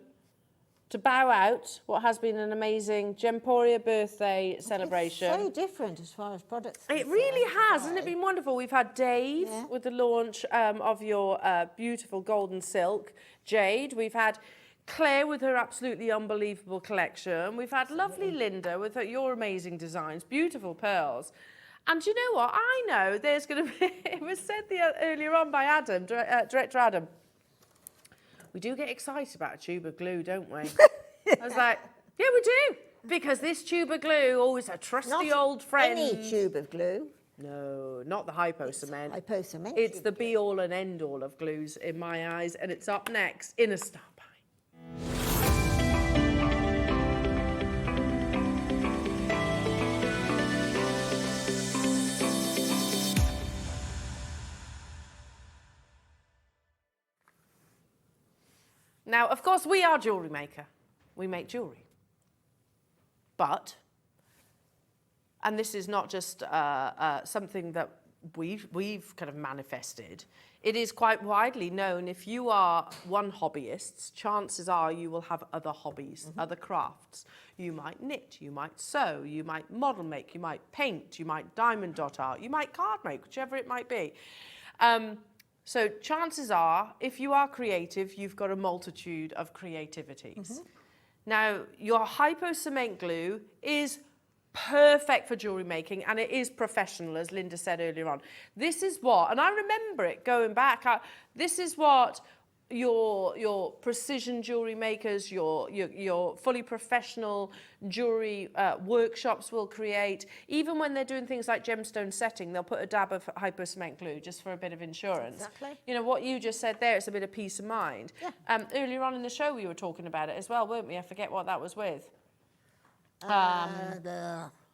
to bow out what has been an amazing Gemporia birthday celebration. It's so different as far as products. It really has, hasn't it been wonderful? We've had Dave with the launch of your beautiful Golden Silk Jade. We've had Claire with her absolutely unbelievable collection. We've had lovely Linda with your amazing designs, beautiful pearls. And you know what? I know there's going to be, it was said earlier on by Adam, Director Adam, we do get excited about a tube of glue, don't we? I was like, yeah, we do. Because this tube of glue, always a trusty old friend. Any tube of glue. No, not the Hypo-Cement. Hypo-Cement. It's the be-all and end-all of glues in my eyes. And it's up next in a star pie. Now, of course, we are Jewellery Maker. We make jewellery. But, and this is not just something that we've kind of manifested, it is quite widely known if you are one hobbyist, chances are you will have other hobbies, other crafts. You might knit, you might sew, you might model make, you might paint, you might diamond dot art, you might card make, whichever it might be. So chances are, if you are creative, you've got a multitude of creativities. Now, your Hypo-Cement glue is perfect for jewellery making, and it is professional, as Linda said earlier on. This is what, and I remember it going back, this is what your precision jewellery makers, your fully professional jewellery workshops will create. Even when they're doing things like gemstone setting, they'll put a dab of Hypo-Cement glue just for a bit of insurance. Exactly. You know, what you just said there, it's a bit of peace of mind. Yeah. Earlier on in the show, we were talking about it as well, weren't we? I forget what that was with.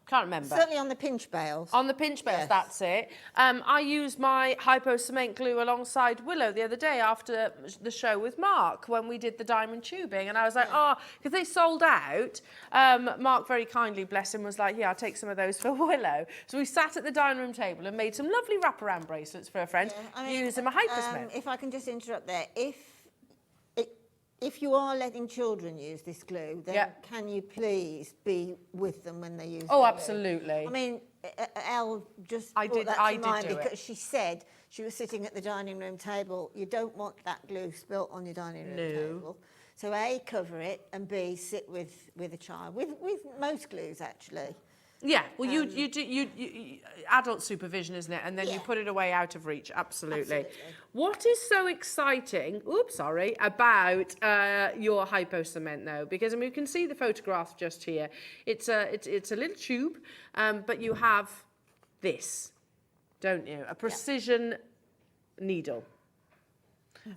Can't remember. Certainly on the pinch bales. On the pinch bales, Yes. that's it. I used my Hypo-Cement glue alongside Willow the other day after the show with Mark when we did the diamond tubing. And I was like, because they sold out. Mark very kindly, bless him, was like, yeah, I'll take some of those for Willow. So we sat at the dining room table and made some lovely wraparound bracelets for a friend using my Hypo-Cement. If I can just interrupt there, if you are letting children use this glue, then can you please be with them when they use Oh, the absolutely. glue? I mean, Elle just I brought did that to mind do it. because she said she was sitting at the dining room table. You don't want that glue spilt on your dining room table. So A, cover it, and B, sit with a child, with most glues actually. Yeah, well, you do adult supervision, isn't it? And then you put it away out of reach. Absolutely. What is so exciting? Oops, sorry, about your Hypo-Cement though, because I mean, you can see the photograph just here. It's a little tube, but you have this, don't you? A precision needle.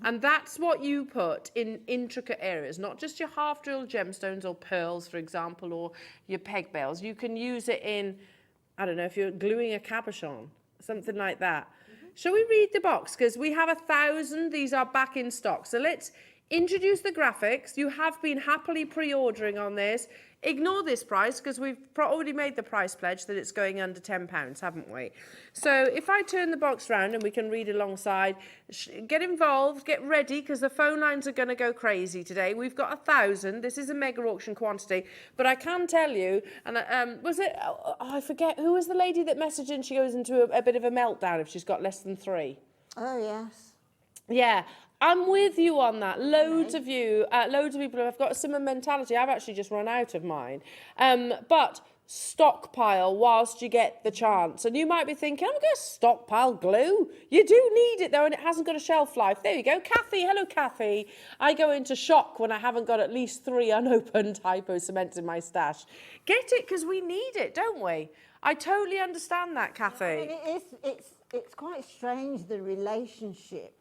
And that's what you put in intricate areas, not just your half-drilled gemstones or pearls, for example, or your peg bells. You can use it in, I don't know, if you're gluing a cabochon, something like that. Shall we read the box? Because we have 1,000. These are back in stock. So let's introduce the graphics. You have been happily pre-ordering on this. Ignore this price because we've already made the price pledge that it's going under £10, haven't we? So if I turn the box round and we can read alongside, get involved, get ready because the phone lines are going to go crazy today. We've got 1,000. This is a mega auction quantity, but I can tell you, and was it? Oh, I forget who was the lady that messaged in. She goes into a bit of a meltdown if she's got less than 3. Oh yes. Yeah. I'm with you on that. Loads of you, loads of people have got a similar mentality. I've actually just run out of mine. But stockpile whilst you get the chance. And you might be thinking, I'm going to stockpile glue. You do need it though, and it hasn't got a shelf life. There you go. Kathy, hello Kathy. I go into shock when I haven't got at least 3 unopened Hypo-Cements in my stash. Get it because we need it, don't we? I totally understand that, Kathy. I mean, it's quite strange, the relationship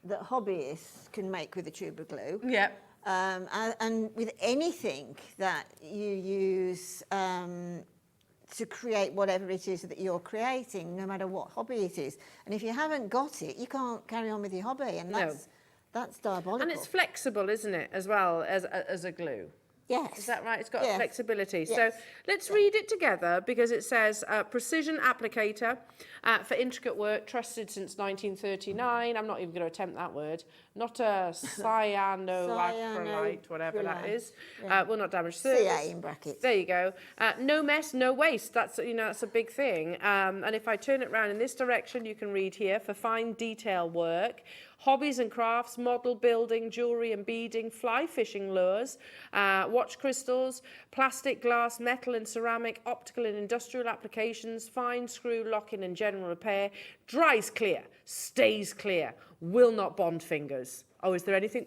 that hobbyists can make with a tube of glue. Yeah. And with anything that you use to create whatever it is that you're creating, no matter what hobby it is. And if you haven't got it, you can't carry on with your hobby, and that's diabolical. And it's flexible, isn't it, as well as a glue? Yes. Is that right? It's got flexibility. Yes. So let's read it together because it says precision applicator for intricate work, trusted since 1939. I'm not even going to attempt that word. Not a cyanoacrylite, whatever that is. Will not damage surface. CA in brackets. There you go. No mess, no waste. That's that's a big thing. And if I turn it around in this direction, you can read here for fine detail work. Hobbies and crafts, model building, jewellery and beading, fly fishing lures, watch crystals, plastic, glass, metal and ceramic, optical and industrial applications, fine screw, locking and general repair, dries clear, stays clear, will not bond fingers. Oh, is there anything?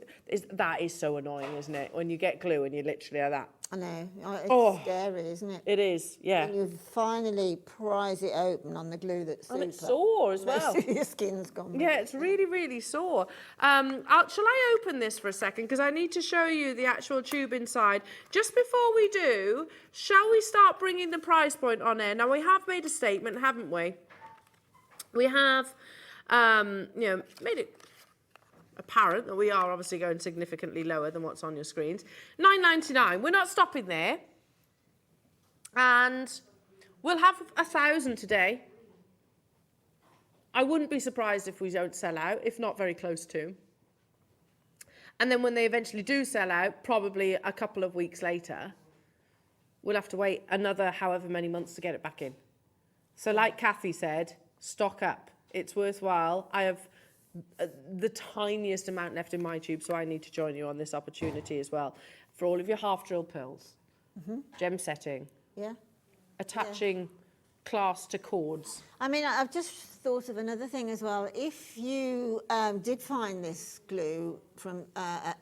That is so annoying, isn't it? When you get glue and you literally are that. I know. It's scary, isn't it? It is, yeah. When you finally prise it open on the glue that's super. And it's sore as well. Your skin's gone. Yeah, it's really, really sore. Shall I open this for a second? Because I need to show you the actual tube inside. Just before we do, shall we start bringing the price point on air? Now, we have made a statement, haven't we? We have, made it apparent that we are obviously going significantly lower than what's on your screens. £9.99. We're not stopping there. And we'll have 1,000 today. I wouldn't be surprised if we don't sell out, if not very close to. And then when they eventually do sell out, probably a couple of weeks later, we'll have to wait another however many months to get it back in. So like Kathy said, stock up. It's worthwhile. I have the tiniest amount left in my tube, so I need to join you on this opportunity as well. For all of your half-drill pearls, gem setting, attaching class to cords. I mean, I've just thought of another thing as well. If you did find this glue from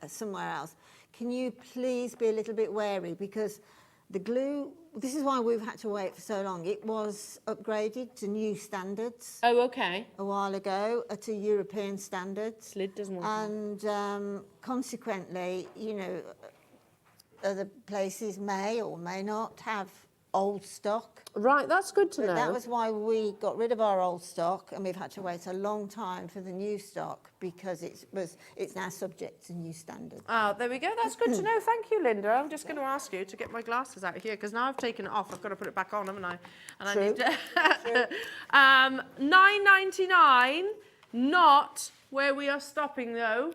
somewhere else, can you please be a little bit wary, because the glue, this is why we've had to wait for so long. It was upgraded to new standards. Oh, okay. A while ago, to European standards. Lid doesn't want and consequently, other places may or may not have old stock. Right, that's good to know. That was why we got rid of our old stock, and we've had to wait a long time for the new stock, because it's now subject to new standards. Oh, there we go. That's good to know. Thank you, Linda. I'm just going to ask you to get my glasses out of here, because now I've taken it off, I've got to put it back on, haven't I? And True. I need to. £9.99, not where we are stopping though.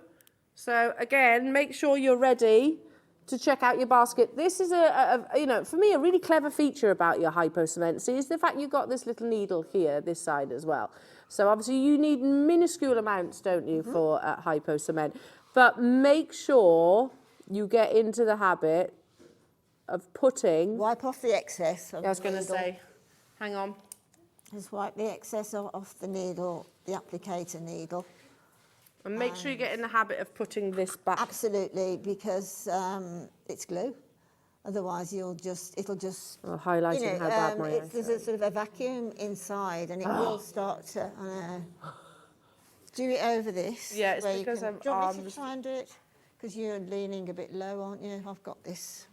So again, make sure you're ready to check out your basket. This is for me, a really clever feature about your Hypo-Cement is the fact you've got this little needle here, this side as well. So obviously you need minuscule amounts, don't you, for Hypo-Cement. But make sure you get into the habit of putting... Wipe off the excess of I was the going to needle. say, hang on. Just wipe the excess off the needle, the applicator needle. And make sure you get in the habit of putting this back. Absolutely, because it's glue. Otherwise, it'll just, Highlighting how bad my eyes there's a sort of a vacuum inside, and it will start to, do it over this. Yeah, it's where you because can, I'm do you want me arms. to try and do it? Because you're leaning a bit low, aren't you? I've got this.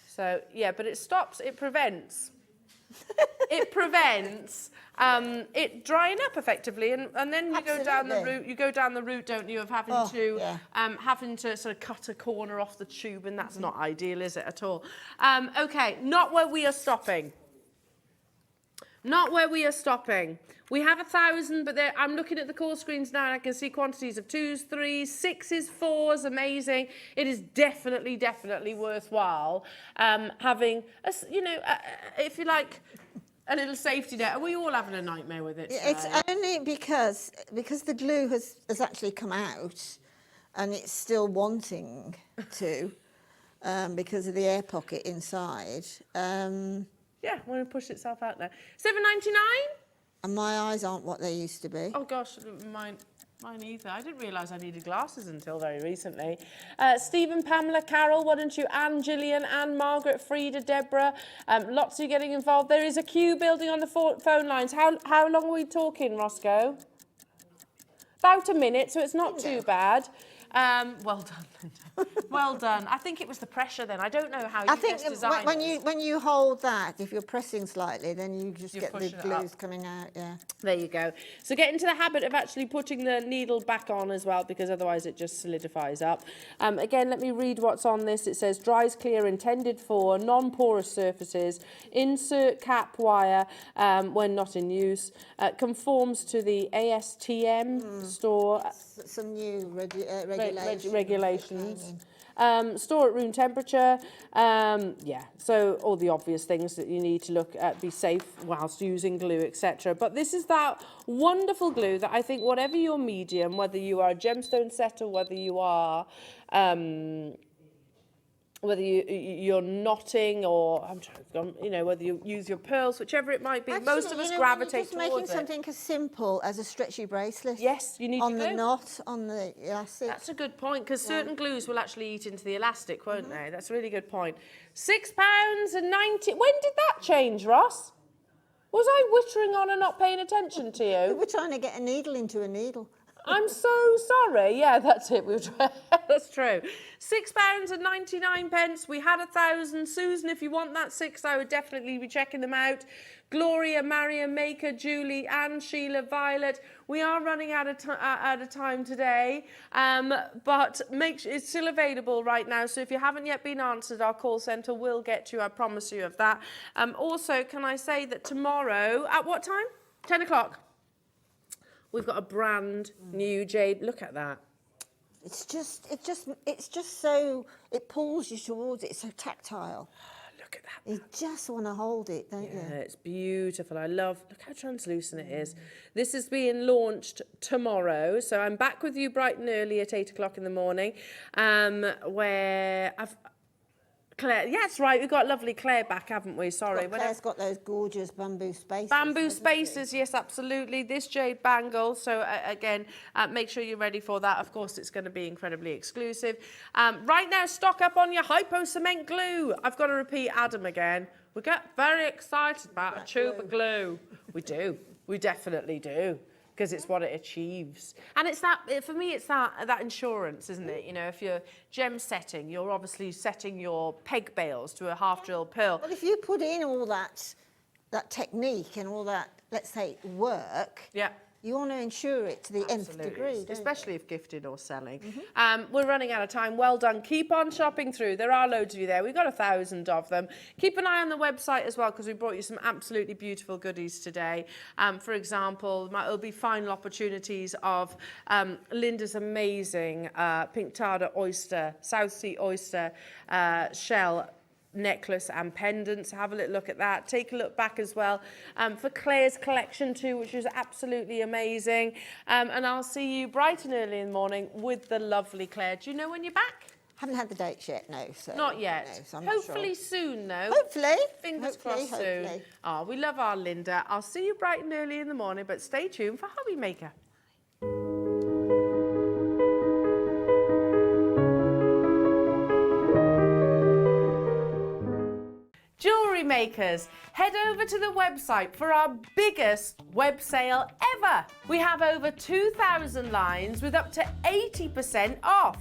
So, yeah, but it stops, it prevents. It prevents it drying up effectively, and then you go down the route. You go down the route, don't you, of having to sort of cut a corner off the tube, and that's not ideal, is it at all? Okay, not where we are stopping. Not where we are stopping. We have 1,000, but I'm looking at the call screens now, and I can see quantities of 2s, 3s, 6s, 4s. Amazing. It is definitely, definitely worthwhile having, if you like, a little safety net. Are we all having a nightmare with it today? It's only because the glue has actually come out, and it's still wanting to, because of the air pocket inside. Yeah, I'm going to push itself out now. $7.99? And my eyes aren't what they used to be. Oh gosh, mine either. I didn't realise I needed glasses until very recently. Stephen, Pamela, Carol, why don't you? Anne, Gillian, Anne, Margaret, Frida, Deborah. Lots of you getting involved. There is a queue building on the phone lines. How long are we talking, Roscoe? About a minute, so it's not too bad. Well done, Linda. Well done. I think it was the pressure then. I don't know how you guys designed it. when you hold that, if you're pressing slightly, then you just get the pushing it glues up. coming out, yeah. There you go. So get into the habit of actually putting the needle back on as well, because otherwise it just solidifies up. Again, let me read what's on this. It says dries clear, intended for non-porous surfaces. Insert cap wire when not in use. Conforms to the ASTM store. Some new regulations. Store at room temperature. Yeah, so all the obvious things that you need to look at, be safe whilst using glue, etc. But this is that wonderful glue that I think whatever your medium, whether you are a gemstone setter, whether you are whether you're knotting or whether you use your pearls, whichever it might be. Actually, most of us gravitate just making towards it. something as simple as a stretchy bracelet. Yes, you need on your the glue. knot, on the elastic. That's a good point, because certain glues will actually eat into the elastic, won't they? That's a really good point. £6.90. When did that change, Ross? Was I wittering on and not paying attention to you? We're trying to get a needle into a needle. I'm so sorry. Yeah, that's it. That's true. £6.99. We had 1,000. Susan, if you want that 6, I would definitely be checking them out. Gloria, Mariam, Maker, Julie, Anne, Sheila, Violet. We are running out of time today, but make sure it's still available right now. So if you haven't yet been answered, our call centre will get to you. I promise you of that. Also, can I say that tomorrow at what time? 10 o'clock. We've got a brand new jade. Look at that. It's just so, it pulls you towards it. It's so tactile. Look at that. You just want to hold it, don't you? Yeah, it's beautiful. Look how translucent it is. This is being launched tomorrow. So I'm back with you bright and early at 8 o'clock in the morning, where Claire, yeah, that's right. We've got lovely Claire back, haven't we? Sorry. Claire's got those gorgeous bamboo spaces. Bamboo spaces, yes, absolutely. This jade bangle. So again, make sure you're ready for that. Of course, it's going to be incredibly exclusive. Right now, stock up on your Hypo-Cement glue. I've got to repeat Adam again. We get very excited about a tube of glue. We do. We definitely do. Because it's what it achieves. And it's that, for me, it's that insurance, isn't it? You know, if you're gem setting, you're obviously setting your peg bales to a half-drill pearl. Well, if you put in all that technique and all that, let's say, work, yeah, you want to insure it to the nth degree, especially if gifted or selling. We're running out of time. Well done. Keep on shopping through. There are loads of you there. We've got 1,000 of them. Keep an eye on the website as well, because we brought you some absolutely beautiful goodies today. For example, there'll be final opportunities of Linda's amazing pink tartar oyster, South Sea oyster shell necklace and pendants. Have a little look at that. Take a look back as well for Claire's collection too, which is absolutely amazing. And I'll see you bright and early in the morning with the lovely Claire. Do you know when you're back? Haven't had the dates yet, no. So, Not yet. No, so I'm not Hopefully sure. soon, though. Hopefully. Fingers Hopefully, crossed soon. hopefully. Oh, we love our Linda. I'll see you bright and early in the morning, but stay tuned for Hobby Maker. Jewellery makers, head over to the website for our biggest web sale ever. We have over 2,000 lines with up to 80% off.